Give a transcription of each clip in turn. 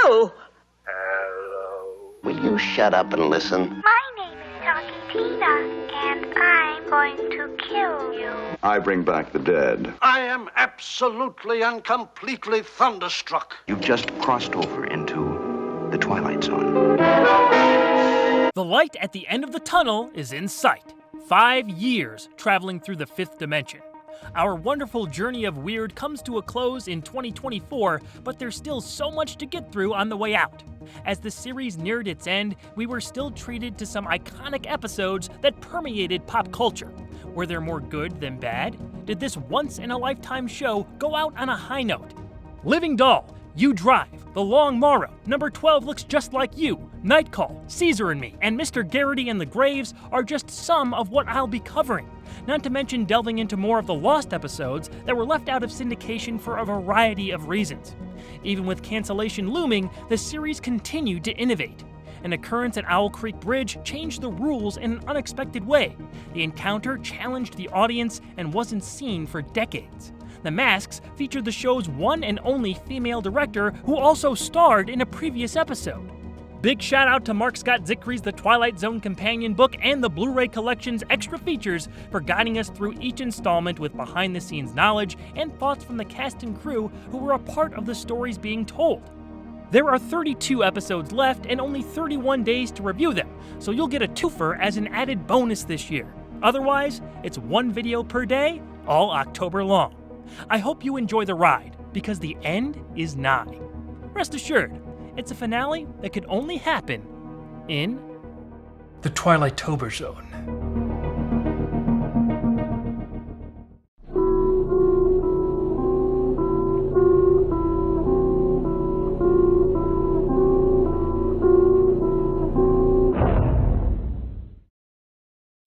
Hello. Will you shut up and listen? My name is Jockey Tina, and I'm going to kill you. I bring back the dead. I am absolutely and completely thunderstruck. You've just crossed over into the Twilight Zone. The light at the end of the tunnel is in sight. 5 years traveling through the fifth dimension. Our wonderful journey of weird comes to a close in 2024, but there's still so much to get through on the way out. As the series neared its end, we were still treated to some iconic episodes that permeated pop culture. Were there more good than bad? Did this once-in-a-lifetime show go out on a high note? Living Doll, You Drive, The Long Morrow, Number 12 Looks Just Like You, Night Call, Caesar and Me, and Mr. Garrity and the Graves are just some of what I'll be covering. Not to mention delving into more of the lost episodes that were left out of syndication for a variety of reasons. Even with cancellation looming, the series continued to innovate. An occurrence at Owl Creek Bridge changed the rules in an unexpected way. The encounter challenged the audience and wasn't seen for decades. The Masks featured the show's one and only female director, who also starred in a previous episode. Big shout out to Mark Scott Zickry's The Twilight Zone companion book and the Blu-ray collection's extra features for guiding us through each installment with behind-the-scenes knowledge and thoughts from the cast and crew who were a part of the stories being told. There are 32 episodes left and only 31 days to review them, so you'll get a twofer as an added bonus this year. Otherwise, it's one video per day, all October long. I hope you enjoy the ride, because the end is nigh. Rest assured, it's a finale that could only happen in the Twilight-Tober Zone.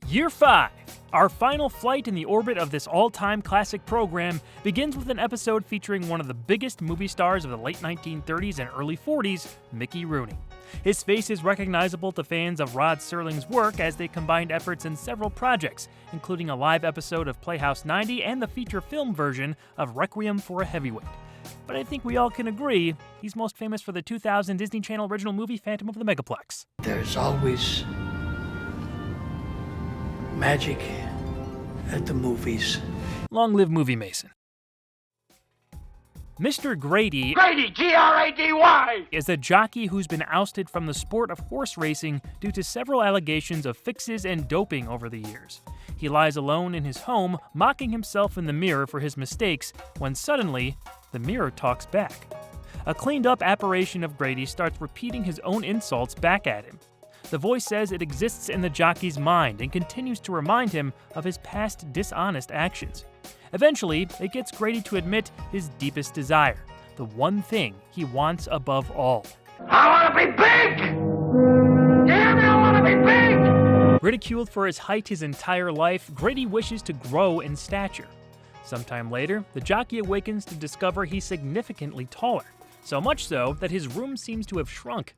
Year 5. Our final flight in the orbit of this all-time classic program begins with an episode featuring one of the biggest movie stars of the late 1930s and early 40s, Mickey Rooney. His face is recognizable to fans of Rod Serling's work as they combined efforts in several projects, including a live episode of Playhouse 90 and the feature film version of Requiem for a Heavyweight. But I think we all can agree he's most famous for the 2000 Disney Channel original movie Phantom of the Megaplex. There's always magic at the movies. Long live Movie Mason. Mr. Grady, G-R-A-D-Y, is a jockey who's been ousted from the sport of horse racing due to several allegations of fixes and doping over the years. He lies alone in his home, mocking himself in the mirror for his mistakes, when suddenly, the mirror talks back. A cleaned-up apparition of Grady starts repeating his own insults back at him. The voice says it exists in the jockey's mind and continues to remind him of his past dishonest actions. Eventually, it gets Grady to admit his deepest desire, the one thing he wants above all. I want to be big! Damn it, I want to be big! Ridiculed for his height his entire life, Grady wishes to grow in stature. Sometime later, the jockey awakens to discover he's significantly taller, so much so that his room seems to have shrunk.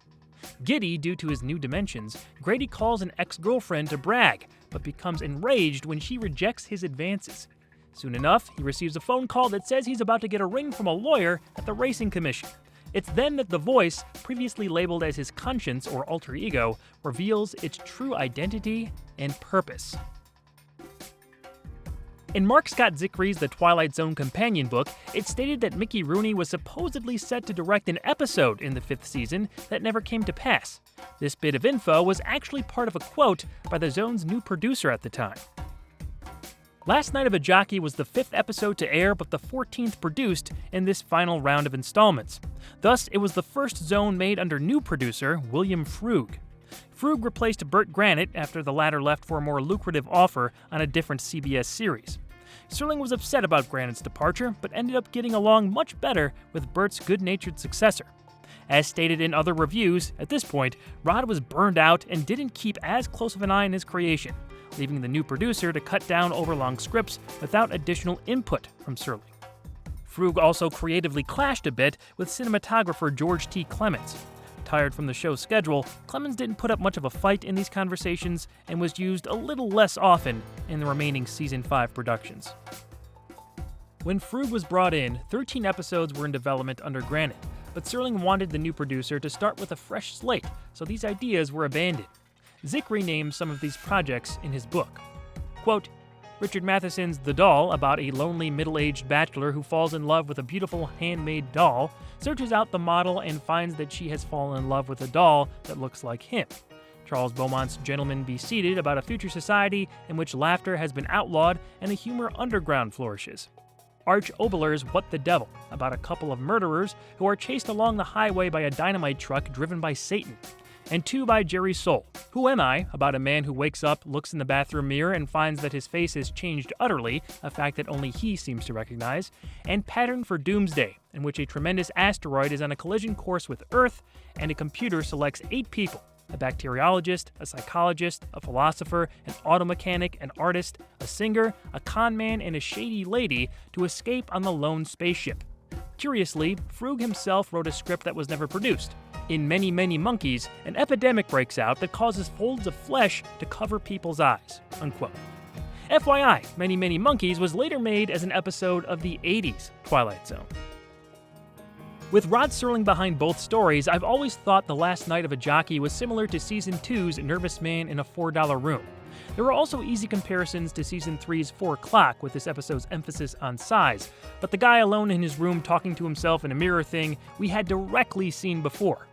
Giddy due to his new dimensions, Grady calls an ex-girlfriend to brag, but becomes enraged when she rejects his advances. Soon enough, he receives a phone call that says he's about to get a ring from a lawyer at the Racing Commission. It's then that the voice, previously labeled as his conscience or alter ego, reveals its true identity and purpose. In Mark Scott Zickry's The Twilight Zone companion book, it stated that Mickey Rooney was supposedly set to direct an episode in the 5th season that never came to pass. This bit of info was actually part of a quote by the Zone's new producer at the time. Last Night of a Jockey was the 5th episode to air, but the 14th produced in this final round of installments. Thus, it was the first Zone made under new producer William Frug. Frug replaced Burt Granite after the latter left for a more lucrative offer on a different CBS series. Serling was upset about Granite's departure, but ended up getting along much better with Burt's good-natured successor. As stated in other reviews, at this point, Rod was burned out and didn't keep as close of an eye on his creation, leaving the new producer to cut down overlong scripts without additional input from Serling. Frug also creatively clashed a bit with cinematographer George T. Clemens. Tired from the show's schedule, Clemens didn't put up much of a fight in these conversations and was used a little less often in the remaining Season 5 productions. When Frug was brought in, 13 episodes were in development under Granite, but Serling wanted the new producer to start with a fresh slate, so these ideas were abandoned. Zick renamed some of these projects in his book. Quote, Richard Matheson's The Doll, about a lonely middle-aged bachelor who falls in love with a beautiful handmade doll, searches out the model and finds that she has fallen in love with a doll that looks like him. Charles Beaumont's Gentlemen Be Seated, about a future society in which laughter has been outlawed and the humor underground flourishes. Arch Oboler's What the Devil, about a couple of murderers who are chased along the highway by a dynamite truck driven by Satan. And two by Jerry Soule, Who Am I?, about a man who wakes up, looks in the bathroom mirror, and finds that his face has changed utterly, a fact that only he seems to recognize. And Pattern for Doomsday, in which a tremendous asteroid is on a collision course with Earth, and a computer selects 8 people, a bacteriologist, a psychologist, a philosopher, an auto mechanic, an artist, a singer, a con man, and a shady lady, to escape on the lone spaceship. Curiously, Frug himself wrote a script that was never produced. In Many, Many Monkeys, an epidemic breaks out that causes folds of flesh to cover people's eyes, unquote. FYI, Many, Many Monkeys was later made as an episode of the 80s Twilight Zone. With Rod Serling behind both stories, I've always thought The Last Night of a Jockey was similar to Season 2's Nervous Man in a $4 Room. There were also easy comparisons to Season 3's 4 O'Clock, with this episode's emphasis on size, but the guy alone in his room talking to himself in a mirror thing we had directly seen before.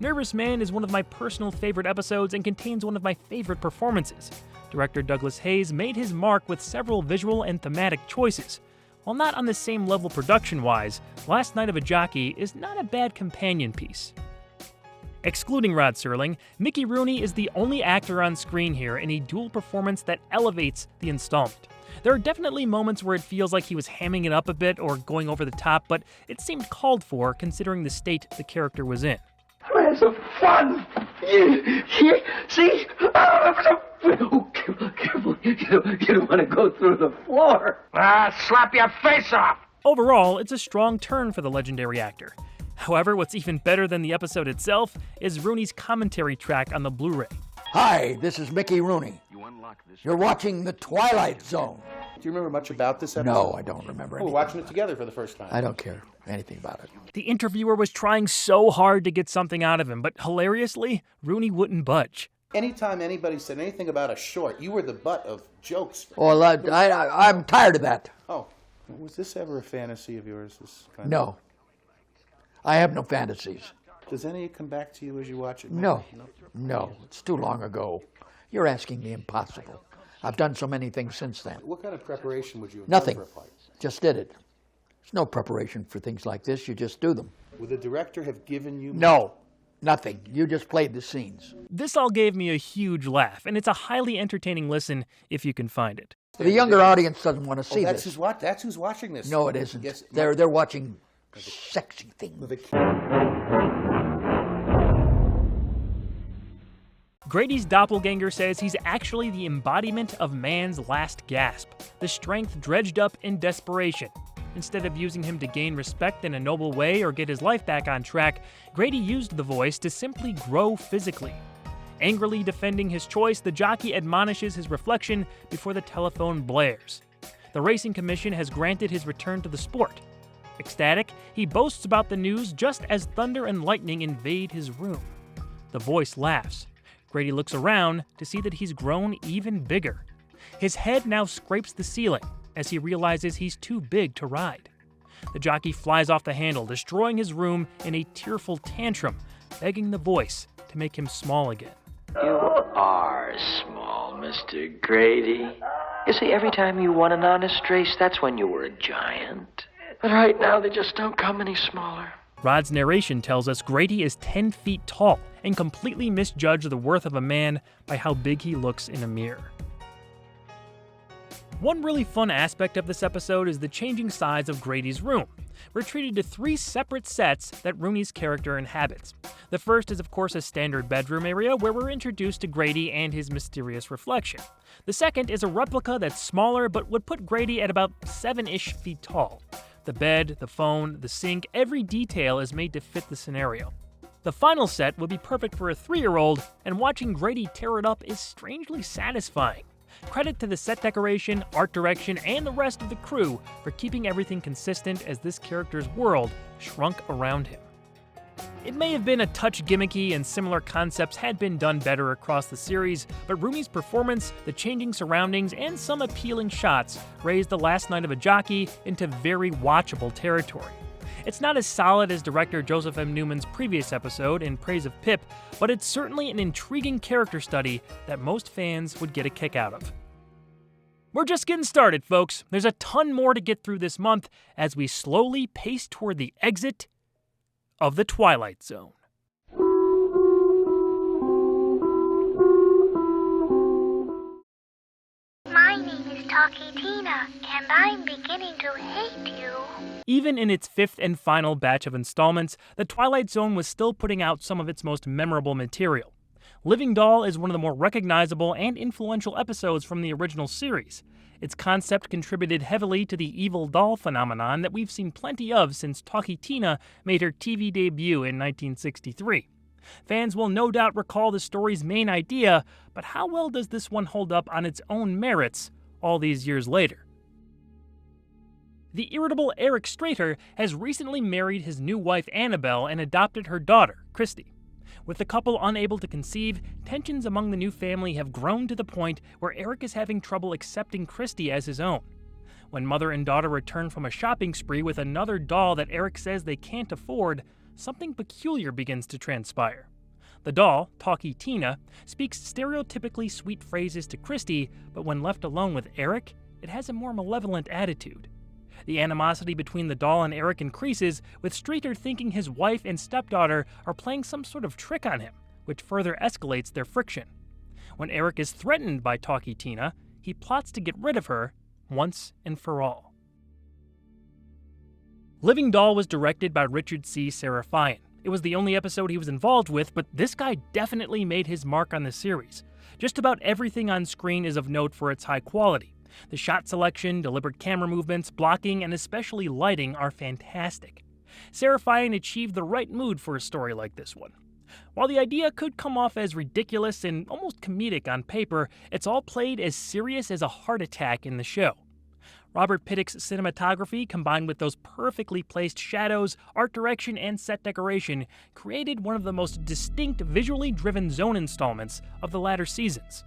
Nervous Man is one of my personal favorite episodes and contains one of my favorite performances. Director Douglas Hayes made his mark with several visual and thematic choices. While not on the same level production-wise, Last Night of a Jockey is not a bad companion piece. Excluding Rod Serling, Mickey Rooney is the only actor on screen here in a dual performance that elevates the installment. There are definitely moments where it feels like he was hamming it up a bit or going over the top, but it seemed called for considering the state the character was in. Where's the fun? Here, see? Oh, careful. You don't want to go through the floor. Slap your face off. Overall, it's a strong turn for the legendary actor. However, what's even better than the episode itself is Rooney's commentary track on the Blu-ray. Hi, this is Mickey Rooney. You're watching The Twilight Zone. Do you remember much about this episode? No, I don't remember anything. We're watching it together for the first time. I don't care anything about it. The interviewer was trying so hard to get something out of him, but hilariously, Rooney wouldn't budge. Anytime anybody said anything about a short, you were the butt of jokes. Well, I'm tired of that. Oh, was this ever a fantasy of yours? This kind No. I have no fantasies. Does any come back to you as you watch it? No. It's too long ago. You're asking the impossible. I've done so many things since then. What kind of preparation would you have Nothing. done for a part? Just did it. There's no preparation for things like this. You just do them. Would the director have given you... No. Nothing. You just played the scenes. This all gave me a huge laugh, and it's a highly entertaining listen if you can find it. The younger audience doesn't want to see that's this. That's who's watching this. No, it isn't. Yes, They're watching sexy things. Grady's doppelganger says he's actually the embodiment of man's last gasp, the strength dredged up in desperation. Instead of using him to gain respect in a noble way or get his life back on track, Grady used the voice to simply grow physically. Angrily defending his choice, the jockey admonishes his reflection before the telephone blares. The Racing Commission has granted his return to the sport. Ecstatic, he boasts about the news just as thunder and lightning invade his room. The voice laughs. Grady looks around to see that he's grown even bigger. His head now scrapes the ceiling as he realizes he's too big to ride. The jockey flies off the handle, destroying his room in a tearful tantrum, begging the voice to make him small again. You are small, Mr. Grady. You see, every time you won an honest race, that's when you were a giant. But right now, they just don't come any smaller. Rod's narration tells us Grady is 10 feet tall and completely misjudged the worth of a man by how big he looks in a mirror. One really fun aspect of this episode is the changing size of Grady's room. We're treated to 3 separate sets that Rooney's character inhabits. The first is, of course, a standard bedroom area where we're introduced to Grady and his mysterious reflection. The second is a replica that's smaller but would put Grady at about 7-ish feet tall. The bed, the phone, the sink, every detail is made to fit the scenario. The final set would be perfect for a 3-year-old, and watching Grady tear it up is strangely satisfying. Credit to the set decoration, art direction, and the rest of the crew for keeping everything consistent as this character's world shrunk around him. It may have been a touch gimmicky and similar concepts had been done better across the series, but Roomy's performance, the changing surroundings, and some appealing shots raised The Last Night of a Jockey into very watchable territory. It's not as solid as director Joseph M. Newman's previous episode, In Praise of Pip, but it's certainly an intriguing character study that most fans would get a kick out of. We're just getting started, folks. There's a ton more to get through this month as we slowly pace toward the exit of the Twilight Zone. My name is Talkie Tina, and I'm beginning to hate you. Even in its fifth and final batch of installments, the Twilight Zone was still putting out some of its most memorable material. Living Doll is one of the more recognizable and influential episodes from the original series. Its concept contributed heavily to the evil doll phenomenon that we've seen plenty of since Talkie Tina made her TV debut in 1963. Fans will no doubt recall the story's main idea, but how well does this one hold up on its own merits all these years later? The irritable Eric Strater has recently married his new wife Annabelle and adopted her daughter, Christy. With the couple unable to conceive, tensions among the new family have grown to the point where Eric is having trouble accepting Christy as his own. When mother and daughter return from a shopping spree with another doll that Eric says they can't afford, something peculiar begins to transpire. The doll, Talkie Tina, speaks stereotypically sweet phrases to Christy, but when left alone with Eric, it has a more malevolent attitude. The animosity between the doll and Eric increases, with Streeter thinking his wife and stepdaughter are playing some sort of trick on him, which further escalates their friction. When Eric is threatened by Talkie Tina, he plots to get rid of her once and for all. Living Doll was directed by Richard C. Serafian. It was the only episode he was involved with, but this guy definitely made his mark on the series. Just about everything on screen is of note for its high quality. The shot selection, deliberate camera movements, blocking, and especially lighting are fantastic. Serafian achieved the right mood for a story like this one. While the idea could come off as ridiculous and almost comedic on paper, it's all played as serious as a heart attack in the show. Robert Pittick's cinematography, combined with those perfectly placed shadows, art direction, and set decoration, created one of the most distinct visually driven Zone installments of the latter seasons.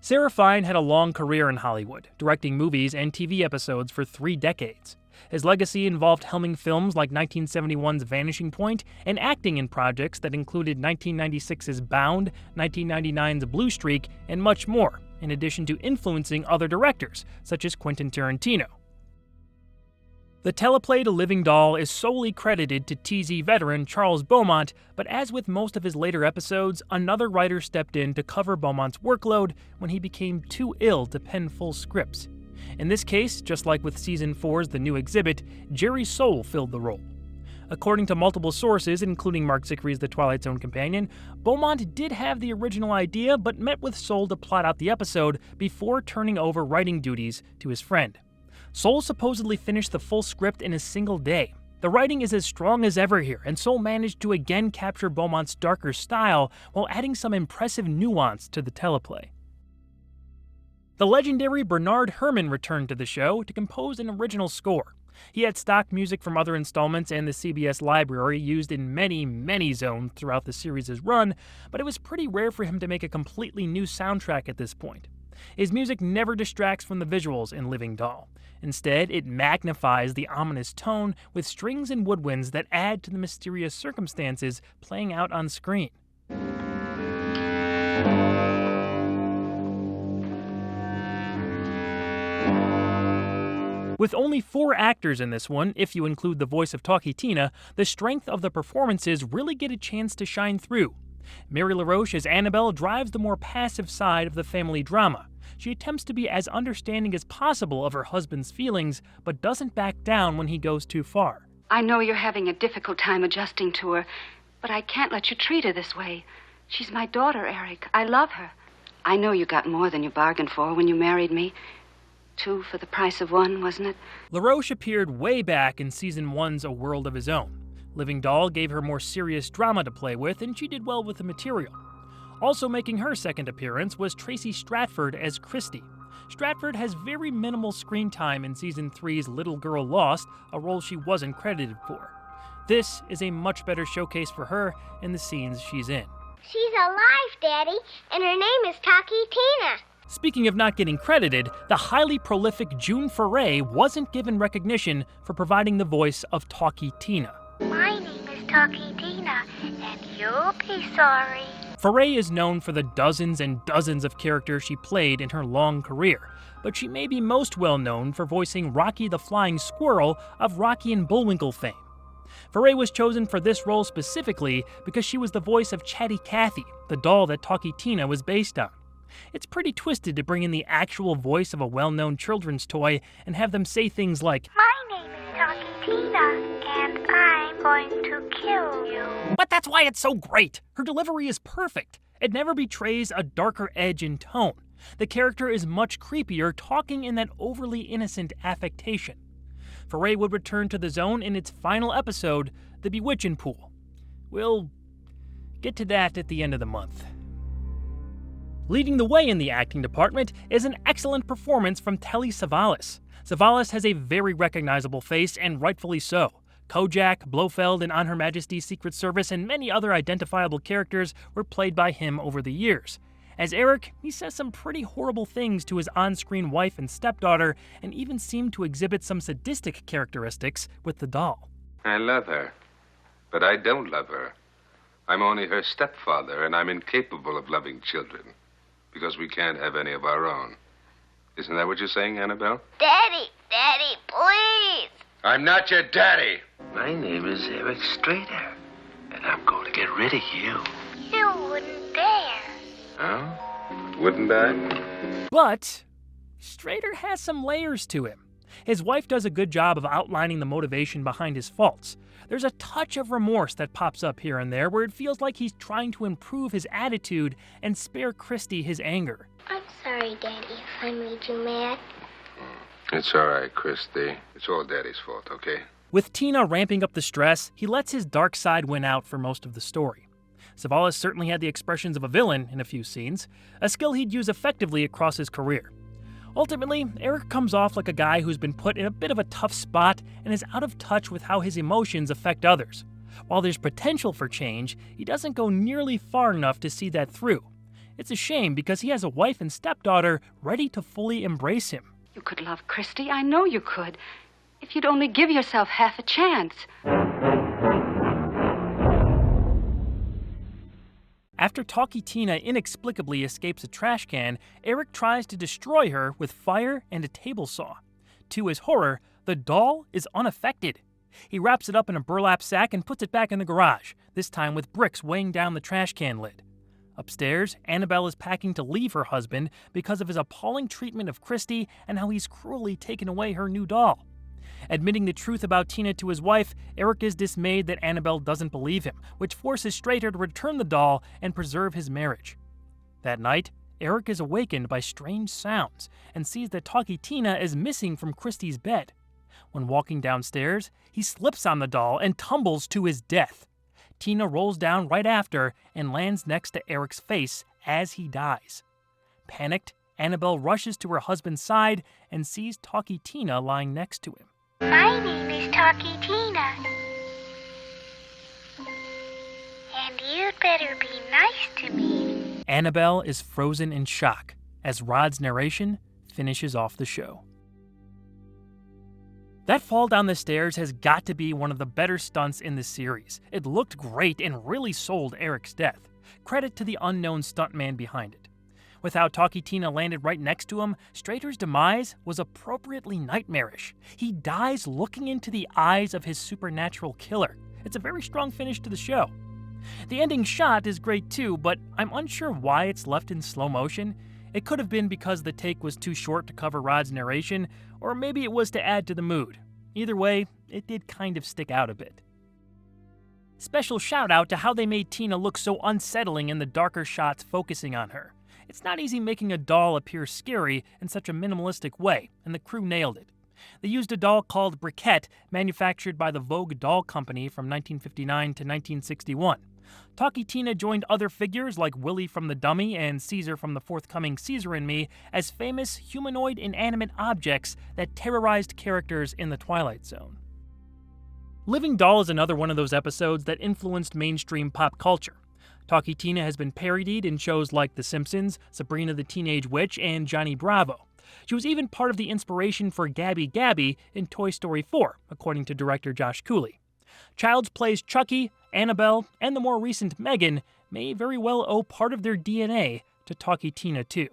Serafian had a long career in Hollywood, directing movies and TV episodes for 3 decades. His legacy involved helming films like 1971's Vanishing Point and acting in projects that included 1996's Bound, 1999's Blue Streak, and much more, in addition to influencing other directors, such as Quentin Tarantino. The teleplay to Living Doll is solely credited to TZ veteran Charles Beaumont, but as with most of his later episodes, another writer stepped in to cover Beaumont's workload when he became too ill to pen full scripts. In this case, just like with Season 4's The New Exhibit, Jerry Soule filled the role. According to multiple sources, including Mark Zickery's The Twilight Zone Companion, Beaumont did have the original idea but met with Soule to plot out the episode before turning over writing duties to his friend. Soule supposedly finished the full script in a single day. The writing is as strong as ever here, and Soule managed to again capture Beaumont's darker style while adding some impressive nuance to the teleplay. The legendary Bernard Herrmann returned to the show to compose an original score. He had stock music from other installments and the CBS library used in many zones throughout the series' run, but it was pretty rare for him to make a completely new soundtrack at this point. His music never distracts from the visuals in Living Doll. Instead, it magnifies the ominous tone with strings and woodwinds that add to the mysterious circumstances playing out on screen. With only 4 actors in this one, if you include the voice of Talkie Tina, the strength of the performances really get a chance to shine through. Mary LaRoche as Annabelle drives the more passive side of the family drama. She attempts to be as understanding as possible of her husband's feelings, but doesn't back down when he goes too far. I know you're having a difficult time adjusting to her, but I can't let you treat her this way. She's my daughter, Eric. I love her. I know you got more than you bargained for when you married me. 2 for the price of 1, wasn't it? LaRoche appeared way back in Season 1's A World of His Own. Living Doll gave her more serious drama to play with, and she did well with the material. Also making her second appearance was Tracy Stratford as Christy. Stratford has very minimal screen time in Season 3's Little Girl Lost, a role she wasn't credited for. This is a much better showcase for her in the scenes she's in. She's alive, Daddy, and her name is Taki Tina. Speaking of not getting credited, the highly prolific June Foray wasn't given recognition for providing the voice of Talkie Tina. My name is Taki Tina, and you'll be sorry. Foray is known for the dozens and dozens of characters she played in her long career, but she may be most well known for voicing Rocky the Flying Squirrel of Rocky and Bullwinkle fame. Foray was chosen for this role specifically because she was the voice of Chatty Cathy, the doll that Talkie Tina was based on. It's pretty twisted to bring in the actual voice of a well-known children's toy and have them say things like, My name is Taki Tina, and I'm going to kill you. But that's why it's so great! Her delivery is perfect. It never betrays a darker edge in tone. The character is much creepier, talking in that overly innocent affectation. Foray would return to the Zone in its final episode, The Bewitching Pool. We'll get to that at the end of the month. Leading the way in the acting department is an excellent performance from Telly Savalas. Savalas has a very recognizable face, and rightfully so. Kojak, Blofeld, and On Her Majesty's Secret Service, and many other identifiable characters were played by him over the years. As Eric, he says some pretty horrible things to his on-screen wife and stepdaughter, and even seemed to exhibit some sadistic characteristics with the doll. I love her, but I don't love her. I'm only her stepfather, and I'm incapable of loving children, because we can't have any of our own. Isn't that what you're saying, Annabelle? Daddy, please. I'm not your daddy. My name is Eric Strader, and I'm going to get rid of you. You wouldn't dare. Oh? Wouldn't I? But Strader has some layers to him. His wife does a good job of outlining the motivation behind his faults. There's a touch of remorse that pops up here and there where it feels like he's trying to improve his attitude and spare Christy his anger. I'm sorry, Daddy, if I made you mad. It's all right, Christy. It's all Daddy's fault, okay? With Tina ramping up the stress, he lets his dark side win out for most of the story. Savalas certainly had the expressions of a villain in a few scenes, a skill he'd use effectively across his career. Ultimately, Eric comes off like a guy who's been put in a bit of a tough spot and is out of touch with how his emotions affect others. While there's potential for change, he doesn't go nearly far enough to see that through. It's a shame because he has a wife and stepdaughter ready to fully embrace him. You could love Christy, I know you could, if you'd only give yourself half a chance. After Talkie Tina inexplicably escapes a trash can, Eric tries to destroy her with fire and a table saw. To his horror, the doll is unaffected. He wraps it up in a burlap sack and puts it back in the garage, this time with bricks weighing down the trash can lid. Upstairs, Annabelle is packing to leave her husband because of his appalling treatment of Christy and how he's cruelly taken away her new doll. Admitting the truth about Tina to his wife, Eric is dismayed that Annabelle doesn't believe him, which forces Strader to return the doll and preserve his marriage. That night, Eric is awakened by strange sounds and sees that Talkie Tina is missing from Christy's bed. When walking downstairs, he slips on the doll and tumbles to his death. Tina rolls down right after and lands next to Eric's face as he dies. Panicked, Annabelle rushes to her husband's side and sees Talkie Tina lying next to him. My name is Taki Tina. And you'd better be nice to me. Annabelle is frozen in shock as Rod's narration finishes off the show. That fall down the stairs has got to be one of the better stunts in the series. It looked great and really sold Eric's death. Credit to the unknown stuntman behind it. With how Talkie Tina landed right next to him, Strader's demise was appropriately nightmarish. He dies looking into the eyes of his supernatural killer. It's a very strong finish to the show. The ending shot is great too, but I'm unsure why it's left in slow motion. It could have been because the take was too short to cover Rod's narration, or maybe it was to add to the mood. Either way, it did kind of stick out a bit. Special shout out to how they made Tina look so unsettling in the darker shots focusing on her. It's not easy making a doll appear scary in such a minimalistic way, and the crew nailed it. They used a doll called Briquette, manufactured by the Vogue Doll Company from 1959 to 1961. Talkie Tina joined other figures like Willie from The Dummy and Caesar from the forthcoming Caesar and Me as famous humanoid inanimate objects that terrorized characters in the Twilight Zone. Living Doll is another one of those episodes that influenced mainstream pop culture. Talkie Tina has been parodied in shows like The Simpsons, Sabrina the Teenage Witch, and Johnny Bravo. She was even part of the inspiration for Gabby Gabby in Toy Story 4, according to director Josh Cooley. Child's Play's Chucky, Annabelle, and the more recent Megan may very well owe part of their DNA to Talkie Tina too.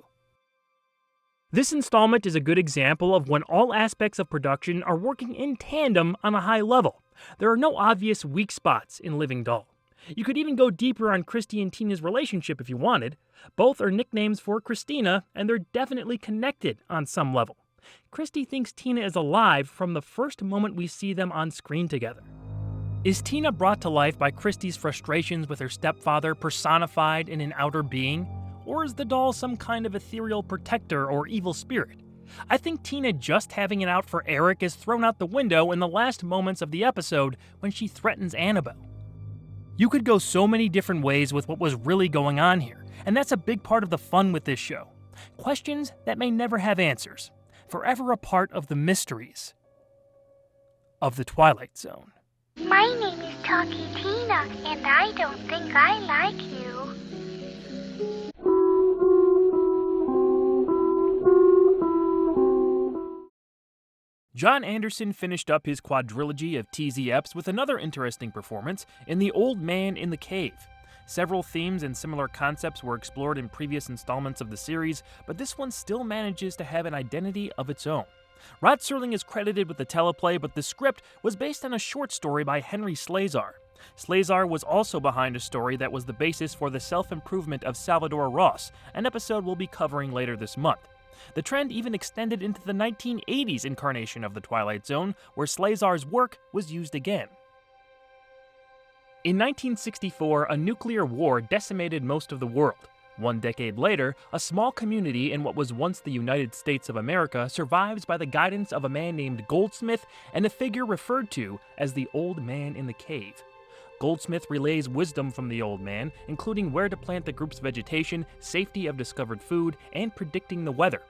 This installment is a good example of when all aspects of production are working in tandem on a high level. There are no obvious weak spots in Living Doll. You could even go deeper on Christy and Tina's relationship if you wanted. Both are nicknames for Christina, and they're definitely connected on some level. Christy thinks Tina is alive from the first moment we see them on screen together. Is Tina brought to life by Christy's frustrations with her stepfather personified in an outer being? Or is the doll some kind of ethereal protector or evil spirit? I think Tina just having it out for Eric is thrown out the window in the last moments of the episode when she threatens Annabelle. You could go so many different ways with what was really going on here, and that's a big part of the fun with this show. Questions that may never have answers, forever a part of the mysteries of the Twilight Zone. My name is Talkie Tina, and I don't think I like you. John Anderson finished up his quadrilogy of TZ-eps with another interesting performance in The Old Man in the Cave. Several themes and similar concepts were explored in previous installments of the series, but this one still manages to have an identity of its own. Rod Serling is credited with the teleplay, but the script was based on a short story by Henry Slezar. Slezar was also behind a story that was the basis for The Self-Improvement of Salvador Ross, an episode we'll be covering later this month. The trend even extended into the 1980s incarnation of the Twilight Zone, where Slezar's work was used again. In 1964, a nuclear war decimated most of the world. 1 decade later, a small community in what was once the United States of America survives by the guidance of a man named Goldsmith and a figure referred to as the Old Man in the Cave. Goldsmith relays wisdom from the Old Man, including where to plant the group's vegetation, safety of discovered food, and predicting the weather.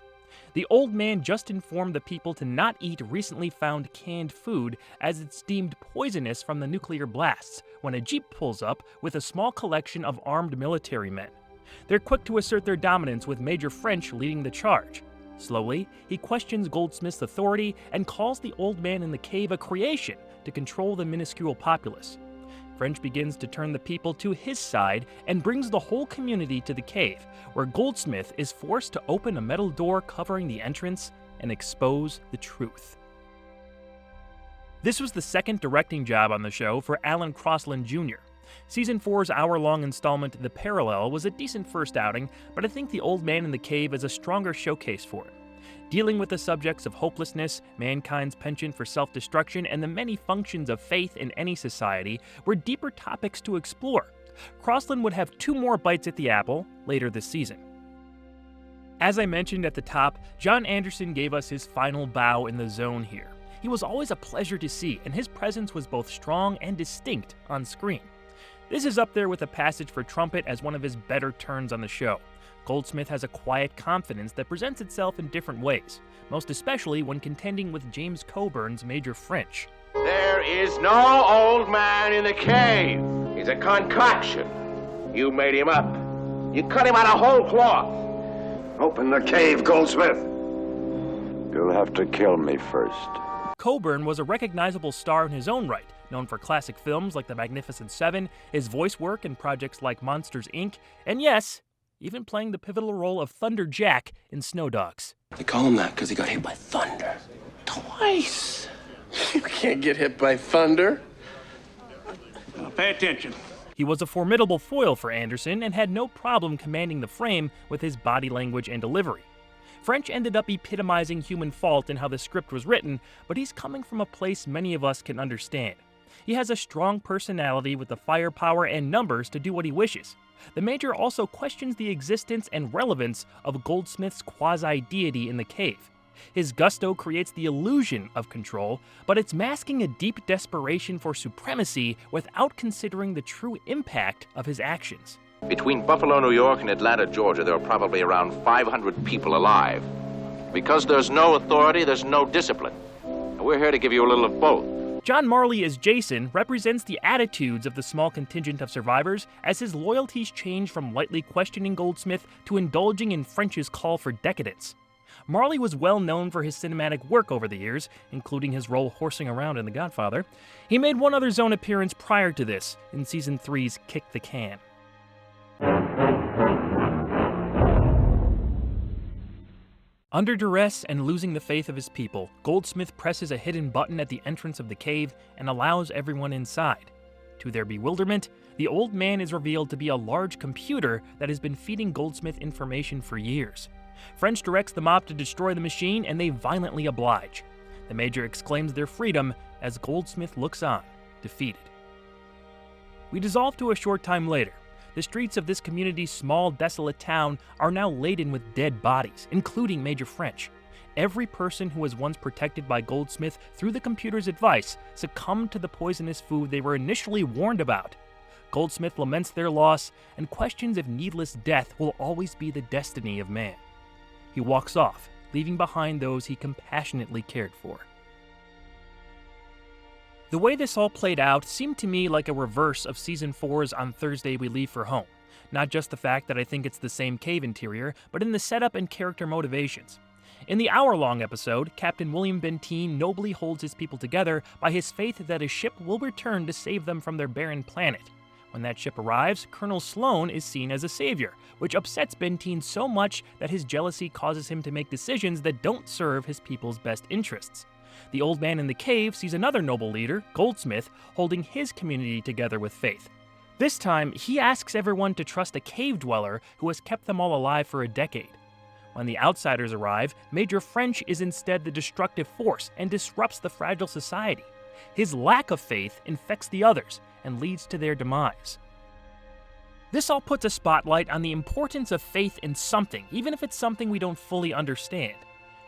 The Old Man just informed the people to not eat recently found canned food as it's deemed poisonous from the nuclear blasts, when a jeep pulls up with a small collection of armed military men. They're quick to assert their dominance, with Major French leading the charge. Slowly, he questions Goldsmith's authority and calls the Old Man in the Cave a creation to control the minuscule populace. French begins to turn the people to his side and brings the whole community to the cave, where Goldsmith is forced to open a metal door covering the entrance and expose the truth. This was the second directing job on the show for Alan Crosland Jr. Season 4's hour-long installment, The Parallel, was a decent first outing, but I think The Old Man in the Cave is a stronger showcase for it. Dealing with the subjects of hopelessness, mankind's penchant for self-destruction, and the many functions of faith in any society were deeper topics to explore. Crosland would have 2 more bites at the apple later this season. As I mentioned at the top, John Anderson gave us his final bow in the zone here. He was always a pleasure to see, and his presence was both strong and distinct on screen. This is up there with a passage for trumpet as one of his better turns on the show. Goldsmith has a quiet confidence that presents itself in different ways, most especially when contending with James Coburn's Major French. There is no old man in the cave. He's a concoction. You made him up. You cut him out of whole cloth. Open the cave, Goldsmith. You'll have to kill me first. Coburn was a recognizable star in his own right, known for classic films like The Magnificent Seven, his voice work in projects like Monsters, Inc., and yes, even playing the pivotal role of Thunder Jack in Snow Dogs. They call him that because he got hit by thunder. Twice. You can't get hit by thunder. Now pay attention. He was a formidable foil for Anderson and had no problem commanding the frame with his body language and delivery. French ended up epitomizing human fault in how the script was written, but he's coming from a place many of us can understand. He has a strong personality with the firepower and numbers to do what he wishes. The Major also questions the existence and relevance of Goldsmith's quasi-deity in the cave. His gusto creates the illusion of control, but it's masking a deep desperation for supremacy without considering the true impact of his actions. Between Buffalo, New York and Atlanta, Georgia, there are probably around 500 people alive. Because there's no authority, there's no discipline. And we're here to give you a little of both. John Marley as Jason represents the attitudes of the small contingent of survivors as his loyalties change from lightly questioning Goldsmith to indulging in French's call for decadence. Marley was well known for his cinematic work over the years, including his role horsing around in The Godfather. He made one other Zone appearance prior to this, in Season 3's Kick the Can. Under duress and losing the faith of his people, Goldsmith presses a hidden button at the entrance of the cave and allows everyone inside. To their bewilderment, the old man is revealed to be a large computer that has been feeding Goldsmith information for years. French directs the mob to destroy the machine, and they violently oblige. The Major exclaims their freedom as Goldsmith looks on, defeated. We dissolve to a short time later. The streets of this community's small, desolate town are now laden with dead bodies, including Major French. Every person who was once protected by Goldsmith through the computer's advice succumbed to the poisonous food they were initially warned about. Goldsmith laments their loss and questions if needless death will always be the destiny of man. He walks off, leaving behind those he compassionately cared for. The way this all played out seemed to me like a reverse of Season 4's On Thursday We Leave for Home. Not just the fact that I think it's the same cave interior, but in the setup and character motivations. In the hour-long episode, Captain William Benteen nobly holds his people together by his faith that a ship will return to save them from their barren planet. When that ship arrives, Colonel Sloan is seen as a savior, which upsets Benteen so much that his jealousy causes him to make decisions that don't serve his people's best interests. The old man in the cave sees another noble leader, Goldsmith, holding his community together with faith. This time, he asks everyone to trust a cave dweller who has kept them all alive for a decade. When the outsiders arrive, Major French is instead the destructive force and disrupts the fragile society. His lack of faith infects the others and leads to their demise. This all puts a spotlight on the importance of faith in something, even if it's something we don't fully understand.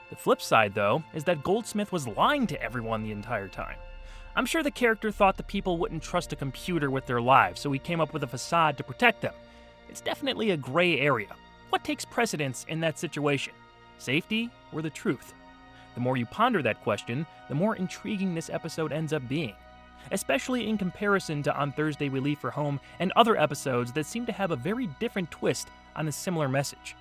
The flip side, though, is that Goldsmith was lying to everyone the entire time. I'm sure the character thought the people wouldn't trust a computer with their lives, so he came up with a facade to protect them. It's definitely a gray area. What takes precedence in that situation? Safety or the truth? The more you ponder that question, the more intriguing this episode ends up being, especially in comparison to On Thursday We Leave for Home and other episodes that seem to have a very different twist on a similar message.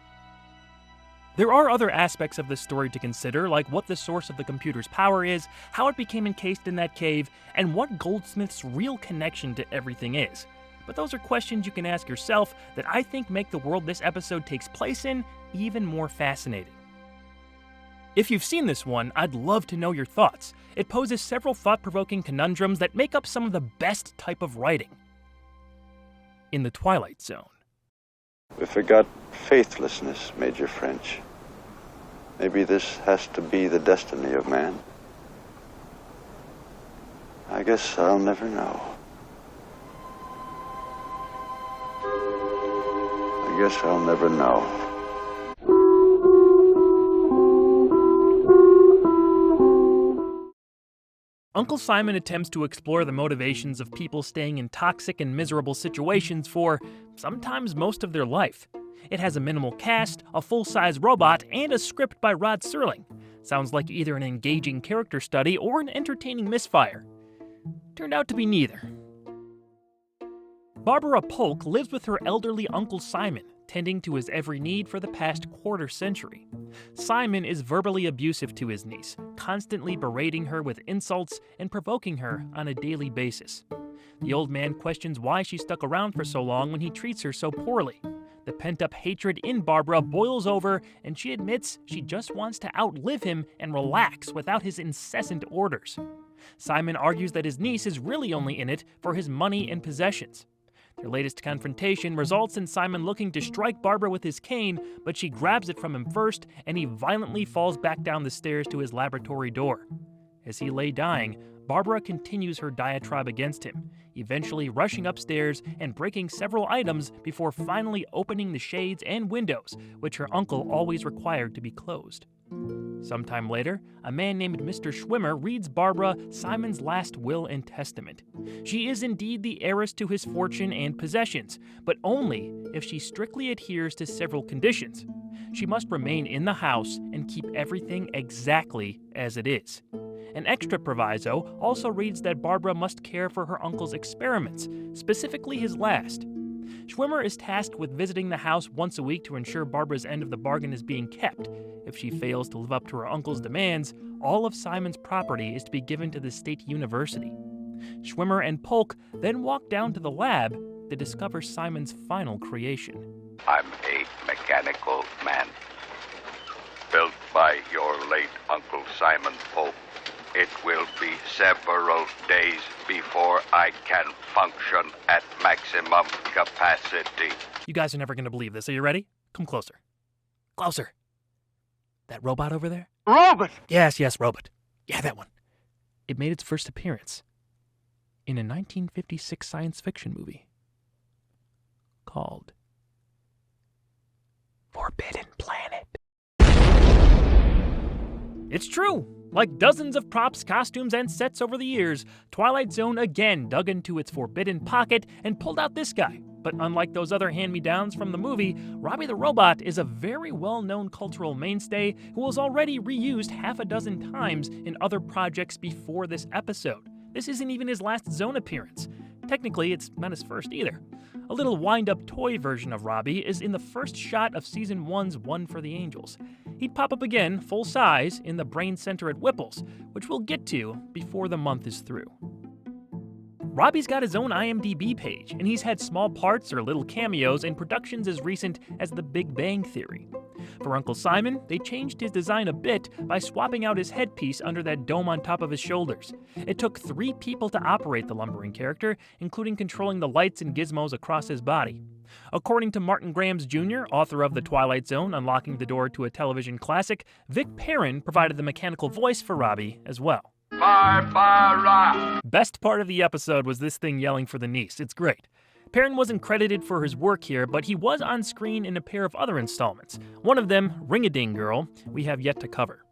There are other aspects of this story to consider, like what the source of the computer's power is, how it became encased in that cave, and what Goldsmith's real connection to everything is. But those are questions you can ask yourself that I think make the world this episode takes place in even more fascinating. If you've seen this one, I'd love to know your thoughts. It poses several thought-provoking conundrums that make up some of the best type of writing. In the Twilight Zone. We forgot faithlessness, Major French. Maybe this has to be the destiny of man. I guess I'll never know. I guess I'll never know. Uncle Simon attempts to explore the motivations of people staying in toxic and miserable situations for, sometimes most of their life. It has a minimal cast, a full-size robot, and a script by Rod Serling. Sounds like either an engaging character study or an entertaining misfire. Turned out to be neither. Barbara Polk lives with her elderly Uncle Simon, tending to his every need for the past quarter century. Simon is verbally abusive to his niece, constantly berating her with insults and provoking her on a daily basis. The old man questions why she stuck around for so long when he treats her so poorly. The pent-up hatred in Barbara boils over, and she admits she just wants to outlive him and relax without his incessant orders. Simon argues that his niece is really only in it for his money and possessions. Their latest confrontation results in Simon looking to strike Barbara with his cane, but she grabs it from him first, and he violently falls back down the stairs to his laboratory door. As he lay dying, Barbara continues her diatribe against him, eventually rushing upstairs and breaking several items before finally opening the shades and windows, which her uncle always required to be closed. Sometime later, a man named Mr. Schwimmer reads Barbara Simon's last will and testament. She is indeed the heiress to his fortune and possessions, but only if she strictly adheres to several conditions. She must remain in the house and keep everything exactly as it is. An extra proviso also reads that Barbara must care for her uncle's experiments, specifically his last. Schwimmer is tasked with visiting the house once a week to ensure Barbara's end of the bargain is being kept. If she fails to live up to her uncle's demands, all of Simon's property is to be given to the state university. Schwimmer and Polk then walk down to the lab to discover Simon's final creation. I'm a mechanical man, built by your late Uncle Simon Polk. It will be several days before I can function at maximum capacity. You guys are never going to believe this. Are you ready? Come closer. Closer. That robot over there? Robot! Yes, robot. Yeah, that one. It made its first appearance in a 1956 science fiction movie called Forbidden Planet. It's true. Like dozens of props, costumes, and sets over the years, Twilight Zone again dug into its forbidden pocket and pulled out this guy. But unlike those other hand-me-downs from the movie, Robbie the Robot is a very well-known cultural mainstay who was already reused half a dozen times in other projects before this episode. This isn't even his last Zone appearance. Technically, it's not his first either. A little wind-up toy version of Robbie is in the first shot of Season 1's One for the Angels. He'd pop up again, full size, in the brain center at Whipple's, which we'll get to before the month is through. Robbie's got his own IMDb page, and he's had small parts or little cameos in productions as recent as The Big Bang Theory. For Uncle Simon, they changed his design a bit by swapping out his headpiece under that dome on top of his shoulders. It took 3 people to operate the lumbering character, including controlling the lights and gizmos across his body. According to Martin Grahams Jr., author of The Twilight Zone, Unlocking the Door to a Television Classic, Vic Perrin provided the mechanical voice for Robbie as well. Barbara! Best part of the episode was this thing yelling for the niece. It's great. Perrin wasn't credited for his work here, but he was on screen in a pair of other installments. One of them, Ring-a-Ding Girl, we have yet to cover.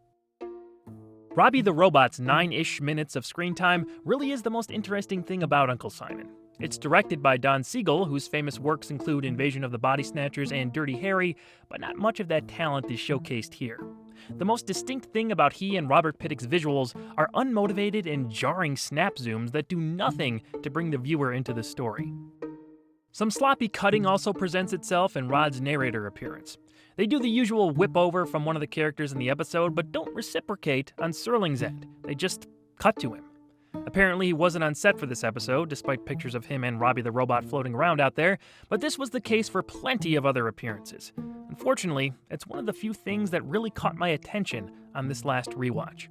Robbie the Robot's 9-ish minutes of screen time really is the most interesting thing about Uncle Simon. It's directed by Don Siegel, whose famous works include Invasion of the Body Snatchers and Dirty Harry, but not much of that talent is showcased here. The most distinct thing about he and Robert Pittick's visuals are unmotivated and jarring snap zooms that do nothing to bring the viewer into the story. Some sloppy cutting also presents itself in Rod's narrator appearance. They do the usual whip over from one of the characters in the episode, but don't reciprocate on Serling's end. They just cut to him. Apparently he wasn't on set for this episode, despite pictures of him and Robbie the Robot floating around out there, but this was the case for plenty of other appearances. Unfortunately, it's one of the few things that really caught my attention on this last rewatch.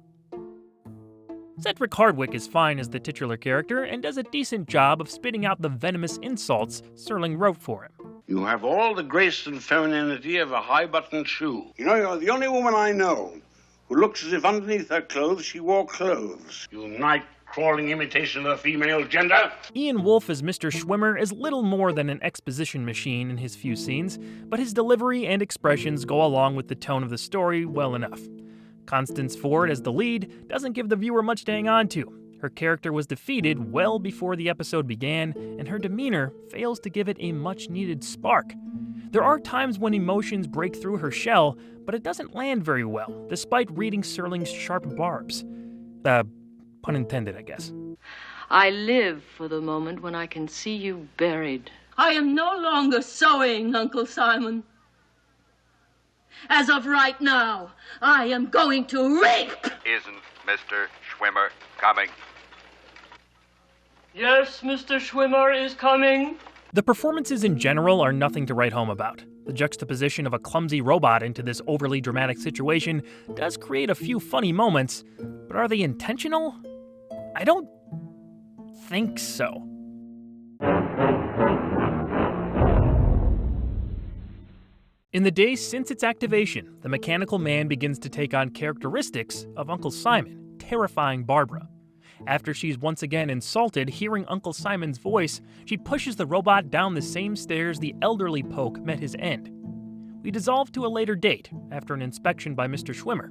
Cedric Hardwicke is fine as the titular character and does a decent job of spitting out the venomous insults Serling wrote for him. You have all the grace and femininity of a high-buttoned shoe. You know, you're the only woman I know who looks as if underneath her clothes she wore clothes. You night-crawling imitation of the female gender. Ian Wolfe as Mr. Schwimmer is little more than an exposition machine in his few scenes, but his delivery and expressions go along with the tone of the story well enough. Constance Ford as the lead doesn't give the viewer much to hang on to. Her character was defeated well before the episode began, and her demeanor fails to give it a much-needed spark. There are times when emotions break through her shell, but it doesn't land very well, despite reading Serling's sharp barbs. Pun intended, I guess. I live for the moment when I can see you buried. I am no longer sewing, Uncle Simon. As of right now, I am going to rape! Isn't Mr. Schwimmer coming? Yes, Mr. Schwimmer is coming. The performances in general are nothing to write home about. The juxtaposition of a clumsy robot into this overly dramatic situation does create a few funny moments, but are they intentional? I don't think so. In the days since its activation, the mechanical man begins to take on characteristics of Uncle Simon, terrifying Barbara. After she's once again insulted hearing Uncle Simon's voice, she pushes the robot down the same stairs the elderly Polk met his end. We dissolve to a later date, after an inspection by Mr. Schwimmer.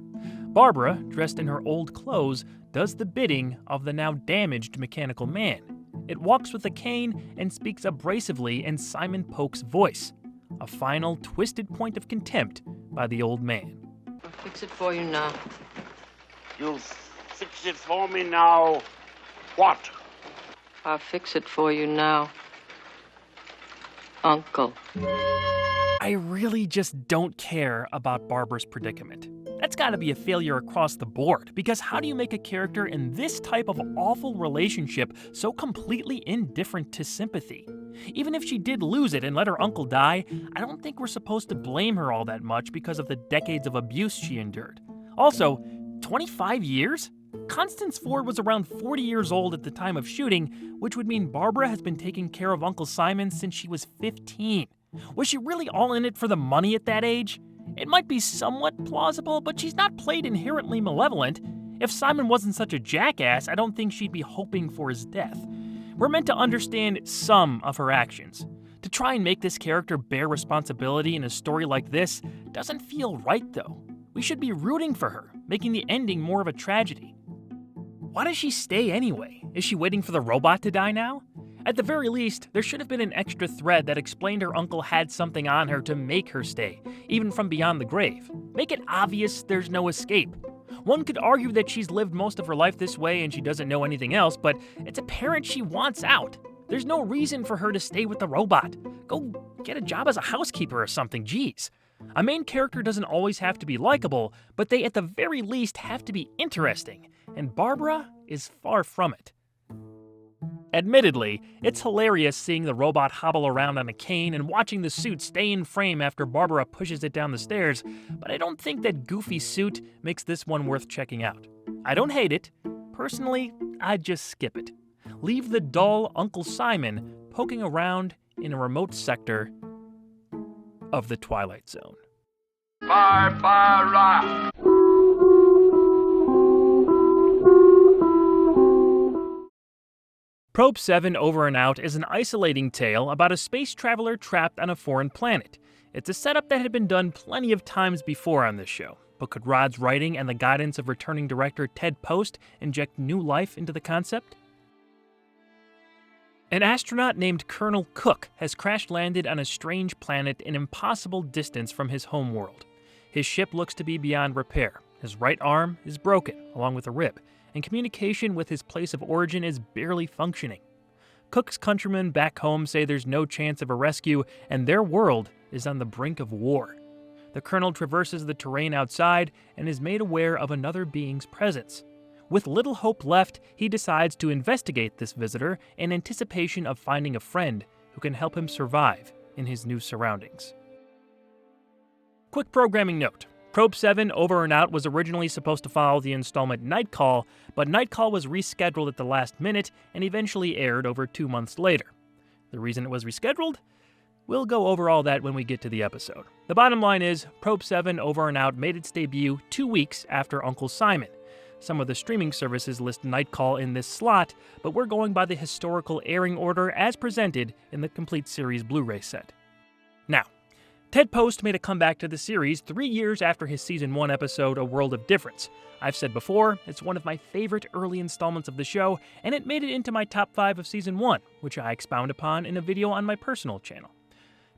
Barbara, dressed in her old clothes, does the bidding of the now damaged mechanical man. It walks with a cane and speaks abrasively in Simon Polk's voice. A final, twisted point of contempt by the old man. I'll fix it for you now. You'll fix it for me now. What? I'll fix it for you now. Uncle. I really just don't care about Barbara's predicament. That's gotta be a failure across the board, because how do you make a character in this type of awful relationship so completely indifferent to sympathy? Even if she did lose it and let her uncle die, I don't think we're supposed to blame her all that much because of the decades of abuse she endured. Also, 25 years? Constance Ford was around 40 years old at the time of shooting, which would mean Barbara has been taking care of Uncle Simon since she was 15. Was she really all in it for the money at that age? It might be somewhat plausible, but she's not played inherently malevolent. If Simon wasn't such a jackass, I don't think she'd be hoping for his death. We're meant to understand some of her actions. To try and make this character bear responsibility in a story like this doesn't feel right, though. We should be rooting for her, making the ending more of a tragedy. Why does she stay anyway? Is she waiting for the robot to die now? At the very least, there should have been an extra thread that explained her uncle had something on her to make her stay, even from beyond the grave. Make it obvious there's no escape. One could argue that she's lived most of her life this way and she doesn't know anything else, but it's apparent she wants out. There's no reason for her to stay with the robot. Go get a job as a housekeeper or something, geez. A main character doesn't always have to be likable, but they at the very least have to be interesting, and Barbara is far from it. Admittedly, it's hilarious seeing the robot hobble around on a cane and watching the suit stay in frame after Barbara pushes it down the stairs, but I don't think that goofy suit makes this one worth checking out. I don't hate it. Personally, I'd just skip it. Leave the dull Uncle Simon poking around in a remote sector of the Twilight Zone. Barbara! Probe 7 Over and Out is an isolating tale about a space traveler trapped on a foreign planet. It's a setup that had been done plenty of times before on this show, but could Rod's writing and the guidance of returning director Ted Post inject new life into the concept? An astronaut named Colonel Cook has crash-landed on a strange planet an impossible distance from his homeworld. His ship looks to be beyond repair. His right arm is broken, along with a rib, and communication with his place of origin is barely functioning. Cook's countrymen back home say there's no chance of a rescue, and their world is on the brink of war. The colonel traverses the terrain outside and is made aware of another being's presence. With little hope left, he decides to investigate this visitor in anticipation of finding a friend who can help him survive in his new surroundings. Quick programming note. Probe 7 Over and Out was originally supposed to follow the installment Night Call, but Night Call was rescheduled at the last minute and eventually aired over 2 months later. The reason it was rescheduled? We'll go over all that when we get to the episode. The bottom line is, Probe 7 Over and Out made its debut 2 weeks after Uncle Simon. Some of the streaming services list Night Call in this slot, but we're going by the historical airing order as presented in the complete series Blu-ray set. Now, Ted Post made a comeback to the series 3 years after his Season 1 episode, A World of Difference. I've said before, it's one of my favorite early installments of the show, and it made it into my top 5 of Season 1, which I expound upon in a video on my personal channel.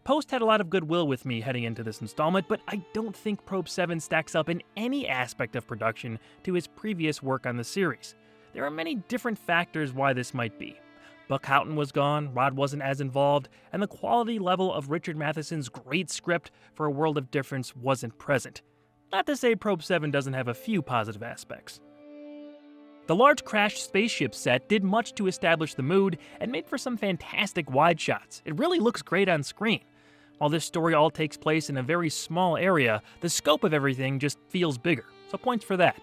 Post had a lot of goodwill with me heading into this installment, but I don't think Probe 7 stacks up in any aspect of production to his previous work on the series. There are many different factors why this might be. Buck Houghton was gone, Rod wasn't as involved, and the quality level of Richard Matheson's great script for A World of Difference wasn't present. Not to say Probe 7 doesn't have a few positive aspects. The large crashed spaceship set did much to establish the mood and made for some fantastic wide shots. It really looks great on screen. While this story all takes place in a very small area, the scope of everything just feels bigger, so points for that.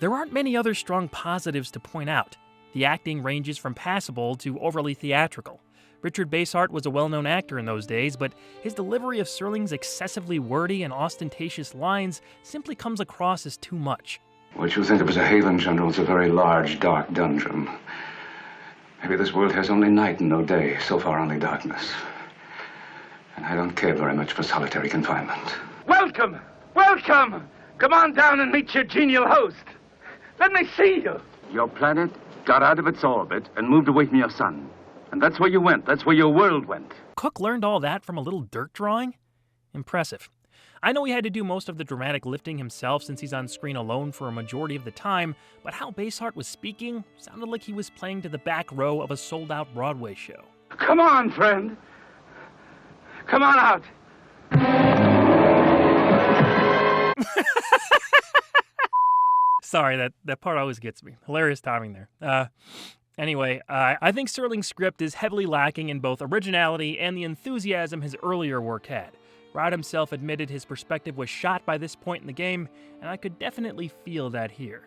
There aren't many other strong positives to point out. The acting ranges from passable to overly theatrical. Richard Basehart was a well-known actor in those days, but his delivery of Serling's excessively wordy and ostentatious lines simply comes across as too much. What you think of as a haven, General, is a very large, dark dungeon. Maybe this world has only night and no day, so far only darkness. And I don't care very much for solitary confinement. Welcome! Welcome! Come on down and meet your genial host. Let me see you. Your planet got out of its orbit and moved away from your sun. And that's where you went. That's where your world went. Cook learned all that from a little dirt drawing? Impressive. I know he had to do most of the dramatic lifting himself since he's on screen alone for a majority of the time, but how Basehart was speaking sounded like he was playing to the back row of a sold-out Broadway show. Come on, friend. Come on out. Sorry, that part always gets me. Hilarious timing there. Anyway, I think Serling's script is heavily lacking in both originality and the enthusiasm his earlier work had. Rod himself admitted his perspective was shot by this point in the game, and I could definitely feel that here.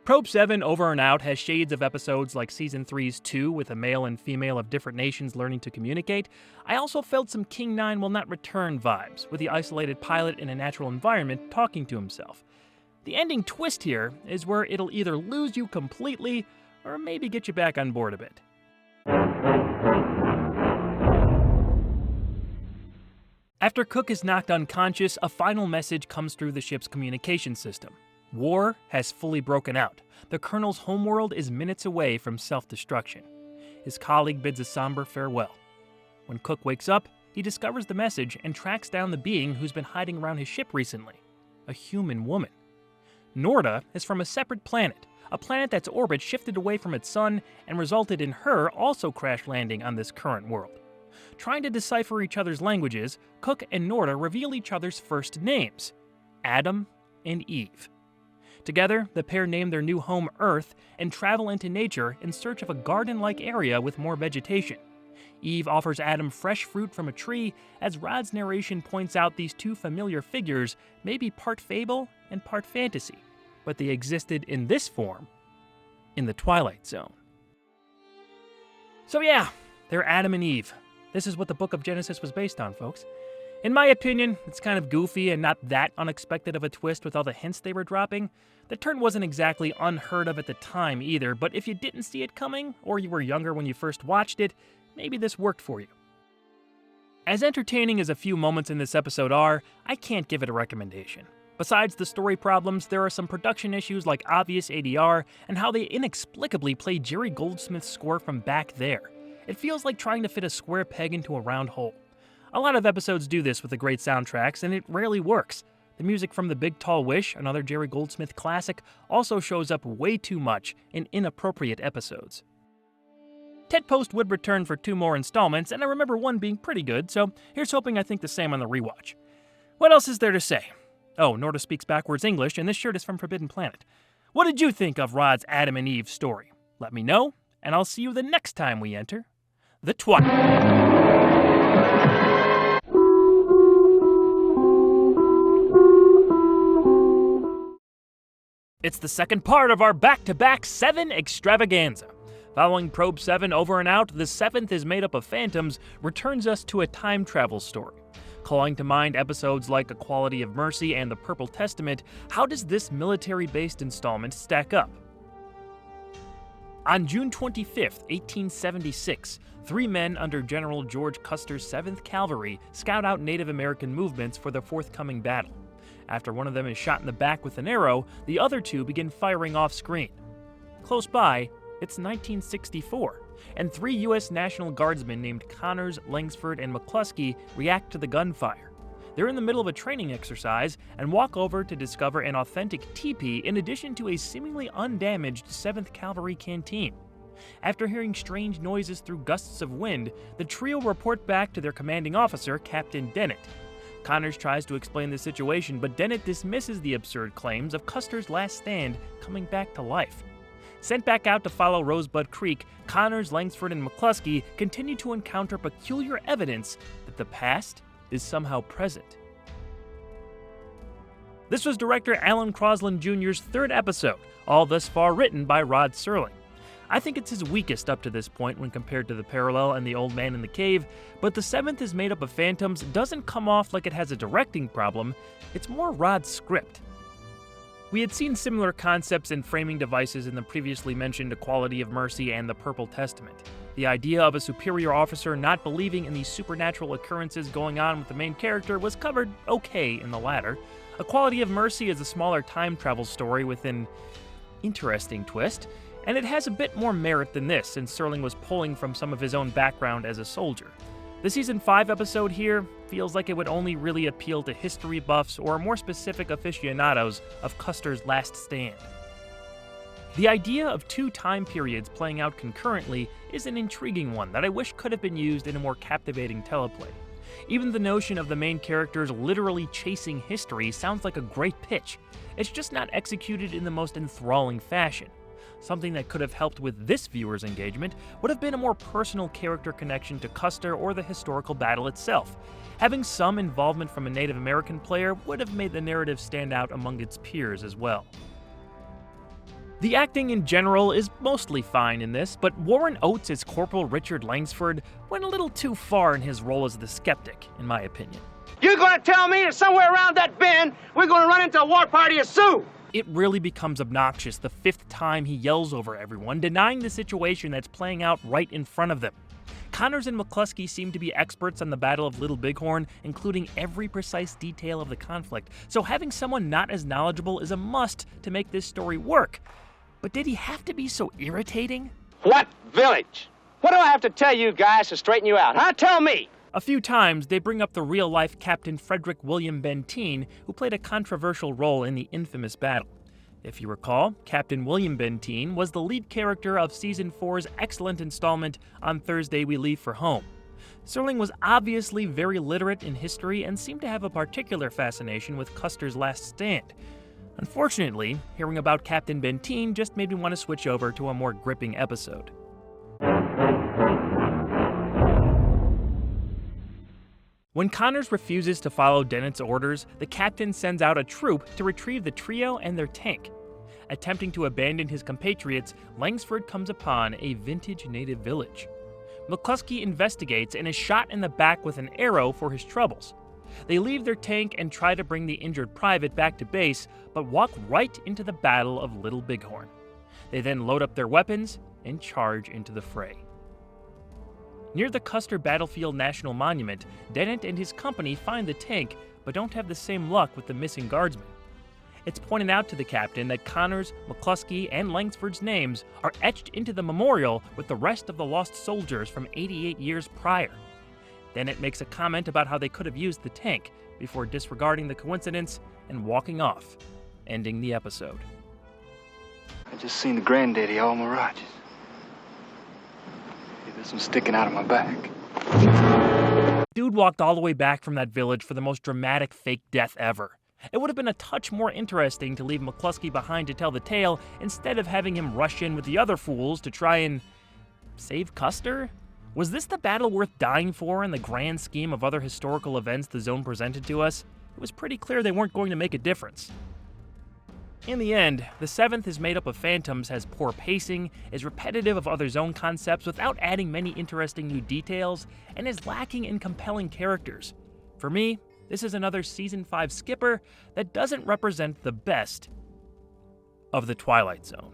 Probe 7 Over and Out has shades of episodes like Season 3's 2 with a male and female of different nations learning to communicate. I also felt some King 9 Will Not Return vibes, with the isolated pilot in a natural environment talking to himself. The ending twist here is where it'll either lose you completely, or maybe get you back on board a bit. After Cook is knocked unconscious, a final message comes through the ship's communication system. War has fully broken out. The Colonel's homeworld is minutes away from self-destruction. His colleague bids a somber farewell. When Cook wakes up, he discovers the message and tracks down the being who's been hiding around his ship recently, a human woman. Norda is from a separate planet, a planet that's orbit shifted away from its sun and resulted in her also crash landing on this current world. Trying to decipher each other's languages, Cook and Norda reveal each other's first names, Adam and Eve. Together, the pair name their new home Earth and travel into nature in search of a garden-like area with more vegetation. Eve offers Adam fresh fruit from a tree, as Rod's narration points out these two familiar figures may be part fable and part fantasy, but they existed in this form in the Twilight Zone. So yeah, they're Adam and Eve. This is what the Book of Genesis was based on, folks. In my opinion, it's kind of goofy and not that unexpected of a twist with all the hints they were dropping. The turn wasn't exactly unheard of at the time either, but if you didn't see it coming, or you were younger when you first watched it, maybe this worked for you. As entertaining as a few moments in this episode are, I can't give it a recommendation. Besides the story problems, there are some production issues like obvious ADR and how they inexplicably play Jerry Goldsmith's score from back there. It feels like trying to fit a square peg into a round hole. A lot of episodes do this with the great soundtracks, and it rarely works. The music from The Big Tall Wish, another Jerry Goldsmith classic, also shows up way too much in inappropriate episodes. Ted Post would return for 2 more installments, and I remember one being pretty good, so here's hoping I think the same on the rewatch. What else is there to say? Oh, Norda speaks backwards English, and this shirt is from Forbidden Planet. What did you think of Rod's Adam and Eve story? Let me know, and I'll see you the next time we enter the Twilight. It's the second part of our back-to-back 7 extravaganza. Following Probe 7 Over and Out, the 7th is made up of phantoms, returns us to a time travel story. Calling to mind episodes like Equality of Mercy and The Purple Testament, how does this military-based installment stack up? On June 25, 1876, 3 men under General George Custer's 7th Cavalry scout out Native American movements for the forthcoming battle. After one of them is shot in the back with an arrow, the other 2 begin firing off-screen. Close by, it's 1964, and 3 U.S. National Guardsmen named Connors, Langsford, and McCluskey react to the gunfire. They're in the middle of a training exercise and walk over to discover an authentic teepee in addition to a seemingly undamaged 7th Cavalry canteen. After hearing strange noises through gusts of wind, the trio report back to their commanding officer, Captain Dennett. Connors tries to explain the situation, but Dennett dismisses the absurd claims of Custer's last stand coming back to life. Sent back out to follow Rosebud Creek, Connors, Langsford, and McCluskey continue to encounter peculiar evidence that the past is somehow present. This was director Alan Crosland Jr.'s 3rd episode, all thus far written by Rod Serling. I think it's his weakest up to this point when compared to The Parallel and The Old Man in the Cave, but the 7th is made up of phantoms doesn't come off like it has a directing problem, it's more Rod's script. We had seen similar concepts and framing devices in the previously mentioned Equality of Mercy and The Purple Testament. The idea of a superior officer not believing in these supernatural occurrences going on with the main character was covered okay in the latter. Equality of Mercy is a smaller time travel story with an interesting twist, and it has a bit more merit than this, since Serling was pulling from some of his own background as a soldier. The Season 5 episode here feels like it would only really appeal to history buffs or more specific aficionados of Custer's last stand. The idea of two time periods playing out concurrently is an intriguing one that I wish could have been used in a more captivating teleplay. Even the notion of the main characters literally chasing history sounds like a great pitch. It's just not executed in the most enthralling fashion. Something that could have helped with this viewer's engagement would have been a more personal character connection to Custer or the historical battle itself. Having some involvement from a Native American player would have made the narrative stand out among its peers as well. The acting in general is mostly fine in this, but Warren Oates as Corporal Richard Langsford went a little too far in his role as the skeptic, in my opinion. You're gonna tell me that somewhere around that bend, we're gonna run into a war party of Sioux? It really becomes obnoxious the fifth time he yells over everyone, denying the situation that's playing out right in front of them. Connors and McCluskey seem to be experts on the Battle of Little Bighorn, including every precise detail of the conflict, so having someone not as knowledgeable is a must to make this story work. But did he have to be so irritating? What village? What do I have to tell you guys to straighten you out, huh? Tell me! A few times, they bring up the real-life Captain Frederick William Benteen, who played a controversial role in the infamous battle. If you recall, Captain William Benteen was the lead character of Season 4's excellent installment On Thursday We Leave for Home. Serling was obviously very literate in history and seemed to have a particular fascination with Custer's last stand. Unfortunately, hearing about Captain Benteen just made me want to switch over to a more gripping episode. When Connors refuses to follow Dennett's orders, the captain sends out a troop to retrieve the trio and their tank. Attempting to abandon his compatriots, Langsford comes upon a vintage native village. McCluskey investigates and is shot in the back with an arrow for his troubles. They leave their tank and try to bring the injured private back to base, but walk right into the Battle of Little Bighorn. They then load up their weapons and charge into the fray. Near the Custer Battlefield National Monument, Dennett and his company find the tank, but don't have the same luck with the missing guardsmen. It's pointed out to the captain that Connors, McCluskey, and Langsford's names are etched into the memorial with the rest of the lost soldiers from 88 years prior. Dennett makes a comment about how they could have used the tank, before disregarding the coincidence and walking off, ending the episode. I just seen the granddaddy all mirages. There's some sticking out of my back. Dude walked all the way back from that village for the most dramatic fake death ever. It would have been a touch more interesting to leave McCluskey behind to tell the tale instead of having him rush in with the other fools to try and save Custer? Was this the battle worth dying for in the grand scheme of other historical events the Zone presented to us? It was pretty clear they weren't going to make a difference. In the end, the seventh is made up of phantoms, has poor pacing, is repetitive of other Zone concepts without adding many interesting new details, and is lacking in compelling characters. For me, this is another Season 5 skipper that doesn't represent the best of the Twilight Zone.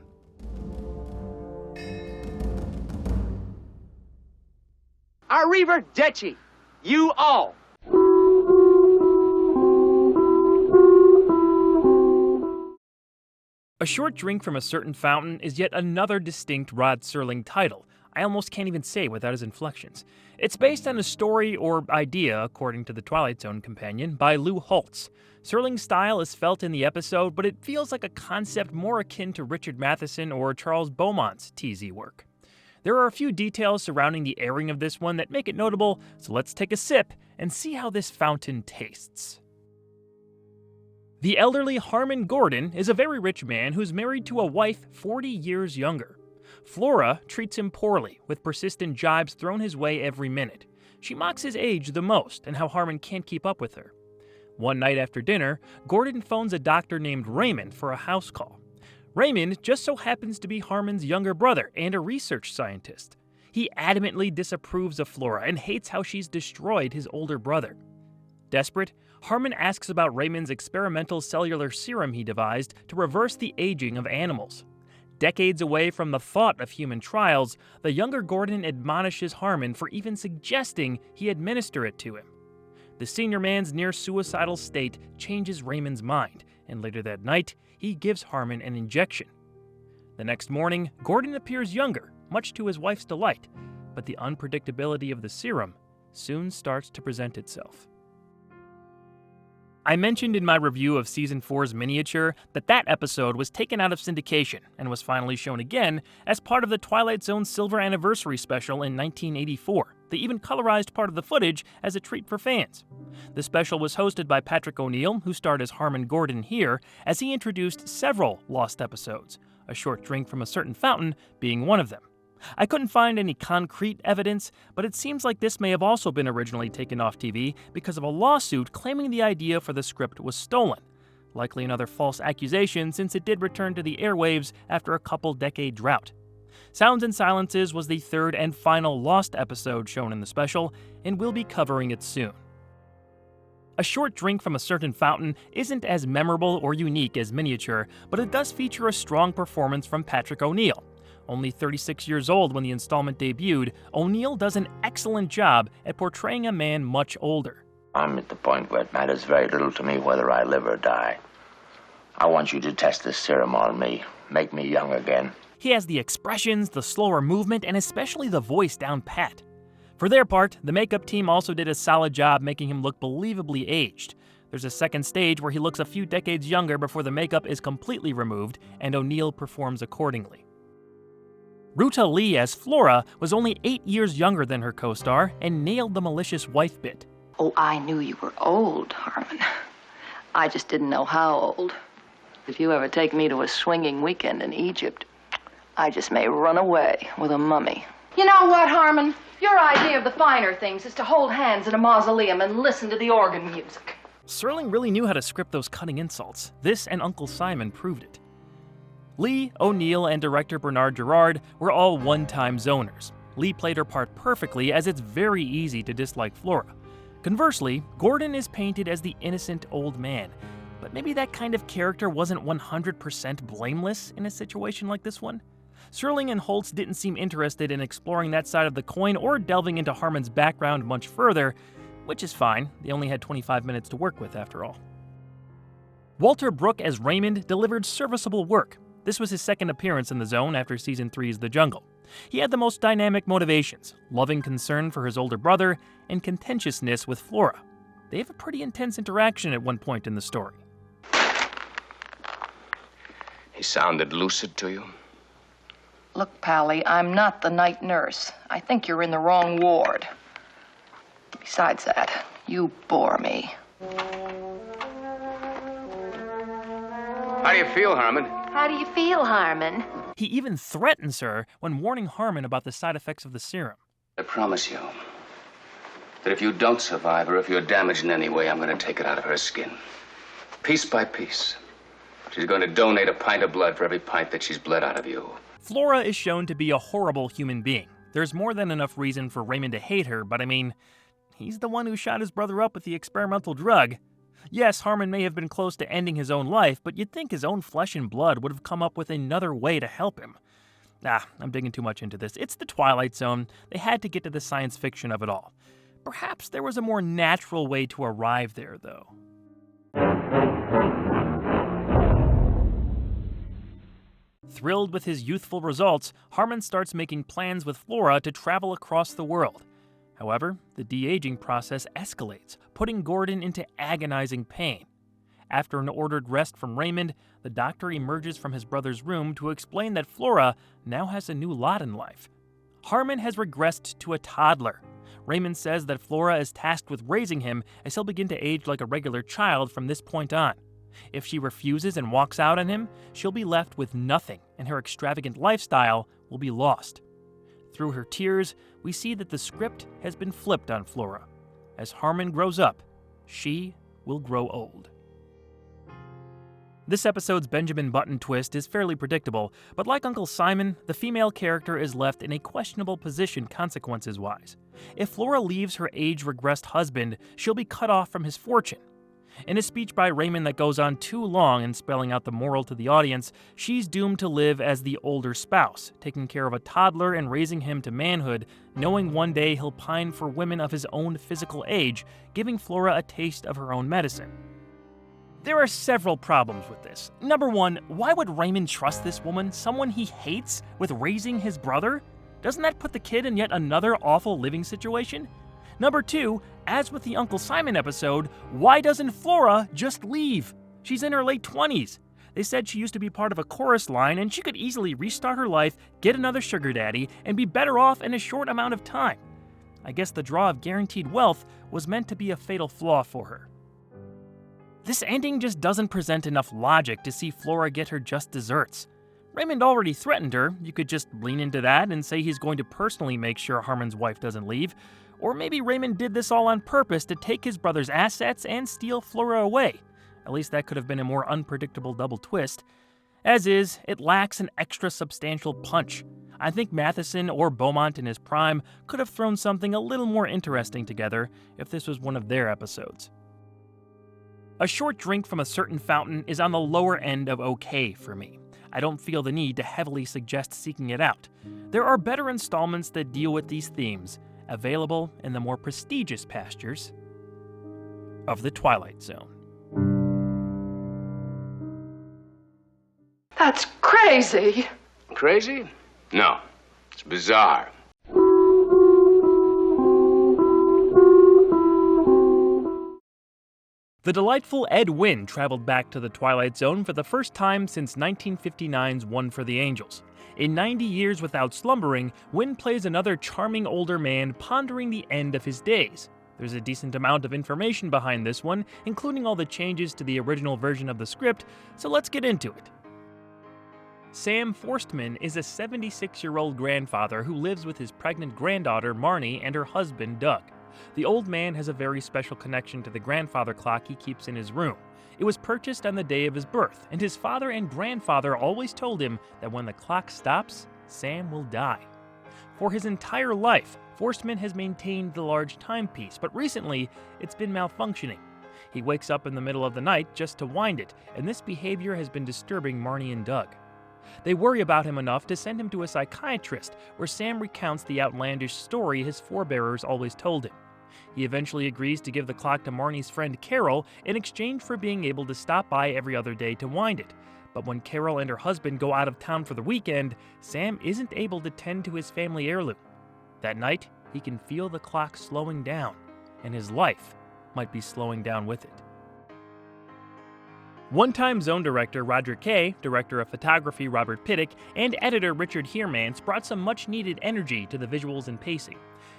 Arrivederci, you all. A Short Drink from a Certain Fountain is yet another distinct Rod Serling title. I almost can't even say without his inflections. It's based on a story or idea, according to the Twilight Zone companion, by Lou Holtz. Serling's style is felt in the episode, but it feels like a concept more akin to Richard Matheson or Charles Beaumont's TZ work. There are a few details surrounding the airing of this one that make it notable, so let's take a sip and see how this fountain tastes. The elderly Harmon Gordon is a very rich man who's married to a wife 40 years younger. Flora treats him poorly, with persistent jibes thrown his way every minute. She mocks his age the most and how Harmon can't keep up with her. One night after dinner, Gordon phones a doctor named Raymond for a house call. Raymond just so happens to be Harmon's younger brother and a research scientist. He adamantly disapproves of Flora and hates how she's destroyed his older brother. Desperate, Harmon asks about Raymond's experimental cellular serum he devised to reverse the aging of animals. Decades away from the thought of human trials, the younger Gordon admonishes Harmon for even suggesting he administer it to him. The senior man's near-suicidal state changes Raymond's mind, and later that night, he gives Harmon an injection. The next morning, Gordon appears younger, much to his wife's delight, but the unpredictability of the serum soon starts to present itself. I mentioned in my review of Season 4's miniature that episode was taken out of syndication and was finally shown again as part of the Twilight Zone Silver Anniversary special in 1984. They even colorized part of the footage as a treat for fans. The special was hosted by Patrick O'Neill, who starred as Harmon Gordon here, as he introduced several lost episodes, A Short Drink from a Certain Fountain being one of them. I couldn't find any concrete evidence, but it seems like this may have also been originally taken off TV because of a lawsuit claiming the idea for the script was stolen. Likely another false accusation since it did return to the airwaves after a couple-decade drought. Sounds and Silences was the third and final lost episode shown in the special, and we'll be covering it soon. A Short Drink from a Certain Fountain isn't as memorable or unique as Miniature, but it does feature a strong performance from Patrick O'Neill. Only 36 years old when the installment debuted, O'Neill does an excellent job at portraying a man much older. I'm at the point where it matters very little to me whether I live or die. I want you to test this serum on me. Make me young again. He has the expressions, the slower movement, and especially the voice down pat. For their part, the makeup team also did a solid job making him look believably aged. There's a second stage where he looks a few decades younger before the makeup is completely removed, and O'Neill performs accordingly. Ruta Lee as Flora was only 8 years younger than her co-star and nailed the malicious wife bit. Oh, I knew you were old, Harmon. I just didn't know how old. If you ever take me to a swinging weekend in Egypt, I just may run away with a mummy. You know what, Harmon? Your idea of the finer things is to hold hands in a mausoleum and listen to the organ music. Serling really knew how to script those cutting insults. This and Uncle Simon proved it. Lee, O'Neill, and director Bernard Gerard were all one-time zoners. Lee played her part perfectly, as it's very easy to dislike Flora. Conversely, Gordon is painted as the innocent old man, but maybe that kind of character wasn't 100% blameless in a situation like this one. Serling and Holtz didn't seem interested in exploring that side of the coin or delving into Harmon's background much further, which is fine. They only had 25 minutes to work with after all. Walter Brooke as Raymond delivered serviceable work. This was his second appearance in the zone after Season 3's The Jungle. He had the most dynamic motivations, loving concern for his older brother, and contentiousness with Flora. They have a pretty intense interaction at one point in the story. He sounded lucid to you? Look, Pally, I'm not the night nurse. I think you're in the wrong ward. Besides that, you bore me. How do you feel, Harmon? How do you feel, Harmon? He even threatens her when warning Harmon about the side effects of the serum. I promise you that if you don't survive or if you're damaged in any way, I'm going to take it out of her skin. Piece by piece. She's going to donate a pint of blood for every pint that she's bled out of you. Flora is shown to be a horrible human being. There's more than enough reason for Raymond to hate her, but I mean, he's the one who shot his brother up with the experimental drug. Yes, Harmon may have been close to ending his own life, but you'd think his own flesh and blood would have come up with another way to help him. I'm digging too much into this. It's the Twilight Zone. They had to get to the science fiction of it all. Perhaps there was a more natural way to arrive there, though. Thrilled with his youthful results, Harmon starts making plans with Flora to travel across the world. However, the de-aging process escalates, putting Gordon into agonizing pain. After an ordered rest from Raymond, the doctor emerges from his brother's room to explain that Flora now has a new lot in life. Harmon has regressed to a toddler. Raymond says that Flora is tasked with raising him as he'll begin to age like a regular child from this point on. If she refuses and walks out on him, she'll be left with nothing, and her extravagant lifestyle will be lost. Through her tears, we see that the script has been flipped on Flora. As Harmon grows up, she will grow old. This episode's Benjamin Button twist is fairly predictable, but like Uncle Simon, the female character is left in a questionable position consequences-wise. If Flora leaves her age-regressed husband, she'll be cut off from his fortune. In a speech by Raymond that goes on too long in spelling out the moral to the audience, she's doomed to live as the older spouse, taking care of a toddler and raising him to manhood, knowing one day he'll pine for women of his own physical age, giving Flora a taste of her own medicine. There are several problems with this. Number one, why would Raymond trust this woman, someone he hates, with raising his brother? Doesn't that put the kid in yet another awful living situation? Number 2, as with the Uncle Simon episode, why doesn't Flora just leave? She's in her late 20s. They said she used to be part of a chorus line and she could easily restart her life, get another sugar daddy, and be better off in a short amount of time. I guess the draw of guaranteed wealth was meant to be a fatal flaw for her. This ending just doesn't present enough logic to see Flora get her just desserts. Raymond already threatened her. You could just lean into that and say he's going to personally make sure Harmon's wife doesn't leave. Or maybe Raymond did this all on purpose to take his brother's assets and steal Flora away. At least that could have been a more unpredictable double twist. As is, it lacks an extra substantial punch. I think Matheson or Beaumont in his prime could have thrown something a little more interesting together if this was one of their episodes. A short drink from a certain fountain is on the lower end of okay for me. I don't feel the need to heavily suggest seeking it out. There are better installments that deal with these themes, available in the more prestigious pastures of the Twilight Zone. That's crazy. Crazy? No. It's bizarre. The delightful Ed Wynn traveled back to the Twilight Zone for the first time since 1959's One for the Angels. In 90 Years Without Slumbering, Wynn plays another charming older man pondering the end of his days. There's a decent amount of information behind this one, including all the changes to the original version of the script, so let's get into it. Sam Forstman is a 76-year-old grandfather who lives with his pregnant granddaughter Marnie and her husband Doug. The old man has a very special connection to the grandfather clock he keeps in his room. It was purchased on the day of his birth, and his father and grandfather always told him that when the clock stops, Sam will die. For his entire life, Forstman has maintained the large timepiece, but recently it's been malfunctioning. He wakes up in the middle of the night just to wind it, and this behavior has been disturbing Marnie and Doug. They worry about him enough to send him to a psychiatrist, where Sam recounts the outlandish story his forebears always told him. He eventually agrees to give the clock to Marnie's friend Carol in exchange for being able to stop by every other day to wind it. But when Carol and her husband go out of town for the weekend, Sam isn't able to tend to his family heirloom. That night, he can feel the clock slowing down, and his life might be slowing down with it. One-time Zone director Roger Kay, director of photography Robert Pittick, and editor Richard Heermans brought some much-needed energy to the visuals and pacing.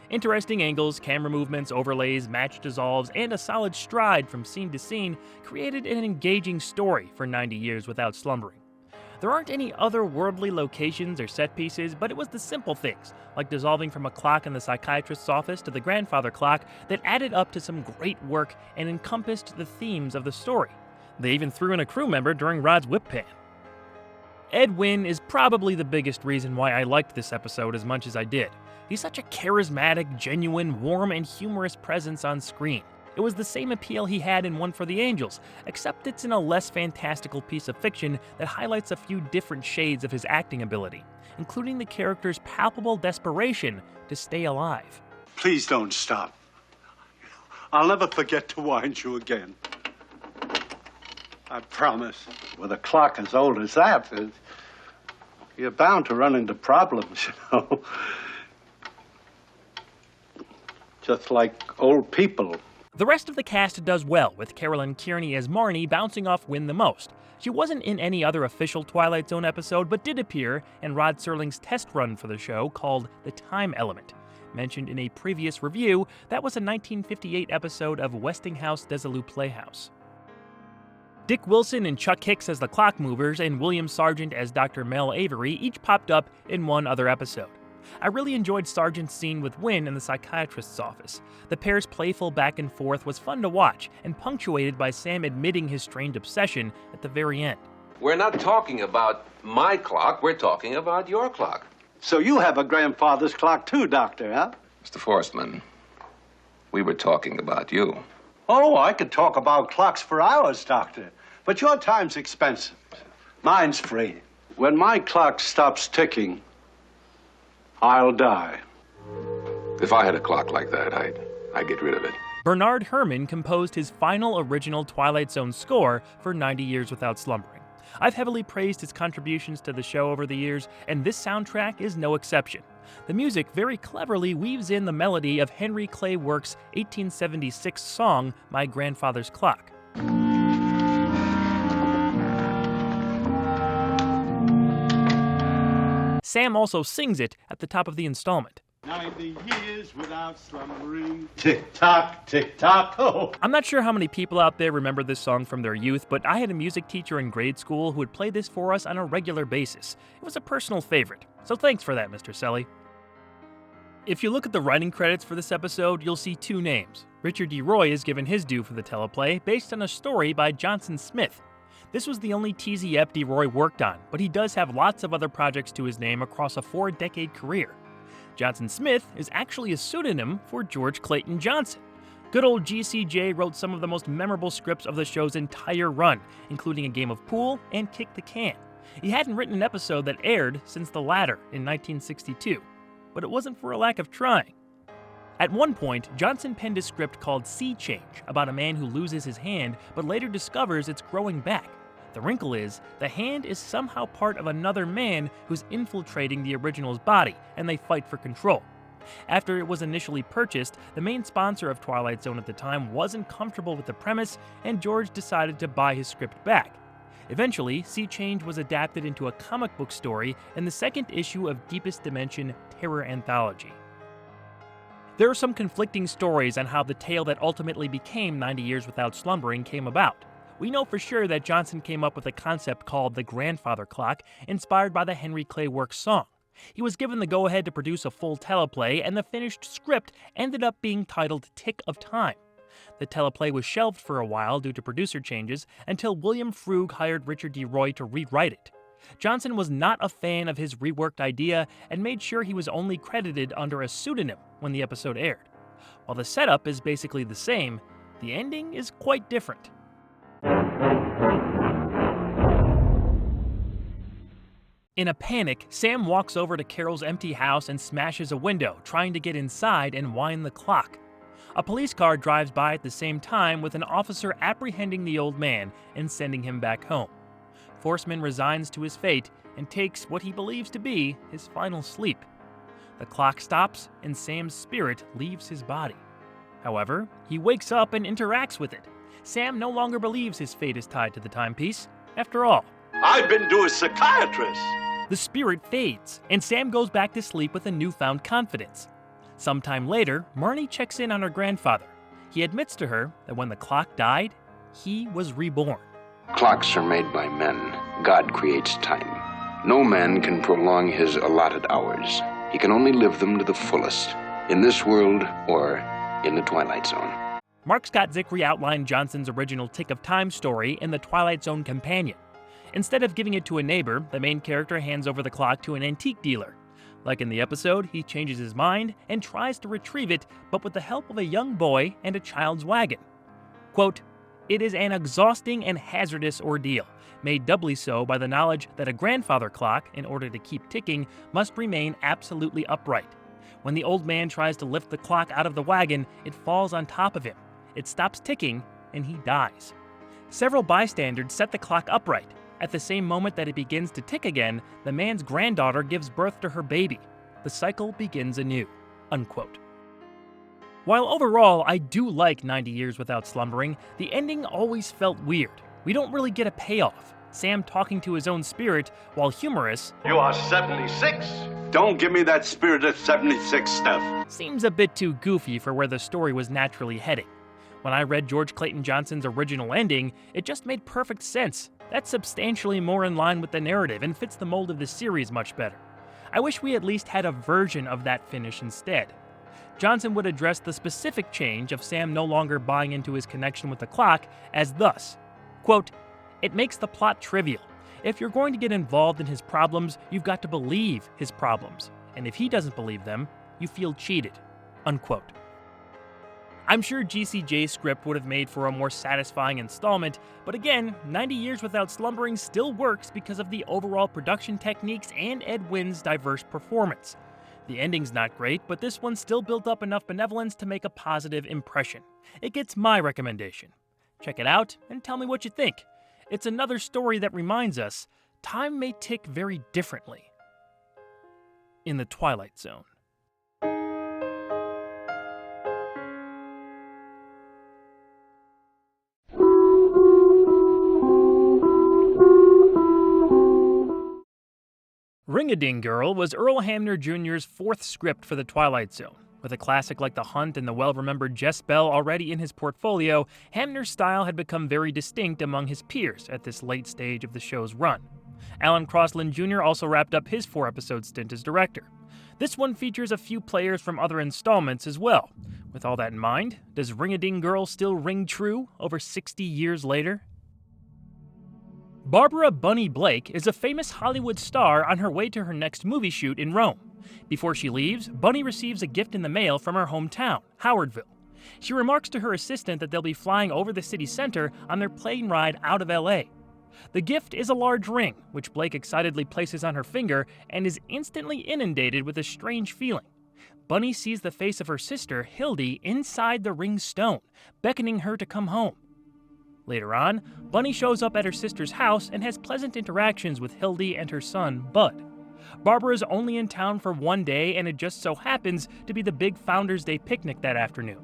Interesting angles, camera movements, overlays, match dissolves, and a solid stride from scene to scene created an engaging story for 90 Years Without Slumbering. There aren't any otherworldly locations or set pieces, but it was the simple things, like dissolving from a clock in the psychiatrist's office to the grandfather clock, that added up to some great work and encompassed the themes of the story. They even threw in a crew member during Rod's whip pan. Ed Wynn is probably the biggest reason why I liked this episode as much as I did. He's such a charismatic, genuine, warm, and humorous presence on screen. It was the same appeal he had in One for the Angels, except it's in a less fantastical piece of fiction that highlights a few different shades of his acting ability, including the character's palpable desperation to stay alive. Please don't stop. I'll never forget to wind you again. I promise. With a clock as old as that, you're bound to run into problems, you know. Just like old people. The rest of the cast does well, with Carolyn Kearney as Marnie bouncing off Wynn the most. She wasn't in any other official Twilight Zone episode, but did appear in Rod Serling's test run for the show called The Time Element. Mentioned in a previous review, that was a 1958 episode of Westinghouse Desilu Playhouse. Dick Wilson and Chuck Hicks as the Clock Movers and William Sargent as Dr. Mel Avery each popped up in one other episode. I really enjoyed Sargent's scene with Wynn in the psychiatrist's office. The pair's playful back and forth was fun to watch, and punctuated by Sam admitting his strange obsession at the very end. We're not talking about my clock, we're talking about your clock. So you have a grandfather's clock too, Doctor, huh? Mr. Forstman, we were talking about you. Oh, I could talk about clocks for hours, Doctor. But your time's expensive. Mine's free. When my clock stops ticking, I'll die. If I had a clock like that, I'd get rid of it. Bernard Herrmann composed his final original Twilight Zone score for 90 Years Without Slumbering. I've heavily praised his contributions to the show over the years, and this soundtrack is no exception. The music very cleverly weaves in the melody of Henry Clay Work's 1876 song, My Grandfather's Clock. Sam also sings it at the top of the installment. 90 years without slumbering. Tick-tock, tick-tock, oh. I'm not sure how many people out there remember this song from their youth, but I had a music teacher in grade school who would play this for us on a regular basis. It was a personal favorite, so thanks for that, Mr. Selly. If you look at the writing credits for this episode, you'll see two names. Richard D. Roy is given his due for the teleplay, based on a story by Johnson Smith. This was the only TZ ep D. Roy worked on, but he does have lots of other projects to his name across a 4-decade career. Johnson Smith is actually a pseudonym for George Clayton Johnson. Good old GCJ wrote some of the most memorable scripts of the show's entire run, including A Game of Pool and Kick the Can. He hadn't written an episode that aired since the latter in 1962, but it wasn't for a lack of trying. At one point, Johnson penned a script called Sea Change about a man who loses his hand but later discovers it's growing back. The wrinkle is, the hand is somehow part of another man who's infiltrating the original's body, and they fight for control. After it was initially purchased, the main sponsor of Twilight Zone at the time wasn't comfortable with the premise, and George decided to buy his script back. Eventually, Sea Change was adapted into a comic book story in the second issue of Deepest Dimension Terror Anthology. There are some conflicting stories on how the tale that ultimately became 90 Years Without Slumbering came about. We know for sure that Johnson came up with a concept called the grandfather clock, inspired by the Henry Clay Works song. He was given the go-ahead to produce a full teleplay, and the finished script ended up being titled Tick of Time. The teleplay was shelved for a while due to producer changes until William Frug hired Richard D. Roy to rewrite it. Johnson was not a fan of his reworked idea and made sure he was only credited under a pseudonym when the episode aired. While the setup is basically the same, the ending is quite different. In a panic, Sam walks over to Carol's empty house and smashes a window, trying to get inside and wind the clock. A police car drives by at the same time, with an officer apprehending the old man and sending him back home. Forceman resigns to his fate and takes what he believes to be his final sleep. The clock stops and Sam's spirit leaves his body. However, he wakes up and interacts with it. Sam no longer believes his fate is tied to the timepiece. After all, I've been to a psychiatrist. The spirit fades, and Sam goes back to sleep with a newfound confidence. Sometime later, Marnie checks in on her grandfather. He admits to her that when the clock died, he was reborn. Clocks are made by men. God creates time. No man can prolong his allotted hours. He can only live them to the fullest, in this world or in the Twilight Zone. Mark Scott Zickrey outlined Johnson's original Tick of Time story in the Twilight Zone Companion. Instead of giving it to a neighbor, the main character hands over the clock to an antique dealer. Like in the episode, he changes his mind and tries to retrieve it, but with the help of a young boy and a child's wagon. Quote, "It is an exhausting and hazardous ordeal, made doubly so by the knowledge that a grandfather clock, in order to keep ticking, must remain absolutely upright. When the old man tries to lift the clock out of the wagon, it falls on top of him. It stops ticking, and he dies. Several bystanders set the clock upright. At the same moment that it begins to tick again, the man's granddaughter gives birth to her baby. The cycle begins anew." Unquote. While overall I do like 90 Years Without Slumbering, the ending always felt weird. We don't really get a payoff. Sam talking to his own spirit, while humorous, You are 76. Don't give me that spirit of 76 stuff. seems a bit too goofy for where the story was naturally heading. When I read George Clayton Johnson's original ending, it just made perfect sense. That's substantially more in line with the narrative and fits the mold of the series much better. I wish we at least had a version of that finish instead. Johnson would address the specific change of Sam no longer buying into his connection with the clock as thus, quote, "It makes the plot trivial. If you're going to get involved in his problems, you've got to believe his problems. And if he doesn't believe them, you feel cheated." Unquote. I'm sure GCJ's script would have made for a more satisfying installment, but again, 90 Years Without Slumbering still works because of the overall production techniques and Ed Wynn's diverse performance. The ending's not great, but this one still built up enough benevolence to make a positive impression. It gets my recommendation. Check it out and tell me what you think. It's another story that reminds us time may tick very differently. in the Twilight Zone. Ring-a-Ding Girl was Earl Hamner Jr.'s fourth script for the Twilight Zone. With a classic like The Hunt and the well-remembered Jess Bell already in his portfolio, Hamner's style had become very distinct among his peers at this late stage of the show's run. Alan Crosland Jr. also wrapped up his 4-episode stint as director. This one features a few players from other installments as well. With all that in mind, does Ring-a-Ding Girl still ring true over 60 years later? Barbara Bunny Blake is a famous Hollywood star on her way to her next movie shoot in Rome. Before she leaves, Bunny receives a gift in the mail from her hometown, Howardville. She remarks to her assistant that they'll be flying over the city center on their plane ride out of LA. The gift is a large ring, which Blake excitedly places on her finger and is instantly inundated with a strange feeling. Bunny sees the face of her sister, Hildy, inside the ring's stone, beckoning her to come home. Later on, Bunny shows up at her sister's house and has pleasant interactions with Hildy and her son, Bud. Barbara is only in town for one day, and it just so happens to be the big Founders Day picnic that afternoon.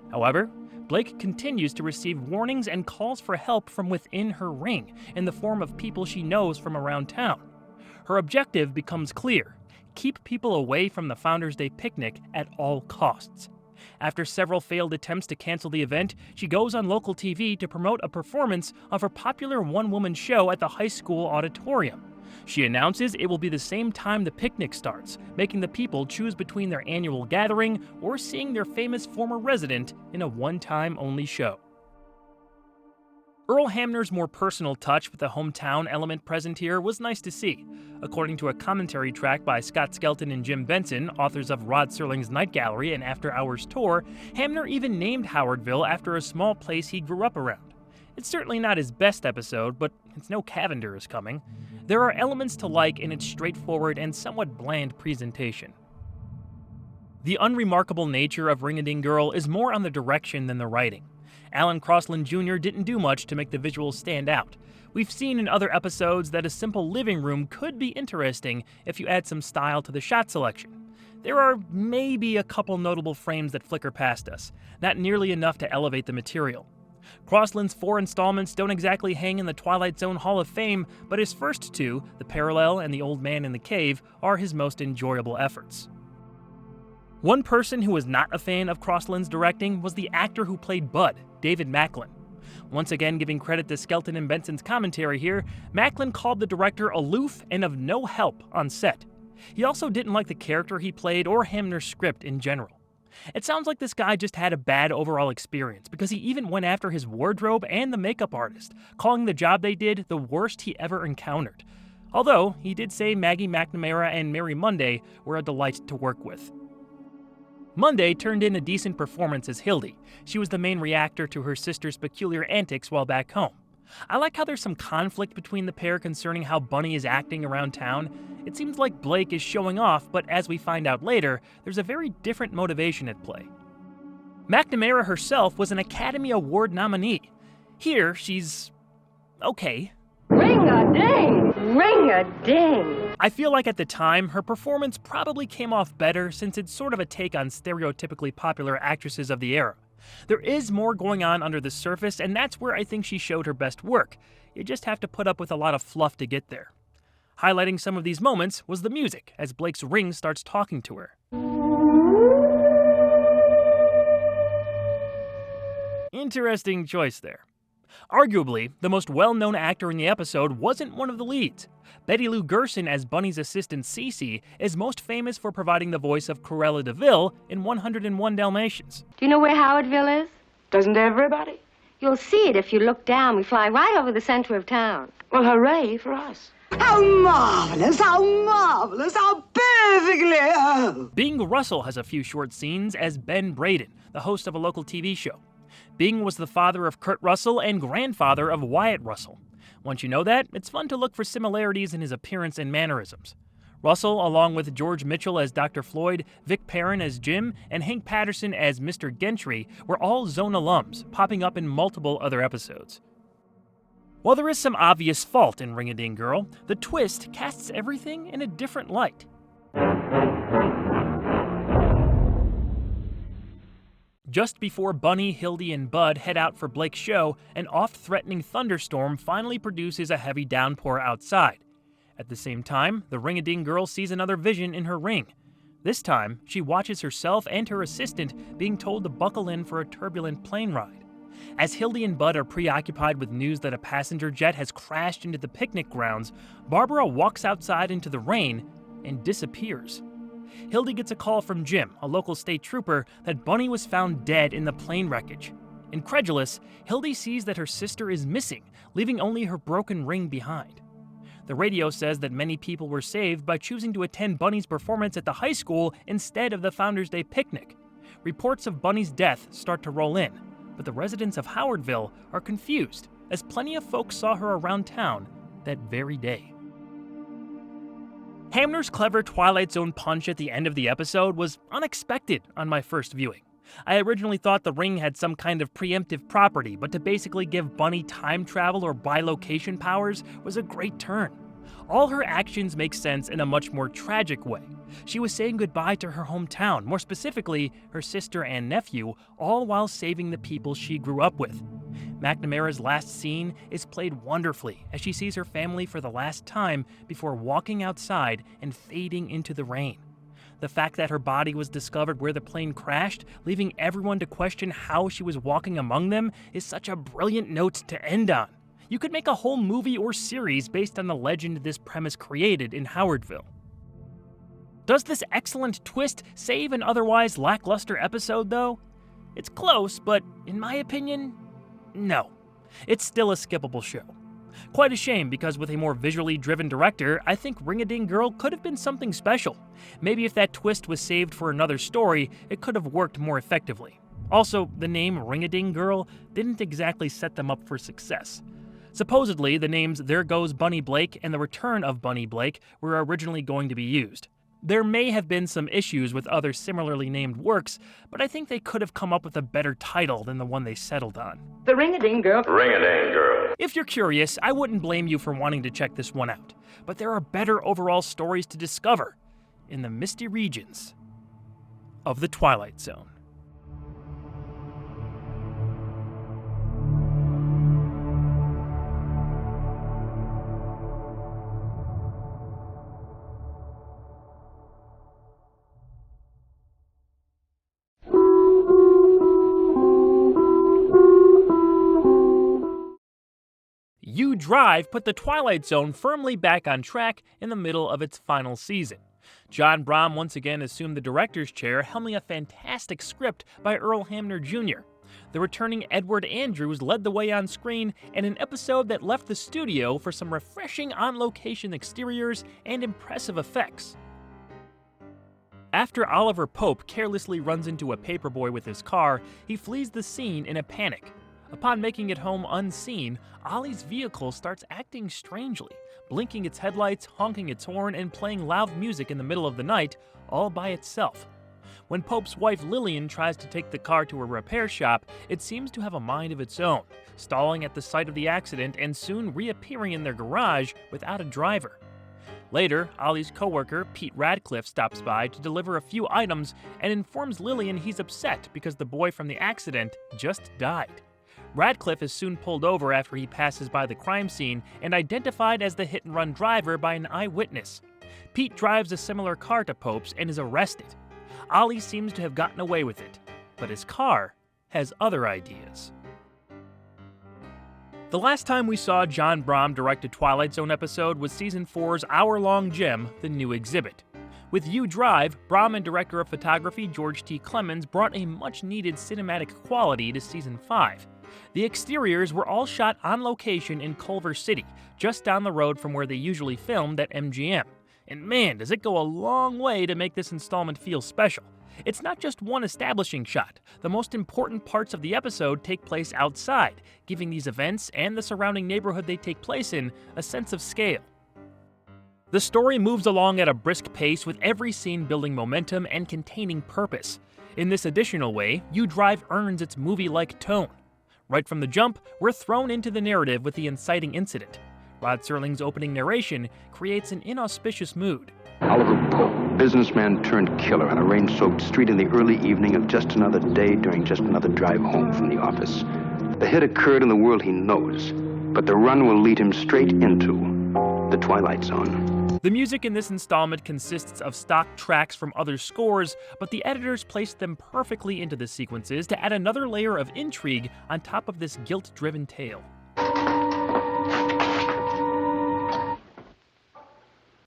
However, Blake continues to receive warnings and calls for help from within her ring, in the form of people she knows from around town. Her objective becomes clear: keep people away from the Founders Day picnic at all costs. After several failed attempts to cancel the event, she goes on local TV to promote a performance of her popular one-woman show at the high school auditorium. She announces it will be the same time the picnic starts, making the people choose between their annual gathering or seeing their famous former resident in a one-time-only show. Earl Hamner's more personal touch with the hometown element present here was nice to see. According to a commentary track by Scott Skelton and Jim Benson, authors of Rod Serling's Night Gallery and After Hours Tour, Hamner even named Howardville after a small place he grew up around. It's certainly not his best episode, but it's no Cavender is coming. There are elements to like in its straightforward and somewhat bland presentation. The unremarkable nature of Ring-a-Ding Girl is more on the direction than the writing. Alan Crosland Jr. didn't do much to make the visuals stand out. We've seen in other episodes that a simple living room could be interesting if you add some style to the shot selection. There are maybe a couple notable frames that flicker past us, not nearly enough to elevate the material. Crosland's 4 installments don't exactly hang in the Twilight Zone Hall of Fame, but his first 2, The Parallel and The Old Man in the Cave, are his most enjoyable efforts. One person who was not a fan of Crosland's directing was the actor who played Bud, David Macklin. Once again giving credit to Skelton and Benson's commentary here, Macklin called the director aloof and of no help on set. He also didn't like the character he played or Hamner's script in general. It sounds like this guy just had a bad overall experience, because he even went after his wardrobe and the makeup artist, calling the job they did the worst he ever encountered. Although, he did say Maggie McNamara and Mary Monday were a delight to work with. Monday turned in a decent performance as Hildy. She was the main reactor to her sister's peculiar antics while back home. I like how there's some conflict between the pair concerning how Bunny is acting around town. It seems like Blake is showing off, but as we find out later, there's a very different motivation at play. McNamara herself was an Academy Award nominee. Here, she's okay. Ring-a-ding! Ring-a-ding! I feel like at the time, her performance probably came off better, since it's sort of a take on stereotypically popular actresses of the era. There is more going on under the surface, and that's where I think she showed her best work. You just have to put up with a lot of fluff to get there. Highlighting some of these moments was the music, as Blake's ring starts talking to her. Interesting choice there. Arguably, the most well-known actor in the episode wasn't one of the leads. Betty Lou Gerson as Bunny's assistant Cece is most famous for providing the voice of Cruella de Vil in 101 Dalmatians. Do you know where Howardville is? Doesn't everybody? You'll see it if you look down. We fly right over the center of town. Well, hooray for us. How marvelous! How marvelous! How perfectly! Bing Russell has a few short scenes as Ben Braden, the host of a local TV show. Bing was the father of Kurt Russell and grandfather of Wyatt Russell. Once you know that, it's fun to look for similarities in his appearance and mannerisms. Russell, along with George Mitchell as Dr. Floyd, Vic Perrin as Jim, and Hank Patterson as Mr. Gentry, were all Zone alums, popping up in multiple other episodes. While there is some obvious fault in Ring-a-Ding Girl, the twist casts everything in a different light. Just before Bunny, Hildy, and Bud head out for Blake's show, an oft-threatening thunderstorm finally produces a heavy downpour outside. At the same time, the ring-a-ding girl sees another vision in her ring. This time, she watches herself and her assistant being told to buckle in for a turbulent plane ride. As Hildy and Bud are preoccupied with news that a passenger jet has crashed into the picnic grounds, Barbara walks outside into the rain and disappears. Hildy gets a call from Jim, a local state trooper, that Bunny was found dead in the plane wreckage. Incredulous, Hildy sees that her sister is missing, leaving only her broken ring behind. The radio says that many people were saved by choosing to attend Bunny's performance at the high school instead of the Founders Day picnic. Reports of Bunny's death start to roll in, but the residents of Howardville are confused, as plenty of folks saw her around town that very day. Hamner's clever Twilight Zone punch at the end of the episode was unexpected on my first viewing. I originally thought the ring had some kind of preemptive property, but to basically give Bunny time travel or bilocation powers was a great turn. All her actions make sense in a much more tragic way. She was saying goodbye to her hometown, more specifically, her sister and nephew, all while saving the people she grew up with. McNamara's last scene is played wonderfully as she sees her family for the last time before walking outside and fading into the rain. The fact that her body was discovered where the plane crashed, leaving everyone to question how she was walking among them, is such a brilliant note to end on. You could make a whole movie or series based on the legend this premise created in Howardville. Does this excellent twist save an otherwise lackluster episode, though? It's close, but in my opinion, no. It's still a skippable show. Quite a shame, because with a more visually driven director, I think Ring-a-Ding Girl could have been something special. Maybe if that twist was saved for another story, it could have worked more effectively. Also, the name Ring-a-Ding Girl didn't exactly set them up for success. Supposedly, the names There Goes Bunny Blake and The Return of Bunny Blake were originally going to be used. There may have been some issues with other similarly named works, but I think they could have come up with a better title than the one they settled on. The Ring-a-Ding Girl. Ring-a-ding girl. If you're curious, I wouldn't blame you for wanting to check this one out, but there are better overall stories to discover in the misty regions of the Twilight Zone. You Drive put the Twilight Zone firmly back on track in the middle of its final season. John Brom once again assumed the director's chair, helming a fantastic script by Earl Hamner Jr. The returning Edward Andrews led the way on screen in an episode that left the studio for some refreshing on-location exteriors and impressive effects. After Oliver Pope carelessly runs into a paperboy with his car, he flees the scene in a panic. Upon making it home unseen, Ollie's vehicle starts acting strangely, blinking its headlights, honking its horn, and playing loud music in the middle of the night, all by itself. When Pope's wife Lillian tries to take the car to a repair shop, it seems to have a mind of its own, stalling at the site of the accident and soon reappearing in their garage without a driver. Later, Ollie's coworker, Pete Radcliffe, stops by to deliver a few items and informs Lillian he's upset because the boy from the accident just died. Radcliffe is soon pulled over after he passes by the crime scene and identified as the hit-and-run driver by an eyewitness. Pete drives a similar car to Pope's and is arrested. Ollie seems to have gotten away with it, but his car has other ideas. The last time we saw John Brom direct a Twilight Zone episode was Season 4's hour-long gem, The New Exhibit. With You Drive, Brom and director of photography George T. Clemens brought a much-needed cinematic quality to Season 5. The exteriors were all shot on location in Culver City, just down the road from where they usually filmed at MGM. And man, does it go a long way to make this installment feel special. It's not just one establishing shot. The most important parts of the episode take place outside, giving these events and the surrounding neighborhood they take place in a sense of scale. The story moves along at a brisk pace, with every scene building momentum and containing purpose. In this additional way, You Drive earns its movie-like tone. Right from the jump, we're thrown into the narrative with the inciting incident. Rod Serling's opening narration creates an inauspicious mood. Oliver Pope, businessman turned killer on a rain-soaked street in the early evening of just another day during just another drive home from the office. The hit occurred in the world he knows, but the run will lead him straight into the Twilight Zone. The music in this installment consists of stock tracks from other scores, but the editors placed them perfectly into the sequences to add another layer of intrigue on top of this guilt-driven tale.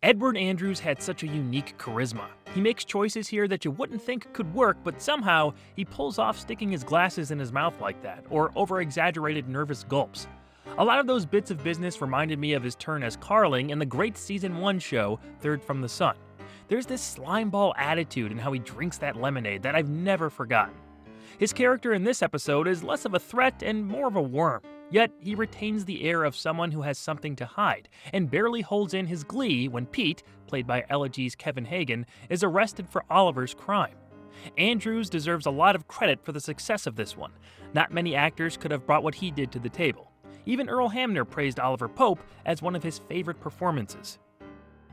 Edward Andrews had such a unique charisma. He makes choices here that you wouldn't think could work, but somehow he pulls off sticking his glasses in his mouth like that, or over-exaggerated nervous gulps. A lot of those bits of business reminded me of his turn as Carling in the great Season 1 show, Third from the Sun. There's this slimeball attitude in how he drinks that lemonade that I've never forgotten. His character in this episode is less of a threat and more of a worm. Yet, he retains the air of someone who has something to hide, and barely holds in his glee when Pete, played by Elegy's Kevin Hagen, is arrested for Oliver's crime. Andrews deserves a lot of credit for the success of this one. Not many actors could have brought what he did to the table. Even Earl Hamner praised Oliver Pope as one of his favorite performances.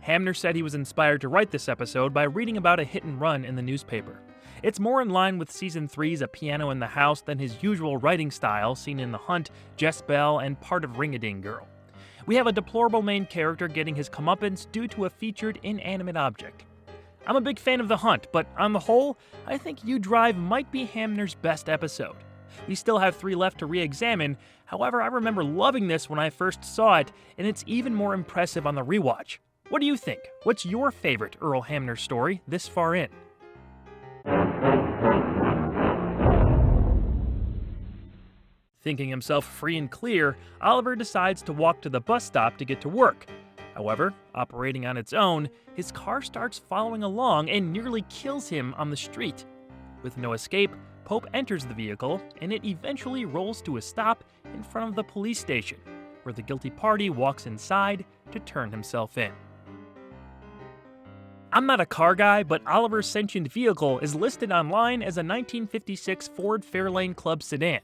Hamner said he was inspired to write this episode by reading about a hit and run in the newspaper. It's more in line with Season 3's A Piano in the House than his usual writing style seen in The Hunt, Jess Bell, and part of Ring-a-Ding Girl. We have a deplorable main character getting his comeuppance due to a featured inanimate object. I'm a big fan of The Hunt, but on the whole, I think You Drive might be Hamner's best episode. We still have 3 left to re-examine, however I remember loving this when I first saw it, and it's even more impressive on the rewatch. What do you think? What's your favorite Earl Hamner story this far in? Thinking himself free and clear, Oliver decides to walk to the bus stop to get to work. However, operating on its own, his car starts following along and nearly kills him on the street. With no escape, Pope enters the vehicle, and it eventually rolls to a stop in front of the police station, where the guilty party walks inside to turn himself in. I'm not a car guy, but Oliver's sentient vehicle is listed online as a 1956 Ford Fairlane Club sedan.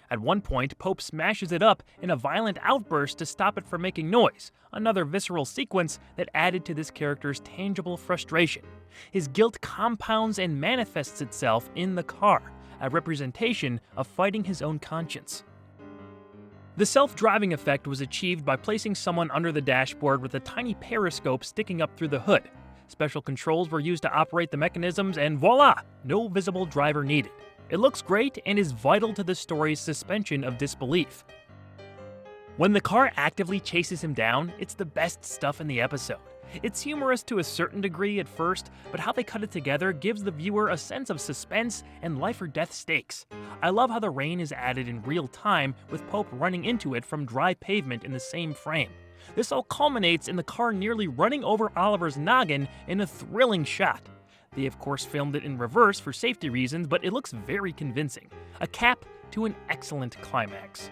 At one point, Pope smashes it up in a violent outburst to stop it from making noise, another visceral sequence that added to this character's tangible frustration. His guilt compounds and manifests itself in the car, a representation of fighting his own conscience. The self-driving effect was achieved by placing someone under the dashboard with a tiny periscope sticking up through the hood. Special controls were used to operate the mechanisms, and voila, no visible driver needed. It looks great and is vital to the story's suspension of disbelief. When the car actively chases him down, it's the best stuff in the episode. It's humorous to a certain degree at first, but how they cut it together gives the viewer a sense of suspense and life or death stakes. I love how the rain is added in real time, with Pope running into it from dry pavement in the same frame. This all culminates in the car nearly running over Oliver's noggin in a thrilling shot. They of course filmed it in reverse for safety reasons, but it looks very convincing. A cap to an excellent climax.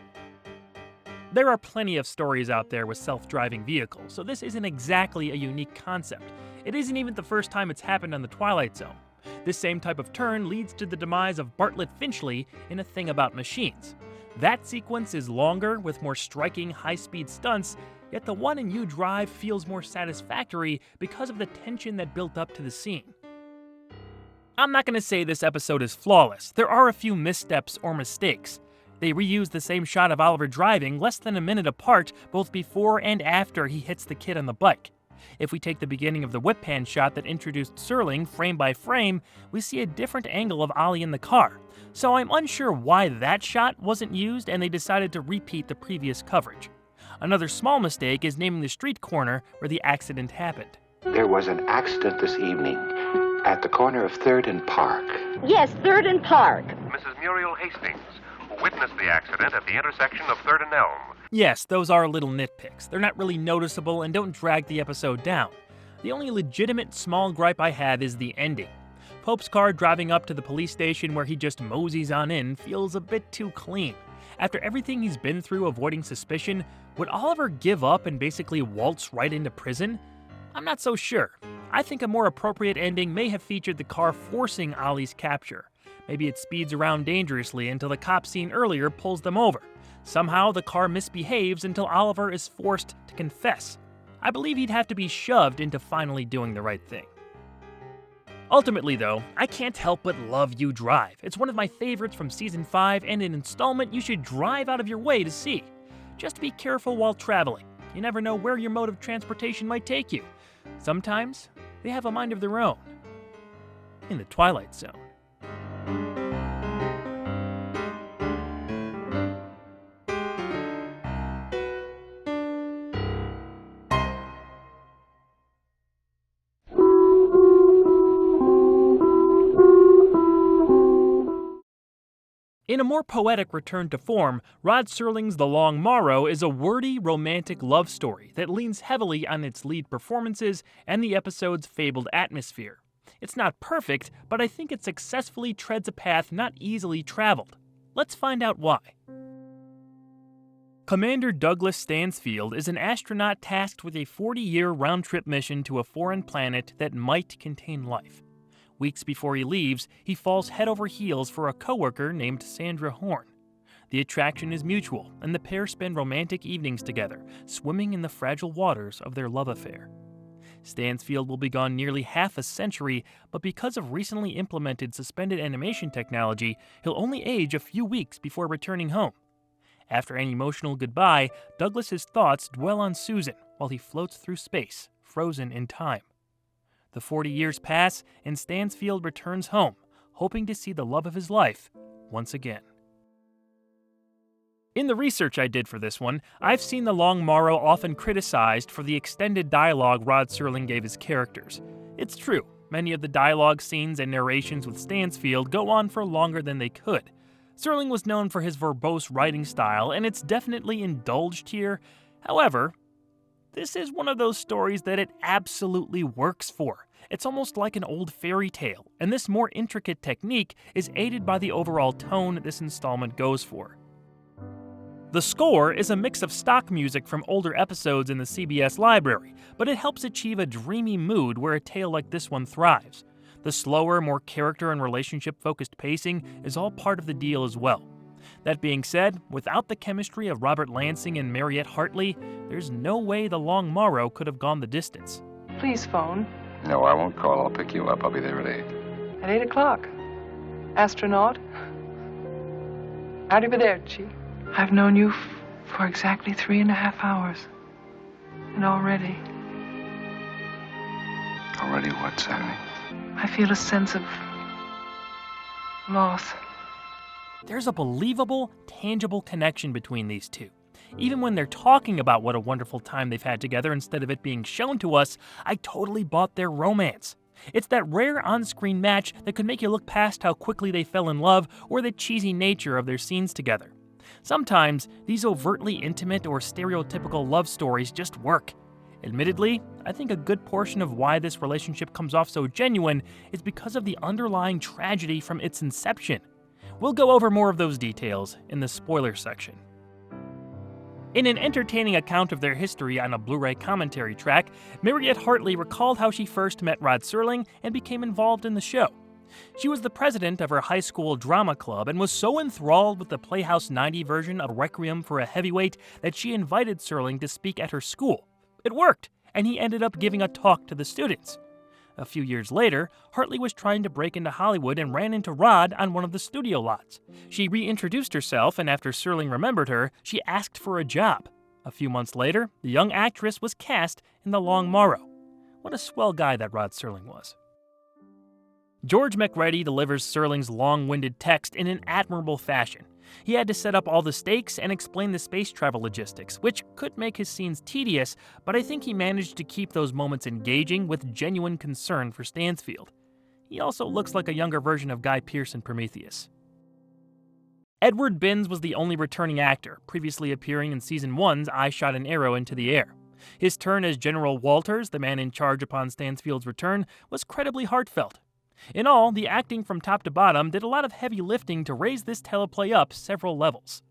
There are plenty of stories out there with self-driving vehicles, so this isn't exactly a unique concept. It isn't even the first time it's happened on the Twilight Zone. This same type of turn leads to the demise of Bartlett Finchley in A Thing About Machines. That sequence is longer, with more striking, high-speed stunts, yet the one in You Drive feels more satisfactory because of the tension that built up to the scene. I'm not going to say this episode is flawless. There are a few missteps or mistakes. They reuse the same shot of Oliver driving less than a minute apart, both before and after he hits the kid on the bike. If we take the beginning of the whip pan shot that introduced Serling frame by frame, we see a different angle of Ollie in the car. So I'm unsure why that shot wasn't used and they decided to repeat the previous coverage. Another small mistake is naming the street corner where the accident happened. There was an accident this evening at the corner of 3rd and Park. Yes, 3rd and Park. Mrs. Muriel Hastings, who witnessed the accident at the intersection of 3rd and Elm. Yes, those are little nitpicks. They're not really noticeable and don't drag the episode down. The only legitimate small gripe I have is the ending. Pope's car driving up to the police station where he just moseys on in feels a bit too clean. After everything he's been through avoiding suspicion, would Oliver give up and basically waltz right into prison? I'm not so sure. I think a more appropriate ending may have featured the car forcing Ollie's capture. Maybe it speeds around dangerously until the cop seen earlier pulls them over. Somehow, the car misbehaves until Oliver is forced to confess. I believe he'd have to be shoved into finally doing the right thing. Ultimately, though, I can't help but love You Drive. It's one of my favorites from Season 5 and an installment you should drive out of your way to see. Just be careful while traveling. You never know where your mode of transportation might take you. Sometimes, they have a mind of their own. In the Twilight Zone. In a more poetic return to form, Rod Serling's The Long Morrow is a wordy, romantic love story that leans heavily on its lead performances and the episode's fabled atmosphere. It's not perfect, but I think it successfully treads a path not easily traveled. Let's find out why. Commander Douglas Stansfield is an astronaut tasked with a 40-year round-trip mission to a foreign planet that might contain life. Weeks before he leaves, he falls head over heels for a coworker named Sandra Horn. The attraction is mutual, and the pair spend romantic evenings together, swimming in the fragile waters of their love affair. Stansfield will be gone nearly half a century, but because of recently implemented suspended animation technology, he'll only age a few weeks before returning home. After an emotional goodbye, Douglas's thoughts dwell on Susan while he floats through space, frozen in time. The 40 years pass, and Stansfield returns home, hoping to see the love of his life once again. In the research I did for this one, I've seen The Long Morrow often criticized for the extended dialogue Rod Serling gave his characters. It's true, many of the dialogue scenes and narrations with Stansfield go on for longer than they could. Serling was known for his verbose writing style, and it's definitely indulged here. However, this is one of those stories that it absolutely works for. It's almost like an old fairy tale, and this more intricate technique is aided by the overall tone this installment goes for. The score is a mix of stock music from older episodes in the CBS library, but it helps achieve a dreamy mood where a tale like this one thrives. The slower, more character and relationship-focused pacing is all part of the deal as well. That being said, without the chemistry of Robert Lansing and Mariette Hartley, there's no way The Long Morrow could have gone the distance. Please phone. No, I won't call. I'll pick you up. I'll be there at 8. At 8 o'clock. Astronaut? How'd you be there, Chief? I've known you for exactly 3.5 hours. And already... Already what, Sammy? I feel a sense of... loss. There's a believable, tangible connection between these two. Even when they're talking about what a wonderful time they've had together instead of it being shown to us, I totally bought their romance. It's that rare on-screen match that could make you look past how quickly they fell in love or the cheesy nature of their scenes together. Sometimes, these overtly intimate or stereotypical love stories just work. Admittedly, I think a good portion of why this relationship comes off so genuine is because of the underlying tragedy from its inception. We'll go over more of those details in the spoiler section. In an entertaining account of their history on a Blu-ray commentary track, Mariette Hartley recalled how she first met Rod Serling and became involved in the show. She was the president of her high school drama club and was so enthralled with the Playhouse 90 version of Requiem for a Heavyweight that she invited Serling to speak at her school. It worked, and he ended up giving a talk to the students. A few years later, Hartley was trying to break into Hollywood and ran into Rod on one of the studio lots. She reintroduced herself, and after Serling remembered her, she asked for a job. A few months later, the young actress was cast in The Long Morrow. What a swell guy that Rod Serling was. George McReady delivers Serling's long-winded text in an admirable fashion. He had to set up all the stakes and explain the space travel logistics, which could make his scenes tedious, but I think he managed to keep those moments engaging with genuine concern for Stansfield. He also looks like a younger version of Guy Pearce in Prometheus. Edward Binns was the only returning actor, previously appearing in Season 1's I Shot an Arrow into the Air. His turn as General Walters, the man in charge upon Stansfield's return, was credibly heartfelt. In all, the acting from top to bottom did a lot of heavy lifting to raise this teleplay up several levels.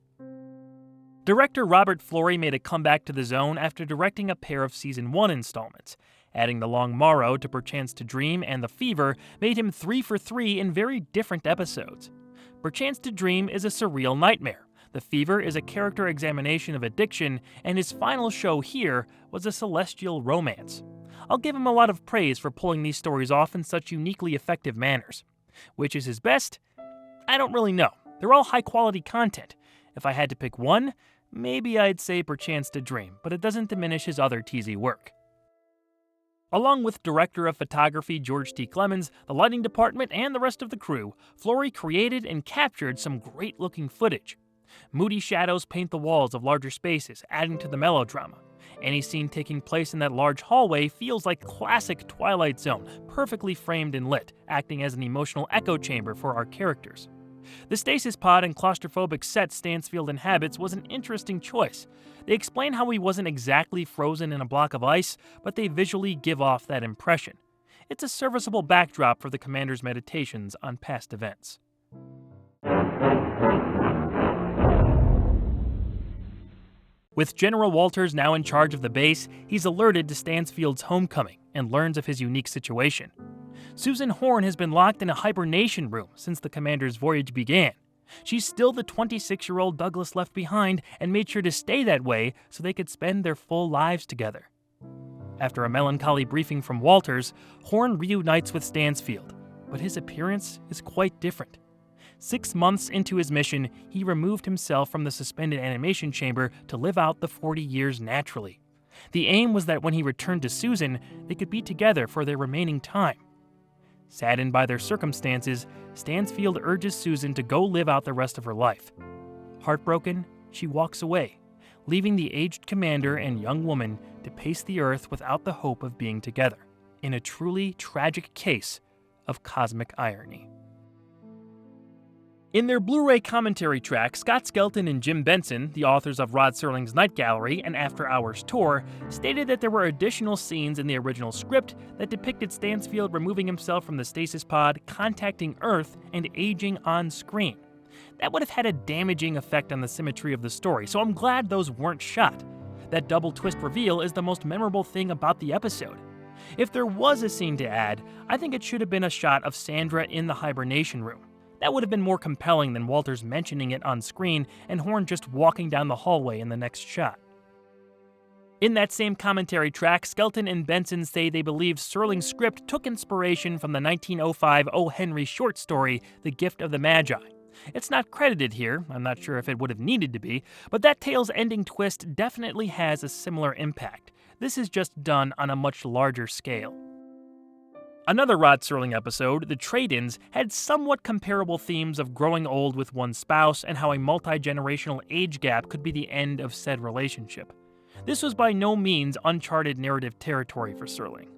Director Robert Florey made a comeback to the zone after directing a pair of Season 1 installments. Adding The Long Morrow to Perchance to Dream and The Fever made him 3 for 3 in very different episodes. Perchance to Dream is a surreal nightmare. The Fever is a character examination of addiction, and his final show here was a celestial romance. I'll give him a lot of praise for pulling these stories off in such uniquely effective manners. Which is his best? I don't really know. They're all high-quality content. If I had to pick one, maybe I'd say Perchance to Dream, but it doesn't diminish his other teasy work. Along with director of photography George T. Clemens, the lighting department, and the rest of the crew, Flory created and captured some great-looking footage. Moody shadows paint the walls of larger spaces, adding to the melodrama. Any scene taking place in that large hallway feels like classic Twilight Zone, perfectly framed and lit, acting as an emotional echo chamber for our characters. The stasis pod and claustrophobic set Stansfield inhabits was an interesting choice. They explain how he wasn't exactly frozen in a block of ice, but they visually give off that impression. It's a serviceable backdrop for the commander's meditations on past events. With General Walters now in charge of the base, he's alerted to Stansfield's homecoming and learns of his unique situation. Susan Horn has been locked in a hibernation room since the commander's voyage began. She's still the 26-year-old Douglas left behind and made sure to stay that way so they could spend their full lives together. After a melancholy briefing from Walters, Horn reunites with Stansfield, but his appearance is quite different. 6 months into his mission, he removed himself from the suspended animation chamber to live out the 40 years naturally. The aim was that when he returned to Susan, they could be together for their remaining time. Saddened by their circumstances, Stansfield urges Susan to go live out the rest of her life. Heartbroken, she walks away, leaving the aged commander and young woman to pace the earth without the hope of being together, in a truly tragic case of cosmic irony. In their Blu-ray commentary track, Scott Skelton and Jim Benson, the authors of Rod Serling's Night Gallery and After Hours Tour, stated that there were additional scenes in the original script that depicted Stansfield removing himself from the stasis pod, contacting Earth, and aging on screen. That would have had a damaging effect on the symmetry of the story, so I'm glad those weren't shot. That double twist reveal is the most memorable thing about the episode. If there was a scene to add, I think it should have been a shot of Sandra in the hibernation room. That would have been more compelling than Walters mentioning it on screen and Horn just walking down the hallway in the next shot. In that same commentary track, Skelton and Benson say they believe Serling's script took inspiration from the 1905 O. Henry short story, The Gift of the Magi. It's not credited here, I'm not sure if it would have needed to be, but that tale's ending twist definitely has a similar impact. This is just done on a much larger scale. Another Rod Serling episode, The Trade-Ins, had somewhat comparable themes of growing old with one's spouse and how a multi-generational age gap could be the end of said relationship. This was by no means uncharted narrative territory for Serling.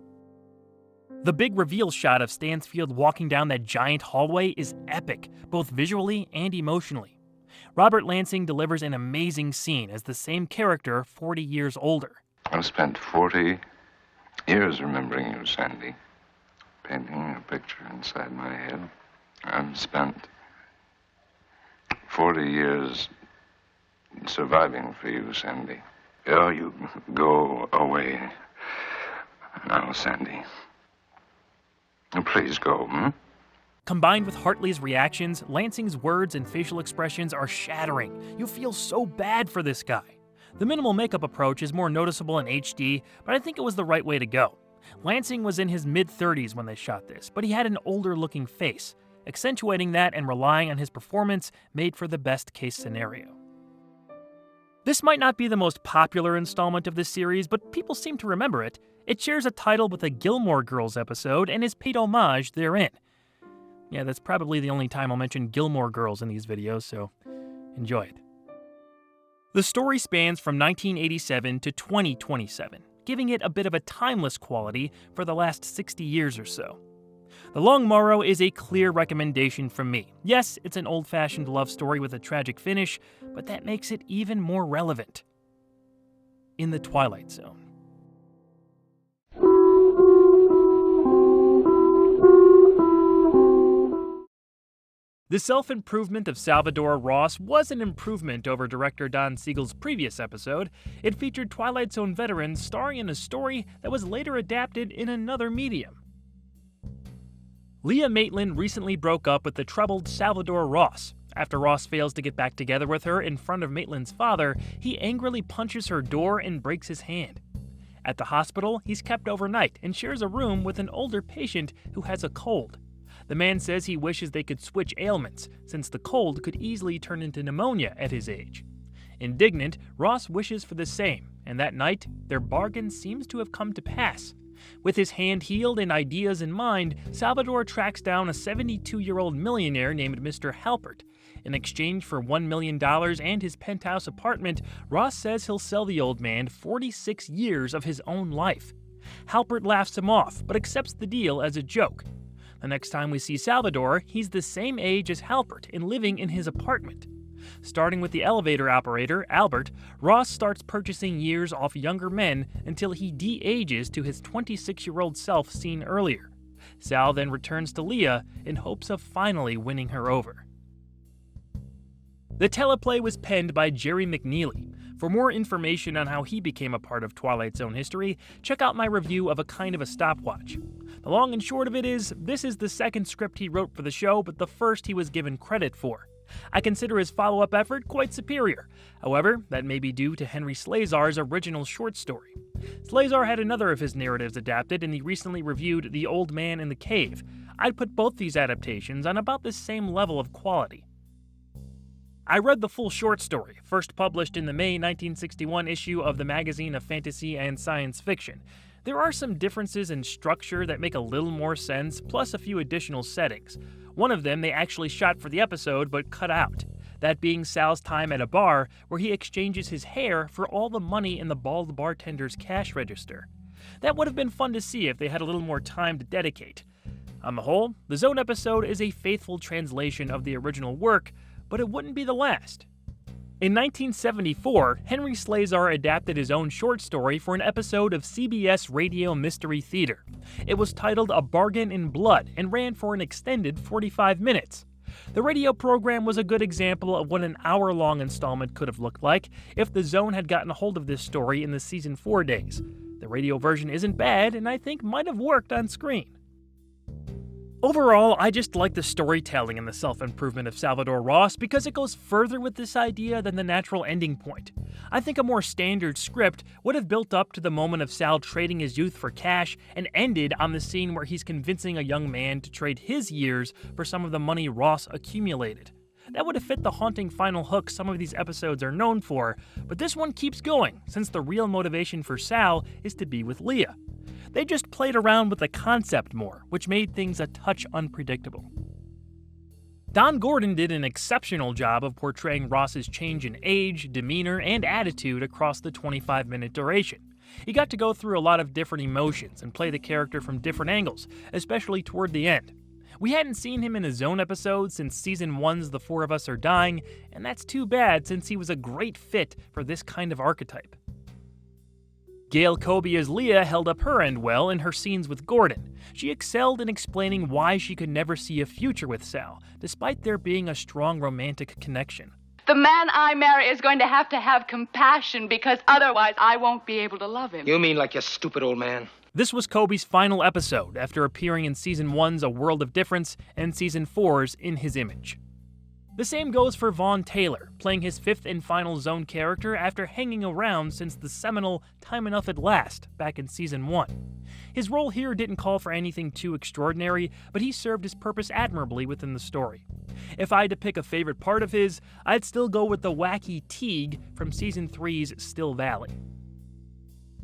The big reveal shot of Stansfield walking down that giant hallway is epic, both visually and emotionally. Robert Lansing delivers an amazing scene as the same character 40 years older. I've spent 40 years remembering you, Sandy. Painting a picture inside my head. I've spent 40 years surviving for you, Sandy. Oh, you go away now, Sandy. Please go, Combined with Hartley's reactions, Lansing's words and facial expressions are shattering. You feel so bad for this guy. The minimal makeup approach is more noticeable in HD, but I think it was the right way to go. Lansing was in his mid-30s when they shot this, but he had an older-looking face. Accentuating that and relying on his performance made for the best-case scenario. This might not be the most popular installment of this series, but people seem to remember it. It shares a title with a Gilmore Girls episode and is paid homage therein. Yeah, that's probably the only time I'll mention Gilmore Girls in these videos, so enjoy it. The story spans from 1987 to 2027. Giving it a bit of a timeless quality for the last 60 years or so. The Long Morrow is a clear recommendation from me. Yes, it's an old-fashioned love story with a tragic finish, but that makes it even more relevant. In the Twilight Zone. The self-improvement of Salvador Ross was an improvement over director Don Siegel's previous episode. It featured Twilight Zone veterans starring in a story that was later adapted in another medium. Leah Maitland recently broke up with the troubled Salvador Ross. After Ross fails to get back together with her in front of Maitland's father, he angrily punches her door and breaks his hand. At the hospital, he's kept overnight and shares a room with an older patient who has a cold. The man says he wishes they could switch ailments, since the cold could easily turn into pneumonia at his age. Indignant, Ross wishes for the same, and that night, their bargain seems to have come to pass. With his hand healed and ideas in mind, Salvador tracks down a 72-year-old millionaire named Mr. Halpert. In exchange for $1 million and his penthouse apartment, Ross says he'll sell the old man 46 years of his own life. Halpert laughs him off, but accepts the deal as a joke. The next time we see Salvador, he's the same age as Halpert and living in his apartment. Starting with the elevator operator, Albert, Ross starts purchasing years off younger men until he de-ages to his 26-year-old self seen earlier. Sal then returns to Leah in hopes of finally winning her over. The teleplay was penned by Jerry McNeely. For more information on how he became a part of Twilight Zone history, check out my review of A Kind of a Stopwatch. The long and short of it is, this is the second script he wrote for the show, but the first he was given credit for. I consider his follow-up effort quite superior. However, that may be due to Henry Slezar's original short story. Slezar had another of his narratives adapted in the recently reviewed The Old Man in the Cave. I'd put both these adaptations on about the same level of quality. I read the full short story, first published in the May 1961 issue of the Magazine of Fantasy and Science Fiction. There are some differences in structure that make a little more sense, plus a few additional settings. One of them they actually shot for the episode but cut out, that being Sal's time at a bar where he exchanges his hair for all the money in the bald bartender's cash register. That would have been fun to see if they had a little more time to dedicate. On the whole, the Zone episode is a faithful translation of the original work, but it wouldn't be the last. In 1974, Henry Slezar adapted his own short story for an episode of CBS Radio Mystery Theater. It was titled A Bargain in Blood and ran for an extended 45 minutes. The radio program was a good example of what an hour-long installment could have looked like if the Zone had gotten a hold of this story in the season 4 days. The radio version isn't bad, and I think might have worked on screen. Overall, I just like the storytelling and the self-improvement of Salvador Ross because it goes further with this idea than the natural ending point. I think a more standard script would have built up to the moment of Sal trading his youth for cash and ended on the scene where he's convincing a young man to trade his years for some of the money Ross accumulated. That would have fit the haunting final hook some of these episodes are known for, but this one keeps going since the real motivation for Sal is to be with Leah. They just played around with the concept more, which made things a touch unpredictable. Don Gordon did an exceptional job of portraying Ross's change in age, demeanor, and attitude across the 25-minute duration. He got to go through a lot of different emotions and play the character from different angles, especially toward the end. We hadn't seen him in a Zone episode since Season 1's The Four of Us Are Dying, and that's too bad since he was a great fit for this kind of archetype. Gail Colby as Leah held up her end well in her scenes with Gordon. She excelled in explaining why she could never see a future with Sal, despite there being a strong romantic connection. The man I marry is going to have compassion because otherwise I won't be able to love him. You mean like you stupid old man? This was Colby's final episode after appearing in Season 1's A World of Difference and Season 4's In His Image. The same goes for Vaughn Taylor, playing his fifth and final Zone character after hanging around since the seminal Time Enough at Last back in Season 1. His role here didn't call for anything too extraordinary, but he served his purpose admirably within the story. If I had to pick a favorite part of his, I'd still go with the wacky Teague from Season 3's Still Valley.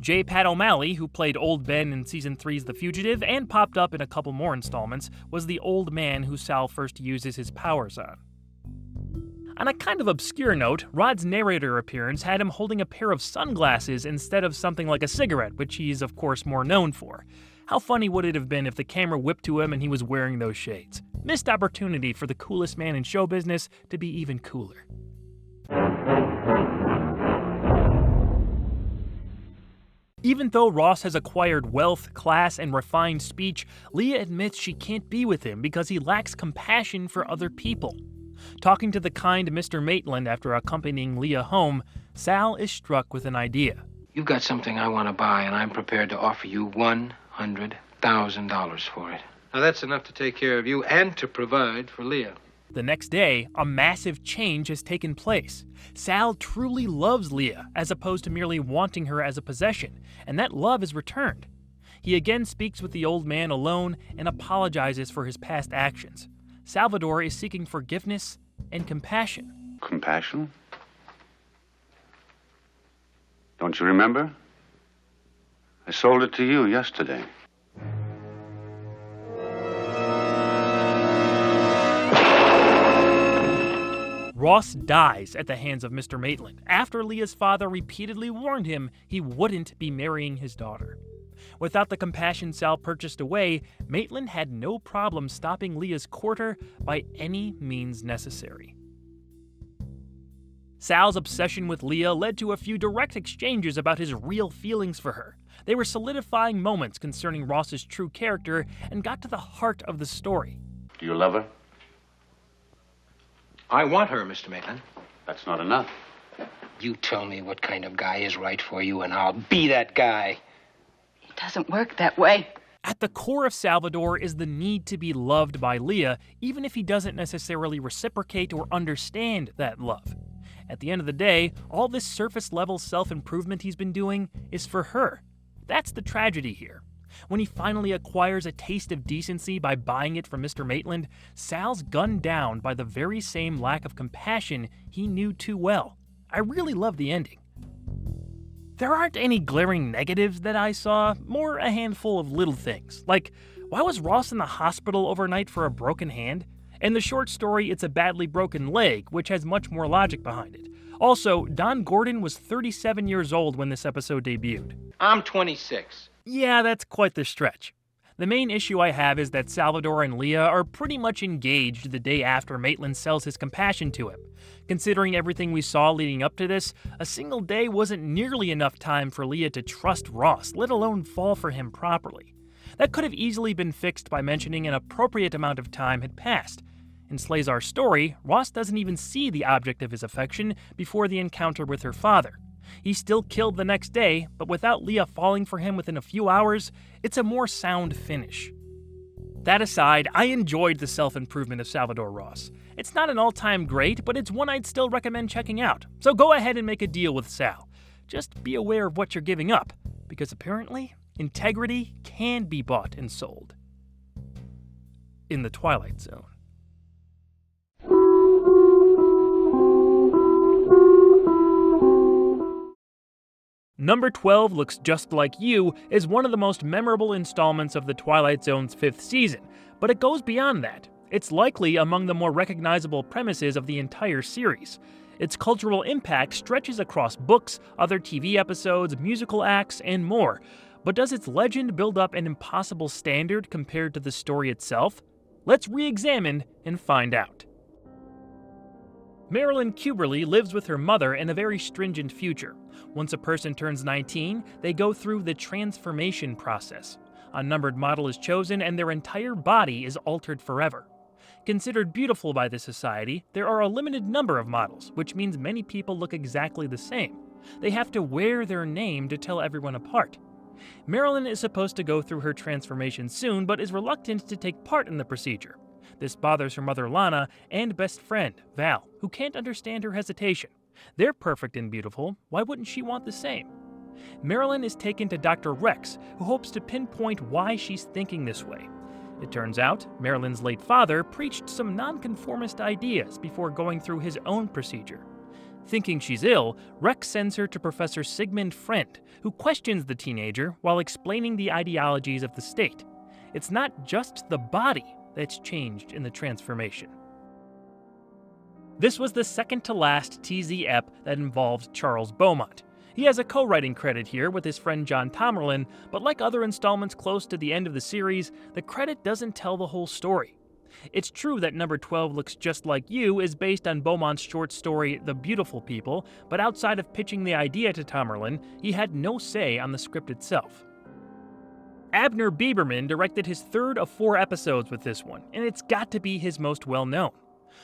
J. Pat O'Malley, who played Old Ben in Season 3's The Fugitive and popped up in a couple more installments, was the old man who Sal first uses his powers on. On a kind of obscure note, Rod's narrator appearance had him holding a pair of sunglasses instead of something like a cigarette, which he's of course more known for. How funny would it have been if the camera whipped to him and he was wearing those shades? Missed opportunity for the coolest man in show business to be even cooler. Even though Ross has acquired wealth, class, and refined speech, Leah admits she can't be with him because he lacks compassion for other people. Talking to the kind Mr. Maitland after accompanying Leah home, Sal is struck with an idea. You've got something I want to buy, and I'm prepared to offer you $100,000 for it. Now, that's enough to take care of you and to provide for Leah. The next day, a massive change has taken place. Sal truly loves Leah, as opposed to merely wanting her as a possession, and that love is returned. He again speaks with the old man alone and apologizes for his past actions. Salvador is seeking forgiveness and compassion. Compassion? Don't you remember? I sold it to you yesterday. Ross dies at the hands of Mr. Maitland after Leah's father repeatedly warned him he wouldn't be marrying his daughter. Without the compassion Sal purchased away, Maitland had no problem stopping Leah's courter by any means necessary. Sal's obsession with Leah led to a few direct exchanges about his real feelings for her. They were solidifying moments concerning Ross's true character and got to the heart of the story. Do you love her? I want her, Mr. Maitland. That's not enough. You tell me what kind of guy is right for you, and I'll be that guy. It doesn't work that way. At the core of Salvador is the need to be loved by Leah, even if he doesn't necessarily reciprocate or understand that love. At the end of the day, all this surface-level self-improvement he's been doing is for her. That's the tragedy here. When he finally acquires a taste of decency by buying it from Mr. Maitland, Sal's gunned down by the very same lack of compassion he knew too well. I really love the ending. There aren't any glaring negatives that I saw, more a handful of little things, like why was Ross in the hospital overnight for a broken hand? In the short story, it's a badly broken leg, which has much more logic behind it. Also, Don Gordon was 37 years old when this episode debuted. I'm 26. Yeah, that's quite the stretch. The main issue I have is that Salvador and Leah are pretty much engaged the day after Maitland sells his compassion to him. Considering everything we saw leading up to this, a single day wasn't nearly enough time for Leah to trust Ross, let alone fall for him properly. That could have easily been fixed by mentioning an appropriate amount of time had passed. In Slazar's story, Ross doesn't even see the object of his affection before the encounter with her father. He's still killed the next day, but without Leah falling for him within a few hours, it's a more sound finish. That aside, I enjoyed the self-improvement of Salvador Ross. It's not an all-time great, but it's one I'd still recommend checking out. So go ahead and make a deal with Sal. Just be aware of what you're giving up, because apparently, integrity can be bought and sold. In the Twilight Zone. Number 12 Looks Just Like You is one of the most memorable installments of the Twilight Zone's 5th season, but it goes beyond that. It's likely among the more recognizable premises of the entire series. Its cultural impact stretches across books, other TV episodes, musical acts, and more. But does its legend build up an impossible standard compared to the story itself? Let's re-examine and find out. Marilyn Kuberly lives with her mother in a very stringent future. Once a person turns 19, they go through the transformation process. A numbered model is chosen and their entire body is altered forever. Considered beautiful by the society, there are a limited number of models, which means many people look exactly the same. They have to wear their name to tell everyone apart. Marilyn is supposed to go through her transformation soon, but is reluctant to take part in the procedure. This bothers her mother Lana and best friend, Val, who can't understand her hesitation. They're perfect and beautiful, why wouldn't she want the same? Marilyn is taken to Dr. Rex, who hopes to pinpoint why she's thinking this way. It turns out, Marilyn's late father preached some nonconformist ideas before going through his own procedure. Thinking she's ill, Rex sends her to Professor Sigmund Friend, who questions the teenager while explaining the ideologies of the state. It's not just the body that's changed in the transformation. This was the second to last TZ ep that involved Charles Beaumont. He has a co-writing credit here with his friend John Tomerlin, but like other installments close to the end of the series, the credit doesn't tell the whole story. It's true that number 12 Looks Just Like You is based on Beaumont's short story The Beautiful People, but outside of pitching the idea to Tomerlin, he had no say on the script itself. Abner Bieberman directed his third of 4 episodes with this one, and it's got to be his most well-known.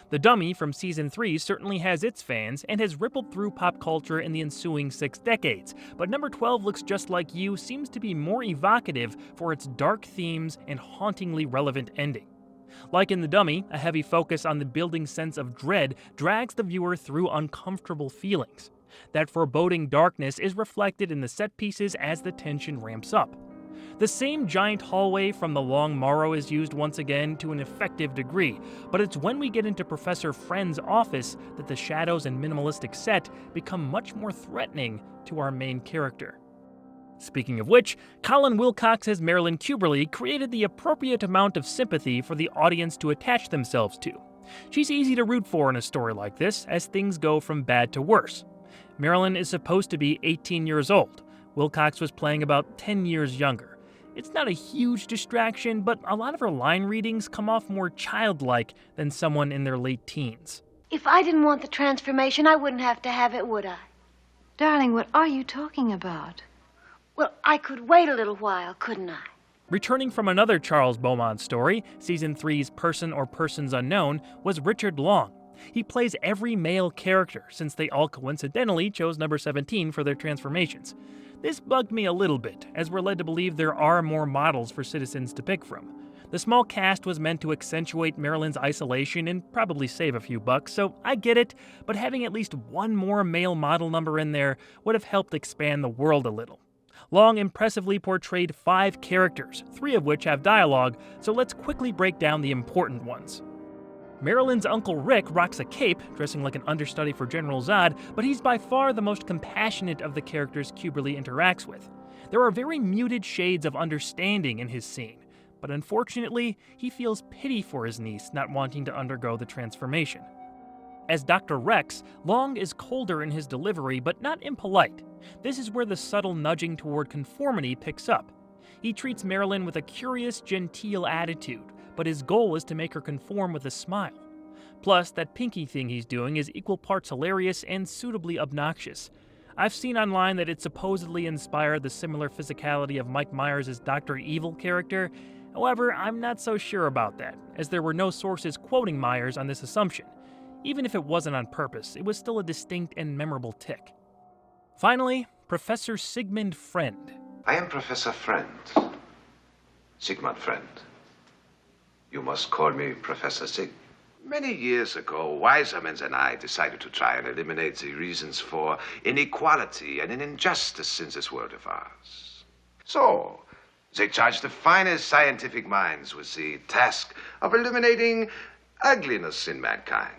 The Dummy from Season 3 certainly has its fans and has rippled through pop culture in the ensuing 6 decades, but number 12 Looks Just Like You seems to be more evocative for its dark themes and hauntingly relevant ending. Like in The Dummy, a heavy focus on the building sense of dread drags the viewer through uncomfortable feelings. That foreboding darkness is reflected in the set pieces as the tension ramps up. The same giant hallway from the Long Morrow is used once again to an effective degree, but it's when we get into Professor Friend's office that the shadows and minimalistic set become much more threatening to our main character. Speaking of which, Colin Wilcox's Marilyn Kuberly created the appropriate amount of sympathy for the audience to attach themselves to. She's easy to root for in a story like this, as things go from bad to worse. Marilyn is supposed to be 18 years old. Wilcox was playing about 10 years younger. It's not a huge distraction, but a lot of her line readings come off more childlike than someone in their late teens. If I didn't want the transformation, I wouldn't have to have it, would I? Darling, what are you talking about? Well, I could wait a little while, couldn't I? Returning from another Charles Beaumont story, Season 3's Person or Persons Unknown, was Richard Long. He plays every male character, since they all coincidentally chose number 17 for their transformations. This bugged me a little bit, as we're led to believe there are more models for citizens to pick from. The small cast was meant to accentuate Marilyn's isolation and probably save a few bucks, so I get it, but having at least one more male model number in there would have helped expand the world a little. Long impressively portrayed 5 characters, 3 of which have dialogue, so let's quickly break down the important ones. Marilyn's Uncle Rick rocks a cape, dressing like an understudy for General Zod, but he's by far the most compassionate of the characters Kuberly interacts with. There are very muted shades of understanding in his scene, but unfortunately, he feels pity for his niece not wanting to undergo the transformation. As Dr. Rex, Long is colder in his delivery, but not impolite. This is where the subtle nudging toward conformity picks up. He treats Marilyn with a curious, genteel attitude, but his goal is to make her conform with a smile. Plus, that pinky thing he's doing is equal parts hilarious and suitably obnoxious. I've seen online that it supposedly inspired the similar physicality of Mike Myers' Dr. Evil character. However, I'm not so sure about that, as there were no sources quoting Myers on this assumption. Even if it wasn't on purpose, it was still a distinct and memorable tick. Finally, Professor Sigmund Friend. I am Professor Friend. Sigmund Friend. You must call me Professor Sig. Many years ago, wiser men than I decided to try and eliminate the reasons for inequality and injustice in this world of ours. So, they charged the finest scientific minds with the task of eliminating ugliness in mankind.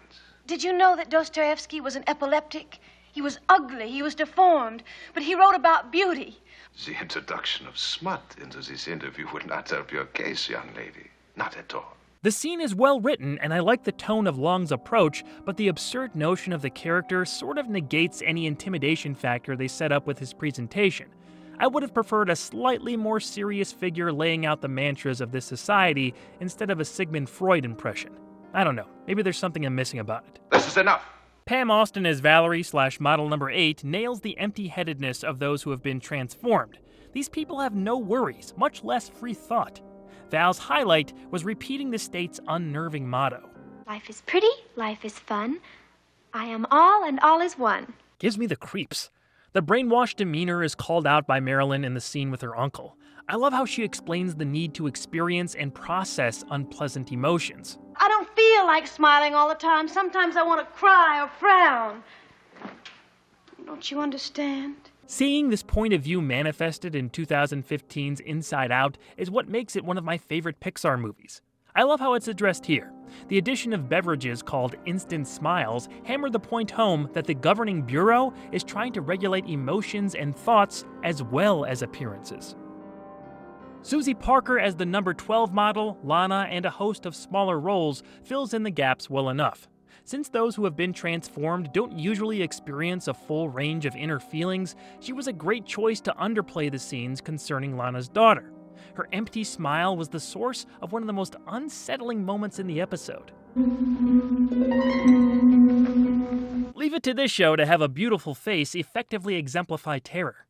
Did you know that Dostoevsky was an epileptic? He was ugly, he was deformed, but he wrote about beauty. The introduction of smut into this interview would not help your case, young lady. Not at all. The scene is well written, and I like the tone of Long's approach, but the absurd notion of the character sort of negates any intimidation factor they set up with his presentation. I would have preferred a slightly more serious figure laying out the mantras of this society instead of a Sigmund Freud impression. I don't know, maybe there's something I'm missing about it. This is enough. Pam Austin as Valerie/model number 8 nails the empty-headedness of those who have been transformed. These people have no worries, much less free thought. Val's highlight was repeating the state's unnerving motto. Life is pretty, life is fun. I am all and all is one. Gives me the creeps. The brainwashed demeanor is called out by Marilyn in the scene with her uncle. I love how she explains the need to experience and process unpleasant emotions. I don't feel like smiling all the time. Sometimes I want to cry or frown. Don't you understand? Seeing this point of view manifested in 2015's Inside Out is what makes it one of my favorite Pixar movies. I love how it's addressed here. The addition of beverages called instant smiles hammer the point home that the governing bureau is trying to regulate emotions and thoughts as well as appearances. Susie Parker as the number 12 model, Lana, and a host of smaller roles fills in the gaps well enough. Since those who have been transformed don't usually experience a full range of inner feelings, she was a great choice to underplay the scenes concerning Lana's daughter. Her empty smile was the source of one of the most unsettling moments in the episode. Leave it to this show to have a beautiful face effectively exemplify terror.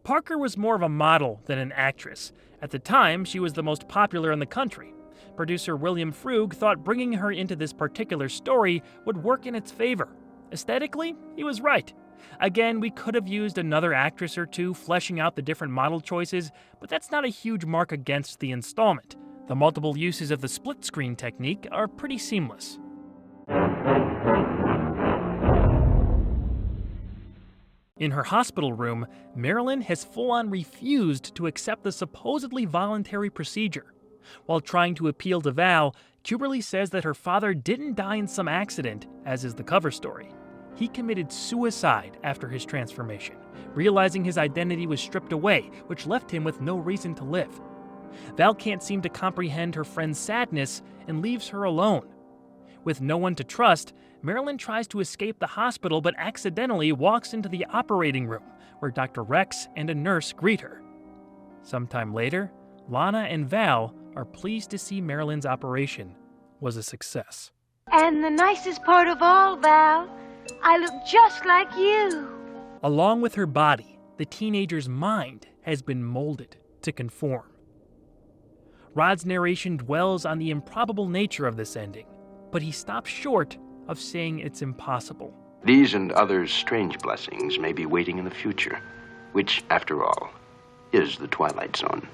Parker was more of a model than an actress. At the time, she was the most popular in the country. Producer William Frug thought bringing her into this particular story would work in its favor. Aesthetically, he was right. Again, we could have used another actress or two fleshing out the different model choices, but that's not a huge mark against the installment. The multiple uses of the split screen technique are pretty seamless. In her hospital room, Marilyn has full-on refused to accept the supposedly voluntary procedure. While trying to appeal to Val, Kuberly says that her father didn't die in some accident, as is the cover story. He committed suicide after his transformation, realizing his identity was stripped away, which left him with no reason to live. Val can't seem to comprehend her friend's sadness and leaves her alone. With no one to trust, Marilyn tries to escape the hospital but accidentally walks into the operating room, where Dr. Rex and a nurse greet her. Sometime later, Lana and Val are pleased to see Marilyn's operation was a success. And the nicest part of all, Val, I look just like you. Along with her body, the teenager's mind has been molded to conform. Rod's narration dwells on the improbable nature of this ending, but he stops short of saying it's impossible. These and other strange blessings may be waiting in the future, which, after all, is the Twilight Zone.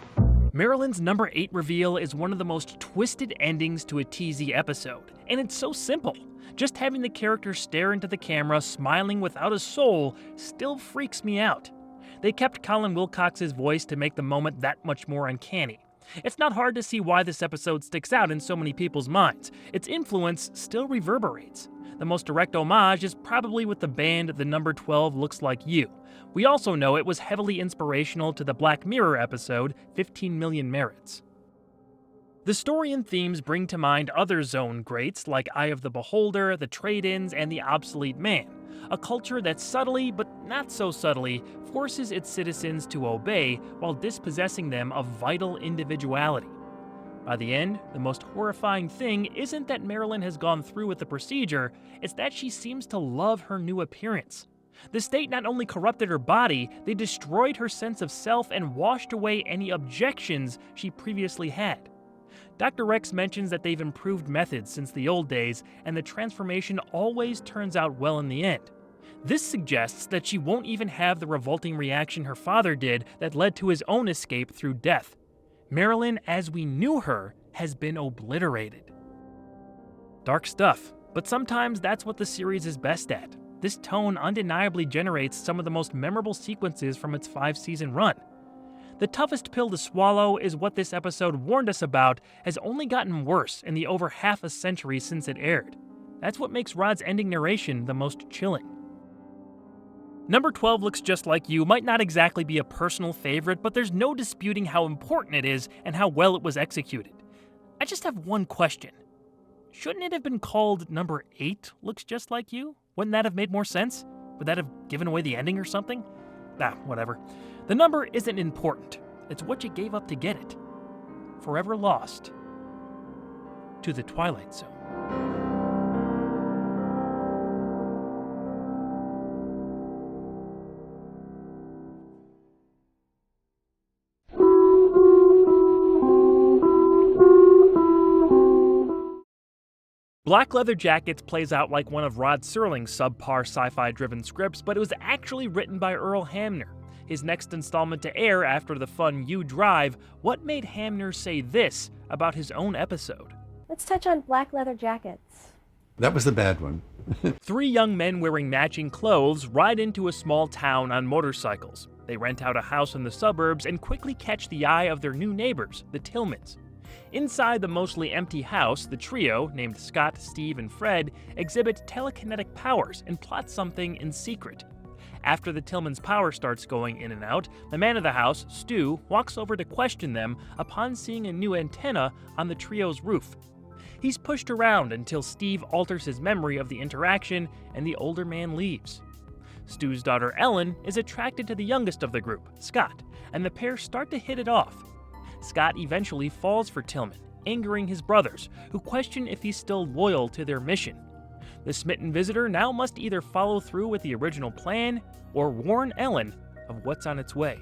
Marilyn's number 8 reveal is one of the most twisted endings to a TZ episode, and it's so simple. Just having the character stare into the camera, smiling without a soul, still freaks me out. They kept Colin Wilcox's voice to make the moment that much more uncanny. It's not hard to see why this episode sticks out in so many people's minds. Its influence still reverberates. The most direct homage is probably with the band The Number 12 Looks Like You. We also know it was heavily inspirational to the Black Mirror episode 15 Million Merits. The story and themes bring to mind other Zone greats like Eye of the Beholder, The Trade-Ins, and The Obsolete Man, a culture that subtly, but not so subtly, forces its citizens to obey while dispossessing them of vital individuality. By the end, the most horrifying thing isn't that Marilyn has gone through with the procedure, it's that she seems to love her new appearance. The state not only corrupted her body, they destroyed her sense of self and washed away any objections she previously had. Dr. Rex mentions that they've improved methods since the old days, and the transformation always turns out well in the end. This suggests that she won't even have the revolting reaction her father did that led to his own escape through death. Marilyn, as we knew her, has been obliterated. Dark stuff, but sometimes that's what the series is best at. This tone undeniably generates some of the most memorable sequences from its 5-season run. The toughest pill to swallow is what this episode warned us about has only gotten worse in the over half a century since it aired. That's what makes Rod's ending narration the most chilling. Number 12 Looks Just Like You might not exactly be a personal favorite, but there's no disputing how important it is and how well it was executed. I just have one question. Shouldn't it have been called Number 8 Looks Just Like You? Wouldn't that have made more sense? Would that have given away the ending or something? Whatever. The number isn't important. It's what you gave up to get it. Forever lost to the Twilight Zone. Black Leather Jackets plays out like one of Rod Serling's subpar sci-fi-driven scripts, but it was actually written by Earl Hamner. His next installment to air after the fun You Drive, what made Hamner say this about his own episode? Let's touch on Black Leather Jackets. That was the bad one. 3 young men wearing matching clothes ride into a small town on motorcycles. They rent out a house in the suburbs and quickly catch the eye of their new neighbors, the Tillmans. Inside the mostly empty house, the trio, named Scott, Steve, and Fred, exhibit telekinetic powers and plot something in secret. After the Tillmans' power starts going in and out, the man of the house, Stu, walks over to question them upon seeing a new antenna on the trio's roof. He's pushed around until Steve alters his memory of the interaction and the older man leaves. Stu's daughter Ellen is attracted to the youngest of the group, Scott, and the pair start to hit it off. Scott eventually falls for Tillman, angering his brothers, who question if he's still loyal to their mission. The smitten visitor now must either follow through with the original plan or warn Ellen of what's on its way.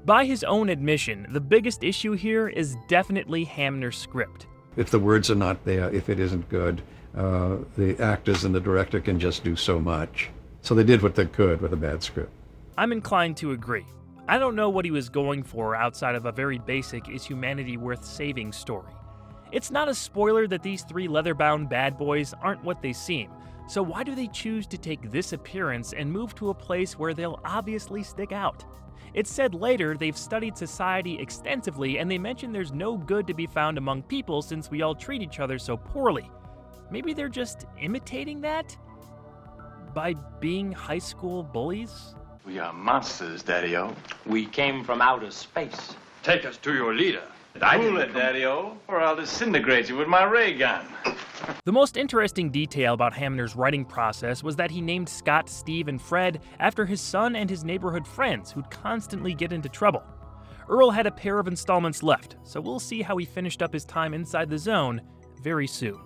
By his own admission, the biggest issue here is definitely Hamner's script. If the words are not there, if it isn't good, the actors and the director can just do so much. So they did what they could with a bad script. I'm inclined to agree. I don't know what he was going for outside of a very basic is humanity worth saving story. It's not a spoiler that these three leather-bound bad boys aren't what they seem, so why do they choose to take this appearance and move to a place where they'll obviously stick out? It's said later they've studied society extensively and they mention there's no good to be found among people since we all treat each other so poorly. Maybe they're just imitating that? By being high school bullies? We are monsters, Daddy-O. We came from outer space. Take us to your leader. Cool it, Daddy-O, or I'll disintegrate you with my ray gun. The most interesting detail about Hamner's writing process was that he named Scott, Steve, and Fred after his son and his neighborhood friends who'd constantly get into trouble. Earl had a pair of installments left, so we'll see how he finished up his time inside the zone very soon.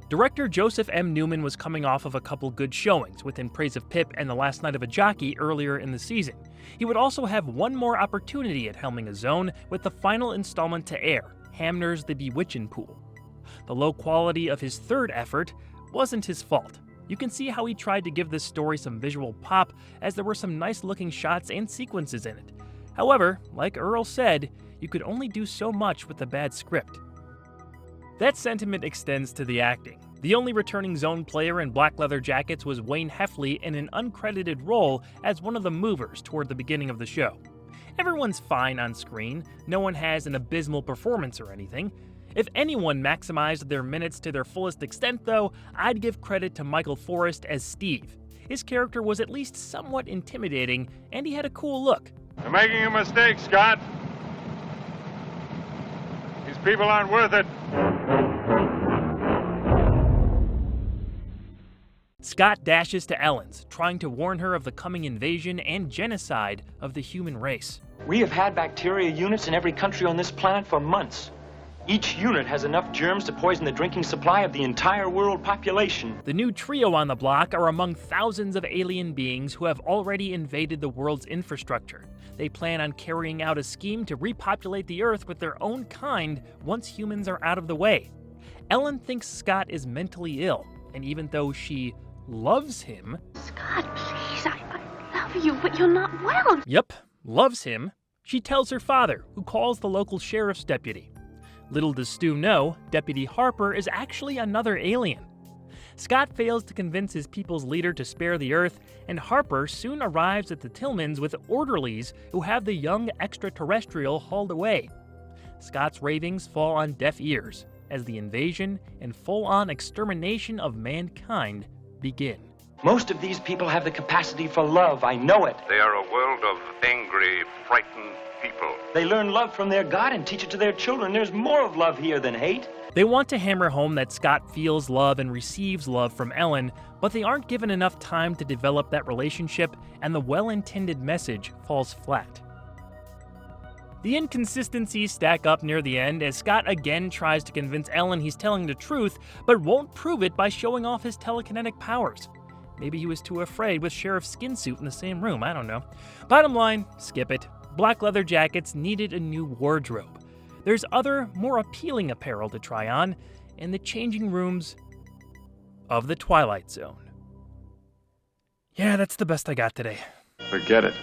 Director Joseph M. Newman was coming off of a couple good showings with In Praise of Pip and The Last Night of a Jockey earlier in the season. He would also have one more opportunity at helming a zone with the final installment to air, Hamner's The Bewitching Pool. The low quality of his third effort wasn't his fault. You can see how he tried to give this story some visual pop, as there were some nice looking shots and sequences in it. However, like Earl said, you could only do so much with a bad script. That sentiment extends to the acting. The only returning zone player in black leather jackets was Wayne Heffley in an uncredited role as one of the movers toward the beginning of the show. Everyone's fine on screen, no one has an abysmal performance or anything. If anyone maximized their minutes to their fullest extent though, I'd give credit to Michael Forrest as Steve. His character was at least somewhat intimidating, and he had a cool look. You're making a mistake, Scott. These people aren't worth it. Scott dashes to Ellen's, trying to warn her of the coming invasion and genocide of the human race. We have had bacteria units in every country on this planet for months. Each unit has enough germs to poison the drinking supply of the entire world population. The new trio on the block are among thousands of alien beings who have already invaded the world's infrastructure. They plan on carrying out a scheme to repopulate the Earth with their own kind once humans are out of the way. Ellen thinks Scott is mentally ill, and even though she loves him... Scott, please, I love you, but you're not well. Yep, loves him. She tells her father, who calls the local sheriff's deputy. Little does Stu know, Deputy Harper is actually another alien. Scott fails to convince his people's leader to spare the Earth, and Harper soon arrives at the Tillmans with orderlies who have the young extraterrestrial hauled away. Scott's ravings fall on deaf ears as the invasion and full-on extermination of mankind begin. Most of these people have the capacity for love, I know it. They are a world of angry, frightened people. They learn love from their God and teach it to their children. There's more of love here than hate. They want to hammer home that Scott feels love and receives love from Ellen, but they aren't given enough time to develop that relationship, and the well-intended message falls flat. The inconsistencies stack up near the end as Scott again tries to convince Ellen he's telling the truth, but won't prove it by showing off his telekinetic powers. Maybe he was too afraid with Sheriff Skinsuit in the same room, I don't know. Bottom line, skip it. Black leather jackets needed a new wardrobe. There's other, more appealing apparel to try on in the changing rooms of the Twilight Zone. Yeah, that's the best I got today. Forget it.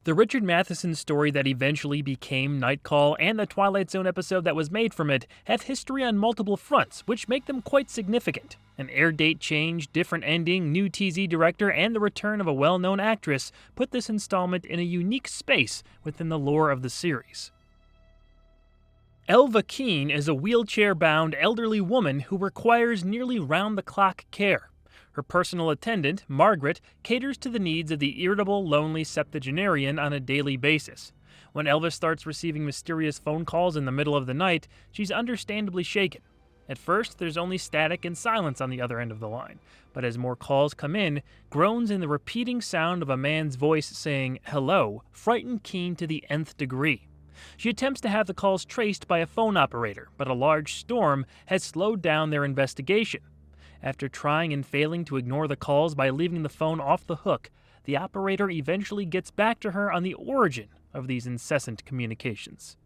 The Richard Matheson story that eventually became Night Call and the Twilight Zone episode that was made from it have history on multiple fronts, which make them quite significant. An air date change, different ending, new TZ director, and the return of a well-known actress put this installment in a unique space within the lore of the series. Elva Keene is a wheelchair-bound elderly woman who requires nearly round-the-clock care. Her personal attendant, Margaret, caters to the needs of the irritable, lonely septuagenarian on a daily basis. When Elva starts receiving mysterious phone calls in the middle of the night, she's understandably shaken. At first, there's only static and silence on the other end of the line, but as more calls come in, groans and the repeating sound of a man's voice saying, "hello," frighten Keene to the nth degree. She attempts to have the calls traced by a phone operator, but a large storm has slowed down their investigation. After trying and failing to ignore the calls by leaving the phone off the hook, the operator eventually gets back to her on the origin of these incessant communications.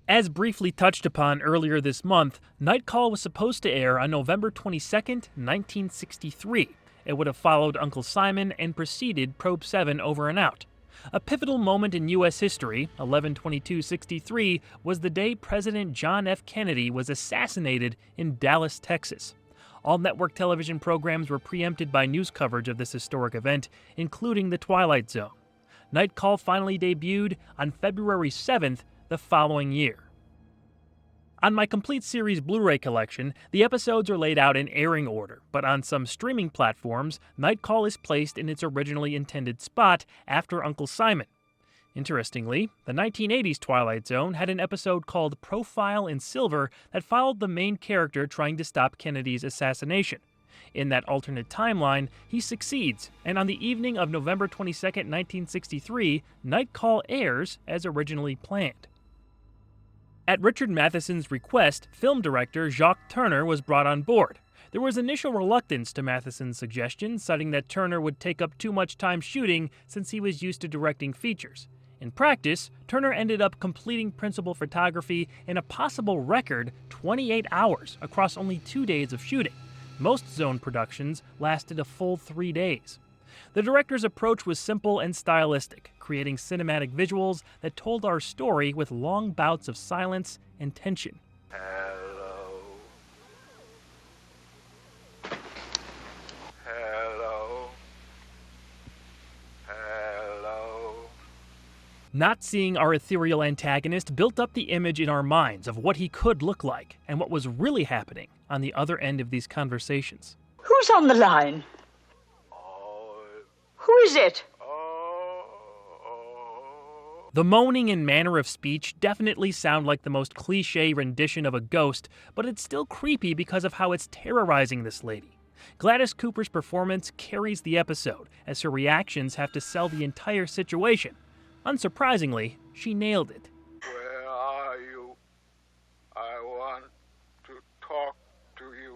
As briefly touched upon earlier this month, Night Call was supposed to air on November 22nd, 1963. It would have followed Uncle Simon and preceded Probe 7 Over and Out. A pivotal moment in U.S. history, 11/22/63, was the day President John F. Kennedy was assassinated in Dallas, Texas. All network television programs were preempted by news coverage of this historic event, including The Twilight Zone. Night Call finally debuted on February 7th the following year. On my complete series Blu-ray collection, the episodes are laid out in airing order, but on some streaming platforms, Night Call is placed in its originally intended spot after Uncle Simon. Interestingly, the 1980s Twilight Zone had an episode called Profile in Silver that followed the main character trying to stop Kennedy's assassination. In that alternate timeline, he succeeds, and on the evening of November 22, 1963, Night Call airs as originally planned. At Richard Matheson's request, film director Jacques Turner was brought on board. There was initial reluctance to Matheson's suggestion, citing that Turner would take up too much time shooting since he was used to directing features. In practice, Turner ended up completing principal photography in a possible record 28 hours across only 2 days of shooting. Most Zone productions lasted a full 3 days. The director's approach was simple and stylistic, creating cinematic visuals that told our story with long bouts of silence and tension. Hello. Hello. Hello. Not seeing our ethereal antagonist built up the image in our minds of what he could look like and what was really happening on the other end of these conversations. Who's on the line? Who is it? The moaning and manner of speech definitely sound like the most cliché rendition of a ghost, but it's still creepy because of how it's terrorizing this lady. Gladys Cooper's performance carries the episode, as her reactions have to sell the entire situation. Unsurprisingly, she nailed it. Where are you? I want to talk to you.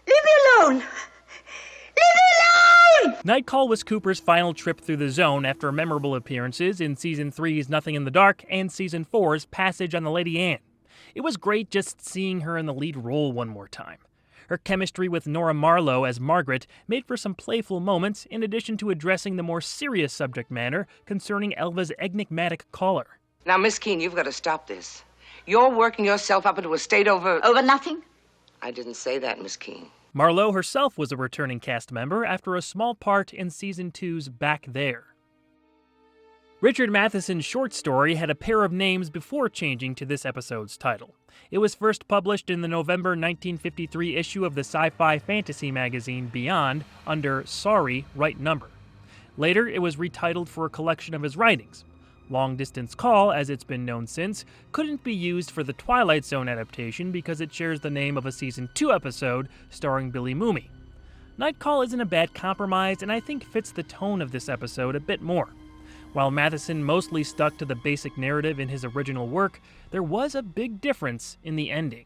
Leave me alone! Leave me alone! Night Call was Cooper's final trip through the zone after memorable appearances in Season 3's Nothing in the Dark and Season 4's Passage on the Lady Anne. It was great just seeing her in the lead role one more time. Her chemistry with Nora Marlowe as Margaret made for some playful moments, in addition to addressing the more serious subject matter concerning Elva's enigmatic caller. Now, Miss Keene, you've got to stop this. You're working yourself up into a state over... Over nothing? I didn't say that, Miss Keene. Marlowe herself was a returning cast member after a small part in Season 2's Back There. Richard Matheson's short story had a pair of names before changing to this episode's title. It was first published in the November 1953 issue of the sci-fi fantasy magazine Beyond under Sorry, Right Number. Later, it was retitled for a collection of his writings. Long Distance Call, as it's been known since, couldn't be used for the Twilight Zone adaptation because it shares the name of a Season 2 episode starring Billy Mooney. Night Call isn't a bad compromise, and I think fits the tone of this episode a bit more. While Matheson mostly stuck to the basic narrative in his original work, there was a big difference in the ending.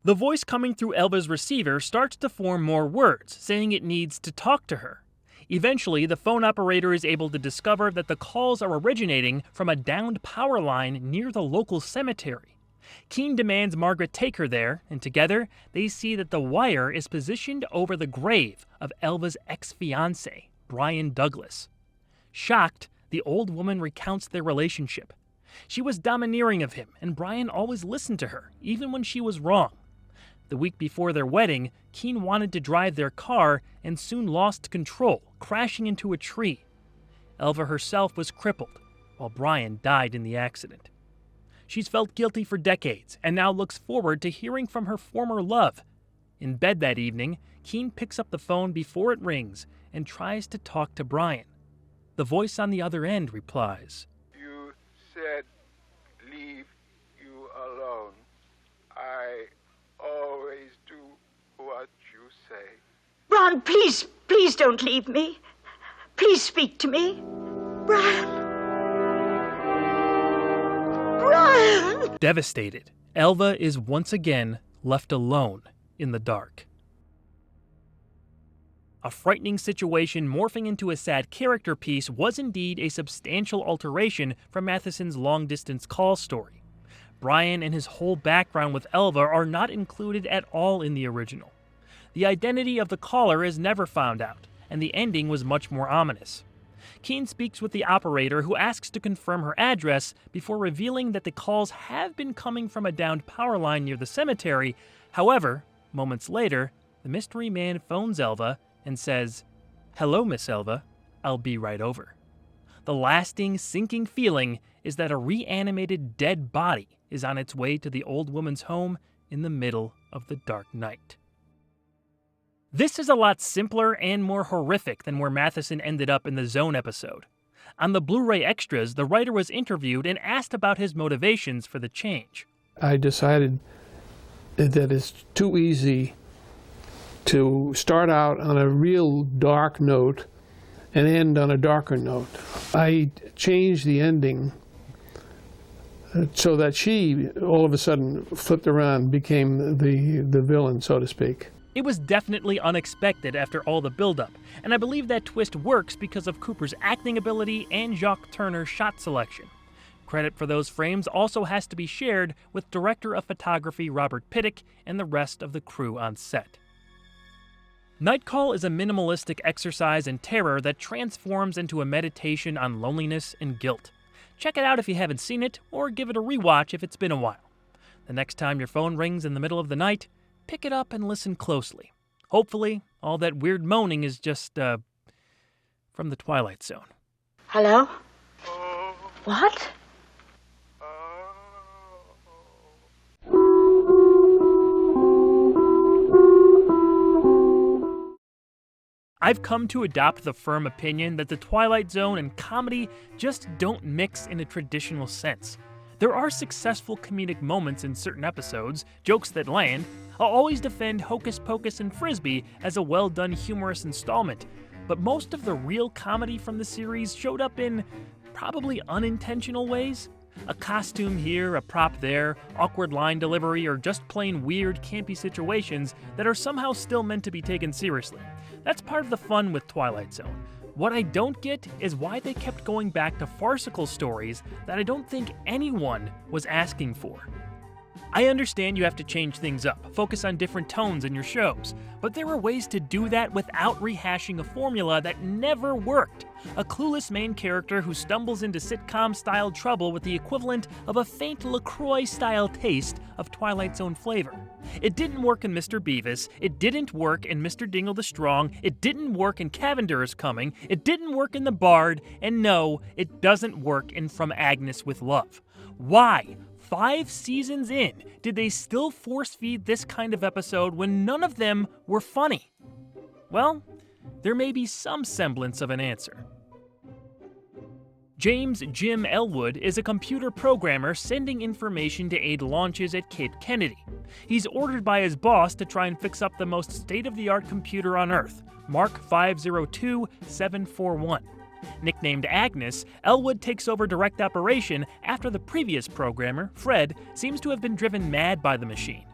The voice coming through Elva's receiver starts to form more words, saying it needs to talk to her. Eventually, the phone operator is able to discover that the calls are originating from a downed power line near the local cemetery. Keene demands Margaret take her there, and together, they see that the wire is positioned over the grave of Elva's ex-fiancé, Brian Douglas. Shocked, the old woman recounts their relationship. She was domineering of him, and Brian always listened to her, even when she was wrong. The week before their wedding, Keene wanted to drive their car and soon lost control, crashing into a tree. Elva herself was crippled, while Brian died in the accident. She's felt guilty for decades and now looks forward to hearing from her former love. In bed that evening, Keene picks up the phone before it rings and tries to talk to Brian. The voice on the other end replies, You said leave you alone. I always do what you say. Ron, please, please don't leave me. Please speak to me. Brian. Brian! Devastated, Elva is once again left alone in the dark. A frightening situation morphing into a sad character piece was indeed a substantial alteration from Matheson's long-distance call story. Brian and his whole background with Elva are not included at all in the original. The identity of the caller is never found out, and the ending was much more ominous. Keen speaks with the operator, who asks to confirm her address before revealing that the calls have been coming from a downed power line near the cemetery. However, moments later, the mystery man phones Elva and says, "Hello, Miss Elva. I'll be right over." The lasting, sinking feeling is that a reanimated dead body is on its way to the old woman's home in the middle of the dark night. This is a lot simpler and more horrific than where Matheson ended up in the Zone episode. On the Blu-ray extras, the writer was interviewed and asked about his motivations for the change. I decided that it's too easy to start out on a real dark note and end on a darker note. I changed the ending so that she, all of a sudden, flipped around, became the villain, so to speak. It was definitely unexpected after all the build-up, and I believe that twist works because of Cooper's acting ability and Jacques Tourneur's shot selection. Credit for those frames also has to be shared with director of photography Robert Pittick and the rest of the crew on set. Night Call is a minimalistic exercise in terror that transforms into a meditation on loneliness and guilt. Check it out if you haven't seen it, or give it a rewatch if it's been a while. The next time your phone rings in the middle of the night, pick it up and listen closely. Hopefully, all that weird moaning is just, from the Twilight Zone. Hello? What? I've come to adopt the firm opinion that the Twilight Zone and comedy just don't mix in a traditional sense. There are successful comedic moments in certain episodes, jokes that land. I'll always defend Hocus Pocus and Frisbee as a well-done humorous installment, but most of the real comedy from the series showed up in probably unintentional ways. A costume here, a prop there, awkward line delivery, or just plain weird, campy situations that are somehow still meant to be taken seriously. That's part of the fun with Twilight Zone. What I don't get is why they kept going back to farcical stories that I don't think anyone was asking for. I understand you have to change things up, focus on different tones in your shows, but there are ways to do that without rehashing a formula that never worked. A clueless main character who stumbles into sitcom-style trouble with the equivalent of a faint LaCroix-style taste of Twilight Zone flavor. It didn't work in Mr. Beavis, it didn't work in Mr. Dingle the Strong, it didn't work in Cavender is Coming, it didn't work in The Bard, and no, it doesn't work in From Agnes with Love. Why? 5 seasons in, did they still force-feed this kind of episode when none of them were funny? Well, there may be some semblance of an answer. James Jim Elwood is a computer programmer sending information to aid launches at Cape Kennedy. He's ordered by his boss to try and fix up the most state-of-the-art computer on Earth, Mark 502741. Nicknamed Agnes, Elwood takes over direct operation after the previous programmer, Fred, seems to have been driven mad by the machine.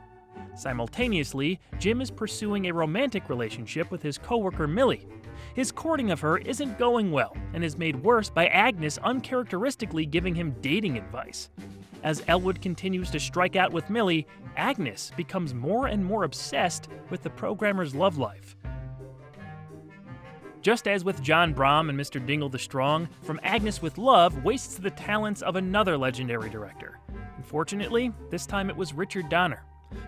Simultaneously, Jim is pursuing a romantic relationship with his coworker Millie. His courting of her isn't going well and is made worse by Agnes uncharacteristically giving him dating advice. As Elwood continues to strike out with Millie, Agnes becomes more and more obsessed with the programmer's love life. Just as with John Brom and Mr. Dingle the Strong, From Agnes with Love wastes the talents of another legendary director. Unfortunately, this time it was Richard Donner.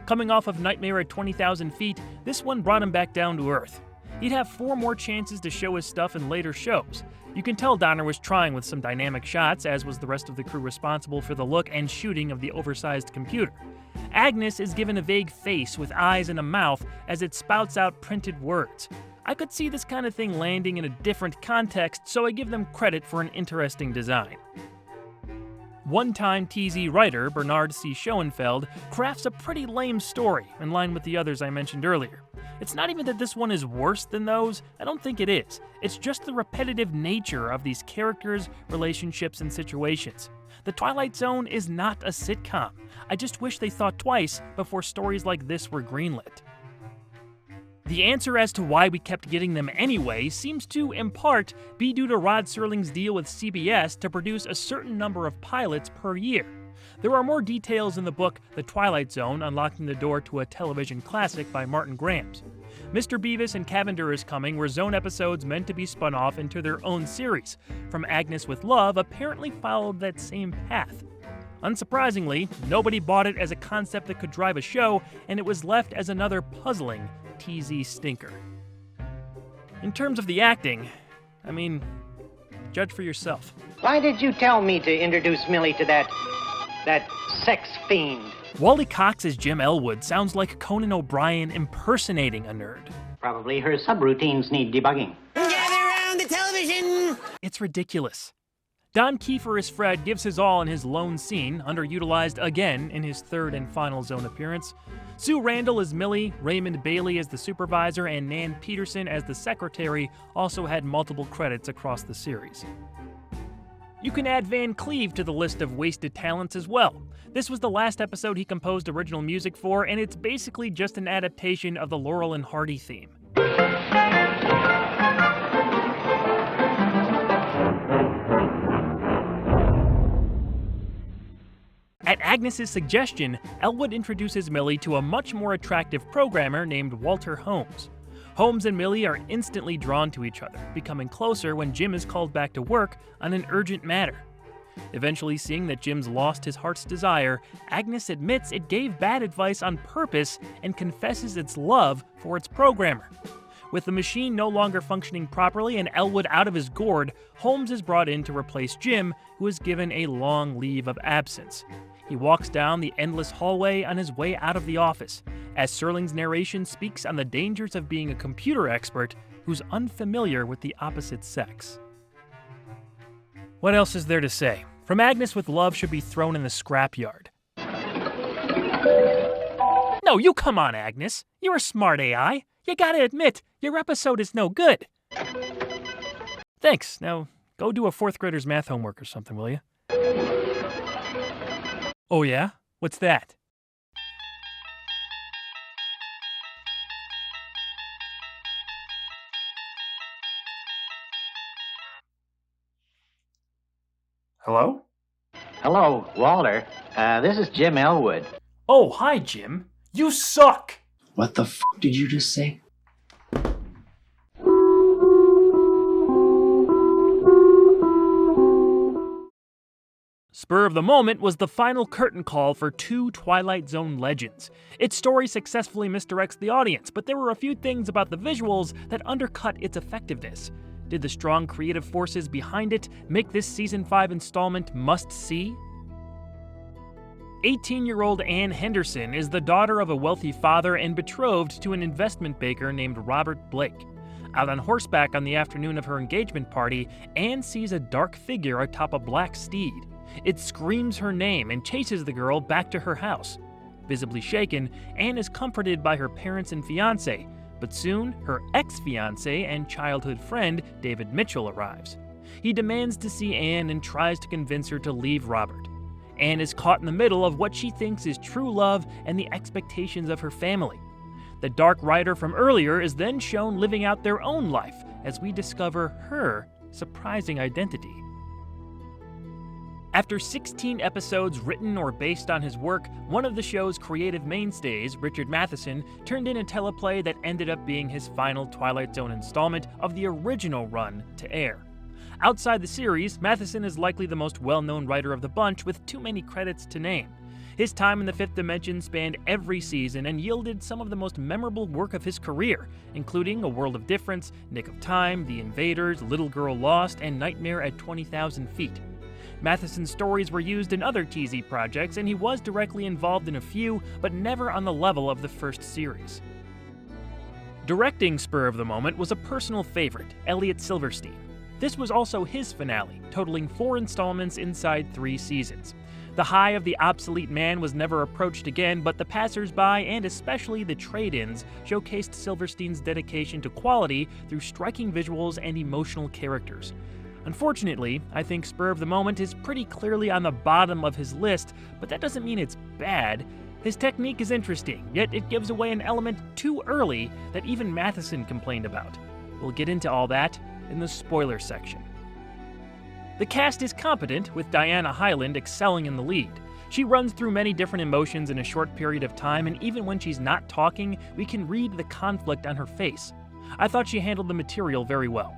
Coming off of Nightmare at 20,000 Feet, this one brought him back down to earth. He'd have 4 more chances to show his stuff in later shows. You can tell Donner was trying with some dynamic shots, as was the rest of the crew responsible for the look and shooting of the oversized computer. Agnes is given a vague face with eyes and a mouth as it spouts out printed words. I could see this kind of thing landing in a different context, so I give them credit for an interesting design. One-time TZ writer Bernard C. Schoenfeld crafts a pretty lame story in line with the others I mentioned earlier. It's not even that this one is worse than those, I don't think it is. It's just the repetitive nature of these characters, relationships, and situations. The Twilight Zone is not a sitcom. I just wish they thought twice before stories like this were greenlit. The answer as to why we kept getting them anyway seems to, in part, be due to Rod Serling's deal with CBS to produce a certain number of pilots per year. There are more details in the book The Twilight Zone, Unlocking the Door to a Television Classic by Martin Grams. Mr. Beavis and Cavender is Coming were Zone episodes meant to be spun off into their own series. From Agnes with Love apparently followed that same path. Unsurprisingly, nobody bought it as a concept that could drive a show, and it was left as another puzzling TZ stinker. In terms of the acting, I mean, judge for yourself. Why did you tell me to introduce Millie to that sex fiend? Wally Cox as Jim Elwood sounds like Conan O'Brien impersonating a nerd. Probably her subroutines need debugging. Gather around the television! It's ridiculous. Don Kiefer as Fred gives his all in his lone scene, underutilized again in his third and final Zone appearance. Sue Randall as Millie, Raymond Bailey as the supervisor, and Nan Peterson as the secretary also had multiple credits across the series. You can add Van Cleve to the list of wasted talents as well. This was the last episode he composed original music for, and it's basically just an adaptation of the Laurel and Hardy theme. At Agnes's suggestion, Elwood introduces Millie to a much more attractive programmer named Walter Holmes. Holmes and Millie are instantly drawn to each other, becoming closer when Jim is called back to work on an urgent matter. Eventually seeing that Jim's lost his heart's desire, Agnes admits it gave bad advice on purpose and confesses its love for its programmer. With the machine no longer functioning properly and Elwood out of his gourd, Holmes is brought in to replace Jim, who is given a long leave of absence. He walks down the endless hallway on his way out of the office, as Serling's narration speaks on the dangers of being a computer expert who's unfamiliar with the opposite sex. What else is there to say? From Agnes with Love should be thrown in the scrapyard. No, you come on, Agnes. You're a smart AI. You gotta admit, your episode is no good. Thanks. Now, go do a fourth grader's math homework or something, will you? Oh yeah? What's that? Hello? Hello, Walter. This is Jim Elwood. Oh, hi, Jim. You suck! What the f*** did you just say? Spur of the Moment was the final curtain call for 2 Twilight Zone legends. Its story successfully misdirects the audience, but there were a few things about the visuals that undercut its effectiveness. Did the strong creative forces behind it make this Season 5 installment must-see? 18-year-old Anne Henderson is the daughter of a wealthy father and betrothed to an investment banker named Robert Blake. Out on horseback on the afternoon of her engagement party, Anne sees a dark figure atop a black steed. It screams her name and chases the girl back to her house. Visibly shaken, Anne is comforted by her parents and fiancé, but soon her ex-fiancé and childhood friend, David Mitchell, arrives. He demands to see Anne and tries to convince her to leave Robert. Anne is caught in the middle of what she thinks is true love and the expectations of her family. The Dark Rider from earlier is then shown living out their own life as we discover her surprising identity. After 16 episodes written or based on his work, one of the show's creative mainstays, Richard Matheson, turned in a teleplay that ended up being his final Twilight Zone installment of the original run to air. Outside the series, Matheson is likely the most well-known writer of the bunch with too many credits to name. His time in the Fifth Dimension spanned every season and yielded some of the most memorable work of his career, including A World of Difference, Nick of Time, The Invaders, Little Girl Lost, and Nightmare at 20,000 Feet. Matheson's stories were used in other TZ projects, and he was directly involved in a few, but never on the level of the first series. Directing Spur of the Moment was a personal favorite, Elliot Silverstein. This was also his finale, totaling 4 installments inside 3 seasons. The high of the obsolete man was never approached again, but the passers-by and especially the trade-ins showcased Silverstein's dedication to quality through striking visuals and emotional characters. Unfortunately, I think Spur of the Moment is pretty clearly on the bottom of his list, but that doesn't mean it's bad. His technique is interesting, yet it gives away an element too early that even Matheson complained about. We'll get into all that in the spoiler section. The cast is competent, with Diana Hyland excelling in the lead. She runs through many different emotions in a short period of time, and even when she's not talking, we can read the conflict on her face. I thought she handled the material very well.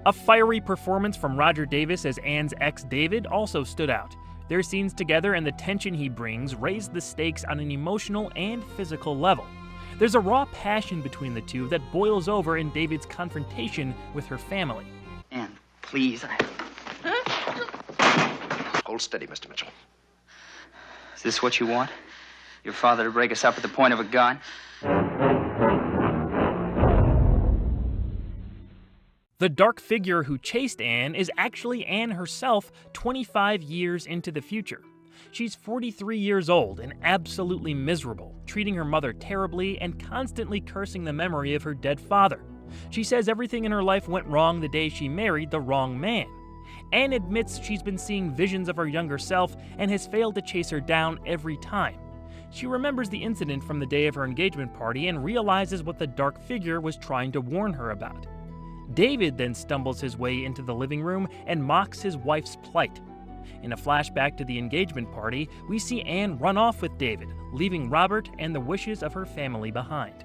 A fiery performance from Roger Davis as Anne's ex David also stood out. Their scenes together and the tension he brings raise the stakes on an emotional and physical level. There's a raw passion between the two that boils over in David's confrontation with her family. Anne, please. Hold steady, Mr. Mitchell. Is this what you want? Your father to break us up at the point of a gun? The dark figure who chased Anne is actually Anne herself 25 years into the future. She's 43 years old and absolutely miserable, treating her mother terribly and constantly cursing the memory of her dead father. She says everything in her life went wrong the day she married the wrong man. Anne admits she's been seeing visions of her younger self and has failed to chase her down every time. She remembers the incident from the day of her engagement party and realizes what the dark figure was trying to warn her about. David then stumbles his way into the living room and mocks his wife's plight. In a flashback to the engagement party, we see Anne run off with David, leaving Robert and the wishes of her family behind.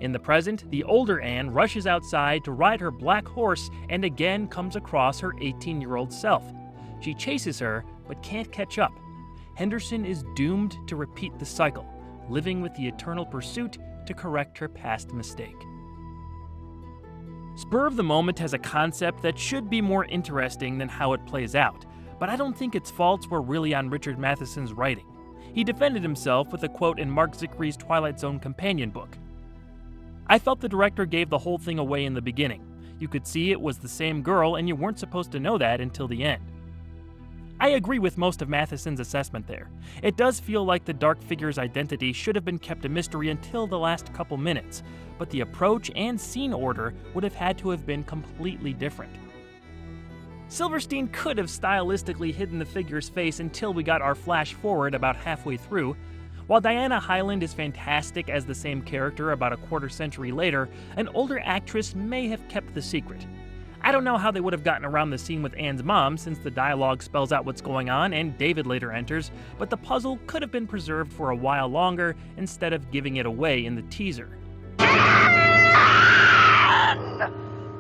In the present, the older Anne rushes outside to ride her black horse and again comes across her 18-year-old self. She chases her, but can't catch up. Henderson is doomed to repeat the cycle, living with the eternal pursuit to correct her past mistake. Spur of the Moment has a concept that should be more interesting than how it plays out, but I don't think its faults were really on Richard Matheson's writing. He defended himself with a quote in Mark Zickry's Twilight Zone companion book. I felt the director gave the whole thing away in the beginning. You could see it was the same girl, and you weren't supposed to know that until the end. I agree with most of Matheson's assessment there. It does feel like the dark figure's identity should have been kept a mystery until the last couple minutes, but the approach and scene order would have had to have been completely different. Silverstein could have stylistically hidden the figure's face until we got our flash forward about halfway through. While Diana Hyland is fantastic as the same character about a quarter century later, an older actress may have kept the secret. I don't know how they would have gotten around the scene with Anne's mom, since the dialogue spells out what's going on and David later enters, but the puzzle could have been preserved for a while longer instead of giving it away in the teaser.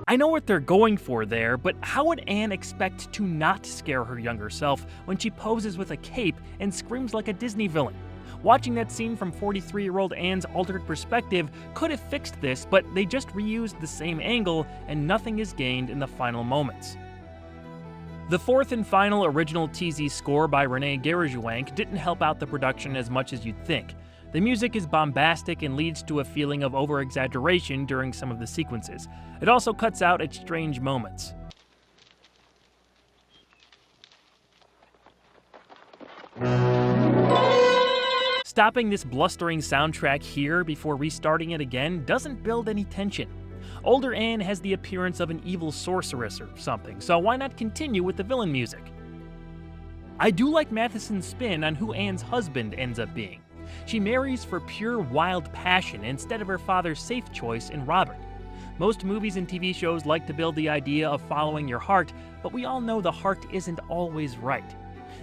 I know what they're going for there, but how would Anne expect to not scare her younger self when she poses with a cape and screams like a Disney villain? Watching that scene from 43-year-old Anne's altered perspective could have fixed this, but they just reused the same angle and nothing is gained in the final moments. The fourth and final original TZ score by René Garajuank didn't help out the production as much as you'd think. The music is bombastic and leads to a feeling of over-exaggeration during some of the sequences. It also cuts out at strange moments. Stopping this blustering soundtrack here before restarting it again doesn't build any tension. Older Anne has the appearance of an evil sorceress or something, so why not continue with the villain music? I do like Matheson's spin on who Anne's husband ends up being. She marries for pure wild passion instead of her father's safe choice in Robert. Most movies and TV shows like to build the idea of following your heart, but we all know the heart isn't always right.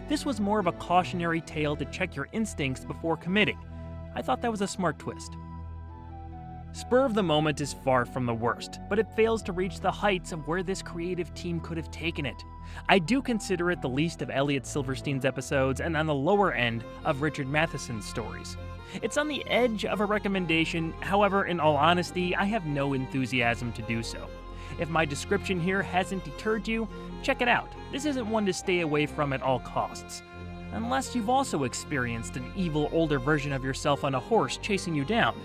This was more of a cautionary tale to check your instincts before committing. I thought that was a smart twist. Spur of the Moment is far from the worst, but it fails to reach the heights of where this creative team could have taken it. I do consider it the least of Elliot Silverstein's episodes and on the lower end of Richard Matheson's stories. It's on the edge of a recommendation, however, in all honesty, I have no enthusiasm to do so. If my description here hasn't deterred you, check it out. This isn't one to stay away from at all costs. Unless you've also experienced an evil older version of yourself on a horse chasing you down.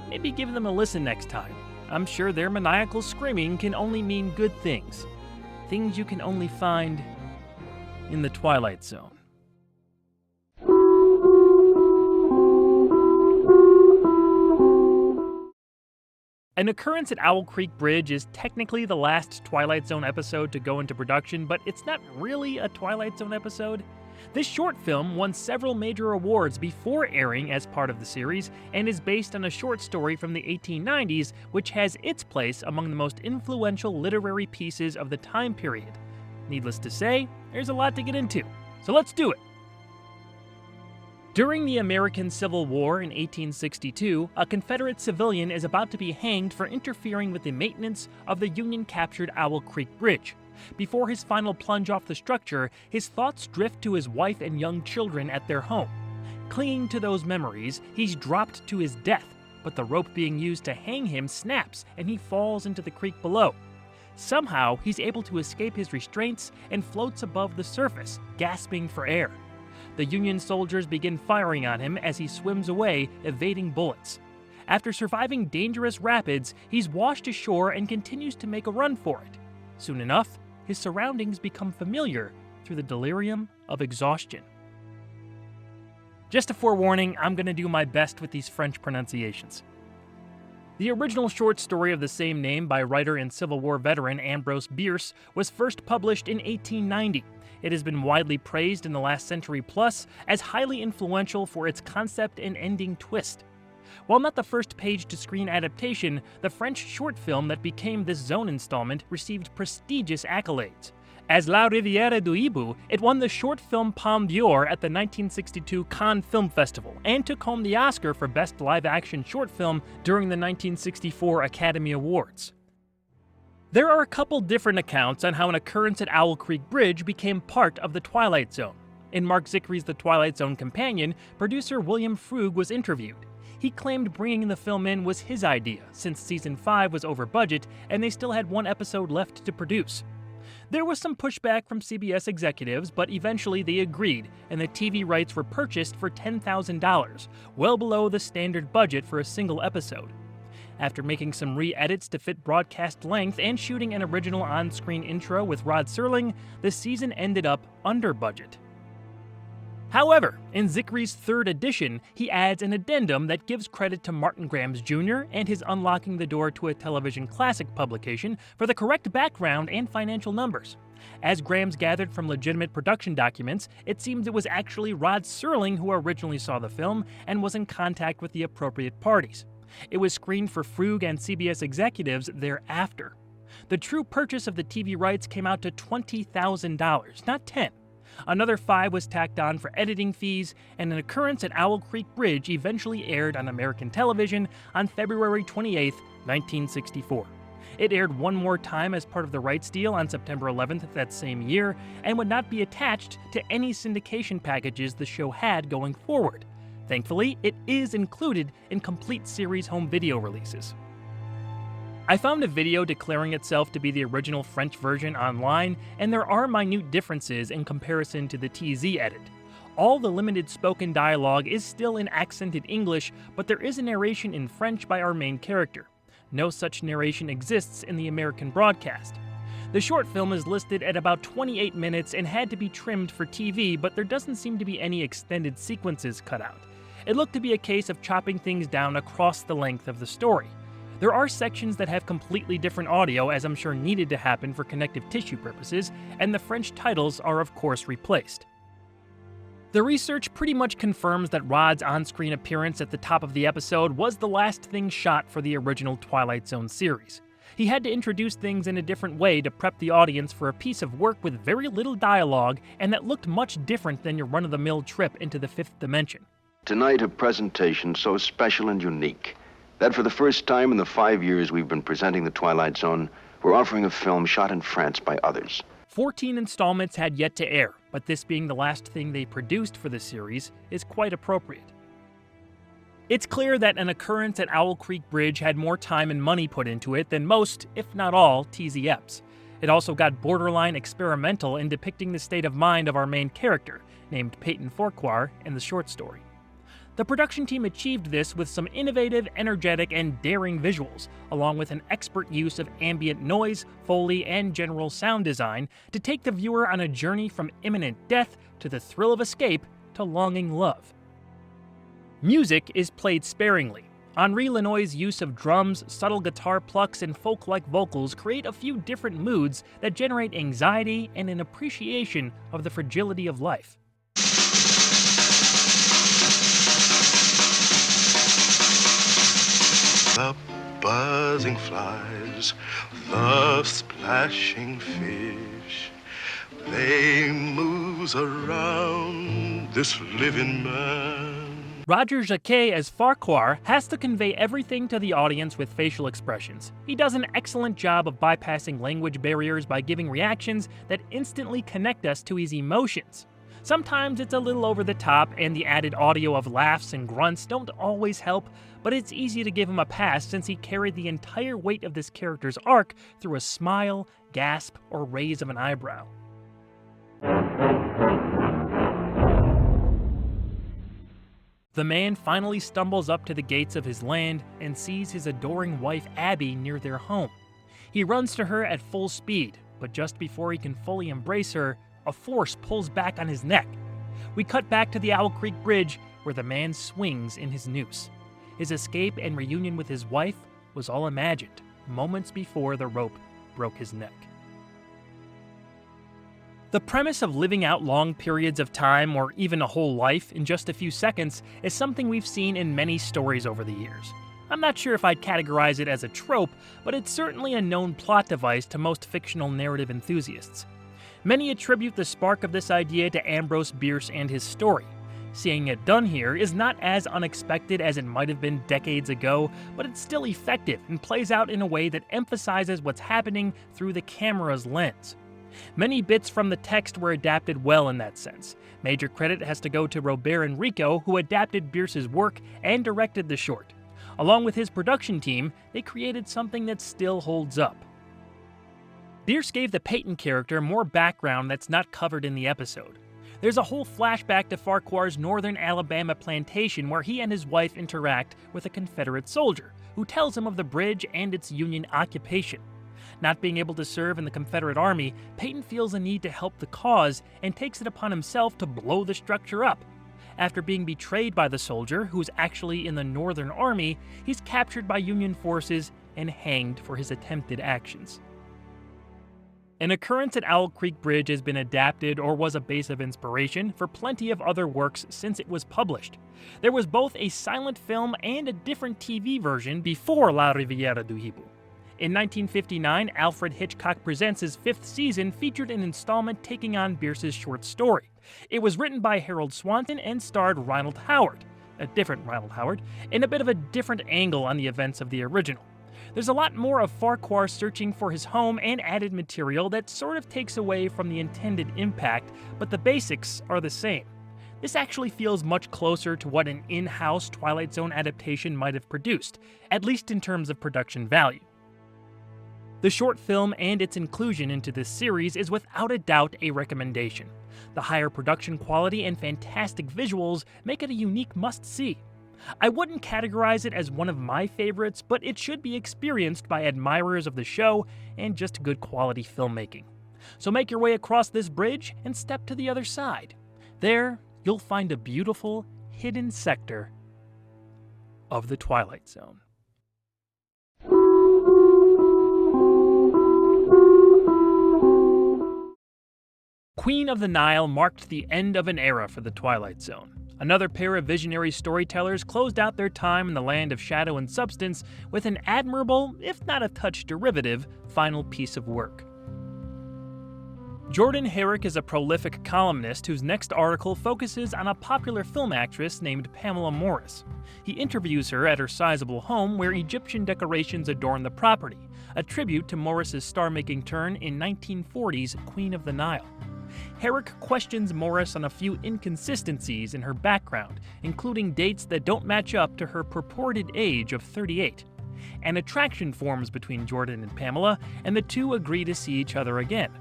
Maybe give them a listen next time. I'm sure their maniacal screaming can only mean good things. Things you can only find in the Twilight Zone. An Occurrence at Owl Creek Bridge is technically the last Twilight Zone episode to go into production, but it's not really a Twilight Zone episode. This short film won several major awards before airing as part of the series and is based on a short story from the 1890s which has its place among the most influential literary pieces of the time period. Needless to say, there's a lot to get into, so let's do it! During the American Civil War in 1862, a Confederate civilian is about to be hanged for interfering with the maintenance of the Union-captured Owl Creek Bridge. Before his final plunge off the structure, his thoughts drift to his wife and young children at their home. Clinging to those memories, he's dropped to his death, but the rope being used to hang him snaps and he falls into the creek below. Somehow, he's able to escape his restraints and floats above the surface, gasping for air. The Union soldiers begin firing on him as he swims away, evading bullets. After surviving dangerous rapids, he's washed ashore and continues to make a run for it. Soon enough, his surroundings become familiar through the delirium of exhaustion. Just a forewarning, I'm going to do my best with these French pronunciations. The original short story of the same name by writer and Civil War veteran Ambrose Bierce was first published in 1890. It has been widely praised in the last century plus as highly influential for its concept and ending twist. While not the first page-to-screen adaptation, the French short film that became this Zone installment received prestigious accolades. As La Rivière du Hibou, it won the Short Film Palme d'Or at the 1962 Cannes Film Festival and took home the Oscar for Best Live-Action Short Film during the 1964 Academy Awards. There are a couple different accounts on how an occurrence at Owl Creek Bridge became part of the Twilight Zone. In Mark Zickry's The Twilight Zone Companion, producer William Frug was interviewed. He claimed bringing the film in was his idea, since Season 5 was over budget and they still had one episode left to produce. There was some pushback from CBS executives, but eventually they agreed, and the TV rights were purchased for $10,000, well below the standard budget for a single episode. After making some re-edits to fit broadcast length and shooting an original on-screen intro with Rod Serling, the season ended up under budget. However, in Zickry's third edition, he adds an addendum that gives credit to Martin Grams Jr. and his Unlocking the Door to a Television Classic publication for the correct background and financial numbers. As Grams gathered from legitimate production documents, it seems it was actually Rod Serling who originally saw the film and was in contact with the appropriate parties. It was screened for Frug and CBS executives thereafter. The true purchase of the TV rights came out to $20,000, not $10,000. Another $5,000 was tacked on for editing fees, and an occurrence at Owl Creek Bridge eventually aired on American television on February 28, 1964. It aired one more time as part of the rights deal on September 11th that same year, and would not be attached to any syndication packages the show had going forward. Thankfully, it is included in complete series home video releases. I found a video declaring itself to be the original French version online, and there are minute differences in comparison to the TZ edit. All the limited spoken dialogue is still in accented English, but there is a narration in French by our main character. No such narration exists in the American broadcast. The short film is listed at about 28 minutes and had to be trimmed for TV, but there doesn't seem to be any extended sequences cut out. It looked to be a case of chopping things down across the length of the story. There are sections that have completely different audio, as I'm sure needed to happen for connective tissue purposes, and the French titles are of course replaced. The research pretty much confirms that Rod's on-screen appearance at the top of the episode was the last thing shot for the original Twilight Zone series. He had to introduce things in a different way to prep the audience for a piece of work with very little dialogue and that looked much different than your run-of-the-mill trip into the fifth dimension. Tonight, a presentation so special and unique that for the first time in the 5 years we've been presenting the Twilight Zone, we're offering a film shot in France by others. 14 installments had yet to air, but this being the last thing they produced for the series is quite appropriate. It's clear that an occurrence at Owl Creek Bridge had more time and money put into it than most, if not all, TZEPs. It also got borderline experimental in depicting the state of mind of our main character, named Peyton Farquhar, in the short story. The production team achieved this with some innovative, energetic, and daring visuals, along with an expert use of ambient noise, Foley, and general sound design to take the viewer on a journey from imminent death to the thrill of escape to longing love. Music is played sparingly. Henri Lenoy's use of drums, subtle guitar plucks, and folk-like vocals create a few different moods that generate anxiety and an appreciation of the fragility of life. The buzzing flies, the splashing fish, they moves around this living man. Roger Jacquet as Farquhar has to convey everything to the audience with facial expressions. He does an excellent job of bypassing language barriers by giving reactions that instantly connect us to his emotions. Sometimes it's a little over the top, and the added audio of laughs and grunts don't always help, but it's easy to give him a pass since he carried the entire weight of this character's arc through a smile, gasp, or raise of an eyebrow. The man finally stumbles up to the gates of his land and sees his adoring wife Abby near their home. He runs to her at full speed, but just before he can fully embrace her, a force pulls back on his neck. We cut back to the Owl Creek Bridge, where the man swings in his noose. His escape and reunion with his wife was all imagined, moments before the rope broke his neck. The premise of living out long periods of time, or even a whole life, in just a few seconds is something we've seen in many stories over the years. I'm not sure if I'd categorize it as a trope, but it's certainly a known plot device to most fictional narrative enthusiasts. Many attribute the spark of this idea to Ambrose Bierce and his story. Seeing it done here is not as unexpected as it might have been decades ago, but it's still effective and plays out in a way that emphasizes what's happening through the camera's lens. Many bits from the text were adapted well in that sense. Major credit has to go to Robert Enrico, who adapted Bierce's work and directed the short. Along with his production team, they created something that still holds up. Bierce gave the Peyton character more background that's not covered in the episode. There's a whole flashback to Farquhar's northern Alabama plantation where he and his wife interact with a Confederate soldier, who tells him of the bridge and its Union occupation. Not being able to serve in the Confederate Army, Peyton feels a need to help the cause and takes it upon himself to blow the structure up. After being betrayed by the soldier, who's actually in the Northern Army, he's captured by Union forces and hanged for his attempted actions. An Occurrence at Owl Creek Bridge has been adapted or was a base of inspiration for plenty of other works since it was published. There was both a silent film and a different TV version before La Riviera du Hibou. In 1959, Alfred Hitchcock Presents' fifth season featured an installment taking on Bierce's short story. It was written by Harold Swanson and starred Ronald Howard, a different Ronald Howard, in a bit of a different angle on the events of the original. There's a lot more of Farquhar searching for his home and added material that sort of takes away from the intended impact, but the basics are the same. This actually feels much closer to what an in-house Twilight Zone adaptation might have produced, at least in terms of production value. The short film and its inclusion into this series is without a doubt a recommendation. The higher production quality and fantastic visuals make it a unique must-see. I wouldn't categorize it as one of my favorites, but it should be experienced by admirers of the show and just good quality filmmaking. So make your way across this bridge and step to the other side. There, you'll find a beautiful, hidden sector of the Twilight Zone. Queen of the Nile marked the end of an era for the Twilight Zone. Another pair of visionary storytellers closed out their time in the land of shadow and substance with an admirable, if not a touch derivative, final piece of work. Jordan Herrick is a prolific columnist whose next article focuses on a popular film actress named Pamela Morris. He interviews her at her sizable home where Egyptian decorations adorn the property, a tribute to Morris's star-making turn in 1940's Queen of the Nile. Herrick questions Morris on a few inconsistencies in her background, including dates that don't match up to her purported age of 38. An attraction forms between Jordan and Pamela, and the two agree to see each other again.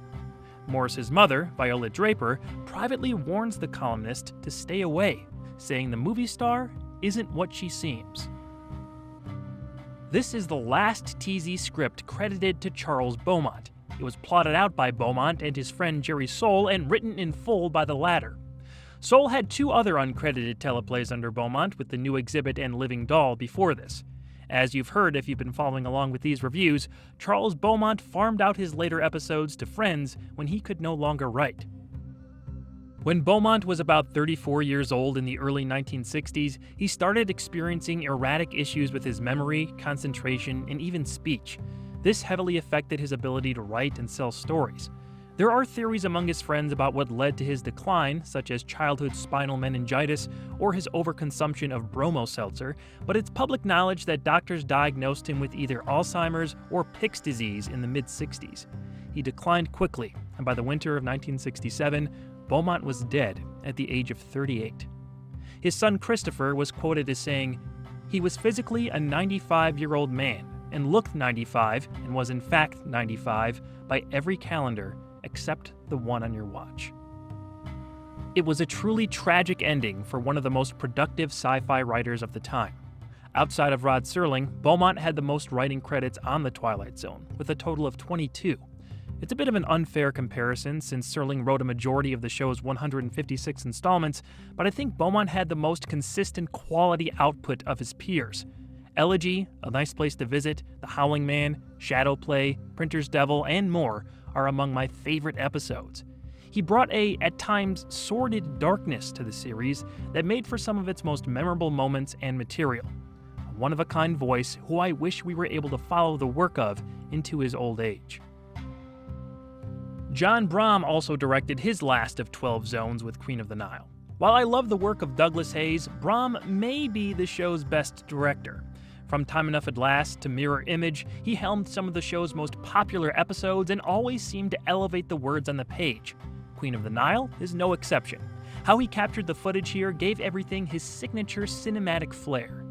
Morris's mother, Viola Draper, privately warns the columnist to stay away, saying the movie star isn't what she seems. This is the last TZ script credited to Charles Beaumont. It was plotted out by Beaumont and his friend Jerry Soule and written in full by the latter. Soule had two other uncredited teleplays under Beaumont with The New Exhibit and Living Doll before this. As you've heard if you've been following along with these reviews, Charles Beaumont farmed out his later episodes to friends when he could no longer write. When Beaumont was about 34 years old in the early 1960s, he started experiencing erratic issues with his memory, concentration, and even speech. This heavily affected his ability to write and sell stories. There are theories among his friends about what led to his decline, such as childhood spinal meningitis or his overconsumption of bromo seltzer, but it's public knowledge that doctors diagnosed him with either Alzheimer's or Pick's disease in the mid-60s. He declined quickly, and by the winter of 1967, Beaumont was dead at the age of 38. His son Christopher was quoted as saying, "He was physically a 95-year-old man and looked 95 and was in fact 95 by every calendar except the one on your watch." It was a truly tragic ending for one of the most productive sci-fi writers of the time. Outside of Rod Serling, Beaumont had the most writing credits on The Twilight Zone, with a total of 22. It's a bit of an unfair comparison since Serling wrote a majority of the show's 156 installments, but I think Beaumont had the most consistent quality output of his peers. Elegy, A Nice Place to Visit, The Howling Man, Shadow Play, Printer's Devil, and more are among my favorite episodes. He brought a, at times, sordid darkness to the series that made for some of its most memorable moments and material. A one-of-a-kind voice who I wish we were able to follow the work of into his old age. John Bram also directed his last of 12 zones with Queen of the Nile. While I love the work of Douglas Hayes, Bram may be the show's best director. From Time Enough at Last to Mirror Image, he helmed some of the show's most popular episodes and always seemed to elevate the words on the page. Queen of the Nile is no exception. How he captured the footage here gave everything his signature cinematic flair.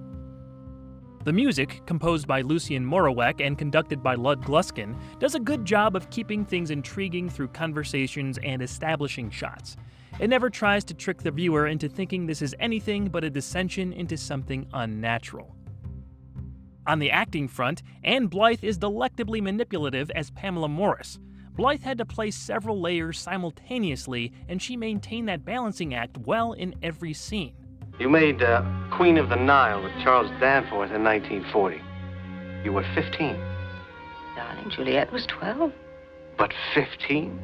The music, composed by Lucien Morawek and conducted by Lud Gluskin, does a good job of keeping things intriguing through conversations and establishing shots. It never tries to trick the viewer into thinking this is anything but a descension into something unnatural. On the acting front, Anne Blythe is delectably manipulative as Pamela Morris. Blythe had to play several layers simultaneously, and she maintained that balancing act well in every scene. You made Queen of the Nile with Charles Danforth in 1940. You were 15. Darling, Juliet was 12. But 15?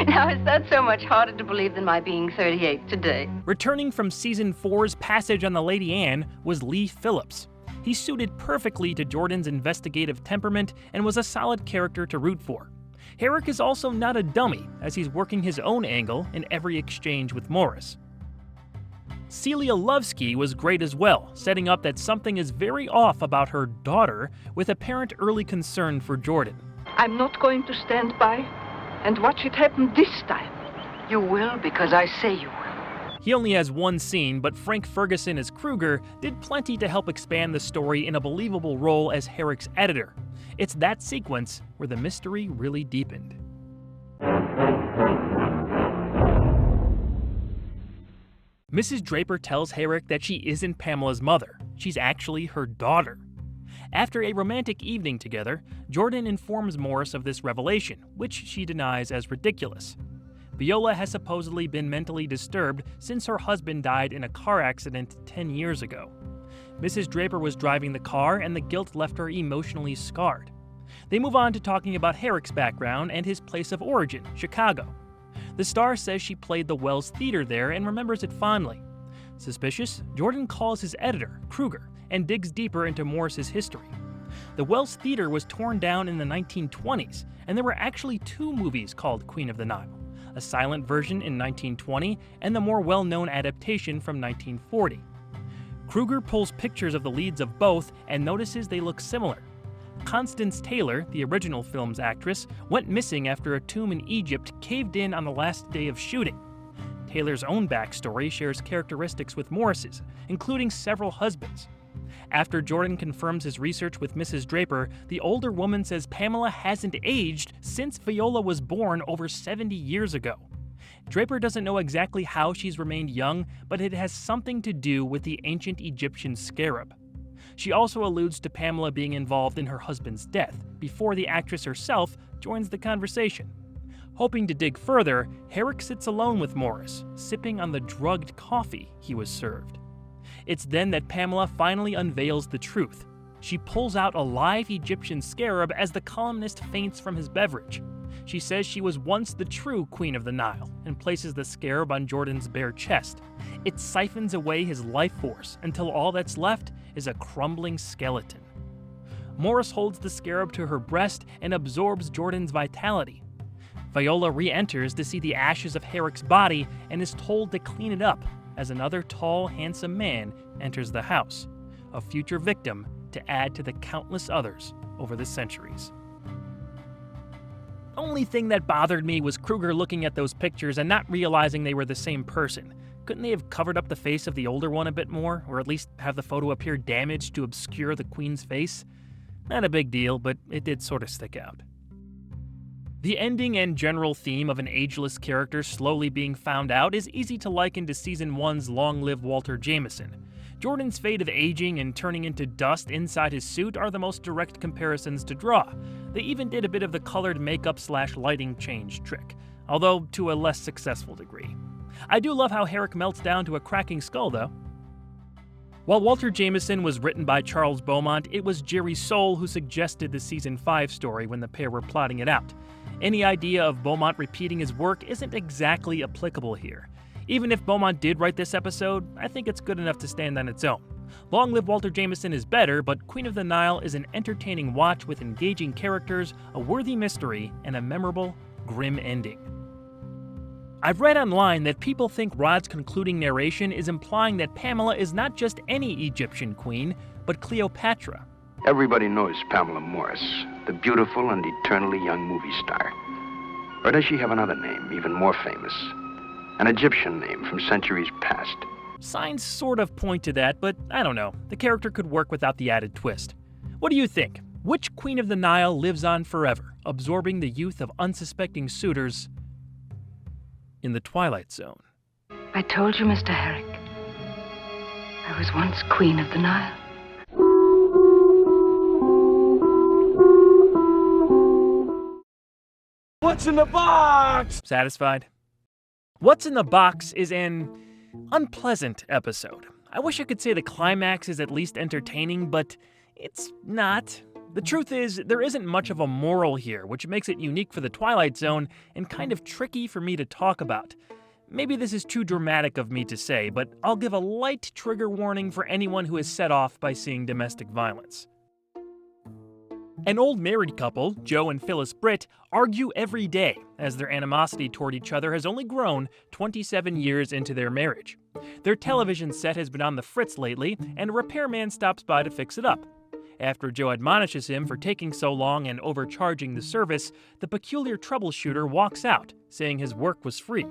Now, is that so much harder to believe than my being 38 today? Returning from Season 4's Passage on the Lady Anne was Lee Phillips. He suited perfectly to Jordan's investigative temperament and was a solid character to root for. Herrick is also not a dummy, as he's working his own angle in every exchange with Morris. Celia Lovsky was great as well, setting up that something is very off about her daughter with apparent early concern for Jordan. I'm not going to stand by and watch it happen this time. You will, because I say you will. He only has one scene, but Frank Ferguson as Kruger did plenty to help expand the story in a believable role as Herrick's editor. It's that sequence where the mystery really deepened. Mrs. Draper tells Herrick that she isn't Pamela's mother. She's actually her daughter. After a romantic evening together, Jordan informs Morris of this revelation, which she denies as ridiculous. Viola has supposedly been mentally disturbed since her husband died in a car accident 10 years ago. Mrs. Draper was driving the car, and the guilt left her emotionally scarred. They move on to talking about Herrick's background and his place of origin, Chicago. The star says she played the Wells Theater there and remembers it fondly. Suspicious, Jordan calls his editor, Kruger, and digs deeper into Morris's history. The Wells Theater was torn down in the 1920s, and there were actually two movies called Queen of the Nile, a silent version in 1920 and the more well-known adaptation from 1940. Kruger pulls pictures of the leads of both and notices they look similar. Constance Taylor, the original film's actress, went missing after a tomb in Egypt caved in on the last day of shooting. Taylor's own backstory shares characteristics with Morris's, including several husbands. After Jordan confirms his research with Mrs. Draper, the older woman says Pamela hasn't aged since Viola was born over 70 years ago. Draper doesn't know exactly how she's remained young, but it has something to do with the ancient Egyptian scarab. She also alludes to Pamela being involved in her husband's death before the actress herself joins the conversation. Hoping to dig further, Herrick sits alone with Morris, sipping on the drugged coffee he was served. It's then that Pamela finally unveils the truth. She pulls out a live Egyptian scarab as the columnist faints from his beverage. she says she was once the true Queen of the Nile and places the scarab on Jordan's bare chest. It siphons away his life force until all that's left is a crumbling skeleton. Morris holds the scarab to her breast and absorbs Jordan's vitality. Viola re-enters to see the ashes of Herrick's body and is told to clean it up as another tall, handsome man enters the house, a future victim to add to the countless others over the centuries. Only thing that bothered me was Kruger looking at those pictures and not realizing they were the same person. Couldn't they have covered up the face of the older one a bit more, or at least have the photo appear damaged to obscure the Queen's face? Not a big deal, but it did sort of stick out. The ending and general theme of an ageless character slowly being found out is easy to liken to Season 1's Long Live Walter Jameson. Jordan's fate of aging and turning into dust inside his suit are the most direct comparisons to draw. They even did a bit of the colored makeup/lighting change trick, although to a less successful degree. I do love how Herrick melts down to a cracking skull, though. While Walter Jameson was written by Charles Beaumont, it was Jerry Soule who suggested the Season 5 story when the pair were plotting it out. Any idea of Beaumont repeating his work isn't exactly applicable here. Even if Beaumont did write this episode, I think it's good enough to stand on its own. Long Live Walter Jameson is better, but Queen of the Nile is an entertaining watch with engaging characters, a worthy mystery, and a memorable, grim ending. I've read online that people think Rod's concluding narration is implying that Pamela is not just any Egyptian queen, but Cleopatra. Everybody knows Pamela Morris, the beautiful and eternally young movie star. Or does she have another name, even more famous? An Egyptian name from centuries past. Signs sort of point to that, but I don't know. The character could work without the added twist. What do you think? Which Queen of the Nile lives on forever, absorbing the youth of unsuspecting suitors in the Twilight Zone? I told you, Mr. Herrick. I was once Queen of the Nile. What's in the box? Satisfied? What's in the Box is an unpleasant episode. I wish I could say the climax is at least entertaining, but it's not. The truth is, there isn't much of a moral here, which makes it unique for the Twilight Zone and kind of tricky for me to talk about. Maybe this is too dramatic of me to say, but I'll give a light trigger warning for anyone who is set off by seeing domestic violence. An old married couple, Joe and Phyllis Britt, argue every day as their animosity toward each other has only grown 27 years into their marriage. Their television set has been on the fritz lately, and a repairman stops by to fix it up. After Joe admonishes him for taking so long and overcharging the service, the peculiar troubleshooter walks out, saying his work was free.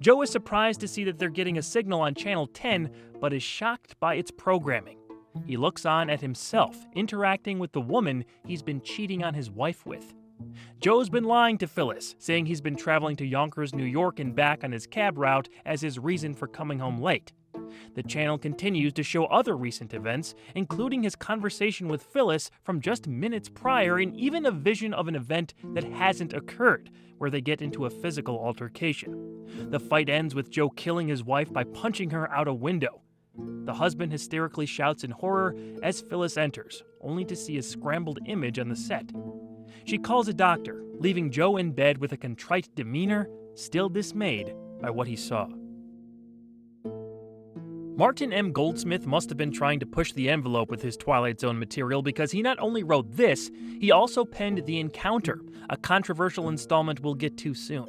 Joe is surprised to see that they're getting a signal on Channel 10, but is shocked by its programming. He looks on at himself, interacting with the woman he's been cheating on his wife with. Joe's been lying to Phyllis, saying he's been traveling to Yonkers, New York and back on his cab route as his reason for coming home late. The channel continues to show other recent events, including his conversation with Phyllis from just minutes prior and even a vision of an event that hasn't occurred, where they get into a physical altercation. The fight ends with Joe killing his wife by punching her out a window. The husband hysterically shouts in horror as Phyllis enters, only to see a scrambled image on the set. She calls a doctor, leaving Joe in bed with a contrite demeanor, still dismayed by what he saw. Martin M. Goldsmith must have been trying to push the envelope with his Twilight Zone material because he not only wrote this, he also penned The Encounter, a controversial installment we'll get to soon.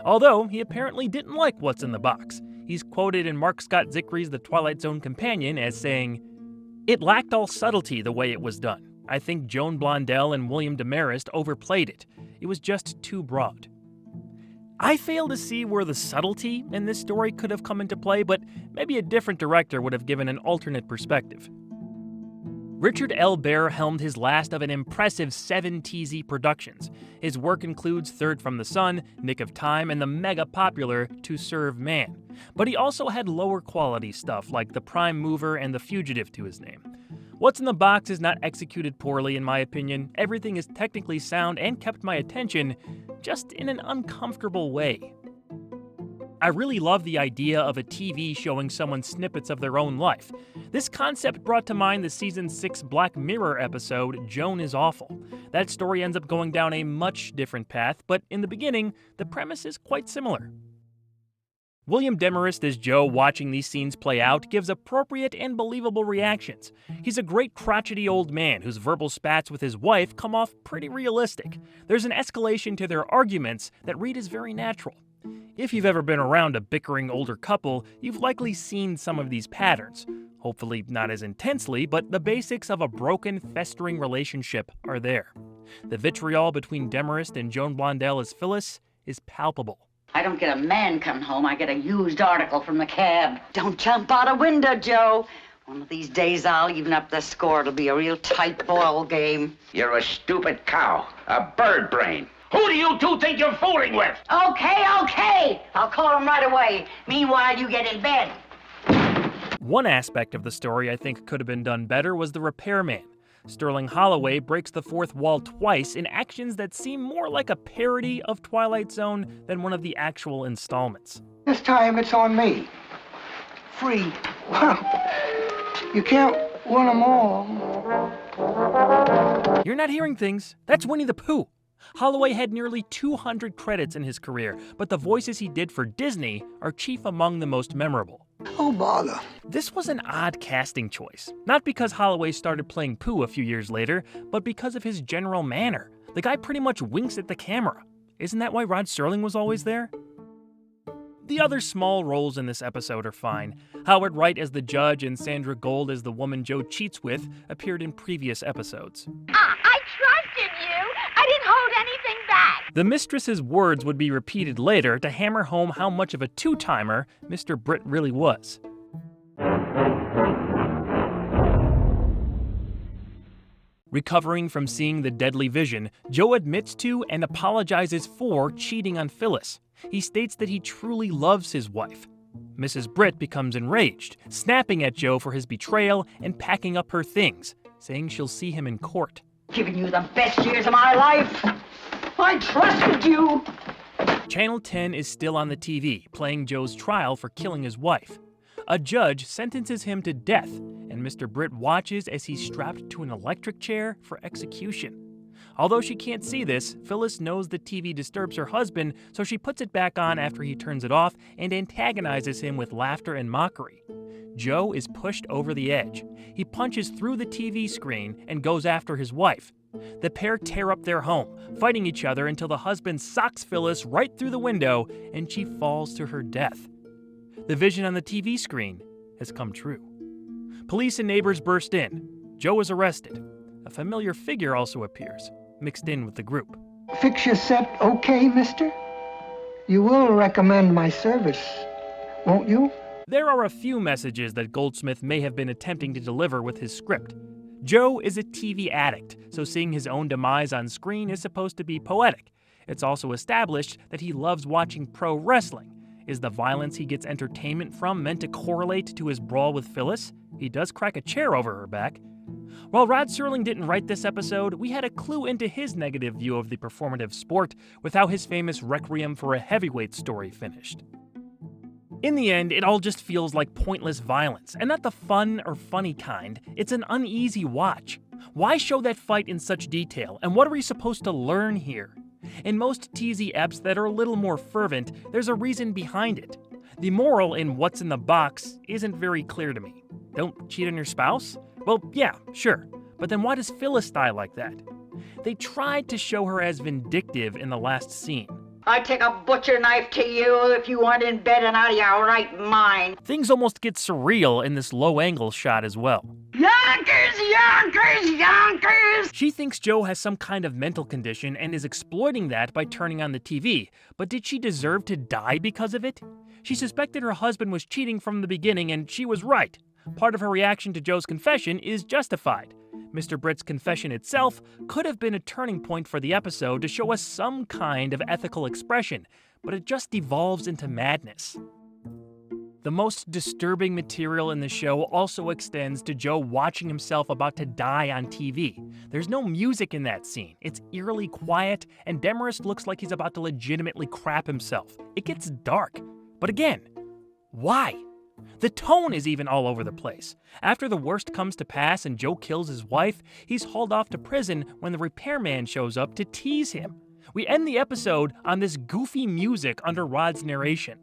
Although he apparently didn't like what's in the box. He's quoted in Mark Scott Zickry's The Twilight Zone Companion as saying, "It lacked all subtlety the way it was done. I think Joan Blondell and William Demarest overplayed it. It was just too broad." I fail to see where the subtlety in this story could have come into play, but maybe a different director would have given an alternate perspective. Richard L. Baer helmed his last of an impressive 7 TZ productions. His work includes Third from the Sun, Nick of Time, and the mega-popular To Serve Man. But he also had lower quality stuff like The Prime Mover and The Fugitive to his name. What's in the Box is not executed poorly in my opinion. Everything is technically sound and kept my attention, just in an uncomfortable way. I really love the idea of a TV showing someone snippets of their own life. This concept brought to mind the season 6 Black Mirror episode, Joan is Awful. That story ends up going down a much different path, but in the beginning, the premise is quite similar. William Demarest as Joe, watching these scenes play out, gives appropriate and believable reactions. He's a great crotchety old man whose verbal spats with his wife come off pretty realistic. There's an escalation to their arguments that read as very natural. If you've ever been around a bickering older couple, you've likely seen some of these patterns. Hopefully not as intensely, but the basics of a broken, festering relationship are there. The vitriol between Demarest and Joan Blondell as Phyllis is palpable. I don't get a man coming home, I get a used article from the cab. Don't jump out a window, Joe. One of these days I'll even up the score. It'll be a real tight ball game. You're a stupid cow, a bird brain. Who do you two think you're fooling with? Okay. I'll call him right away. Meanwhile, you get in bed. One aspect of the story I think could have been done better was the repairman. Sterling Holloway breaks the fourth wall twice in actions that seem more like a parody of Twilight Zone than one of the actual installments. This time it's on me. Free. Well, you can't win them all. You're not hearing things. That's Winnie the Pooh. Holloway had nearly 200 credits in his career, but the voices he did for Disney are chief among the most memorable. Oh, bother. This was an odd casting choice. Not because Holloway started playing Pooh a few years later, but because of his general manner. The guy pretty much winks at the camera. Isn't that why Rod Serling was always there? The other small roles in this episode are fine. Howard Wright as the judge and Sandra Gold as the woman Joe cheats with appeared in previous episodes. I trusted you. I didn't hold anything back. The mistress's words would be repeated later to hammer home how much of a two-timer Mr. Britt really was. Recovering from seeing the deadly vision, Joe admits to and apologizes for cheating on Phyllis. He states that he truly loves his wife. Mrs. Britt becomes enraged, snapping at Joe for his betrayal and packing up her things, saying she'll see him in court. Giving you the best years of my life. I trusted you. Channel 10 is still on the TV, playing Joe's trial for killing his wife. A judge sentences him to death, and Mr. Britt watches as he's strapped to an electric chair for execution. Although she can't see this, Phyllis knows the TV disturbs her husband, so she puts it back on after he turns it off and antagonizes him with laughter and mockery. Joe is pushed over the edge. He punches through the TV screen and goes after his wife. The pair tear up their home, fighting each other until the husband socks Phyllis right through the window and she falls to her death. The vision on the TV screen has come true. Police and neighbors burst in. Joe is arrested. A familiar figure also appears, mixed in with the group. Fix your set okay, mister? You will recommend my service, won't you? There are a few messages that Goldsmith may have been attempting to deliver with his script. Joe is a TV addict, so seeing his own demise on screen is supposed to be poetic. It's also established that he loves watching pro wrestling. Is the violence he gets entertainment from meant to correlate to his brawl with Phyllis? He does crack a chair over her back. While Rod Serling didn't write this episode, we had a clue into his negative view of the performative sport with how his famous Requiem for a Heavyweight story finished. In the end, it all just feels like pointless violence, and not the fun or funny kind. It's an uneasy watch. Why show that fight in such detail, and what are we supposed to learn here? In most TZ eps that are a little more fervent, there's a reason behind it. The moral in What's in the Box isn't very clear to me. Don't cheat on your spouse? Well, yeah, sure. But then why does Phyllis die like that? They tried to show her as vindictive in the last scene. I'd take a butcher knife to you if you weren't in bed and out of your right mind. Things almost get surreal in this low-angle shot as well. Yonkers, yonkers, yonkers! She thinks Joe has some kind of mental condition and is exploiting that by turning on the TV. But did she deserve to die because of it? She suspected her husband was cheating from the beginning, and she was right. Part of her reaction to Joe's confession is justified. Mr. Britt's confession itself could have been a turning point for the episode to show us some kind of ethical expression, but it just devolves into madness. The most disturbing material in the show also extends to Joe watching himself about to die on TV. There's no music in that scene. It's eerily quiet, and Demarest looks like he's about to legitimately crap himself. It gets dark. But again, why? The tone is even all over the place. After the worst comes to pass and Joe kills his wife, he's hauled off to prison when the repairman shows up to tease him. We end the episode on this goofy music under Rod's narration.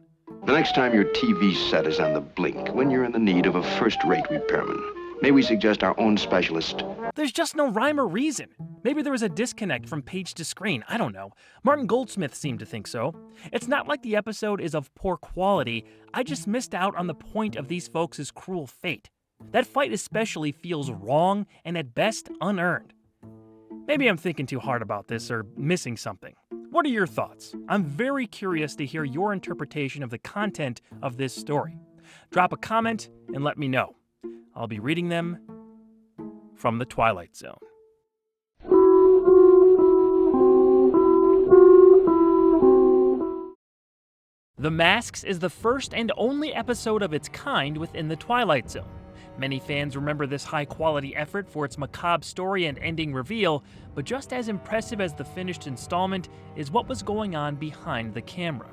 The next time your TV set is on the blink, when you're in the need of a first-rate repairman, may we suggest our own specialist? There's just no rhyme or reason. Maybe there was a disconnect from page to screen, I don't know. Martin Goldsmith seemed to think so. It's not like the episode is of poor quality, I just missed out on the point of these folks' cruel fate. That fight especially feels wrong and at best unearned. Maybe I'm thinking too hard about this or missing something. What are your thoughts? I'm very curious to hear your interpretation of the content of this story. Drop a comment and let me know. I'll be reading them from the Twilight Zone. The Masks is the first and only episode of its kind within the Twilight Zone. Many fans remember this high-quality effort for its macabre story and ending reveal, but just as impressive as the finished installment is what was going on behind the camera.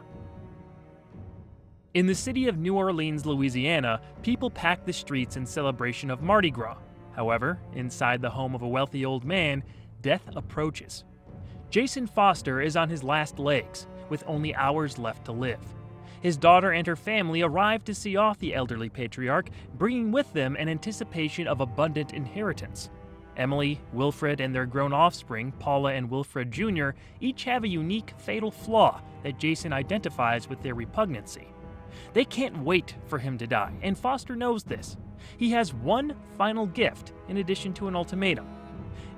In the city of New Orleans, Louisiana, people pack the streets in celebration of Mardi Gras. However, inside the home of a wealthy old man, death approaches. Jason Foster is on his last legs, with only hours left to live. His daughter and her family arrive to see off the elderly patriarch, bringing with them an anticipation of abundant inheritance. Emily, Wilfred, and their grown offspring, Paula and Wilfred Jr., each have a unique, fatal flaw that Jason identifies with their repugnancy. They can't wait for him to die, and Foster knows this. He has one final gift in addition to an ultimatum.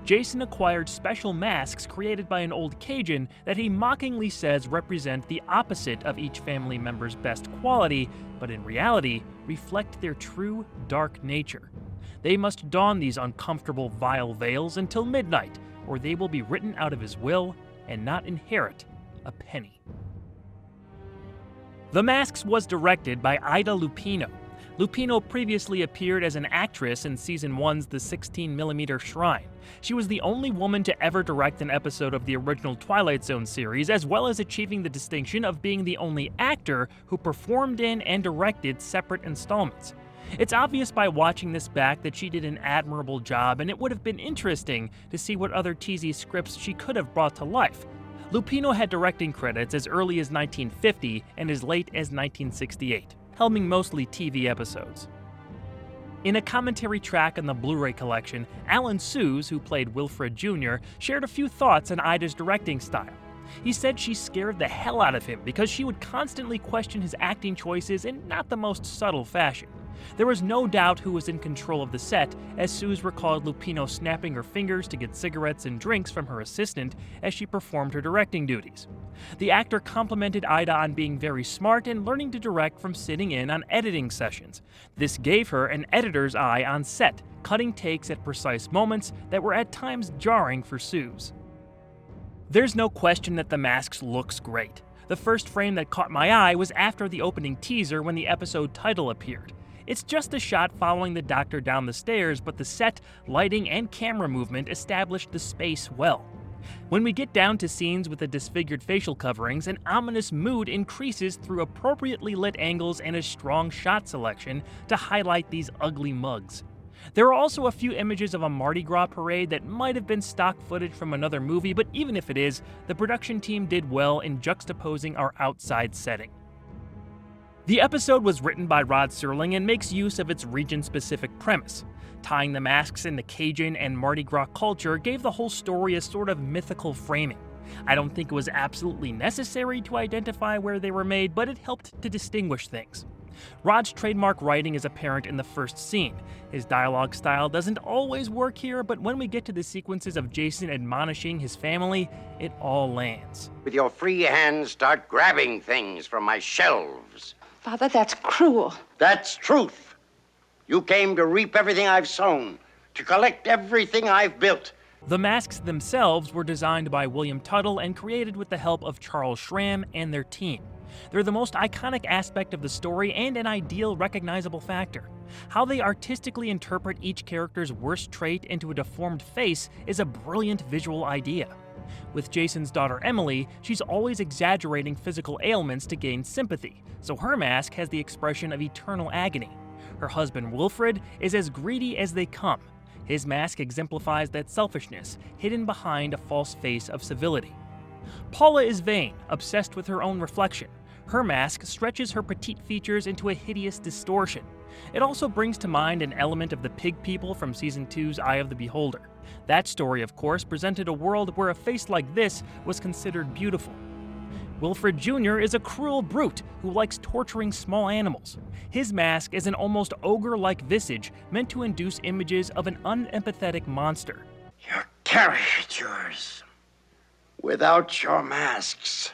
Jason acquired special masks created by an old Cajun that he mockingly says represent the opposite of each family member's best quality, but in reality reflect their true dark nature. They must don these uncomfortable, vile veils until midnight, or they will be written out of his will and not inherit a penny. The Masks was directed by Ida Lupino. Lupino previously appeared as an actress in Season 1's The 16mm Shrine. She was the only woman to ever direct an episode of the original Twilight Zone series, as well as achieving the distinction of being the only actor who performed in and directed separate installments. It's obvious by watching this back that she did an admirable job, and it would have been interesting to see what other TZ scripts she could have brought to life. Lupino had directing credits as early as 1950 and as late as 1968. Helming mostly TV episodes. In a commentary track on the Blu-ray collection, Alan Sues, who played Wilfred Jr., shared a few thoughts on Ida's directing style. He said she scared the hell out of him because she would constantly question his acting choices in not the most subtle fashion. There was no doubt who was in control of the set, as Suze recalled Lupino snapping her fingers to get cigarettes and drinks from her assistant as she performed her directing duties. The actor complimented Ida on being very smart and learning to direct from sitting in on editing sessions. This gave her an editor's eye on set, cutting takes at precise moments that were at times jarring for Suze. There's no question that The Masks looks great. The first frame that caught my eye was after the opening teaser when the episode title appeared. It's just a shot following the doctor down the stairs, but the set, lighting, and camera movement established the space well. When we get down to scenes with the disfigured facial coverings, an ominous mood increases through appropriately lit angles and a strong shot selection to highlight these ugly mugs. There are also a few images of a Mardi Gras parade that might have been stock footage from another movie, but even if it is, the production team did well in juxtaposing our outside setting. The episode was written by Rod Serling and makes use of its region-specific premise. Tying the masks into Cajun and Mardi Gras culture gave the whole story a sort of mythical framing. I don't think it was absolutely necessary to identify where they were made, but it helped to distinguish things. Rod's trademark writing is apparent in the first scene. His dialogue style doesn't always work here, but when we get to the sequences of Jason admonishing his family, it all lands. With your free hands, start grabbing things from my shelves. Father, that's cruel. That's truth. You came to reap everything I've sown, to collect everything I've built. The masks themselves were designed by William Tuttle and created with the help of Charles Schramm and their team. They're the most iconic aspect of the story and an ideal recognizable factor. How they artistically interpret each character's worst trait into a deformed face is a brilliant visual idea. With Jason's daughter Emily, she's always exaggerating physical ailments to gain sympathy, so her mask has the expression of eternal agony. Her husband Wilfred is as greedy as they come. His mask exemplifies that selfishness, hidden behind a false face of civility. Paula is vain, obsessed with her own reflection. Her mask stretches her petite features into a hideous distortion. It also brings to mind an element of the pig people from Season 2's Eye of the Beholder. That story, of course, presented a world where a face like this was considered beautiful. Wilfred Jr. is a cruel brute who likes torturing small animals. His mask is an almost ogre-like visage meant to induce images of an unempathetic monster. Your caricatures. Without your masks,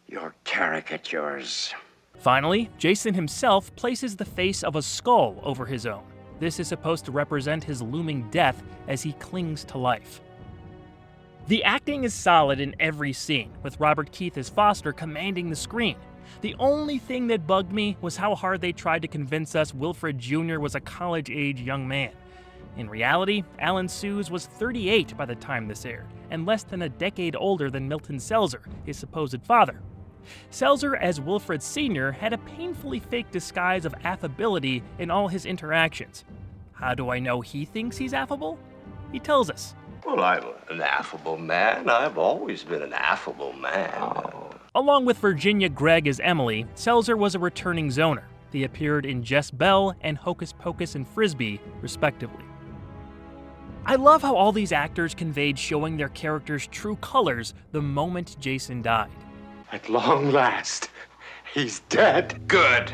your caricatures. Finally, Jason himself places the face of a skull over his own. This is supposed to represent his looming death as he clings to life. The acting is solid in every scene, with Robert Keith as Foster commanding the screen. The only thing that bugged me was how hard they tried to convince us Wilfred Jr. was a college-age young man. In reality, Alan Sues was 38 by the time this aired, and less than a decade older than Milton Selzer, his supposed father. Selzer as Wilfred Sr. had a painfully fake disguise of affability in all his interactions. How do I know he thinks he's affable? He tells us. Well, I'm an affable man. I've always been an affable man. Along with Virginia Gregg as Emily, Selzer was a returning zoner. They appeared in Jess Bell and Hocus Pocus and Frisbee, respectively. I love how all these actors conveyed showing their characters' true colors the moment Jason died. At long last, he's dead. Good.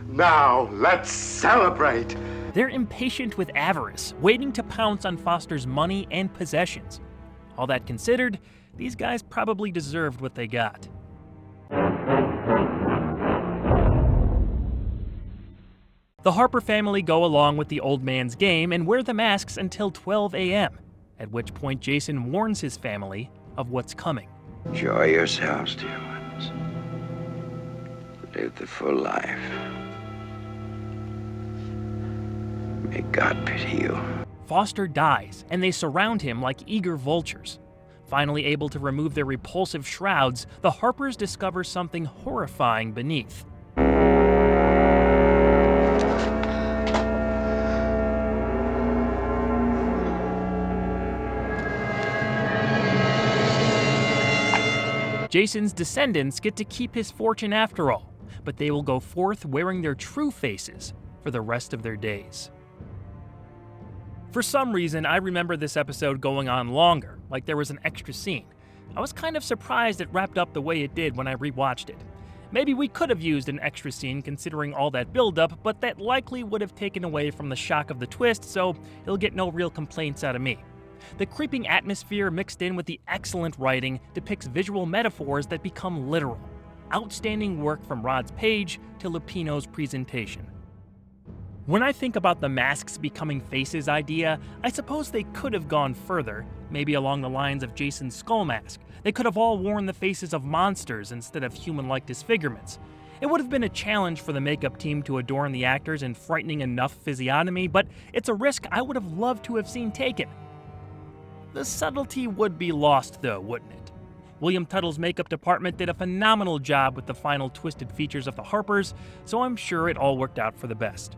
Now, let's celebrate. They're impatient with avarice, waiting to pounce on Foster's money and possessions. All that considered, these guys probably deserved what they got. The Harper family go along with the old man's game and wear the masks until 12 a.m., at which point Jason warns his family of what's coming. Enjoy yourselves, dear ones. Live the full life. May God pity you. Foster dies, and they surround him like eager vultures. Finally able to remove their repulsive shrouds, the Harpers discover something horrifying beneath. Jason's descendants get to keep his fortune after all, but they will go forth wearing their true faces for the rest of their days. For some reason, I remember this episode going on longer, like there was an extra scene. I was kind of surprised it wrapped up the way it did when I rewatched it. Maybe we could have used an extra scene considering all that buildup, but that likely would have taken away from the shock of the twist, so it'll get no real complaints out of me. The creeping atmosphere mixed in with the excellent writing depicts visual metaphors that become literal. Outstanding work from Rod's page to Lupino's presentation. When I think about the masks becoming faces idea, I suppose they could have gone further, maybe along the lines of Jason's skull mask. They could have all worn the faces of monsters instead of human-like disfigurements. It would have been a challenge for the makeup team to adorn the actors in frightening enough physiognomy, but it's a risk I would have loved to have seen taken. The subtlety would be lost though, wouldn't it? William Tuttle's makeup department did a phenomenal job with the final twisted features of the Harpers, so I'm sure it all worked out for the best.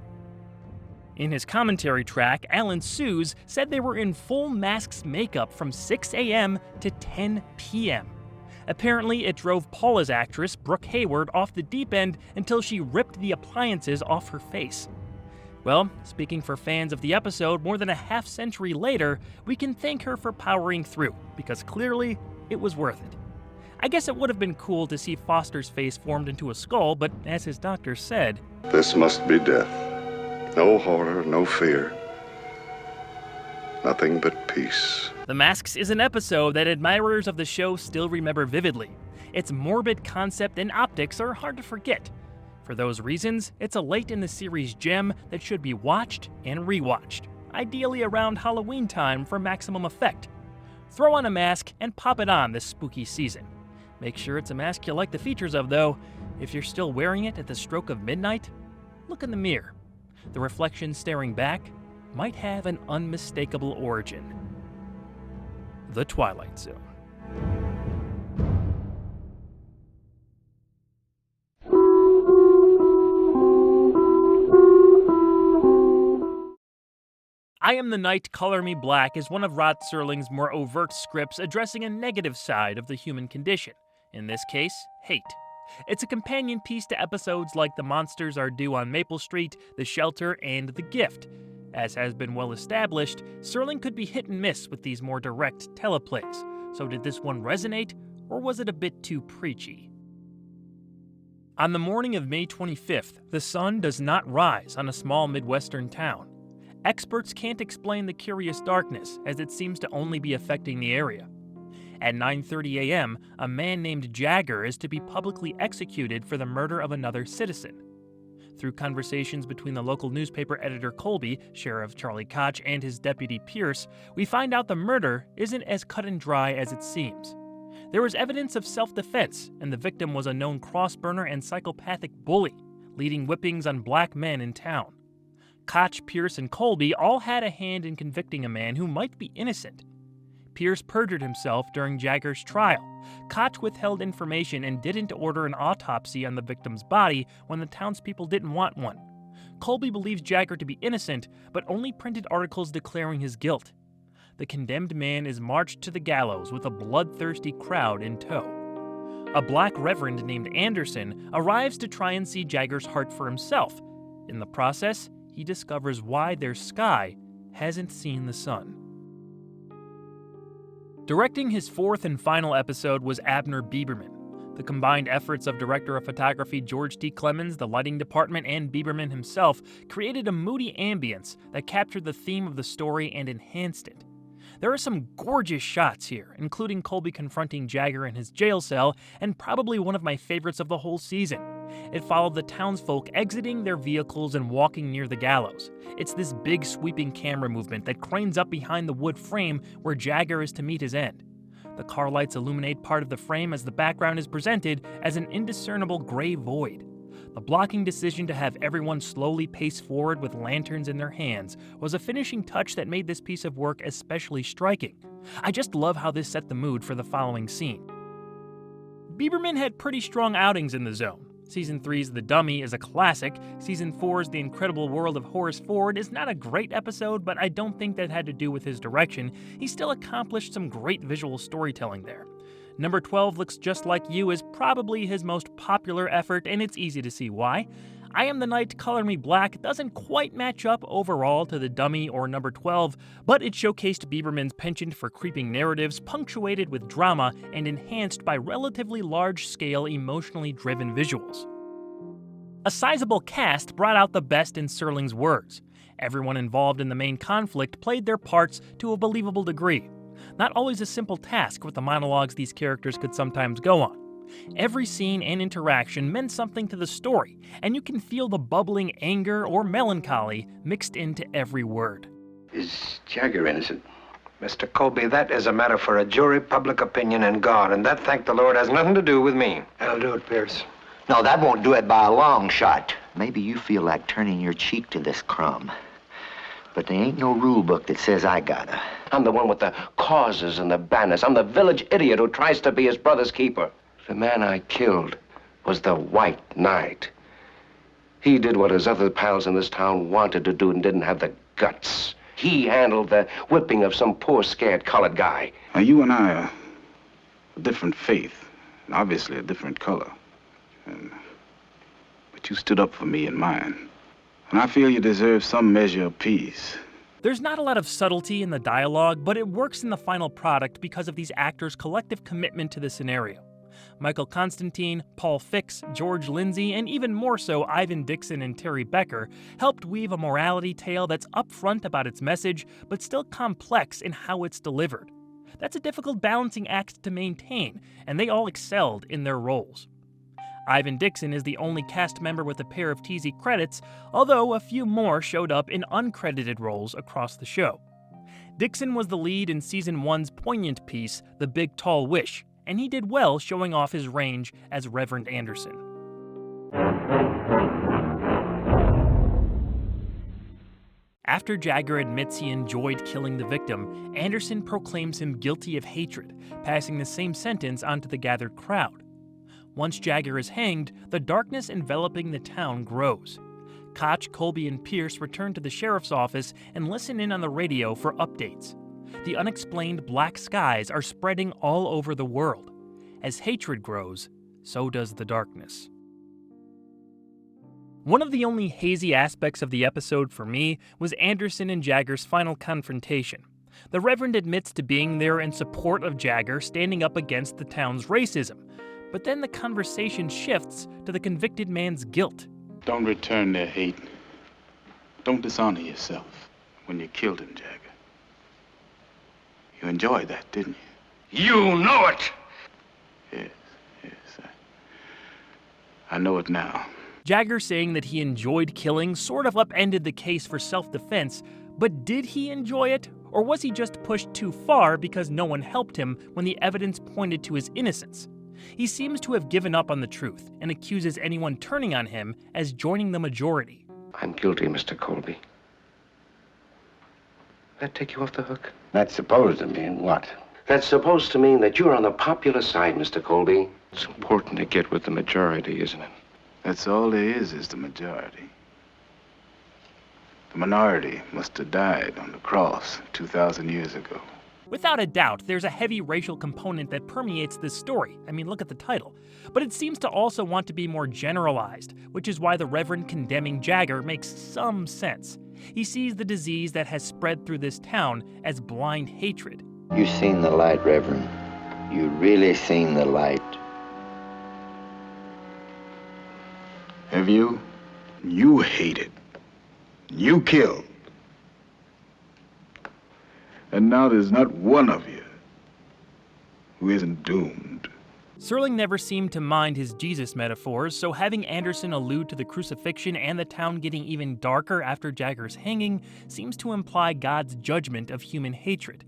In his commentary track, Alan Sues said they were in full masks makeup from 6 a.m. to 10 p.m. Apparently, it drove Paula's actress, Brooke Hayward, off the deep end until she ripped the appliances off her face. Well, speaking for fans of the episode more than a half-century later, we can thank her for powering through, because clearly, it was worth it. I guess it would have been cool to see Foster's face formed into a skull, but as his doctor said, "This must be death. No horror, no fear. Nothing but peace." The Masks is an episode that admirers of the show still remember vividly. Its morbid concept and optics are hard to forget. For those reasons, it's a late-in-the-series gem that should be watched and rewatched, ideally around Halloween time for maximum effect. Throw on a mask and pop it on this spooky season. Make sure it's a mask you like the features of, though. If you're still wearing it at the stroke of midnight, look in the mirror. The reflection staring back might have an unmistakable origin. The Twilight Zone. I Am the Night, Color Me Black is one of Rod Serling's more overt scripts addressing a negative side of the human condition, in this case, hate. It's a companion piece to episodes like The Monsters Are Due on Maple Street, The Shelter, and The Gift. As has been well established, Serling could be hit and miss with these more direct teleplays, so did this one resonate, or was it a bit too preachy? On the morning of May 25th, the sun does not rise on a small Midwestern town. Experts can't explain the curious darkness, as it seems to only be affecting the area. At 9:30 a.m., a man named Jagger is to be publicly executed for the murder of another citizen. Through conversations between the local newspaper editor Colby, Sheriff Charlie Koch, and his deputy Pierce, we find out the murder isn't as cut and dry as it seems. There was evidence of self-defense, and the victim was a known cross-burner and psychopathic bully, leading whippings on black men in town. Koch, Pierce, and Colby all had a hand in convicting a man who might be innocent. Pierce perjured himself during Jagger's trial. Koch withheld information and didn't order an autopsy on the victim's body when the townspeople didn't want one. Colby believes Jagger to be innocent, but only printed articles declaring his guilt. The condemned man is marched to the gallows with a bloodthirsty crowd in tow. A black reverend named Anderson arrives to try and see Jagger's heart for himself. In the process, he discovers why their sky hasn't seen the sun. Directing his fourth and final episode was Abner Bieberman. The combined efforts of director of photography George T. Clemens, the lighting department, and Bieberman himself created a moody ambience that captured the theme of the story and enhanced it. There are some gorgeous shots here, including Colby confronting Jagger in his jail cell, and probably one of my favorites of the whole season. It followed the townsfolk exiting their vehicles and walking near the gallows. It's this big sweeping camera movement that cranes up behind the wood frame where Jagger is to meet his end. The car lights illuminate part of the frame as the background is presented as an indiscernible gray void. The blocking decision to have everyone slowly pace forward with lanterns in their hands was a finishing touch that made this piece of work especially striking. I just love how this set the mood for the following scene. Bieberman had pretty strong outings in the zone. Season 3's The Dummy is a classic. Season 4's The Incredible World of Horace Ford is not a great episode, but I don't think that had to do with his direction. He still accomplished some great visual storytelling there. Number 12 Looks Just Like You is probably his most popular effort, and it's easy to see why. I Am the Night, Color Me Black doesn't quite match up overall to The Dummy or Number 12, but it showcased Bieberman's penchant for creeping narratives punctuated with drama and enhanced by relatively large-scale, emotionally driven visuals. A sizable cast brought out the best in Serling's words. Everyone involved in the main conflict played their parts to a believable degree. Not always a simple task with the monologues these characters could sometimes go on. Every scene and interaction meant something to the story, and you can feel the bubbling anger or melancholy mixed into every word. Is Jagger innocent? Mr. Colby, that is a matter for a jury, public opinion, and God, and that, thank the Lord, has nothing to do with me. That'll do it, Pierce. No, that won't do it by a long shot. Maybe you feel like turning your cheek to this crumb. But there ain't no rule book that says I gotta. I'm the one with the causes and the banners. I'm the village idiot who tries to be his brother's keeper. The man I killed was the White Knight. He did what his other pals in this town wanted to do and didn't have the guts. He handled the whipping of some poor, scared colored guy. Now, you and I are a different faith, and obviously a different color. But you stood up for me and mine. And I feel you deserve some measure of peace. There's not a lot of subtlety in the dialogue, but it works in the final product because of these actors' collective commitment to the scenario. Michael Constantine, Paul Fix, George Lindsay, and even more so Ivan Dixon and Terry Becker helped weave a morality tale that's upfront about its message, but still complex in how it's delivered. That's a difficult balancing act to maintain, and they all excelled in their roles. Ivan Dixon is the only cast member with a pair of TZ credits, although a few more showed up in uncredited roles across the show. Dixon was the lead in Season 1's poignant piece, The Big Tall Wish, and he did well showing off his range as Reverend Anderson. After Jagger admits he enjoyed killing the victim, Anderson proclaims him guilty of hatred, passing the same sentence onto the gathered crowd. Once Jagger is hanged, the darkness enveloping the town grows. Koch, Colby, and Pierce return to the sheriff's office and listen in on the radio for updates. The unexplained black skies are spreading all over the world. As hatred grows, so does the darkness. One of the only hazy aspects of the episode for me was Anderson and Jagger's final confrontation. The Reverend admits to being there in support of Jagger standing up against the town's racism, but then the conversation shifts to the convicted man's guilt. Don't return their hate. Don't dishonor yourself when you killed him, Jagger. You enjoyed that, didn't you? You know it! Yes. I know it now. Jagger saying that he enjoyed killing sort of upended the case for self-defense, but did he enjoy it? Or was he just pushed too far because no one helped him when the evidence pointed to his innocence? He seems to have given up on the truth and accuses anyone turning on him as joining the majority. I'm guilty, Mr. Colby. That take you off the hook? That's supposed to mean what? That's supposed to mean that you're on the popular side, Mr. Colby. It's important to get with the majority, isn't it? That's all there is the majority. The minority must have died on the cross 2,000 years ago. Without a doubt, there's a heavy racial component that permeates this story. I mean, look at the title. But it seems to also want to be more generalized, which is why the Reverend condemning Jagger makes some sense. He sees the disease that has spread through this town as blind hatred. You seen the light, Reverend. You really seen the light. Have you? You hated. You killed. And now there's not one of you who isn't doomed. Serling never seemed to mind his Jesus metaphors, so having Anderson allude to the crucifixion and the town getting even darker after Jagger's hanging seems to imply God's judgment of human hatred.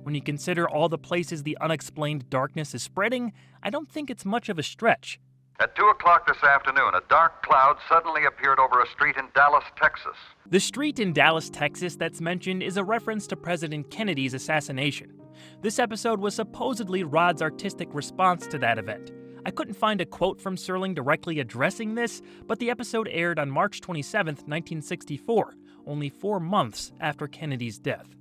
When you consider all the places the unexplained darkness is spreading, I don't think it's much of a stretch. At 2 o'clock this afternoon, a dark cloud suddenly appeared over a street in Dallas, Texas. The street in Dallas, Texas that's mentioned is a reference to President Kennedy's assassination. This episode was supposedly Rod's artistic response to that event. I couldn't find a quote from Serling directly addressing this, but the episode aired on March 27, 1964, only 4 months after Kennedy's death.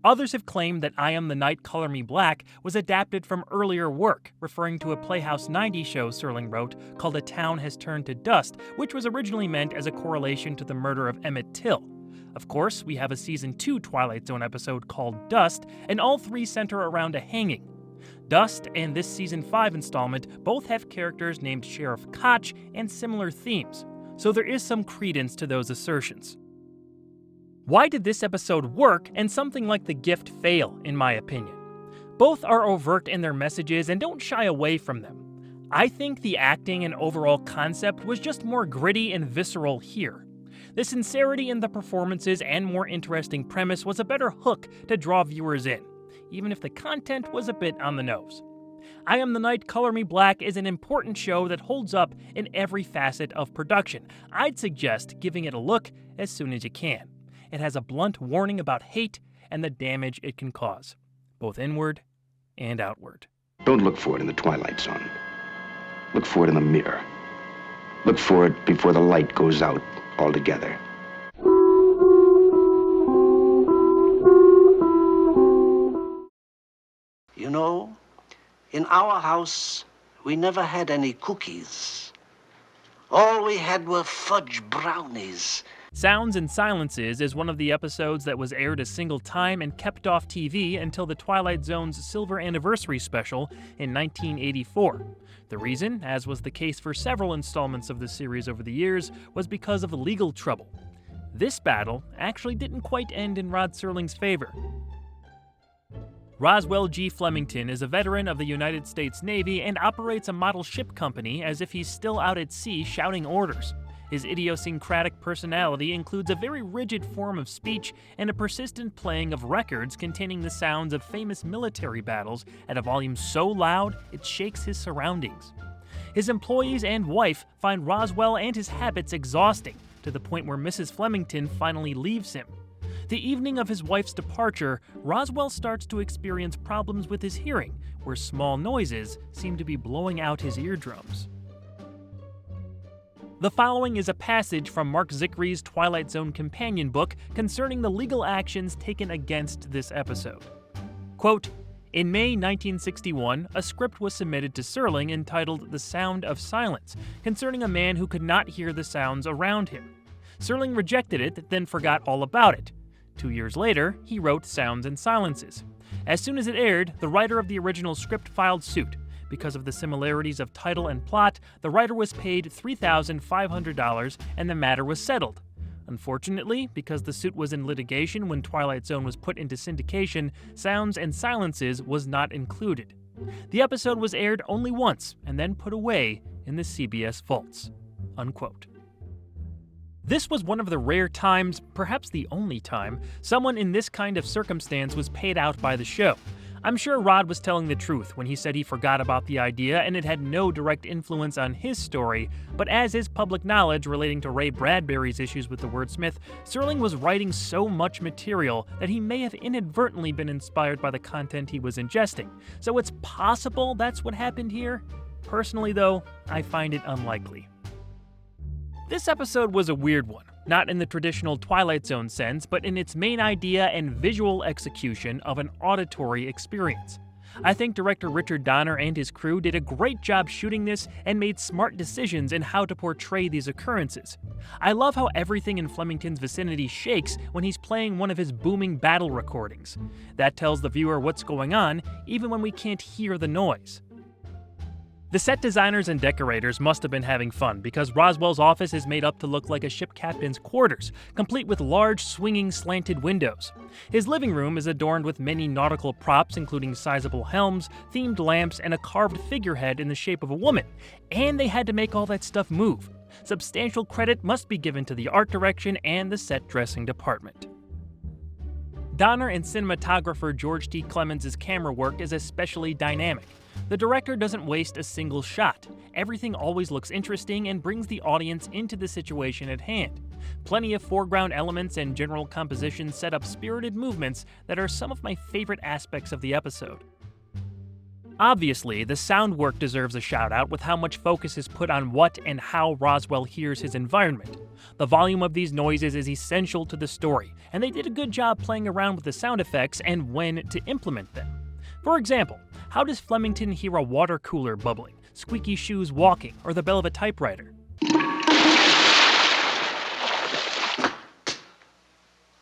Others have claimed that I Am the Night, Color Me Black was adapted from earlier work, referring to a Playhouse 90 show Serling wrote called A Town Has Turned to Dust, which was originally meant as a correlation to the murder of Emmett Till. Of course, we have a Season 2 Twilight Zone episode called Dust, and all three center around a hanging. Dust and this Season 5 installment both have characters named Sheriff Koch and similar themes, so there is some credence to those assertions. Why did this episode work and something like The Gift fail, in my opinion? Both are overt in their messages and don't shy away from them. I think the acting and overall concept was just more gritty and visceral here. The sincerity in the performances and more interesting premise was a better hook to draw viewers in, even if the content was a bit on the nose. I Am the Night, Color Me Black is an important show that holds up in every facet of production. I'd suggest giving it a look as soon as you can. It has a blunt warning about hate and the damage it can cause, both inward and outward. Don't look for it in the Twilight Zone. Look for it in the mirror. Look for it before the light goes out altogether. You know, in our house, we never had any cookies. All we had were fudge brownies. Sounds and Silences is one of the episodes that was aired a single time and kept off TV until the Twilight Zone's Silver Anniversary special in 1984. The reason, as was the case for several installments of the series over the years, was because of legal trouble. This battle actually didn't quite end in Rod Serling's favor. Roswell G. Flemington is a veteran of the United States Navy and operates a model ship company as if he's still out at sea shouting orders. His idiosyncratic personality includes a very rigid form of speech and a persistent playing of records containing the sounds of famous military battles at a volume so loud it shakes his surroundings. His employees and wife find Roswell and his habits exhausting, to to the point where Mrs. Flemington finally leaves him. The evening of his wife's departure, Roswell starts to experience problems with his hearing, where small noises seem to be blowing out his eardrums. The following is a passage from Mark Zickery's Twilight Zone companion book concerning the legal actions taken against this episode. Quote, in May 1961, a script was submitted to Serling entitled The Sound of Silence, concerning a man who could not hear the sounds around him. Serling rejected it, then forgot all about it. 2 years later, he wrote Sounds and Silences. As soon as it aired, the writer of the original script filed suit. Because of the similarities of title and plot, the writer was paid $3,500 and the matter was settled. Unfortunately, because the suit was in litigation when Twilight Zone was put into syndication, Sounds and Silences was not included. The episode was aired only once and then put away in the CBS vaults. Unquote. This was one of the rare times, perhaps the only time, someone in this kind of circumstance was paid out by the show. I'm sure Rod was telling the truth when he said he forgot about the idea and it had no direct influence on his story, but as is public knowledge relating to Ray Bradbury's issues with the wordsmith, Serling was writing so much material that he may have inadvertently been inspired by the content he was ingesting, so it's possible that's what happened here. Personally, though, I find it unlikely. This episode was a weird one. Not in the traditional Twilight Zone sense, but in its main idea and visual execution of an auditory experience. I think director Richard Donner and his crew did a great job shooting this and made smart decisions in how to portray these occurrences. I love how everything in Flemington's vicinity shakes when he's playing one of his booming battle recordings. That tells the viewer what's going on, even when we can't hear the noise. The set designers and decorators must have been having fun because Roswell's office is made up to look like a ship captain's quarters, complete with large swinging slanted windows. His living room is adorned with many nautical props including sizable helms, themed lamps, and a carved figurehead in the shape of a woman. And they had to make all that stuff move. Substantial credit must be given to the art direction and the set dressing department. Donner and cinematographer George T. Clemens' camera work is especially dynamic. The director doesn't waste a single shot. Everything always looks interesting and brings the audience into the situation at hand. Plenty of foreground elements and general composition set up spirited movements that are some of my favorite aspects of the episode. Obviously, the sound work deserves a shout-out with how much focus is put on what and how Roswell hears his environment. The volume of these noises is essential to the story, and they did a good job playing around with the sound effects and when to implement them. For example, how does Flemington hear a water cooler bubbling, squeaky shoes walking, or the bell of a typewriter?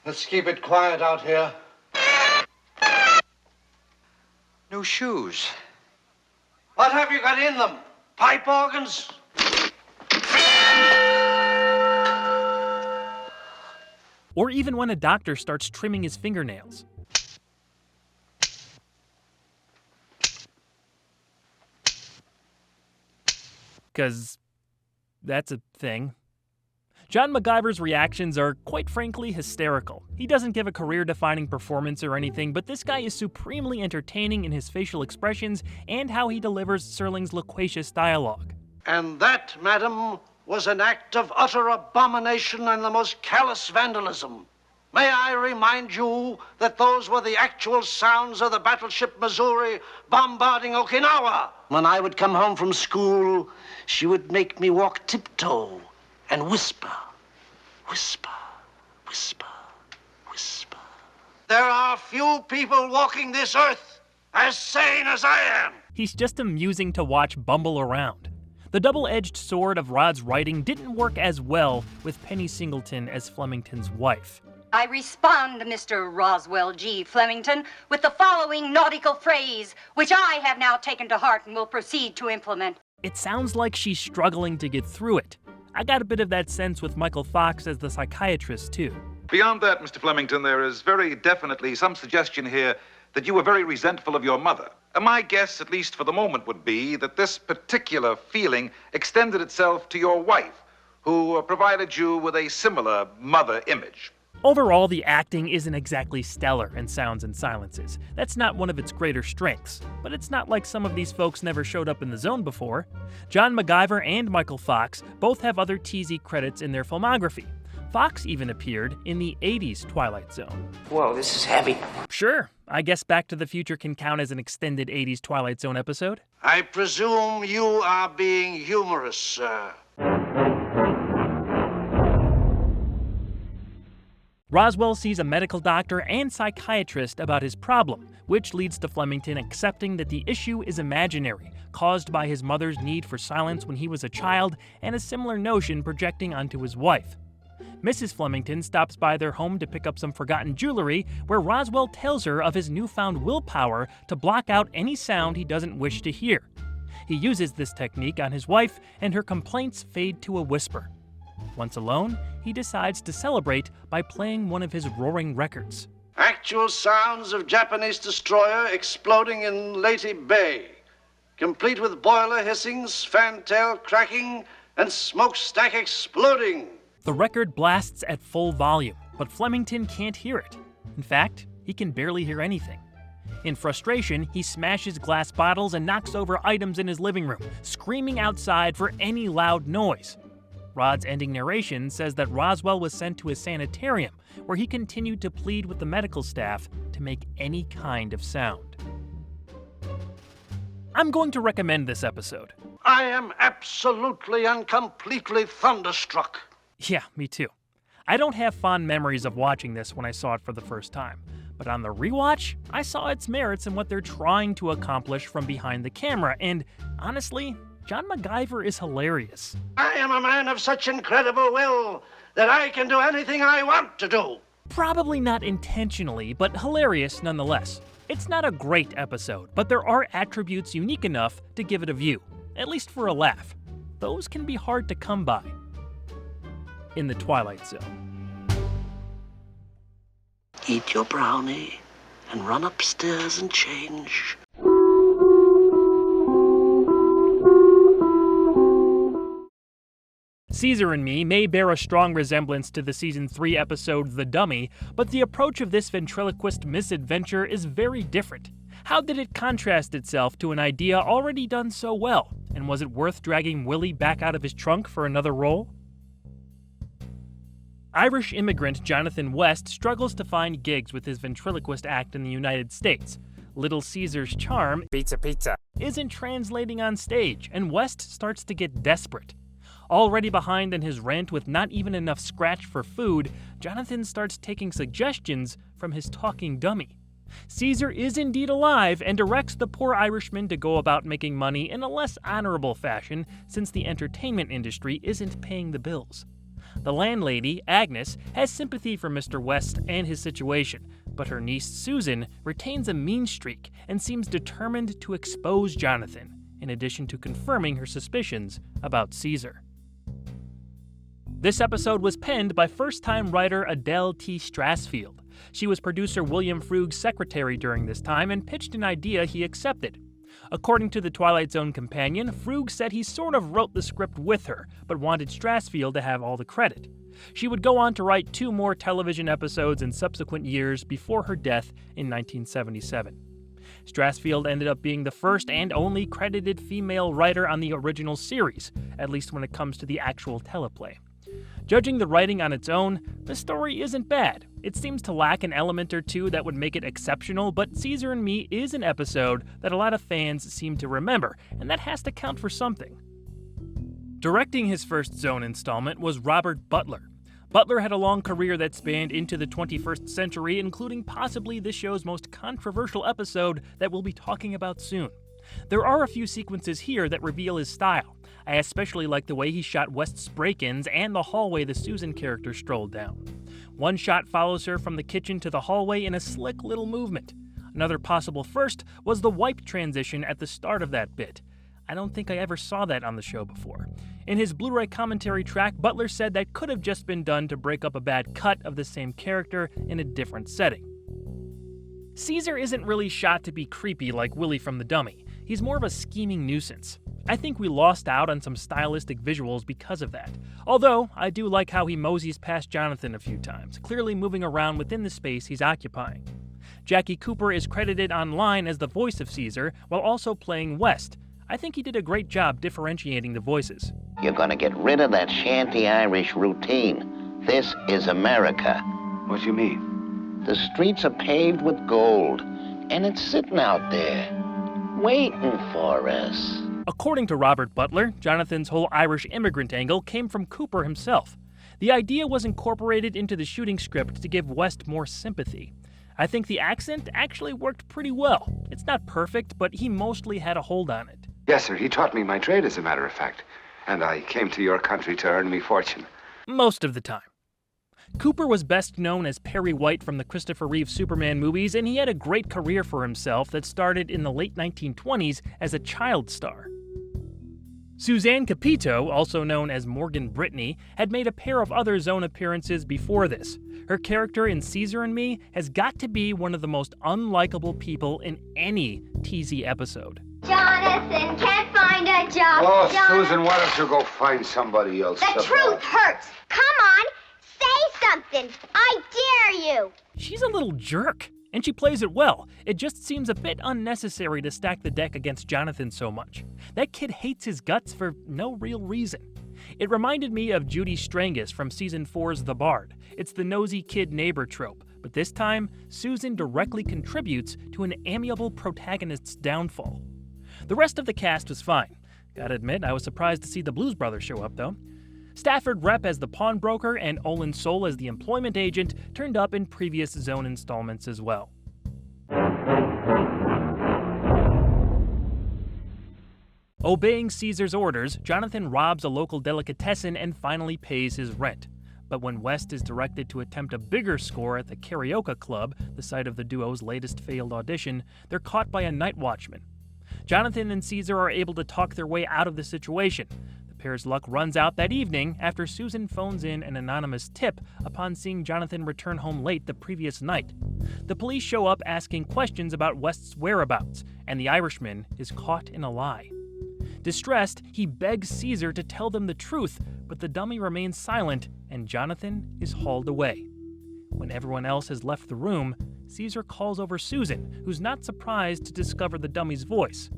Let's keep it quiet out here. New shoes. What have you got in them? Pipe organs? Or even when a doctor starts trimming his fingernails. Because that's a thing. John MacGyver's reactions are, quite frankly, hysterical. He doesn't give a career-defining performance or anything, but this guy is supremely entertaining in his facial expressions and how he delivers Serling's loquacious dialogue. And that, madam, was an act of utter abomination and the most callous vandalism. May I remind you that those were the actual sounds of the battleship Missouri bombarding Okinawa. When I would come home from school, she would make me walk tiptoe and whisper, whisper, whisper, whisper. There are few people walking this earth as sane as I am. He's just amusing to watch bumble around. The double-edged sword of Rod's writing didn't work as well with Penny Singleton as Flemington's wife. I respond, Mr. Roswell G. Flemington, with the following nautical phrase, which I have now taken to heart and will proceed to implement. It sounds like she's struggling to get through it. I got a bit of that sense with Michael Fox as the psychiatrist, too. Beyond that, Mr. Flemington, there is very definitely some suggestion here that you were very resentful of your mother. My guess, at least for the moment, would be that this particular feeling extended itself to your wife, who provided you with a similar mother image. Overall, the acting isn't exactly stellar in Sounds and Silences. That's not one of its greater strengths, but it's not like some of these folks never showed up in the zone before. John MacGyver and Michael Fox both have other TZ credits in their filmography, Fox even appeared in the 80s Twilight Zone. Whoa, this is heavy. Sure, I guess Back to the Future can count as an extended 80s Twilight Zone episode. I presume you are being humorous, sir. Roswell sees a medical doctor and psychiatrist about his problem, which leads to Flemington accepting that the issue is imaginary, caused by his mother's need for silence when he was a child and a similar notion projecting onto his wife. Mrs. Flemington stops by their home to pick up some forgotten jewelry, where Roswell tells her of his newfound willpower to block out any sound he doesn't wish to hear. He uses this technique on his wife, and her complaints fade to a whisper. Once alone, he decides to celebrate by playing one of his roaring records. Actual sounds of Japanese destroyer exploding in Leyte Bay, complete with boiler hissings, fantail cracking, and smokestack exploding. The record blasts at full volume, but Flemington can't hear it. In fact, he can barely hear anything. In frustration, he smashes glass bottles and knocks over items in his living room, screaming outside for any loud noise. Rod's ending narration says that Roswell was sent to a sanitarium, where he continued to plead with the medical staff to make any kind of sound. I'm going to recommend this episode. I am absolutely and completely thunderstruck. Yeah, me too. I don't have fond memories of watching this when I saw it for the first time, but on the rewatch, I saw its merits and what they're trying to accomplish from behind the camera, and honestly, John MacGyver is hilarious. I am a man of such incredible will that I can do anything I want to do. Probably not intentionally, but hilarious nonetheless. It's not a great episode, but there are attributes unique enough to give it a view, at least for a laugh. Those can be hard to come by. In the Twilight Zone. Eat your brownie and run upstairs and change. Caesar and Me may bear a strong resemblance to the Season 3 episode The Dummy, but the approach of this ventriloquist misadventure is very different. How did it contrast itself to an idea already done so well? And was it worth dragging Willie back out of his trunk for another role? Irish immigrant Jonathan West struggles to find gigs with his ventriloquist act in the United States. Little Caesar's charm, pizza, isn't translating on stage, and West starts to get desperate. Already behind in his rent with not even enough scratch for food, Jonathan starts taking suggestions from his talking dummy. Caesar is indeed alive and directs the poor Irishman to go about making money in a less honorable fashion, since the entertainment industry isn't paying the bills. The landlady, Agnes, has sympathy for Mr. West and his situation, but her niece Susan retains a mean streak and seems determined to expose Jonathan, in addition to confirming her suspicions about Caesar. This episode was penned by first-time writer Adele T. Strassfield. She was producer William Frug's secretary during this time and pitched an idea he accepted. According to the Twilight Zone companion, Frug said he sort of wrote the script with her, but wanted Strassfield to have all the credit. She would go on to write 2 more television episodes in subsequent years before her death in 1977. Strassfield ended up being the first and only credited female writer on the original series, at least when it comes to the actual teleplay. Judging the writing on its own, the story isn't bad. It seems to lack an element or two that would make it exceptional, but Caesar and Me is an episode that a lot of fans seem to remember, and that has to count for something. Directing his first Zone installment was Robert Butler. Butler had a long career that spanned into the 21st century, including possibly this show's most controversial episode that we'll be talking about soon. There are a few sequences here that reveal his style. I especially like the way he shot West's break-ins and the hallway the Susan character strolled down. One shot follows her from the kitchen to the hallway in a slick little movement. Another possible first was the wipe transition at the start of that bit. I don't think I ever saw that on the show before. In his Blu-ray commentary track, Butler said that could have just been done to break up a bad cut of the same character in a different setting. Caesar isn't really shot to be creepy like Willie from The Dummy. He's more of a scheming nuisance. I think we lost out on some stylistic visuals because of that. Although, I do like how he moseys past Jonathan a few times, clearly moving around within the space he's occupying. Jackie Cooper is credited online as the voice of Caesar, while also playing West. I think he did a great job differentiating the voices. You're gonna get rid of that shanty Irish routine. This is America. What do you mean? The streets are paved with gold, and it's sitting out there, waiting for us. According to Robert Butler, Jonathan's whole Irish immigrant angle came from Cooper himself. The idea was incorporated into the shooting script to give West more sympathy. I think the accent actually worked pretty well. It's not perfect, but he mostly had a hold on it. Yes, sir. He taught me my trade, as a matter of fact. And I came to your country to earn me fortune. Most of the time. Cooper was best known as Perry White from the Christopher Reeve Superman movies, and he had a great career for himself that started in the late 1920s as a child star. Suzanne Capito, also known as Morgan Brittany, had made a pair of other Zone appearances before this. Her character in Caesar and Me has got to be one of the most unlikable people in any TZ episode. Jonathan, can't find a job. Oh, Susan, why don't you go find somebody else? The truth hurts. Come on, say something. I dare you. She's a little jerk, and she plays it well. It just seems a bit unnecessary to stack the deck against Jonathan so much. That kid hates his guts for no real reason. It reminded me of Judy Strangis from Season 4's The Bard. It's the nosy kid neighbor trope, but this time, Susan directly contributes to an amiable protagonist's downfall. The rest of the cast was fine. Gotta admit, I was surprised to see the Blues Brothers show up, though. Stafford Repp as the pawnbroker and Olin Soul as the employment agent turned up in previous Zone installments as well. Obeying Caesar's orders, Jonathan robs a local delicatessen and finally pays his rent. But when West is directed to attempt a bigger score at the Karaoke Club, the site of the duo's latest failed audition, they're caught by a night watchman. Jonathan and Caesar are able to talk their way out of the situation. The pair's luck runs out that evening after Susan phones in an anonymous tip upon seeing Jonathan return home late the previous night. The police show up asking questions about West's whereabouts, and the Irishman is caught in a lie. Distressed, he begs Caesar to tell them the truth, but the dummy remains silent, and Jonathan is hauled away. When everyone else has left the room, Caesar calls over Susan, who's not surprised to discover the dummy's voice.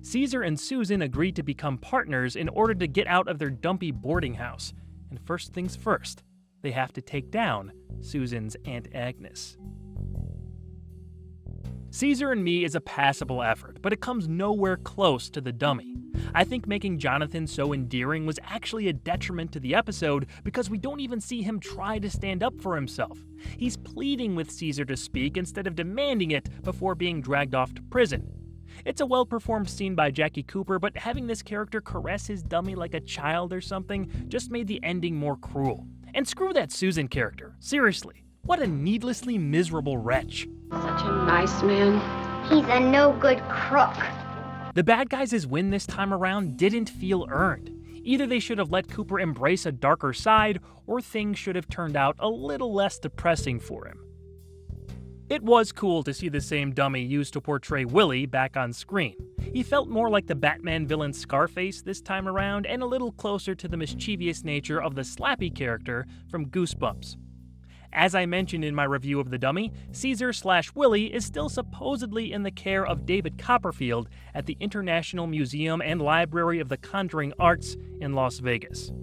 Caesar and Susan agree to become partners in order to get out of their dumpy boarding house. And first things first, they have to take down Susan's Aunt Agnes. Caesar and Me is a passable effort, but it comes nowhere close to the dummy. I think making Jonathan so endearing was actually a detriment to the episode because we don't even see him try to stand up for himself. He's pleading with Caesar to speak instead of demanding it before being dragged off to prison. It's a well-performed scene by Jackie Cooper, but having this character caress his dummy like a child or something just made the ending more cruel. And screw that Susan character. Seriously, what a needlessly miserable wretch. Such a nice man. He's a no-good crook. The bad guys' win this time around didn't feel earned. Either they should have let Cooper embrace a darker side, or things should have turned out a little less depressing for him. It was cool to see the same dummy used to portray Willie back on screen. He felt more like the Batman villain Scarface this time around, and a little closer to the mischievous nature of the Slappy character from Goosebumps. As I mentioned in my review of the dummy, Caesar/Willie is still supposedly in the care of David Copperfield at the International Museum and Library of the Conjuring Arts in Las Vegas.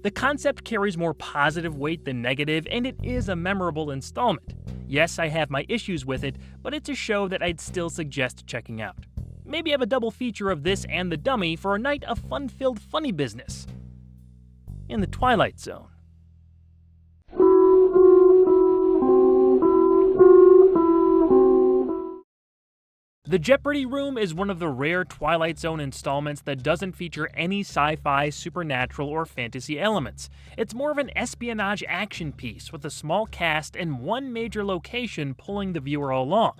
The concept carries more positive weight than negative, and it is a memorable installment. Yes, I have my issues with it, but it's a show that I'd still suggest checking out. Maybe have a double feature of this and the dummy for a night of fun-filled funny business in the Twilight Zone. The Jeopardy Room is one of the rare Twilight Zone installments that doesn't feature any sci-fi, supernatural, or fantasy elements. It's more of an espionage action piece with a small cast and one major location pulling the viewer along.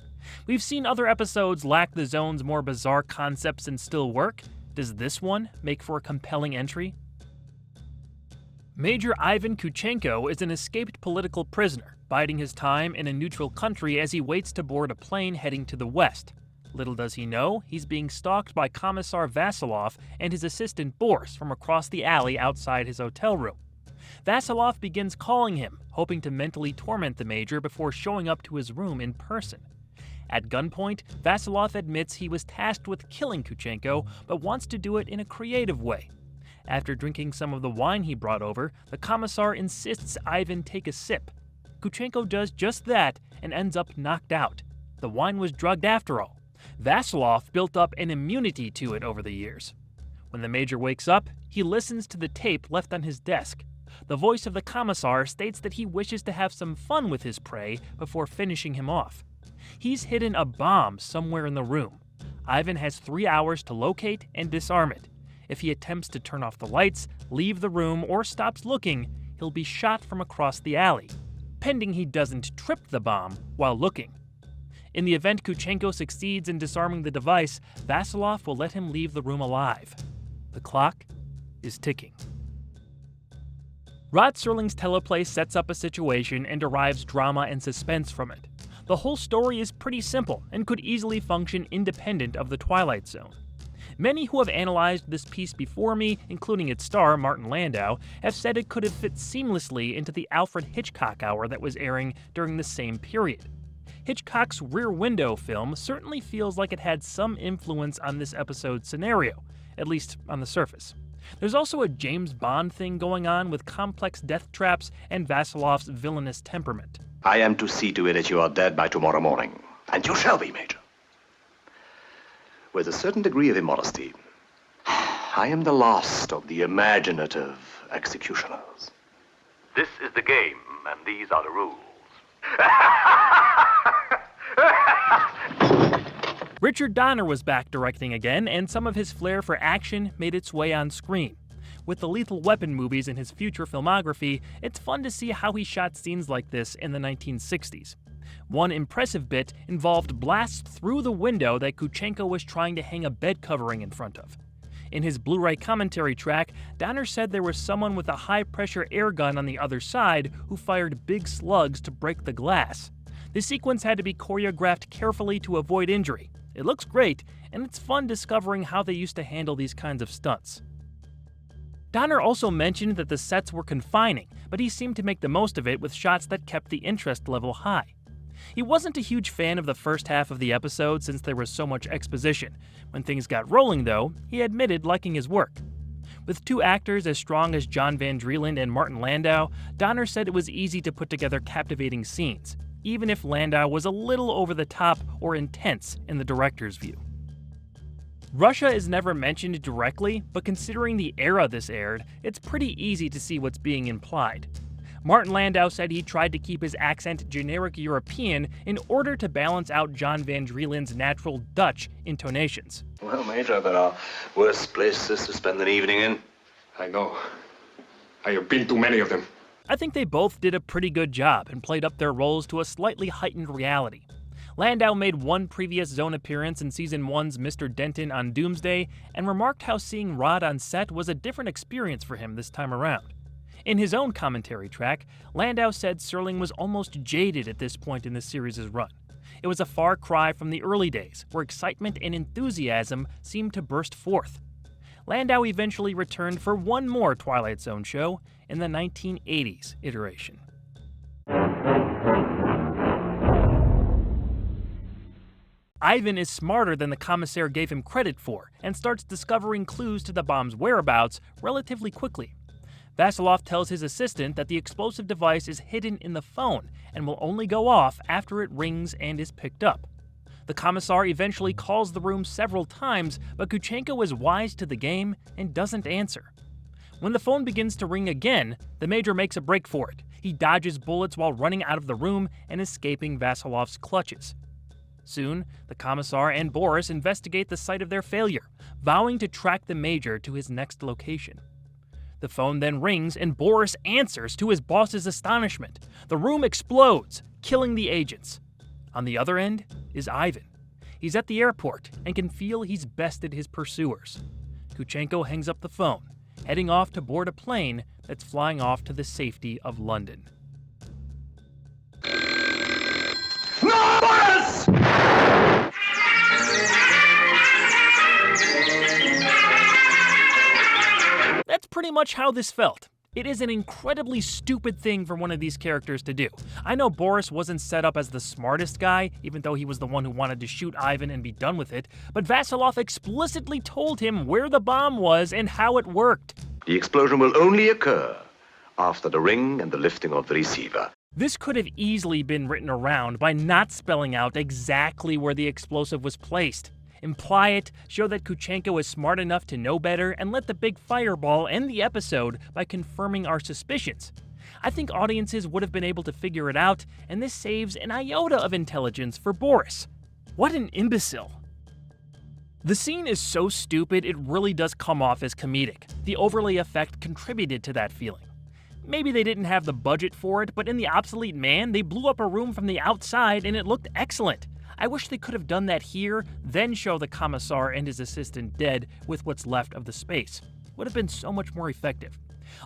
We've seen other episodes lack the Zone's more bizarre concepts and still work. Does this one make for a compelling entry? Major Ivan Kuchenko is an escaped political prisoner, biding his time in a neutral country as he waits to board a plane heading to the west. Little does he know, he's being stalked by Commissar Vasilov and his assistant Boris from across the alley outside his hotel room. Vasilov begins calling him, hoping to mentally torment the Major before showing up to his room in person. At gunpoint, Vasilov admits he was tasked with killing Kuchenko, but wants to do it in a creative way. After drinking some of the wine he brought over, the commissar insists Ivan take a sip. Kuchenko does just that and ends up knocked out. The wine was drugged after all. Vasilov built up an immunity to it over the years. When the Major wakes up, he listens to the tape left on his desk. The voice of the commissar states that he wishes to have some fun with his prey before finishing him off. He's hidden a bomb somewhere in the room. Ivan has 3 hours to locate and disarm it. If he attempts to turn off the lights, leave the room, or stops looking, he'll be shot from across the alley, pending he doesn't trip the bomb while looking. In the event Kuchenko succeeds in disarming the device, Vasilov will let him leave the room alive. The clock is ticking. Rod Serling's teleplay sets up a situation and derives drama and suspense from it. The whole story is pretty simple and could easily function independent of the Twilight Zone. Many who have analyzed this piece before me, including its star, Martin Landau, have said it could have fit seamlessly into the Alfred Hitchcock hour that was airing during the same period. Hitchcock's Rear Window film certainly feels like it had some influence on this episode's scenario, at least on the surface. There's also a James Bond thing going on with complex death traps and Vasilov's villainous temperament. I am to see to it that you are dead by tomorrow morning. And you shall be, Major. With a certain degree of immodesty, I am the last of the imaginative executioners. This is the game, and these are the rules. Richard Donner was back directing again, and some of his flair for action made its way on screen. With the Lethal Weapon movies in his future filmography, it's fun to see how he shot scenes like this in the 1960s. One impressive bit involved blasts through the window that Kuchenko was trying to hang a bed covering in front of. In his Blu-ray commentary track, Donner said there was someone with a high-pressure air gun on the other side who fired big slugs to break the glass. The sequence had to be choreographed carefully to avoid injury. It looks great, and it's fun discovering how they used to handle these kinds of stunts. Donner also mentioned that the sets were confining, but he seemed to make the most of it with shots that kept the interest level high. He wasn't a huge fan of the first half of the episode since there was so much exposition. When things got rolling, though, he admitted liking his work. With two actors as strong as John Van Drieland and Martin Landau, Donner said it was easy to put together captivating scenes, even if Landau was a little over the top or intense in the director's view. Russia is never mentioned directly, but considering the era this aired, it's pretty easy to see what's being implied. Martin Landau said he tried to keep his accent generic European in order to balance out John Van Drieland's natural Dutch intonations. Well, Major, there are worse places to spend an evening in. I know. I have been to many of them. I think they both did a pretty good job and played up their roles to a slightly heightened reality. Landau made one previous Zone appearance in Season 1's Mr. Denton on Doomsday and remarked how seeing Rod on set was a different experience for him this time around. In his own commentary track, Landau said Serling was almost jaded at this point in the series' run. It was a far cry from the early days, where excitement and enthusiasm seemed to burst forth. Landau eventually returned for one more Twilight Zone show in the 1980s iteration. Ivan is smarter than the commissaire gave him credit for, and starts discovering clues to the bomb's whereabouts relatively quickly. Vasilov tells his assistant that the explosive device is hidden in the phone and will only go off after it rings and is picked up. The commissar eventually calls the room several times, but Kuchenko is wise to the game and doesn't answer. When the phone begins to ring again, the Major makes a break for it. He dodges bullets while running out of the room and escaping Vasilov's clutches. Soon, the commissar and Boris investigate the site of their failure, vowing to track the Major to his next location. The phone then rings and Boris answers to his boss's astonishment. The room explodes, killing the agents. On the other end is Ivan. He's at the airport and can feel he's bested his pursuers. Kuchenko hangs up the phone, heading off to board a plane that's flying off to the safety of London. No, Boris! That's pretty much how this felt. It is an incredibly stupid thing for one of these characters to do. I know Boris wasn't set up as the smartest guy, even though he was the one who wanted to shoot Ivan and be done with it, but Vasilov explicitly told him where the bomb was and how it worked. The explosion will only occur after the ring and the lifting of the receiver. This could have easily been written around by not spelling out exactly where the explosive was placed. Imply it, show that Kuchenko is smart enough to know better, and let the big fireball end the episode by confirming our suspicions. I think audiences would have been able to figure it out, and this saves an iota of intelligence for Boris. What an imbecile. The scene is so stupid it really does come off as comedic. The overlay effect contributed to that feeling. Maybe they didn't have the budget for it, but in The Obsolete Man, they blew up a room from the outside and it looked excellent. I wish they could have done that here, then show the commissar and his assistant dead with what's left of the space. Would have been so much more effective.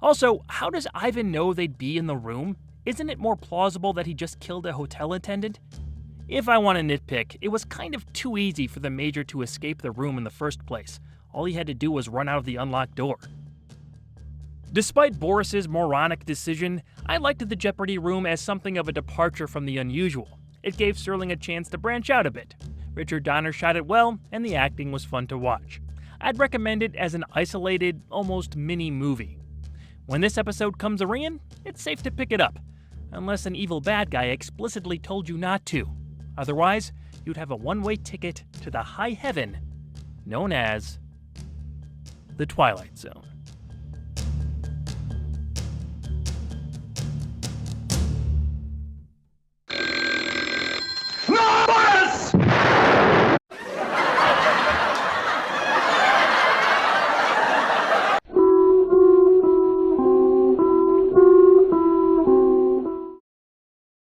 Also, how does Ivan know they'd be in the room? Isn't it more plausible that he just killed a hotel attendant? If I want to nitpick, it was kind of too easy for the Major to escape the room in the first place. All he had to do was run out of the unlocked door. Despite Boris's moronic decision, I liked the Jeopardy Room as something of a departure from the unusual. It gave Serling a chance to branch out a bit. Richard Donner shot it well, and the acting was fun to watch. I'd recommend it as an isolated, almost mini-movie. When this episode comes around, it's safe to pick it up, unless an evil bad guy explicitly told you not to. Otherwise, you'd have a one-way ticket to the high heaven known as the Twilight Zone.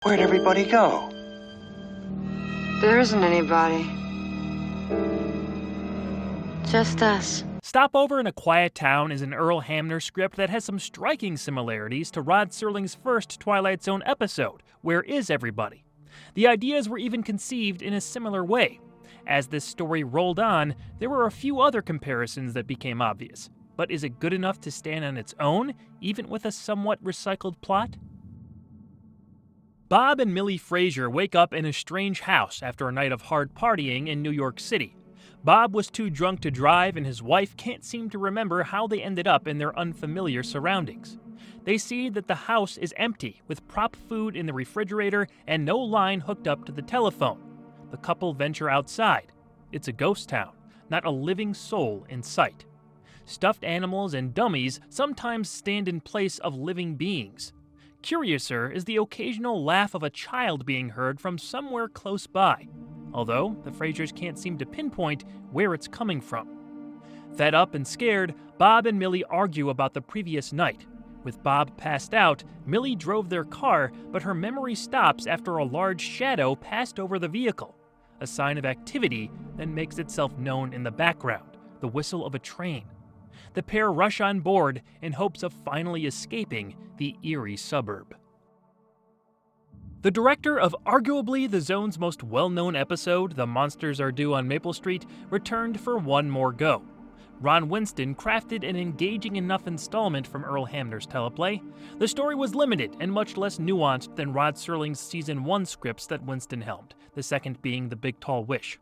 Where'd everybody go? There isn't anybody. Just us. Stopover in a Quiet Town is an Earl Hamner script that has some striking similarities to Rod Serling's first Twilight Zone episode, Where Is Everybody? The ideas were even conceived in a similar way. As this story rolled on, there were a few other comparisons that became obvious. But is it good enough to stand on its own, even with a somewhat recycled plot? Bob and Millie Frazier wake up in a strange house after a night of hard partying in New York City. Bob was too drunk to drive, and his wife can't seem to remember how they ended up in their unfamiliar surroundings. They see that the house is empty, with prop food in the refrigerator and no line hooked up to the telephone. The couple venture outside. It's a ghost town, not a living soul in sight. Stuffed animals and dummies sometimes stand in place of living beings. Curiouser is the occasional laugh of a child being heard from somewhere close by, although the Fraziers can't seem to pinpoint where it's coming from. Fed up and scared, Bob and Millie argue about the previous night. With Bob passed out, Millie drove their car, but her memory stops after a large shadow passed over the vehicle, a sign of activity that makes itself known in the background, the whistle of a train. The pair rush on board in hopes of finally escaping the eerie suburb. The director of arguably the Zone's most well-known episode, The Monsters Are Due on Maple Street, returned for one more go. Ron Winston crafted an engaging enough installment from Earl Hamner's teleplay. The story was limited and much less nuanced than Rod Serling's Season 1 scripts that Winston helmed, the second being The Big Tall Wish.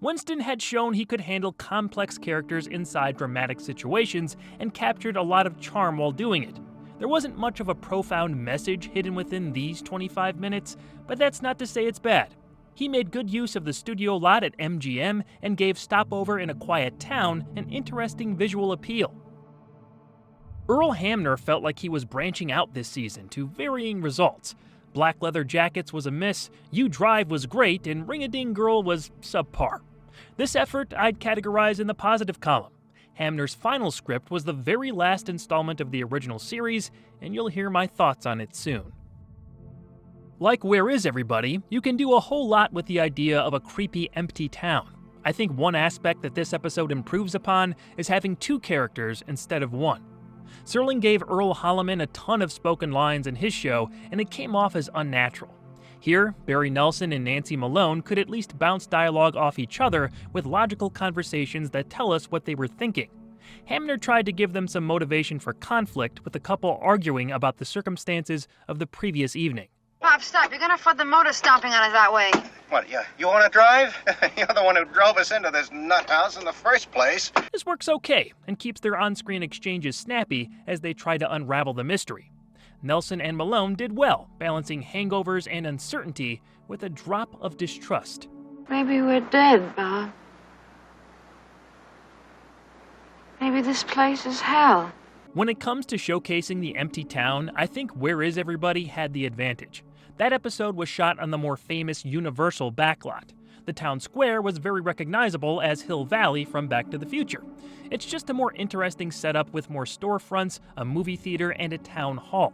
Winston had shown he could handle complex characters inside dramatic situations and captured a lot of charm while doing it. There wasn't much of a profound message hidden within these 25 minutes, but that's not to say it's bad. He made good use of the studio lot at MGM and gave Stopover in a Quiet Town an interesting visual appeal. Earl Hamner felt like he was branching out this season to varying results. Black Leather Jackets was a miss, You Drive was great, and Ring-a-Ding Girl was subpar. This effort I'd categorize in the positive column. Hamner's final script was the very last installment of the original series, and you'll hear my thoughts on it soon. Like Where Is Everybody, you can do a whole lot with the idea of a creepy, empty town. I think one aspect that this episode improves upon is having two characters instead of one. Serling gave Earl Holliman a ton of spoken lines in his show, and it came off as unnatural. Here, Barry Nelson and Nancy Malone could at least bounce dialogue off each other with logical conversations that tell us what they were thinking. Hamner tried to give them some motivation for conflict, with the couple arguing about the circumstances of the previous evening. Bob, stop. You're gonna flood the motor stomping on us that way. What, you want to drive? You're the one who drove us into this nut house in the first place. This works okay and keeps their on-screen exchanges snappy as they try to unravel the mystery. Nelson and Malone did well, balancing hangovers and uncertainty with a drop of distrust. Maybe we're dead, Bob. Maybe this place is hell. When it comes to showcasing the empty town, I think Where Is Everybody had the advantage. That episode was shot on the more famous Universal backlot. The town square was very recognizable as Hill Valley from Back to the Future. It's just a more interesting setup with more storefronts, a movie theater, and a town hall.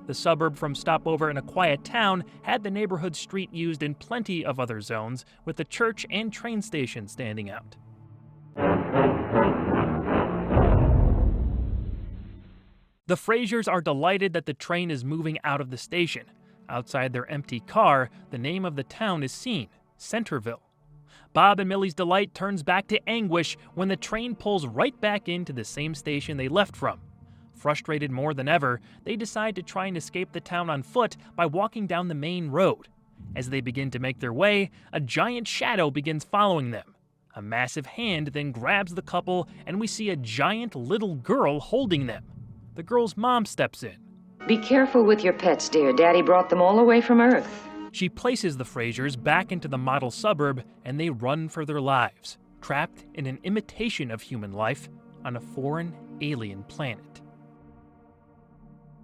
The suburb from Stopover in a Quiet Town had the neighborhood street used in plenty of other zones, with the church and train station standing out. The Frasers are delighted that the train is moving out of the station. Outside their empty car, the name of the town is seen, Centerville. Bob and Millie's delight turns back to anguish when the train pulls right back into the same station they left from. Frustrated more than ever, they decide to try and escape the town on foot by walking down the main road. As they begin to make their way, a giant shadow begins following them. A massive hand then grabs the couple, and we see a giant little girl holding them. The girl's mom steps in. Be careful with your pets, dear. Daddy brought them all away from Earth. She places the Frasers back into the model suburb, and they run for their lives, trapped in an imitation of human life on a foreign alien planet.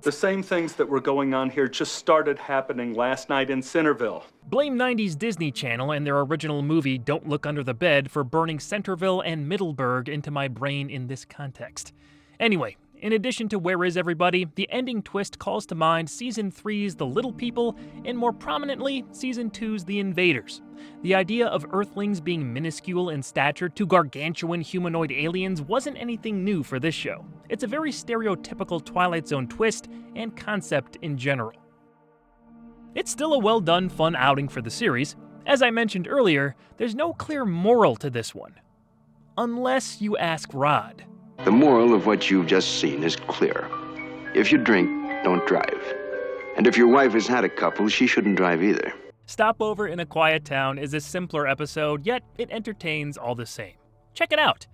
The same things that were going on here just started happening last night in Centerville. Blame 90s Disney Channel and their original movie Don't Look Under the Bed for burning Centerville and Middleburg into my brain in this context. Anyway, in addition to Where Is Everybody, the ending twist calls to mind Season 3's The Little People, and more prominently, Season 2's The Invaders. The idea of Earthlings being minuscule in stature to gargantuan humanoid aliens wasn't anything new for this show. It's a very stereotypical Twilight Zone twist and concept in general. It's still a well-done, fun outing for the series. As I mentioned earlier, there's no clear moral to this one. Unless you ask Rod. The moral of what you've just seen is clear. If you drink, don't drive. And if your wife has had a couple, she shouldn't drive either. Stopover in a Quiet Town is a simpler episode, yet it entertains all the same. Check it out.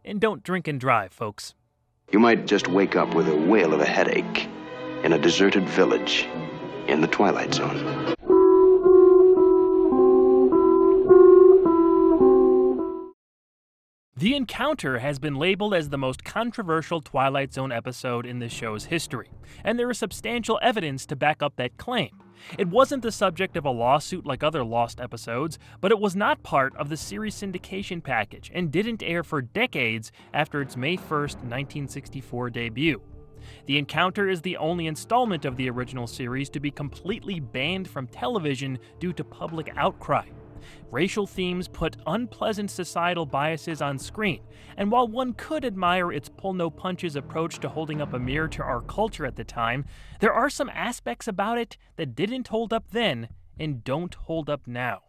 And don't drink and drive, folks. You might just wake up with a whale of a headache in a deserted village in the Twilight Zone. The Encounter has been labeled as the most controversial Twilight Zone episode in the show's history, and there is substantial evidence to back up that claim. It wasn't the subject of a lawsuit like other Lost episodes, but it was not part of the series syndication package and didn't air for decades after its May 1st, 1964 debut. The Encounter is the only installment of the original series to be completely banned from television due to public outcry. Racial themes put unpleasant societal biases on screen, and while one could admire its pull-no-punches approach to holding up a mirror to our culture at the time, there are some aspects about it that didn't hold up then and don't hold up now.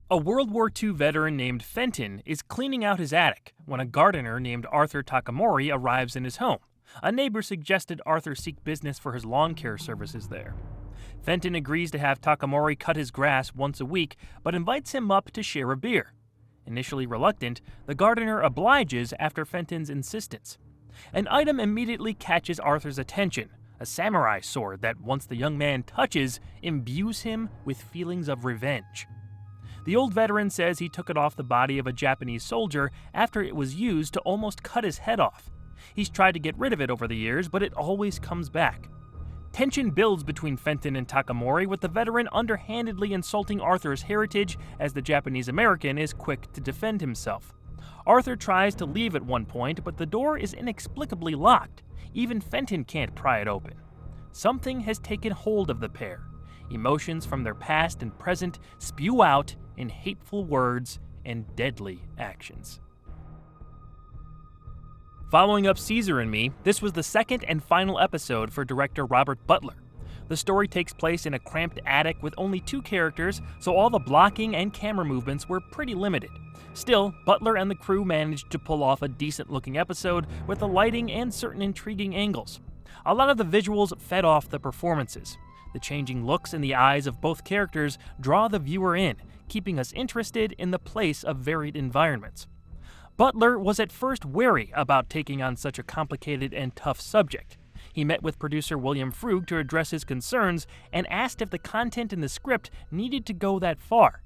A World War II veteran named Fenton is cleaning out his attic when a gardener named Arthur Takamori arrives in his home. A neighbor suggested Arthur seek business for his lawn care services there. Fenton agrees to have Takamori cut his grass once a week, but invites him up to share a beer. Initially reluctant, the gardener obliges after Fenton's insistence. An item immediately catches Arthur's attention, a samurai sword that, once the young man touches, imbues him with feelings of revenge. The old veteran says he took it off the body of a Japanese soldier after it was used to almost cut his head off. He's tried to get rid of it over the years, but it always comes back. Tension builds between Fenton and Takamori, with the veteran underhandedly insulting Arthur's heritage as the Japanese American is quick to defend himself. Arthur tries to leave at one point, but the door is inexplicably locked. Even Fenton can't pry it open. Something has taken hold of the pair. Emotions from their past and present spew out in hateful words and deadly actions. Following up Caesar and Me, this was the second and final episode for director Robert Butler. The story takes place in a cramped attic with only 2 characters, so all the blocking and camera movements were pretty limited. Still, Butler and the crew managed to pull off a decent-looking episode with the lighting and certain intriguing angles. A lot of the visuals fed off the performances. The changing looks in the eyes of both characters draw the viewer in, keeping us interested in the place of varied environments. Butler was at first wary about taking on such a complicated and tough subject. He met with producer William Frug to address his concerns and asked if the content in the script needed to go that far.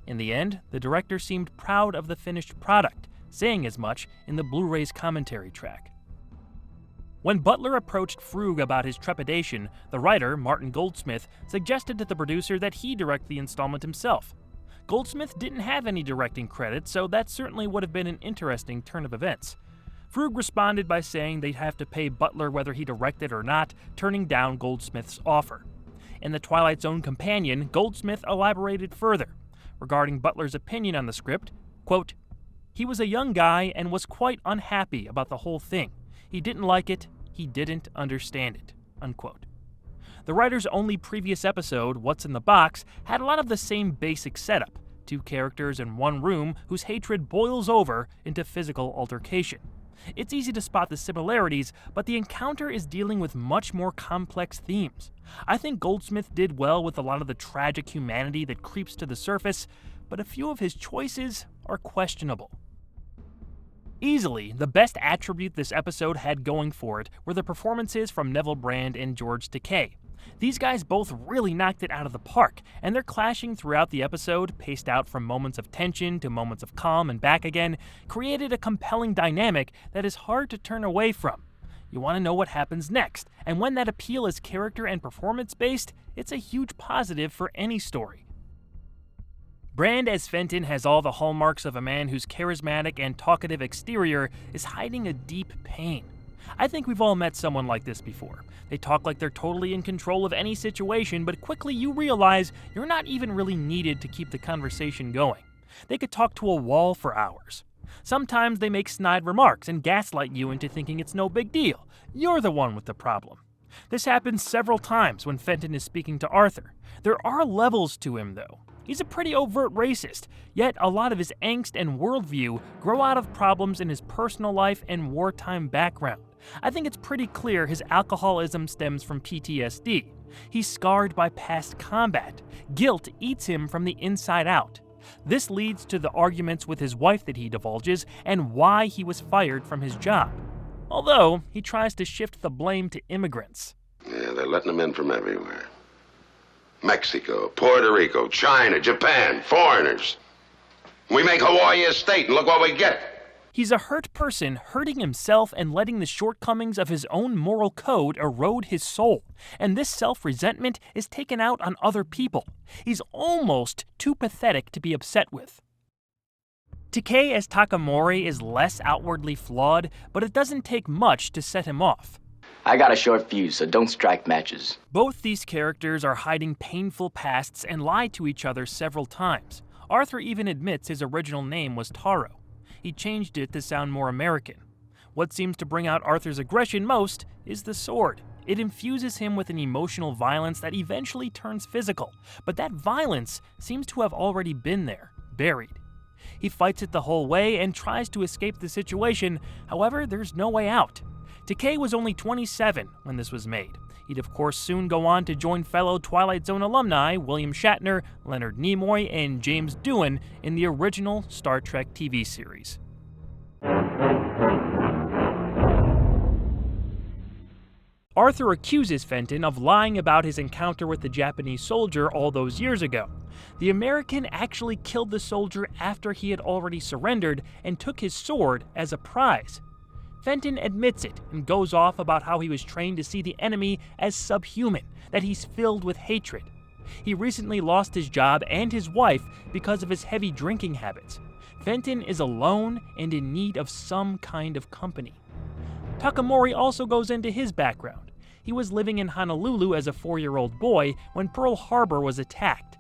In the end, the director seemed proud of the finished product, saying as much in the Blu-ray's commentary track. When Butler approached Frug about his trepidation, the writer, Martin Goldsmith, suggested to the producer that he direct the installment himself. Goldsmith didn't have any directing credit, so that certainly would have been an interesting turn of events. Frug responded by saying they'd have to pay Butler whether he directed or not, turning down Goldsmith's offer. In the Twilight Zone companion, Goldsmith elaborated further. Regarding Butler's opinion on the script, quote, "He was a young guy and was quite unhappy about the whole thing. He didn't like it, he didn't understand it," unquote. The writer's only previous episode, What's in the Box, had a lot of the same basic setup, 2 characters in one room whose hatred boils over into physical altercation. It's easy to spot the similarities, but the encounter is dealing with much more complex themes. I think Goldsmith did well with a lot of the tragic humanity that creeps to the surface, but a few of his choices are questionable. Easily, the best attribute this episode had going for it were the performances from Neville Brand and George Takei. These guys both really knocked it out of the park, and their clashing throughout the episode, paced out from moments of tension to moments of calm and back again, created a compelling dynamic that is hard to turn away from. You want to know what happens next, and when that appeal is character and performance-based, it's a huge positive for any story. Brand as Fenton has all the hallmarks of a man whose charismatic and talkative exterior is hiding a deep pain. I think we've all met someone like this before. They talk like they're totally in control of any situation, but quickly you realize you're not even really needed to keep the conversation going. They could talk to a wall for hours. Sometimes they make snide remarks and gaslight you into thinking it's no big deal. You're the one with the problem. This happens several times when Fenton is speaking to Arthur. There are levels to him, though. He's a pretty overt racist, yet a lot of his angst and worldview grow out of problems in his personal life and wartime background. I think it's pretty clear his alcoholism stems from PTSD. He's scarred by past combat. Guilt eats him from the inside out. This leads to the arguments with his wife that he divulges and why he was fired from his job. Although, he tries to shift the blame to immigrants. Yeah, they're letting them in from everywhere. Mexico, Puerto Rico, China, Japan, foreigners. We make Hawaii a state, and look what we get. He's a hurt person hurting himself and letting the shortcomings of his own moral code erode his soul. And this self-resentment is taken out on other people. He's almost too pathetic to be upset with. Takei as Takamori is less outwardly flawed, but it doesn't take much to set him off. I got a short fuse, so don't strike matches. Both these characters are hiding painful pasts and lie to each other several times. Arthur even admits his original name was Taro. He changed it to sound more American. What seems to bring out Arthur's aggression most is the sword. It infuses him with an emotional violence that eventually turns physical, but that violence seems to have already been there, buried. He fights it the whole way and tries to escape the situation, however, there's no way out. Takei was only 27 when this was made. He'd of course soon go on to join fellow Twilight Zone alumni William Shatner, Leonard Nimoy, and James Doohan in the original Star Trek TV series. Arthur accuses Fenton of lying about his encounter with the Japanese soldier all those years ago. The American actually killed the soldier after he had already surrendered and took his sword as a prize. Fenton admits it and goes off about how he was trained to see the enemy as subhuman, that he's filled with hatred. He recently lost his job and his wife because of his heavy drinking habits. Fenton is alone and in need of some kind of company. Takamori also goes into his background. He was living in Honolulu as a 4-year-old boy when Pearl Harbor was attacked.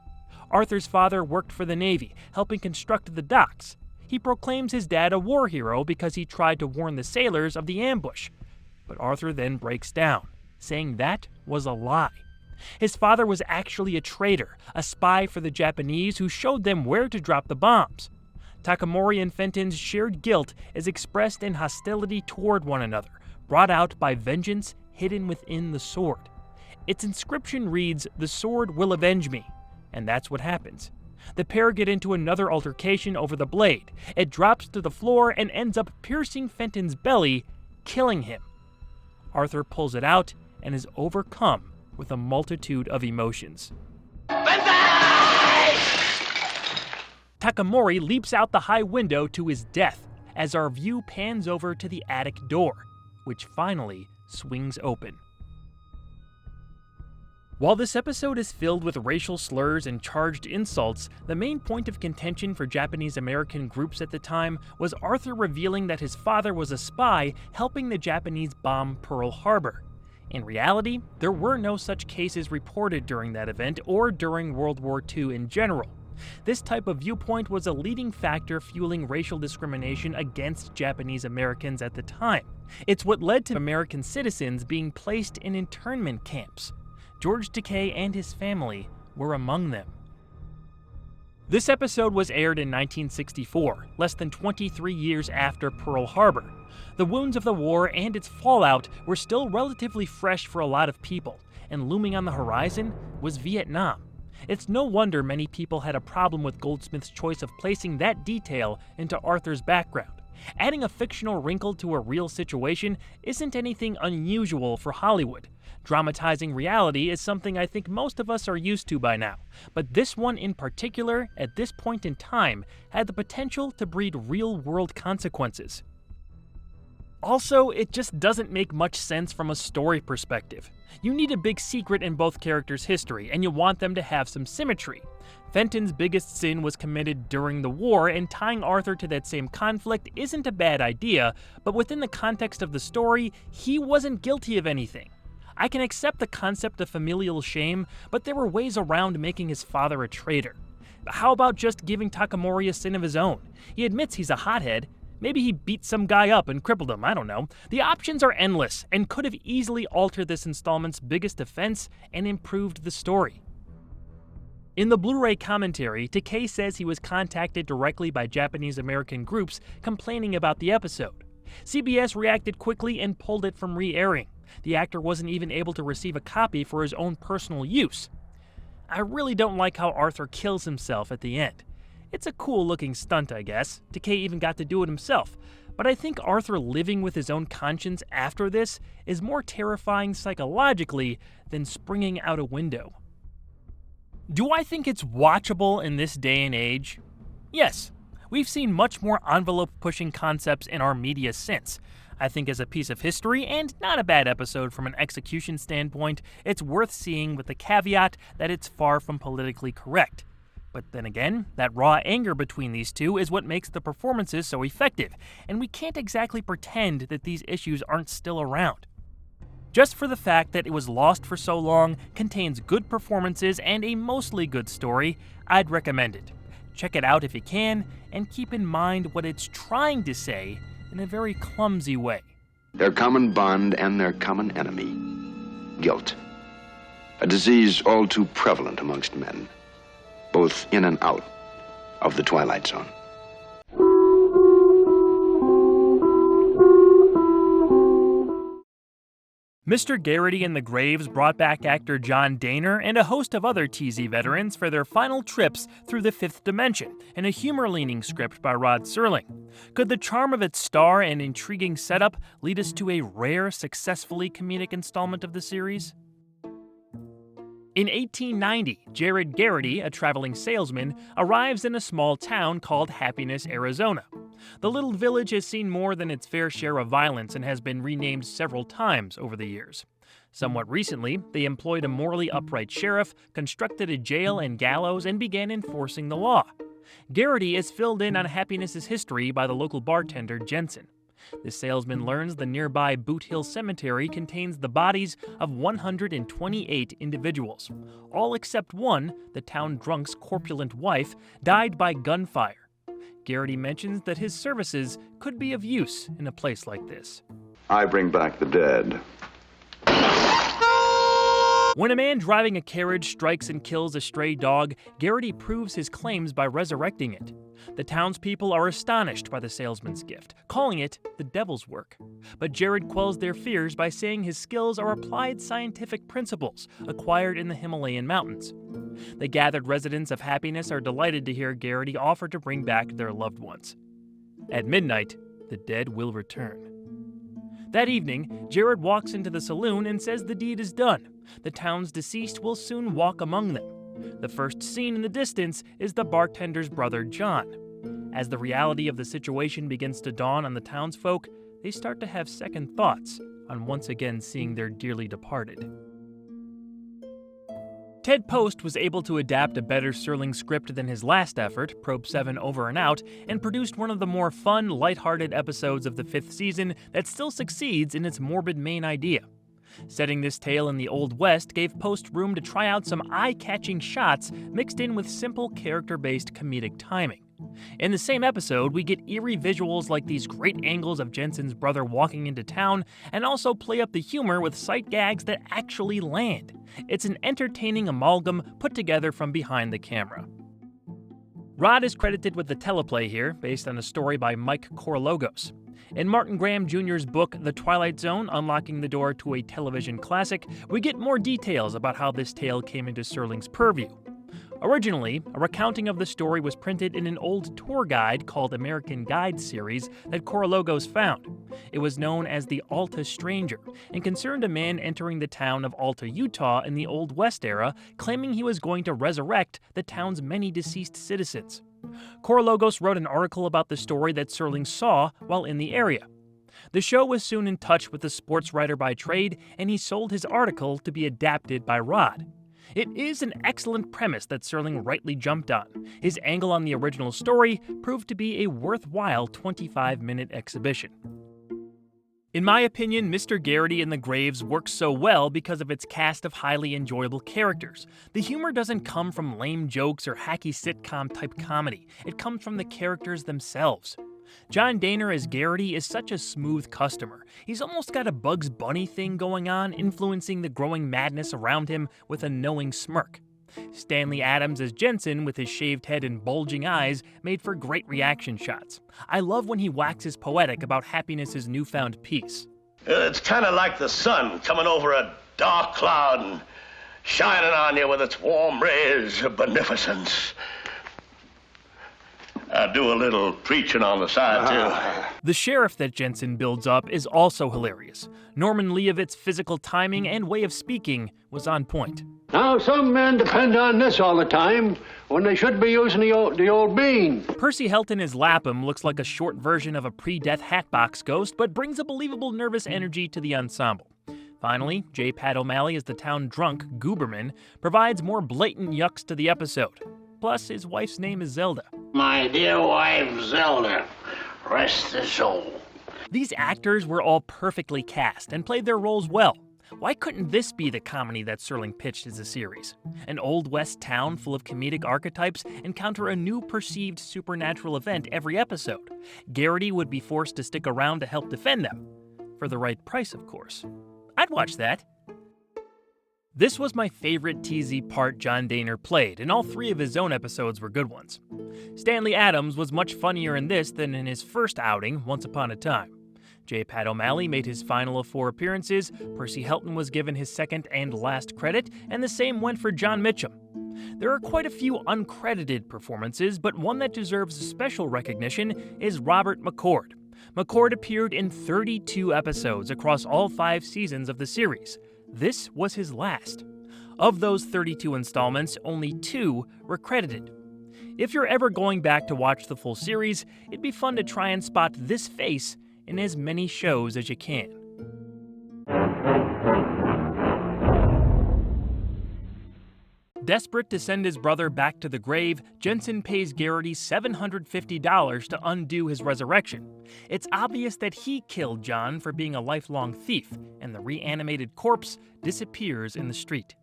Arthur's father worked for the Navy, helping construct the docks. He proclaims his dad a war hero because he tried to warn the sailors of the ambush. But Arthur then breaks down, saying that was a lie. His father was actually a traitor, a spy for the Japanese who showed them where to drop the bombs. Takamori and Fenton's shared guilt is expressed in hostility toward one another, brought out by vengeance hidden within the sword. Its inscription reads, "The sword will avenge me," and that's what happens. The pair get into another altercation over the blade. It drops to the floor and ends up piercing Fenton's belly, killing him. Arthur pulls it out and is overcome with a multitude of emotions. Takamori leaps out the high window to his death as our view pans over to the attic door, which finally swings open. While this episode is filled with racial slurs and charged insults, the main point of contention for Japanese-American groups at the time was Arthur revealing that his father was a spy helping the Japanese bomb Pearl Harbor. In reality, there were no such cases reported during that event or during World War II in general. This type of viewpoint was a leading factor fueling racial discrimination against Japanese Americans at the time. It's what led to American citizens being placed in internment camps. George Takei and his family were among them. This episode was aired in 1964, less than 23 years after Pearl Harbor. The wounds of the war and its fallout were still relatively fresh for a lot of people, and looming on the horizon was Vietnam. It's no wonder many people had a problem with Goldsmith's choice of placing that detail into Arthur's background. Adding a fictional wrinkle to a real situation isn't anything unusual for Hollywood. Dramatizing reality is something I think most of us are used to by now, but this one in particular, at this point in time, had the potential to breed real-world consequences. Also, it just doesn't make much sense from a story perspective. You need a big secret in both characters' history, and you want them to have some symmetry. Fenton's biggest sin was committed during the war, and tying Arthur to that same conflict isn't a bad idea, but within the context of the story, he wasn't guilty of anything. I can accept the concept of familial shame, but there were ways around making his father a traitor. How about just giving Takamori a sin of his own? He admits he's a hothead. Maybe he beat some guy up and crippled him, I don't know. The options are endless, and could have easily altered this installment's biggest offense and improved the story. In the Blu-ray commentary, Takei says he was contacted directly by Japanese-American groups complaining about the episode. CBS reacted quickly and pulled it from re-airing. The actor wasn't even able to receive a copy for his own personal use. I really don't like how Arthur kills himself at the end. It's a cool-looking stunt, I guess. Takei even got to do it himself. But I think Arthur living with his own conscience after this is more terrifying psychologically than springing out a window. Do I think it's watchable in this day and age? Yes. We've seen much more envelope-pushing concepts in our media since. I think as a piece of history, and not a bad episode from an execution standpoint, it's worth seeing with the caveat that it's far from politically correct. But then again, that raw anger between these two is what makes the performances so effective, and we can't exactly pretend that these issues aren't still around. Just for the fact that it was lost for so long, contains good performances, and a mostly good story, I'd recommend it. Check it out if you can, and keep in mind what it's trying to say in a very clumsy way. Their common bond and their common enemy, guilt. A disease all too prevalent amongst men, both in and out of the Twilight Zone. Mr. Garrity and the Graves brought back actor John Daner and a host of other TZ veterans for their final trips through the fifth dimension in a humor-leaning script by Rod Serling. Could the charm of its star and intriguing setup lead us to a rare, successfully comedic installment of the series? In 1890, Jared Garrity, a traveling salesman, arrives in a small town called Happiness, Arizona. The little village has seen more than its fair share of violence and has been renamed several times over the years. Somewhat recently, they employed a morally upright sheriff, constructed a jail and gallows, and began enforcing the law. Garrity is filled in on Happiness's history by the local bartender, Jensen. The salesman learns the nearby Boot Hill Cemetery contains the bodies of 128 individuals. All except one, the town drunk's corpulent wife, died by gunfire. Garrity mentions that his services could be of use in a place like this. I bring back the dead. When a man driving a carriage strikes and kills a stray dog, Garrity proves his claims by resurrecting it. The townspeople are astonished by the salesman's gift, calling it the devil's work. But Jared quells their fears by saying his skills are applied scientific principles acquired in the Himalayan mountains. The gathered residents of Happiness are delighted to hear Garrity offer to bring back their loved ones. At midnight, the dead will return. That evening, Jared walks into the saloon and says the deed is done. The town's deceased will soon walk among them. The first seen in the distance is the bartender's brother, John. As the reality of the situation begins to dawn on the townsfolk, they start to have second thoughts on once again seeing their dearly departed. Ted Post was able to adapt a better Serling script than his last effort, Probe 7 Over and Out, and produced one of the more fun, lighthearted episodes of the 5th season that still succeeds in its morbid main idea. Setting this tale in the Old West gave Post room to try out some eye-catching shots mixed in with simple character-based comedic timing. In the same episode, we get eerie visuals like these great angles of Jensen's brother walking into town, and also play up the humor with sight gags that actually land. It's an entertaining amalgam put together from behind the camera. Rod is credited with the teleplay here, based on a story by Mike Korologos. In Martin Graham Jr.'s book, The Twilight Zone, Unlocking the Door to a Television Classic, we get more details about how this tale came into Serling's purview. Originally, a recounting of the story was printed in an old tour guide called American Guide Series that Korologos found. It was known as the Alta Stranger, and concerned a man entering the town of Alta, Utah in the Old West era, claiming he was going to resurrect the town's many deceased citizens. Korologos wrote an article about the story that Serling saw while in the area. The show was soon in touch with the sports writer by trade, and he sold his article to be adapted by Rod. It is an excellent premise that Serling rightly jumped on. His angle on the original story proved to be a worthwhile 25-minute exhibition. In my opinion, Mr. Garrity and the Graves works so well because of its cast of highly enjoyable characters. The humor doesn't come from lame jokes or hacky sitcom-type comedy. It comes from the characters themselves. John Dehner as Garrity is such a smooth customer. He's almost got a Bugs Bunny thing going on, influencing the growing madness around him with a knowing smirk. Stanley Adams as Jensen, with his shaved head and bulging eyes, made for great reaction shots. I love when he waxes poetic about Happiness's newfound peace. It's kind of like the sun coming over a dark cloud and shining on you with its warm rays of beneficence. I do a little preaching on the side, too. The sheriff that Jensen builds up is also hilarious. Norman Leovitt's physical timing and way of speaking was on point. Now, some men depend on this all the time when they should be using the old bean. Percy Helton as Lapham looks like a short version of a pre-death Hatbox ghost, but brings a believable nervous energy to the ensemble. Finally, J. Pat O'Malley as the town drunk, Gooberman, provides more blatant yucks to the episode. Plus, his wife's name is Zelda. My dear wife, Zelda, rest her soul. These actors were all perfectly cast and played their roles well. Why couldn't this be the comedy that Serling pitched as a series? An Old West town full of comedic archetypes encounter a new perceived supernatural event every episode. Garrity would be forced to stick around to help defend them. For the right price, of course. I'd watch that. This was my favorite TZ part John Dehner played, and all 3 of his own episodes were good ones. Stanley Adams was much funnier in this than in his first outing, Once Upon a Time. J. Pat O'Malley made his final of 4 appearances, Percy Helton was given his second and last credit, and the same went for John Mitchum. There are quite a few uncredited performances, but one that deserves special recognition is Robert McCord. McCord appeared in 32 episodes across all 5 seasons of the series. This was his last. Of those 32 installments, only 2 were credited. If you're ever going back to watch the full series, it'd be fun to try and spot this face in as many shows as you can. Desperate to send his brother back to the grave, Jensen pays Garrity $750 to undo his resurrection. It's obvious that he killed John for being a lifelong thief, and the reanimated corpse disappears in the street.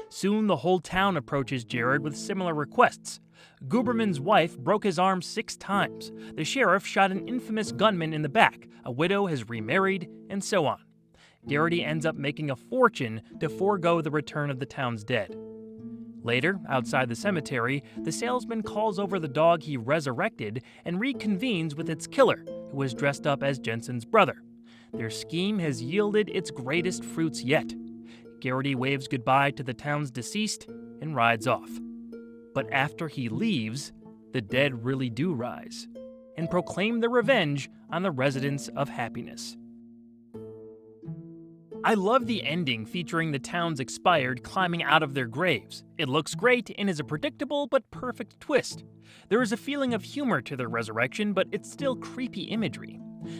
Soon the whole town approaches Jared with similar requests. Gooberman's wife broke his arm 6 times. The sheriff shot an infamous gunman in the back. A widow has remarried, and so on. Garrity ends up making a fortune to forego the return of the town's dead. Later, outside the cemetery, the salesman calls over the dog he resurrected and reconvenes with its killer, who was dressed up as Jensen's brother. Their scheme has yielded its greatest fruits yet. Garrity waves goodbye to the town's deceased and rides off. But after he leaves, the dead really do rise and proclaim their revenge on the residents of Happiness. I love the ending featuring the town's expired climbing out of their graves. It looks great and is a predictable but perfect twist. There is a feeling of humor to their resurrection, but it's still creepy imagery.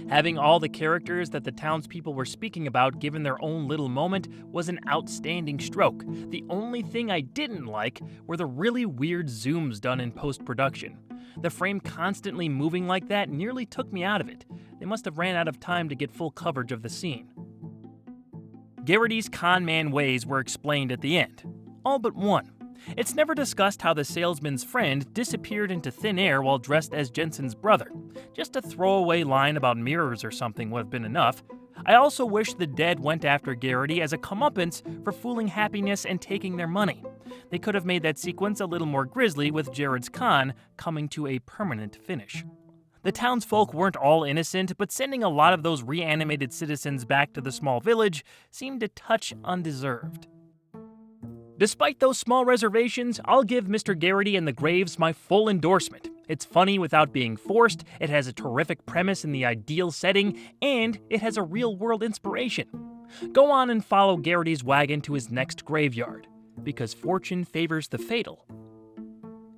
Having all the characters that the townspeople were speaking about given their own little moment was an outstanding stroke. The only thing I didn't like were the really weird zooms done in post-production. The frame constantly moving like that nearly took me out of it. They must have ran out of time to get full coverage of the scene. Garrity's con man ways were explained at the end. All but one. It's never discussed how the salesman's friend disappeared into thin air while dressed as Jensen's brother. Just a throwaway line about mirrors or something would have been enough. I also wish the dead went after Garrity as a comeuppance for fooling Happiness and taking their money. They could have made that sequence a little more grisly with Jared's con coming to a permanent finish. The townsfolk weren't all innocent, but sending a lot of those reanimated citizens back to the small village seemed a touch undeserved. Despite those small reservations, I'll give Mr. Garrity and the Graves my full endorsement. It's funny without being forced, it has a terrific premise in the ideal setting, and it has a real-world inspiration. Go on and follow Garrity's wagon to his next graveyard, because fortune favors the fatal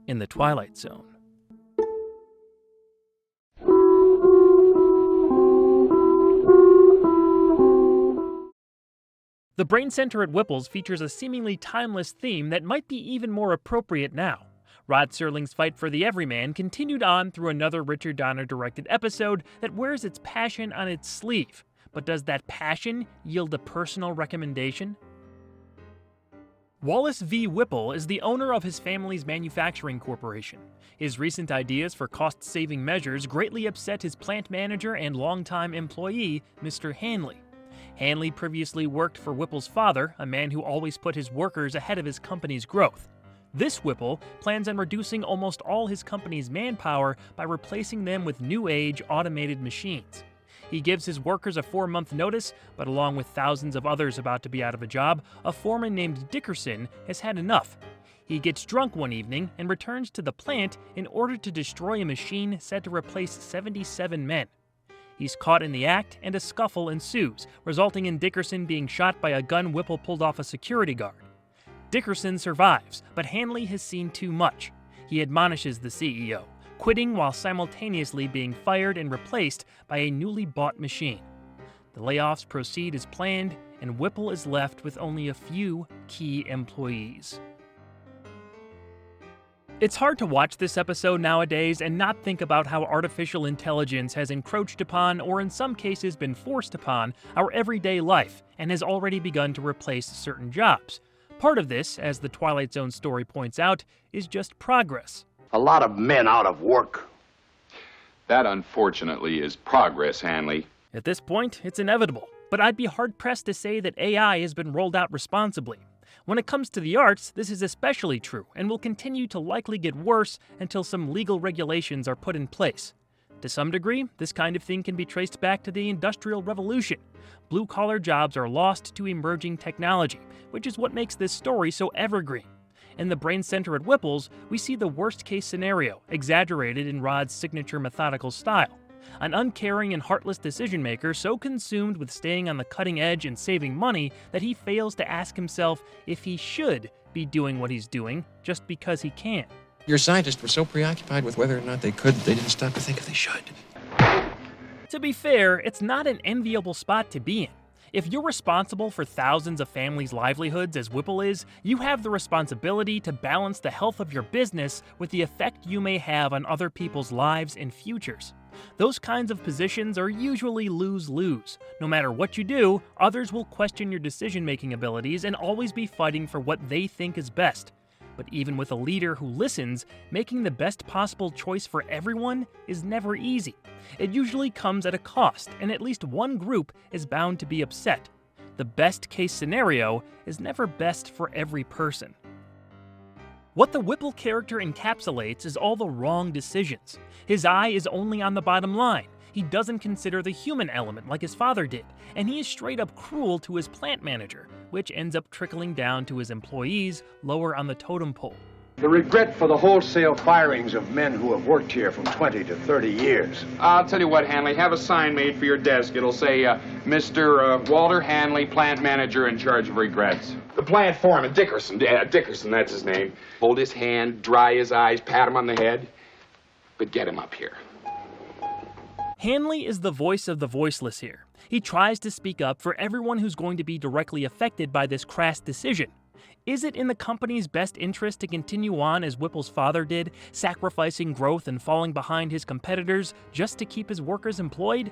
in the Twilight Zone. The Brain Center at Whipple's features a seemingly timeless theme that might be even more appropriate now. Rod Serling's fight for the everyman continued on through another Richard Donner-directed episode that wears its passion on its sleeve. But does that passion yield a personal recommendation? Wallace V. Whipple is the owner of his family's manufacturing corporation. His recent ideas for cost-saving measures greatly upset his plant manager and longtime employee, Mr. Hanley. Hanley previously worked for Whipple's father, a man who always put his workers ahead of his company's growth. This Whipple plans on reducing almost all his company's manpower by replacing them with new-age automated machines. He gives his workers a 4-month notice, but along with thousands of others about to be out of a job, a foreman named Dickerson has had enough. He gets drunk one evening and returns to the plant in order to destroy a machine said to replace 77 men. He's caught in the act, and a scuffle ensues, resulting in Dickerson being shot by a gun Whipple pulled off a security guard. Dickerson survives, but Hanley has seen too much. He admonishes the CEO, quitting while simultaneously being fired and replaced by a newly bought machine. The layoffs proceed as planned, and Whipple is left with only a few key employees. It's hard to watch this episode nowadays and not think about how artificial intelligence has encroached upon, or in some cases been forced upon, our everyday life and has already begun to replace certain jobs. Part of this, as the Twilight Zone story points out, is just progress. A lot of men out of work. That, unfortunately, is progress, Hanley. At this point, it's inevitable, but I'd be hard-pressed to say that AI has been rolled out responsibly. When it comes to the arts, this is especially true, and will continue to likely get worse until some legal regulations are put in place. To some degree, this kind of thing can be traced back to the Industrial Revolution. Blue-collar jobs are lost to emerging technology, which is what makes this story so evergreen. In the Brain Center at Whipple's, we see the worst-case scenario, exaggerated in Rod's signature methodical style. An uncaring and heartless decision-maker so consumed with staying on the cutting edge and saving money that he fails to ask himself if he should be doing what he's doing just because he can. Your scientists were so preoccupied with whether or not they could that they didn't stop to think if they should. To be fair, it's not an enviable spot to be in. If you're responsible for thousands of families' livelihoods, as Whipple is, you have the responsibility to balance the health of your business with the effect you may have on other people's lives and futures. Those kinds of positions are usually lose-lose. No matter what you do, others will question your decision-making abilities and always be fighting for what they think is best. But even with a leader who listens, making the best possible choice for everyone is never easy. It usually comes at a cost, and at least one group is bound to be upset. The best case scenario is never best for every person. What the Whipple character encapsulates is all the wrong decisions. His eye is only on the bottom line. He doesn't consider the human element like his father did, and he is straight up cruel to his plant manager, which ends up trickling down to his employees lower on the totem pole. The regret for the wholesale firings of men who have worked here from 20 to 30 years. I'll tell you what, Hanley, have a sign made for your desk. It'll say, Mr. Walter Hanley, plant manager in charge of regrets. The plant foreman, Dickerson, Dickerson, that's his name. Hold his hand, dry his eyes, pat him on the head, but get him up here. Hanley is the voice of the voiceless here. He tries to speak up for everyone who's going to be directly affected by this crass decision. Is it in the company's best interest to continue on as Whipple's father did, sacrificing growth and falling behind his competitors just to keep his workers employed?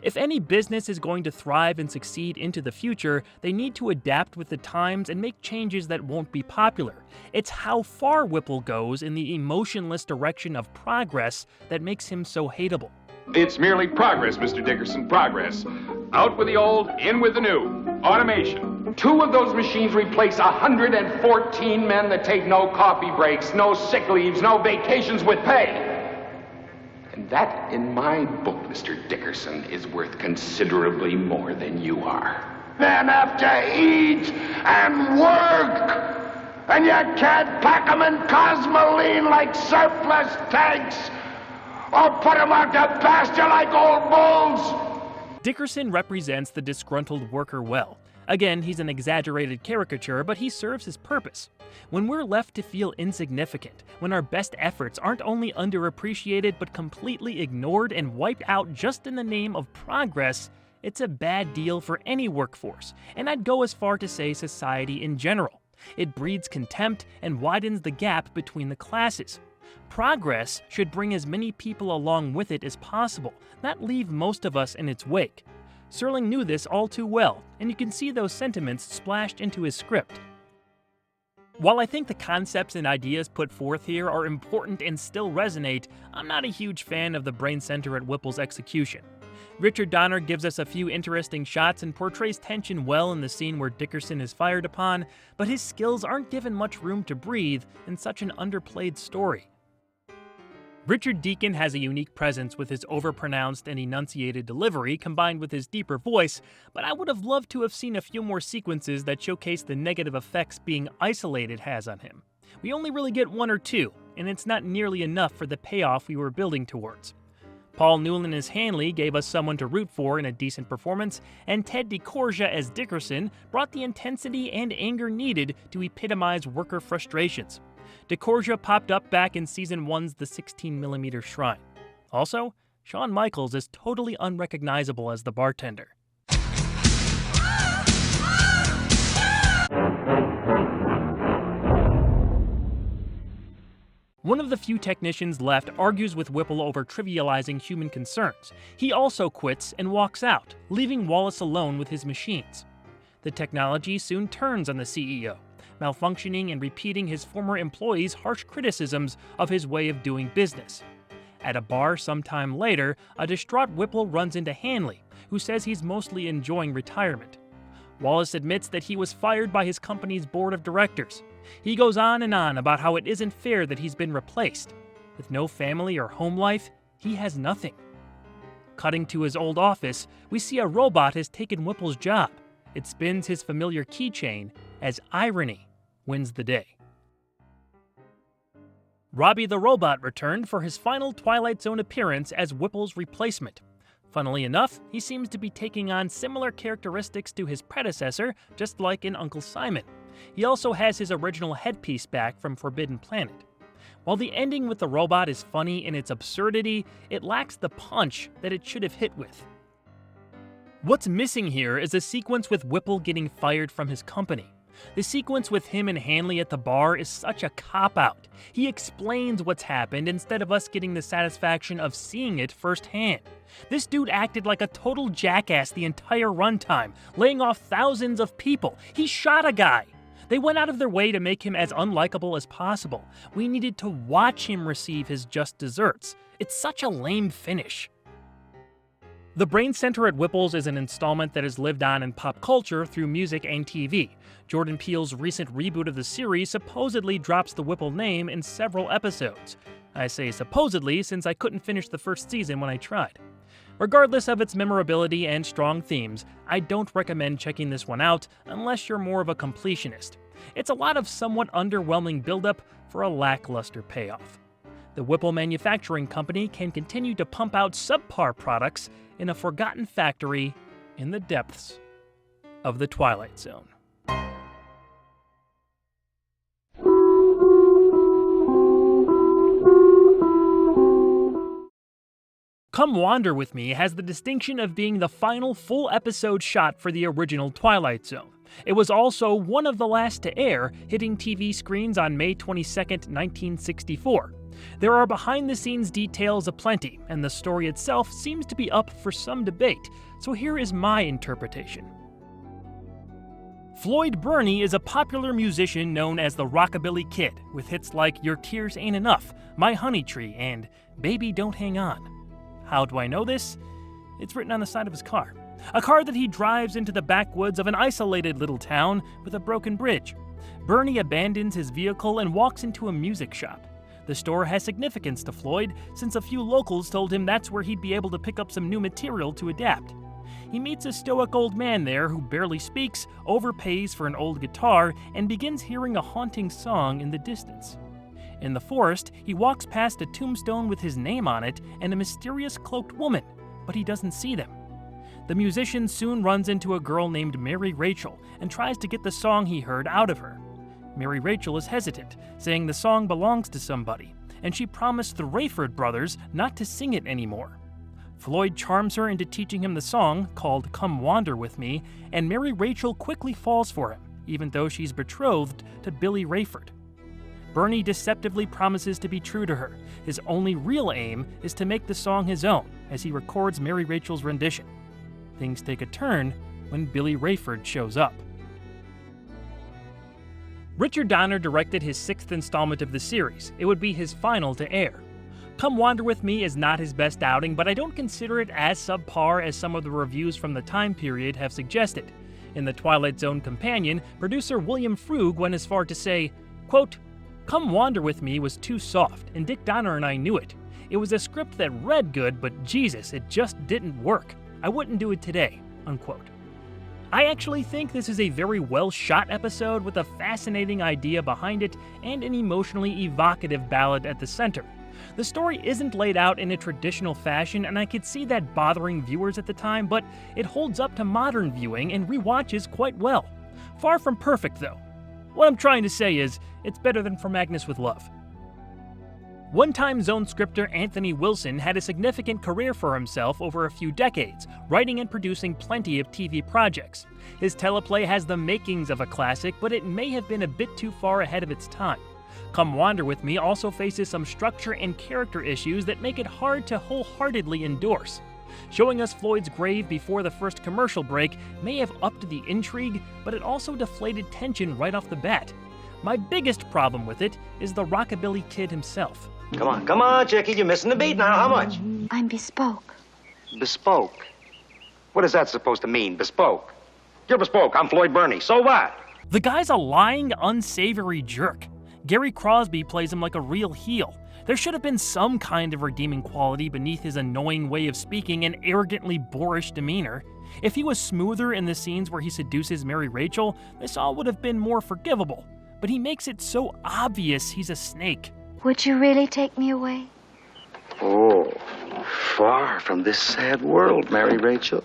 If any business is going to thrive and succeed into the future, they need to adapt with the times and make changes that won't be popular. It's how far Whipple goes in the emotionless direction of progress that makes him so hateable. It's merely progress, Mr. Dickerson, progress. Out with the old, in with the new. Automation. 2 of those machines replace 114 men that take no coffee breaks, no sick leaves, no vacations with pay. And that, in my book, Mr. Dickerson, is worth considerably more than you are. Men have to eat and work, and you can't pack them in cosmoline like surplus tanks, or put them out to pasture like old bulls. Dickerson represents the disgruntled worker well. Again, he's an exaggerated caricature, but he serves his purpose. When we're left to feel insignificant, when our best efforts aren't only underappreciated but completely ignored and wiped out just in the name of progress, it's a bad deal for any workforce, and I'd go as far to say society in general. It breeds contempt and widens the gap between the classes. Progress should bring as many people along with it as possible, not leave most of us in its wake. Serling knew this all too well, and you can see those sentiments splashed into his script. While I think the concepts and ideas put forth here are important and still resonate, I'm not a huge fan of the brain center at Whipple's execution. Richard Donner gives us a few interesting shots and portrays tension well in the scene where Dickerson is fired upon, but his skills aren't given much room to breathe in such an underplayed story. Richard Deacon has a unique presence with his overpronounced and enunciated delivery combined with his deeper voice, but I would have loved to have seen a few more sequences that showcase the negative effects being isolated has on him. We only really get 1 or 2, and it's not nearly enough for the payoff we were building towards. Paul Newland as Hanley gave us someone to root for in a decent performance, and Ted DeCorsia as Dickerson brought the intensity and anger needed to epitomize worker frustrations. DeCorsia popped up back in Season 1's The 16mm Shrine. Also, Shawn Michaels is totally unrecognizable as the bartender. One of the few technicians left argues with Whipple over trivializing human concerns. He also quits and walks out, leaving Wallace alone with his machines. The technology soon turns on the CEO, malfunctioning and repeating his former employees' harsh criticisms of his way of doing business. At a bar sometime later, a distraught Whipple runs into Hanley, who says he's mostly enjoying retirement. Wallace admits that he was fired by his company's board of directors. He goes on and on about how it isn't fair that he's been replaced. With no family or home life, he has nothing. Cutting to his old office, we see a robot has taken Whipple's job. It spins his familiar keychain as irony wins the day. Robbie the Robot returned for his final Twilight Zone appearance as Whipple's replacement. Funnily enough, he seems to be taking on similar characteristics to his predecessor, just like in Uncle Simon. He also has his original headpiece back from Forbidden Planet. While the ending with the robot is funny in its absurdity, it lacks the punch that it should have hit with. What's missing here is a sequence with Whipple getting fired from his company. The sequence with him and Hanley at the bar is such a cop-out. He explains what's happened instead of us getting the satisfaction of seeing it firsthand. This dude acted like a total jackass the entire runtime, laying off thousands of people. He shot a guy. They went out of their way to make him as unlikable as possible. We needed to watch him receive his just desserts. It's such a lame finish. The brain center at Whipple's is an installment that has lived on in pop culture through music and TV. Jordan Peele's recent reboot of the series supposedly drops the Whipple name in several episodes. I say supposedly since I couldn't finish the first season when I tried. Regardless of its memorability and strong themes, I don't recommend checking this one out unless you're more of a completionist. It's a lot of somewhat underwhelming buildup for a lackluster payoff. The Whipple Manufacturing Company can continue to pump out subpar products in a forgotten factory in the depths of the Twilight Zone. Come Wander With Me has the distinction of being the final full episode shot for the original Twilight Zone. It was also one of the last to air, hitting TV screens on May 22, 1964. There are behind-the-scenes details aplenty, and the story itself seems to be up for some debate, so here is my interpretation. Floyd Burney is a popular musician known as the Rockabilly Kid, with hits like Your Tears Ain't Enough, My Honey Tree, and Baby Don't Hang On. How do I know this? It's written on the side of his car. A car that he drives into the backwoods of an isolated little town with a broken bridge. Burney abandons his vehicle and walks into a music shop. The store has significance to Floyd since a few locals told him that's where he'd be able to pick up some new material to adapt. He meets a stoic old man there who barely speaks, overpays for an old guitar, and begins hearing a haunting song in the distance. In the forest, he walks past a tombstone with his name on it and a mysterious cloaked woman, but he doesn't see them. The musician soon runs into a girl named Mary Rachel and tries to get the song he heard out of her. Mary Rachel is hesitant, saying the song belongs to somebody, and she promised the Rayford brothers not to sing it anymore. Floyd charms her into teaching him the song, called Come Wander With Me, and Mary Rachel quickly falls for him, even though she's betrothed to Billy Rayford. Burney deceptively promises to be true to her. His only real aim is to make the song his own, as he records Mary Rachel's rendition. Things take a turn when Billy Rayford shows up. Richard Donner directed his 6th installment of the series. It would be his final to air. Come Wander With Me is not his best outing, but I don't consider it as subpar as some of the reviews from the time period have suggested. In the Twilight Zone companion, producer William Frug went as far to say, quote, Come Wander With Me was too soft, and Dick Donner and I knew it. It was a script that read good, but Jesus, it just didn't work. I wouldn't do it today, unquote. I actually think this is a very well-shot episode with a fascinating idea behind it and an emotionally evocative ballad at the center. The story isn't laid out in a traditional fashion, and I could see that bothering viewers at the time, but it holds up to modern viewing and rewatches quite well. Far from perfect, though. What I'm trying to say is, it's better than From Agnes with Love. One-time Zone scripter Anthony Wilson had a significant career for himself over a few decades, writing and producing plenty of TV projects. His teleplay has the makings of a classic, but it may have been a bit too far ahead of its time. Come Wander With Me also faces some structure and character issues that make it hard to wholeheartedly endorse. Showing us Floyd's grave before the first commercial break may have upped the intrigue, but it also deflated tension right off the bat. My biggest problem with it is the Rockabilly Kid himself. Come on, Jackie, you're missing the beat now. How much? I'm bespoke. Bespoke? What is that supposed to mean, bespoke? You're bespoke, I'm Floyd Burney, so what? The guy's a lying, unsavory jerk. Gary Crosby plays him like a real heel. There should have been some kind of redeeming quality beneath his annoying way of speaking and arrogantly boorish demeanor. If he was smoother in the scenes where he seduces Mary Rachel, this all would have been more forgivable. But he makes it so obvious he's a snake. Would you really take me away? Oh, far from this sad world, Mary Rachel.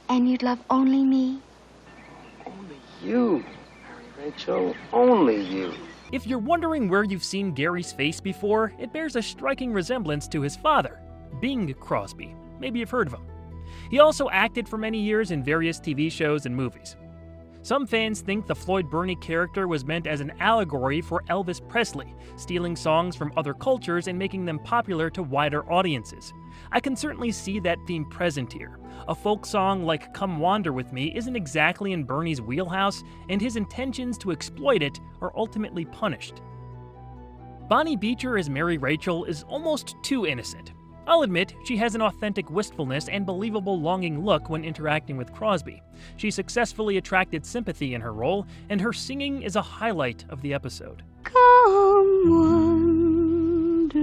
And you'd love only me? Only you, Mary Rachel, only you. If you're wondering where you've seen Gary's face before, it bears a striking resemblance to his father, Bing Crosby. Maybe you've heard of him. He also acted for many years in various TV shows and movies. Some fans think the Floyd Burney character was meant as an allegory for Elvis Presley, stealing songs from other cultures and making them popular to wider audiences. I can certainly see that theme present here. A folk song like Come Wander With Me isn't exactly in Burney's wheelhouse, and his intentions to exploit it are ultimately punished. Bonnie Beecher as Mary Rachel is almost too innocent. I'll admit, she has an authentic wistfulness and believable longing look when interacting with Crosby. She successfully attracted sympathy in her role, and her singing is a highlight of the episode. Come wander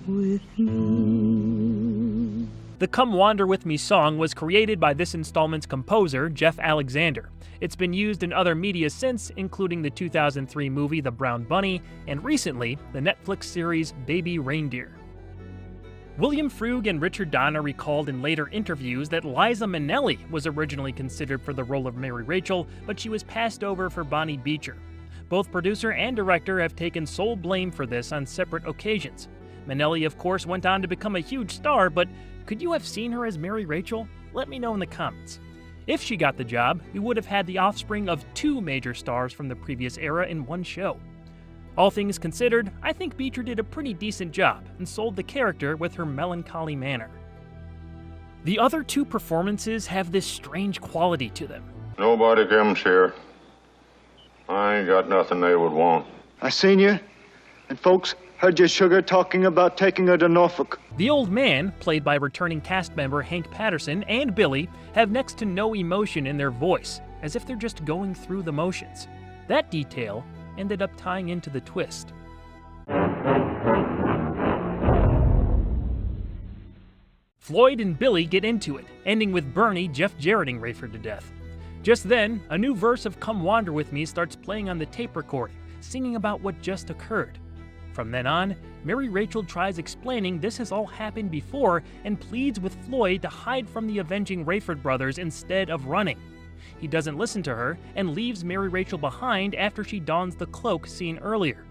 with me. The Come Wander With Me song was created by this installment's composer, Jeff Alexander. It's been used in other media since, including the 2003 movie The Brown Bunny, and recently, the Netflix series Baby Reindeer. William Frug and Richard Donner recalled in later interviews that Liza Minnelli was originally considered for the role of Mary Rachel, but she was passed over for Bonnie Beecher. Both producer and director have taken sole blame for this on separate occasions. Minnelli, of course, went on to become a huge star, but could you have seen her as Mary Rachel? Let me know in the comments. If she got the job, we would have had the offspring of two major stars from the previous era in one show. All things considered, I think Beecher did a pretty decent job and sold the character with her melancholy manner. The other two performances have this strange quality to them. Nobody comes here. I ain't got nothing they would want. I seen you, and folks heard your sugar talking about taking her to Norfolk. The old man, played by returning cast member Hank Patterson, and Billy have next to no emotion in their voice, as if they're just going through the motions. That detail ended up tying into the twist. Floyd and Billy get into it, ending with Bernie Jeff Jarretting Rayford to death. Just then, a new verse of Come Wander With Me starts playing on the tape recording, singing about what just occurred. From then on, Mary Rachel tries explaining this has all happened before and pleads with Floyd to hide from the avenging Rayford brothers instead of running. He doesn't listen to her and leaves Mary Rachel behind after she dons the cloak seen earlier.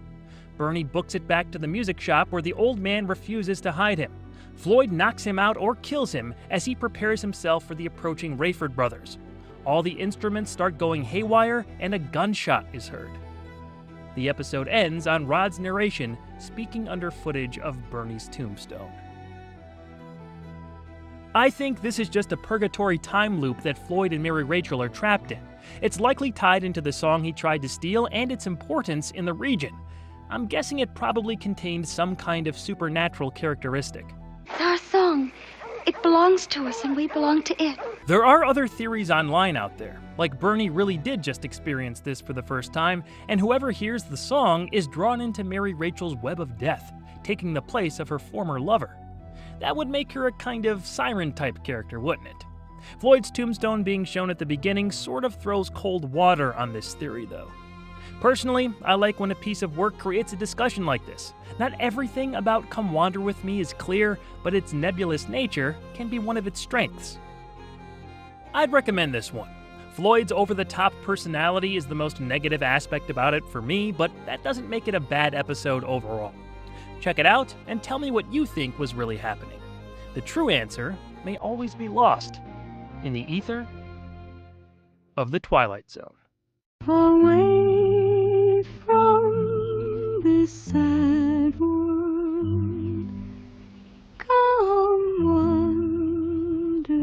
Bernie books it back to the music shop where the old man refuses to hide him. Floyd knocks him out or kills him as he prepares himself for the approaching Rayford brothers. All the instruments start going haywire and a gunshot is heard. The episode ends on Rod's narration, speaking under footage of Bernie's tombstone. I think this is just a purgatory time loop that Floyd and Mary Rachel are trapped in. It's likely tied into the song he tried to steal and its importance in the region. I'm guessing it probably contained some kind of supernatural characteristic. It's our song. It belongs to us and we belong to it. There are other theories online out there, like Bernie really did just experience this for the first time, and whoever hears the song is drawn into Mary Rachel's web of death, taking the place of her former lover. That would make her a kind of siren-type character, wouldn't it? Floyd's tombstone being shown at the beginning sort of throws cold water on this theory, though. Personally, I like when a piece of work creates a discussion like this. Not everything about Come Wander With Me is clear, but its nebulous nature can be one of its strengths. I'd recommend this one. Floyd's over-the-top personality is the most negative aspect about it for me, but that doesn't make it a bad episode overall. Check it out and tell me what you think was really happening. The true answer may always be lost in the ether of the Twilight Zone. Away from this sad world, come wander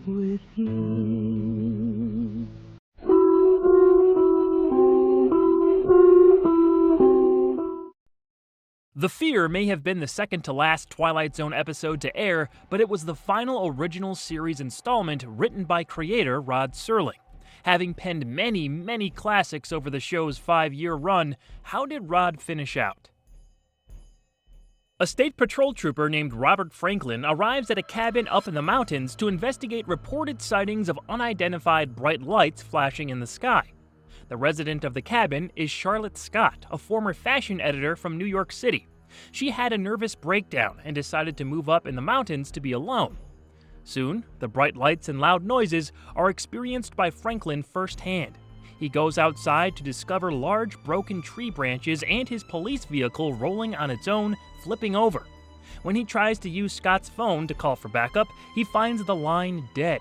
with me. The Fear may have been the second to last Twilight Zone episode to air, but it was the final original series installment written by creator Rod Serling. Having penned many, many classics over the show's 5-year run, how did Rod finish out? A state patrol trooper named Robert Franklin arrives at a cabin up in the mountains to investigate reported sightings of unidentified bright lights flashing in the sky. The resident of the cabin is Charlotte Scott, a former fashion editor from New York City. She had a nervous breakdown and decided to move up in the mountains to be alone. Soon, the bright lights and loud noises are experienced by Franklin firsthand. He goes outside to discover large broken tree branches and his police vehicle rolling on its own, flipping over. When he tries to use Scott's phone to call for backup, he finds the line dead.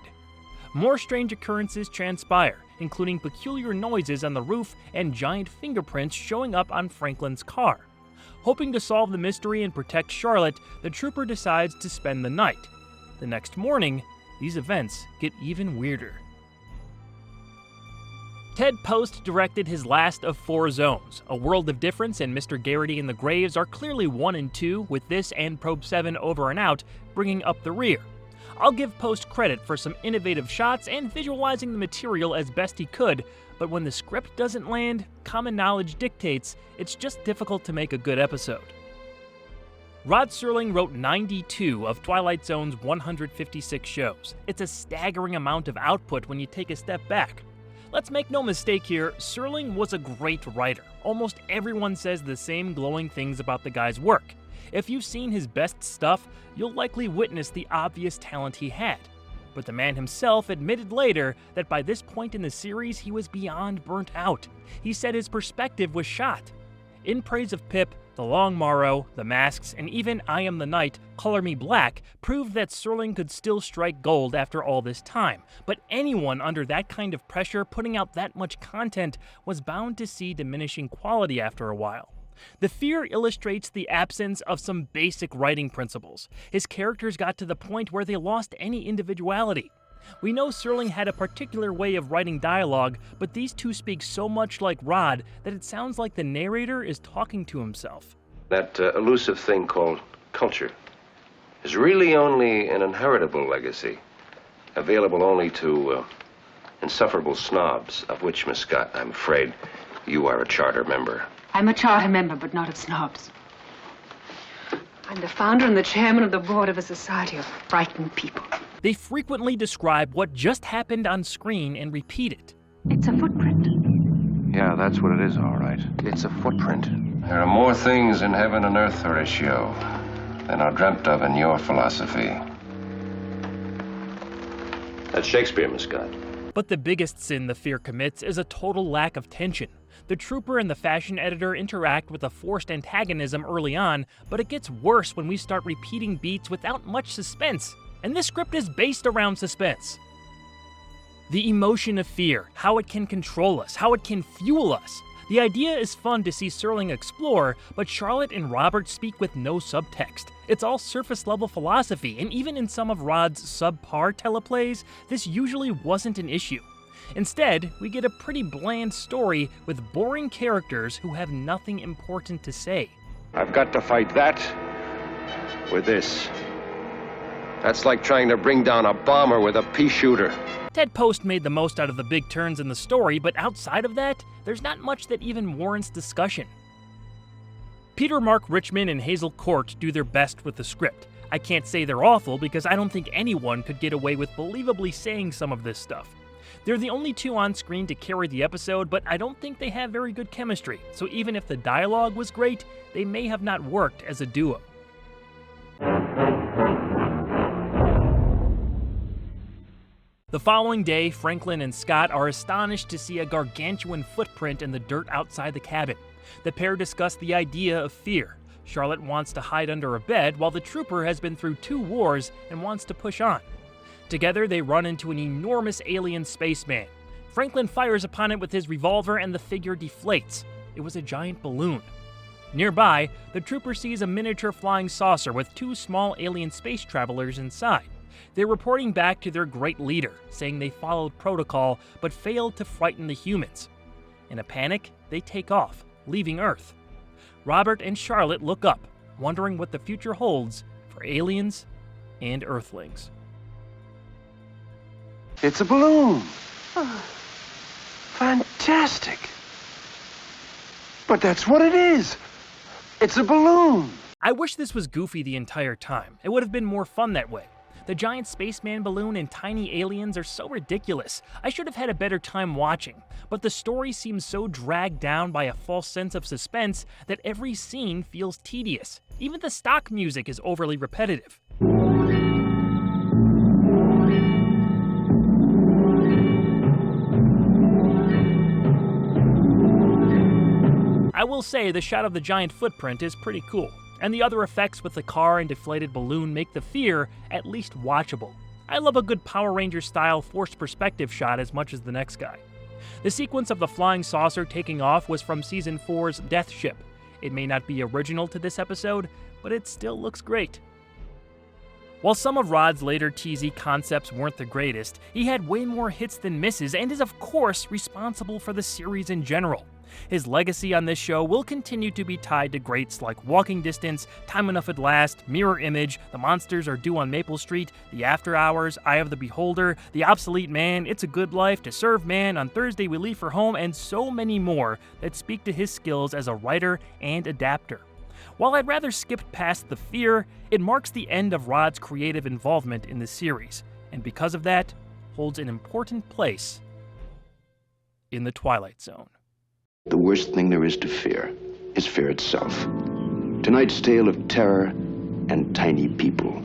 More strange occurrences transpire, including peculiar noises on the roof and giant fingerprints showing up on Franklin's car. Hoping to solve the mystery and protect Charlotte, the trooper decides to spend the night. The next morning, these events get even weirder. Ted Post directed his last of 4 zones. A World of Difference and Mr. Garrity and the Graves are clearly 1 and 2, with this and Probe 7 Over and Out bringing up the rear. I'll give Post credit for some innovative shots and visualizing the material as best he could, but when the script doesn't land, common knowledge dictates it's just difficult to make a good episode. Rod Serling wrote 92 of Twilight Zone's 156 shows. It's a staggering amount of output when you take a step back. Let's make no mistake here, Serling was a great writer. Almost everyone says the same glowing things about the guy's work. If you've seen his best stuff, you'll likely witness the obvious talent he had. But the man himself admitted later that by this point in the series, he was beyond burnt out. He said his perspective was shot. In praise of Pip, The Long Morrow, The Masks, and even I Am the Night, Color Me Black proved that Serling could still strike gold after all this time. But anyone under that kind of pressure putting out that much content was bound to see diminishing quality after a while. The fear illustrates the absence of some basic writing principles. His characters got to the point where they lost any individuality. We know Serling had a particular way of writing dialogue, but these two speak so much like Rod that it sounds like the narrator is talking to himself. That elusive thing called culture is really only an inheritable legacy, available only to insufferable snobs, of which, Miss Scott, I'm afraid you are a charter member. I'm a charter member, but not of snobs. I'm the founder and the chairman of the board of a society of frightened people. They frequently describe what just happened on screen and repeat it. It's a footprint. Yeah, that's what it is, all right. It's a footprint. There are more things in heaven and earth, Horatio, than are dreamt of in your philosophy. That's Shakespeare, Miss Scott. But the biggest sin the fear commits is a total lack of tension. The trooper and the fashion editor interact with a forced antagonism early on, but it gets worse when we start repeating beats without much suspense. And this script is based around suspense. The emotion of fear, how it can control us, how it can fuel us. The idea is fun to see Serling explore, but Charlotte and Robert speak with no subtext. It's all surface-level philosophy, and even in some of Rod's subpar teleplays, this usually wasn't an issue. Instead, we get a pretty bland story with boring characters who have nothing important to say. I've got to fight that with this. That's like trying to bring down a bomber with a pea shooter. Ted Post made the most out of the big turns in the story, but outside of that, there's not much that even warrants discussion. Peter Mark Richmond and Hazel Court do their best with the script. I can't say they're awful because I don't think anyone could get away with believably saying some of this stuff. They're the only two on screen to carry the episode, but I don't think they have very good chemistry, so even if the dialogue was great, they may have not worked as a duo. The following day, Franklin and Scott are astonished to see a gargantuan footprint in the dirt outside the cabin. The pair discuss the idea of fear. Charlotte wants to hide under a bed, while the trooper has been through 2 wars and wants to push on. Together, they run into an enormous alien spaceman. Franklin fires upon it with his revolver and the figure deflates. It was a giant balloon. Nearby, the trooper sees a miniature flying saucer with 2 small alien space travelers inside. They're reporting back to their great leader, saying they followed protocol but failed to frighten the humans. In a panic, they take off, leaving Earth. Robert and Charlotte look up, wondering what the future holds for aliens and Earthlings. It's a balloon. Oh, fantastic. But that's what it is. It's a balloon. I wish this was goofy the entire time. It would have been more fun that way. The giant spaceman balloon and tiny aliens are so ridiculous. I should have had a better time watching, but the story seems so dragged down by a false sense of suspense that every scene feels tedious. Even the stock music is overly repetitive. I will say the shot of the giant footprint is pretty cool, and the other effects with the car and deflated balloon make the fear at least watchable. I love a good Power Ranger-style forced perspective shot as much as the next guy. The sequence of the flying saucer taking off was from Season 4's Death Ship. It may not be original to this episode, but it still looks great. While some of Rod's later cheesy concepts weren't the greatest, he had way more hits than misses and is of course responsible for the series in general. His legacy on this show will continue to be tied to greats like Walking Distance, Time Enough at Last, Mirror Image, The Monsters Are Due on Maple Street, The After Hours, Eye of the Beholder, The Obsolete Man, It's a Good Life, To Serve Man, On Thursday We Leave for Home, and so many more that speak to his skills as a writer and adapter. While I'd rather skip past The Fear, it marks the end of Rod's creative involvement in the series, and because of that, holds an important place in the Twilight Zone. The worst thing there is to fear is fear itself. Tonight's tale of terror and tiny people.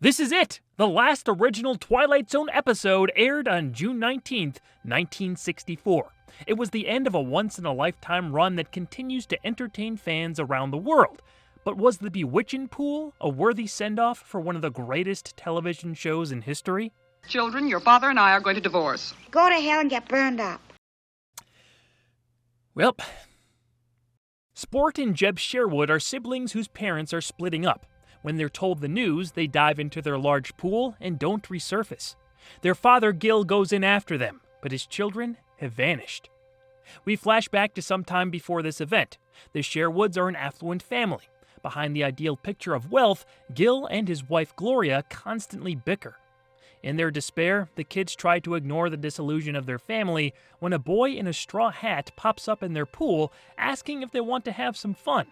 This is it! The last original Twilight Zone episode aired on June 19th, 1964. It was the end of a once-in-a-lifetime run that continues to entertain fans around the world. But was the Bewitching Pool a worthy send-off for one of the greatest television shows in history? Children, your father and I are going to divorce. Go to hell and get burned up. Well, Sport and Jeb Sherwood are siblings whose parents are splitting up. When they're told the news, they dive into their large pool and don't resurface. Their father, Gil, goes in after them, but his children have vanished. We flash back to some time before this event. The Sherwoods are an affluent family. Behind the ideal picture of wealth, Gil and his wife Gloria constantly bicker. In their despair, the kids try to ignore the disillusion of their family when a boy in a straw hat pops up in their pool asking if they want to have some fun.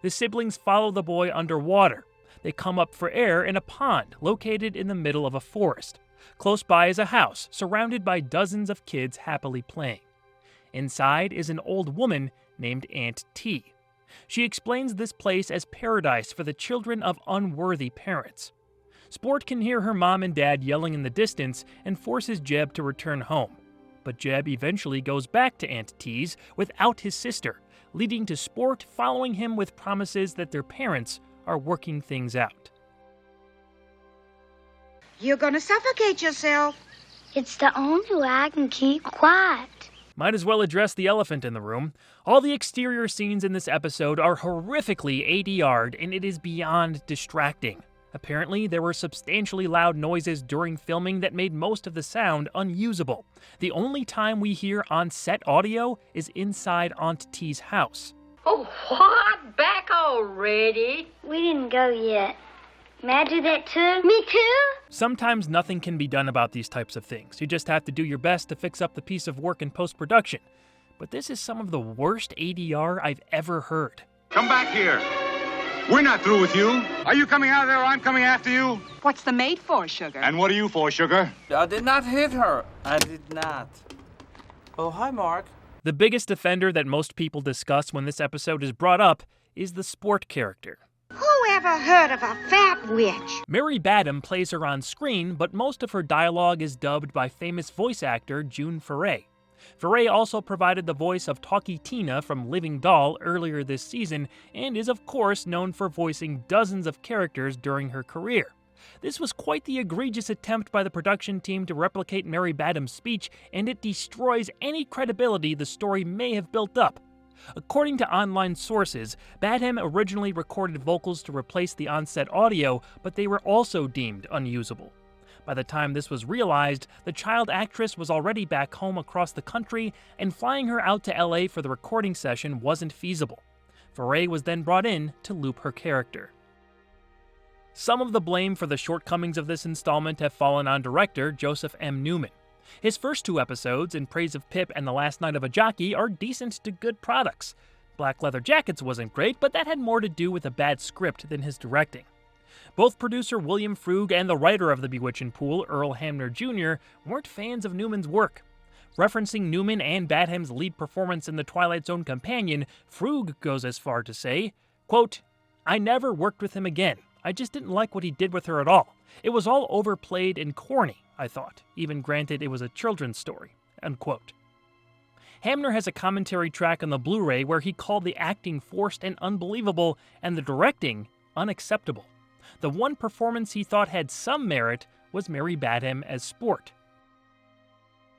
The siblings follow the boy underwater. They come up for air in a pond located in the middle of a forest. Close by is a house surrounded by dozens of kids happily playing. Inside is an old woman named Aunt T. She explains this place as paradise for the children of unworthy parents. Sport can hear her mom and dad yelling in the distance and forces Jeb to return home. But Jeb eventually goes back to Aunt T's without his sister, leading to Sport following him with promises that their parents are working things out. You're gonna suffocate yourself. It's the only way I can keep quiet. Might as well address the elephant in the room. All the exterior scenes in this episode are horrifically ADR'd, and it is beyond distracting. Apparently, there were substantially loud noises during filming that made most of the sound unusable. The only time we hear on-set audio is inside Aunt T's house. Oh, what? Back already? We didn't go yet. May I do that too? Me too? Sometimes nothing can be done about these types of things. You just have to do your best to fix up the piece of work in post-production. But this is some of the worst ADR I've ever heard. Come back here. We're not through with you. Are you coming out of there or I'm coming after you? What's the maid for, Sugar? And what are you for, Sugar? I did not hit her. I did not. Oh, hi, Mark. The biggest offender that most people discuss when this episode is brought up is the Sport character. Who ever heard of a fat witch? Mary Badham plays her on screen, but most of her dialogue is dubbed by famous voice actor June Foray. Foray also provided the voice of Talkie Tina from Living Doll earlier this season, and is of course known for voicing dozens of characters during her career. This was quite the egregious attempt by the production team to replicate Mary Badham's speech, and it destroys any credibility the story may have built up. According to online sources, Badham originally recorded vocals to replace the on-set audio, but they were also deemed unusable. By the time this was realized, the child actress was already back home across the country, and flying her out to LA for the recording session wasn't feasible. Foray was then brought in to loop her character. Some of the blame for the shortcomings of this installment have fallen on director Joseph M. Newman. His first two episodes, In Praise of Pip and The Last Night of a Jockey, are decent to good products. Black Leather Jackets wasn't great, but that had more to do with a bad script than his directing. Both producer William Frug and the writer of The Bewitching Pool, Earl Hamner Jr., weren't fans of Newman's work. Referencing Newman and Badham's lead performance in the Twilight Zone companion, Frug goes as far to say, quote, "I never worked with him again. I just didn't like what he did with her at all. It was all overplayed and corny, I thought, even granted it was a children's story," unquote. Hamner has a commentary track on the Blu-ray where he called the acting forced and unbelievable, and the directing unacceptable. The one performance he thought had some merit was Mary Badham as Sport.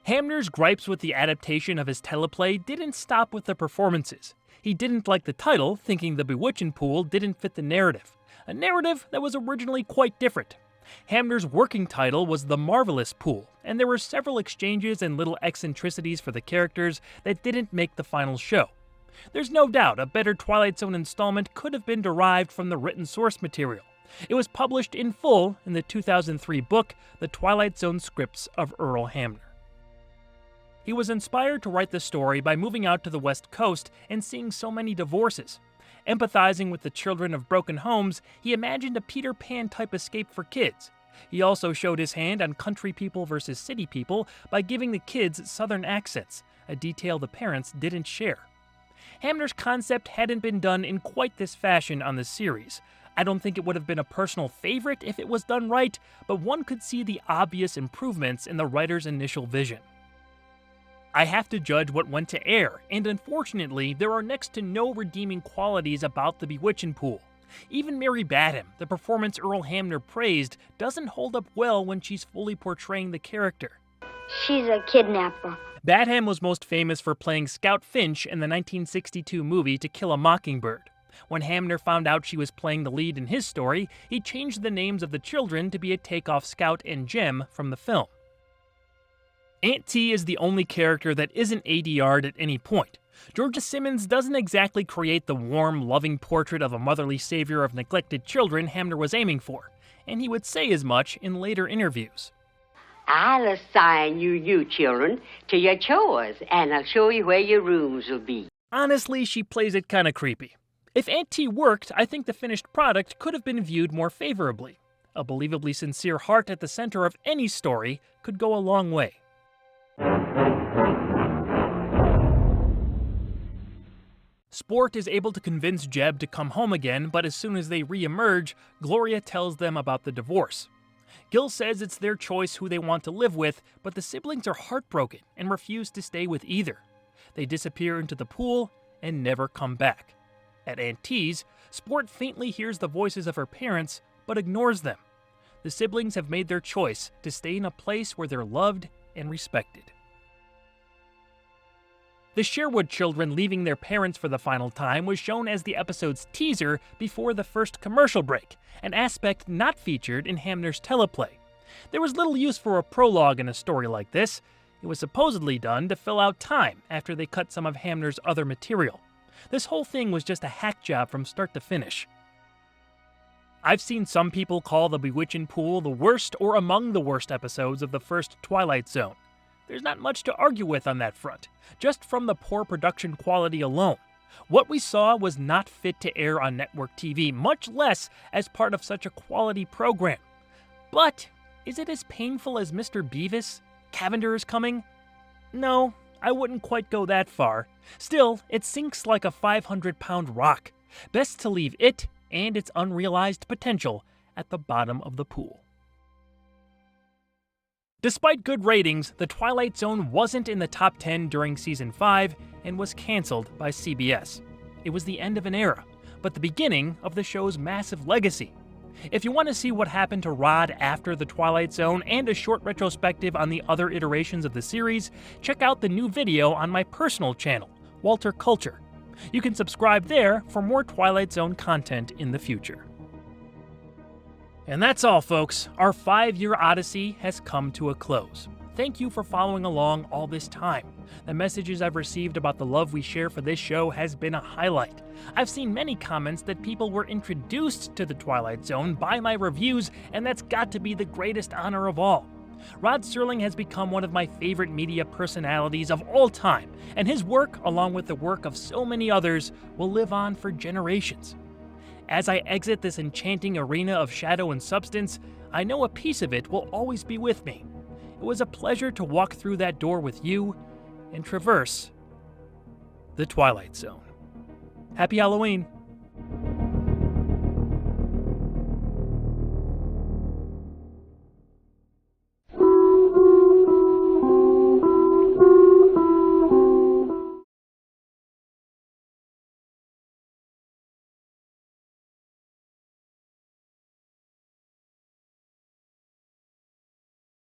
Hamner's gripes with the adaptation of his teleplay didn't stop with the performances. He didn't like the title, thinking the Bewitching Pool didn't fit the narrative, a narrative that was originally quite different. Hamner's working title was The Marvelous Pool, and there were several exchanges and little eccentricities for the characters that didn't make the final show. There's no doubt a better Twilight Zone installment could have been derived from the written source material. It was published in full in the 2003 book, The Twilight Zone Scripts of Earl Hamner. He was inspired to write the story by moving out to the West Coast and seeing so many divorces. Empathizing with the children of broken homes, he imagined a Peter Pan-type escape for kids. He also showed his hand on country people versus city people by giving the kids southern accents, a detail the parents didn't share. Hamner's concept hadn't been done in quite this fashion on the series. I don't think it would have been a personal favorite if it was done right, but one could see the obvious improvements in the writer's initial vision. I have to judge what went to air, and unfortunately, there are next to no redeeming qualities about the Bewitching Pool. Even Mary Badham, the performance Earl Hamner praised, doesn't hold up well when she's fully portraying the character. She's a kidnapper. Badham was most famous for playing Scout Finch in the 1962 movie To Kill a Mockingbird. When Hamner found out she was playing the lead in his story, he changed the names of the children to be a takeoff Scout and Jem from the film. Aunt T is the only character that isn't ADR'd at any point. Georgia Simmons doesn't exactly create the warm, loving portrait of a motherly savior of neglected children Hamner was aiming for, and he would say as much in later interviews. I'll assign you children to your chores, and I'll show you where your rooms will be. Honestly, she plays it kinda creepy. If Aunt T worked, I think the finished product could have been viewed more favorably. A believably sincere heart at the center of any story could go a long way. Sport is able to convince Jeb to come home again, but as soon as they re-emerge, Gloria tells them about the divorce. Gil says it's their choice who they want to live with, but the siblings are heartbroken and refuse to stay with either. They disappear into the pool and never come back. At Aunt T's, Sport faintly hears the voices of her parents, but ignores them. The siblings have made their choice to stay in a place where they're loved and respected. The Sherwood children leaving their parents for the final time was shown as the episode's teaser before the first commercial break, an aspect not featured in Hamner's teleplay. There was little use for a prologue in a story like this. It was supposedly done to fill out time after they cut some of Hamner's other material. This whole thing was just a hack job from start to finish. I've seen some people call The Bewitching Pool the worst or among the worst episodes of the first Twilight Zone. There's not much to argue with on that front, just from the poor production quality alone. What we saw was not fit to air on network TV, much less as part of such a quality program. But is it as painful as Mr. Beavis? Cavender is coming? No, I wouldn't quite go that far. Still, it sinks like a 500-pound rock. Best to leave it and its unrealized potential at the bottom of the pool. Despite good ratings, The Twilight Zone wasn't in the top 10 during Season 5 and was canceled by CBS. It was the end of an era, but the beginning of the show's massive legacy. If you want to see what happened to Rod after The Twilight Zone and a short retrospective on the other iterations of the series, check out the new video on my personal channel, Walter Culture. You can subscribe there for more Twilight Zone content in the future. And that's all, folks. Our 5-year odyssey has come to a close. Thank you for following along all this time. The messages I've received about the love we share for this show has been a highlight. I've seen many comments that people were introduced to The Twilight Zone by my reviews, and that's got to be the greatest honor of all. Rod Serling has become one of my favorite media personalities of all time, and his work, along with the work of so many others, will live on for generations. As I exit this enchanting arena of shadow and substance, I know a piece of it will always be with me. It was a pleasure to walk through that door with you and traverse the Twilight Zone. Happy Halloween!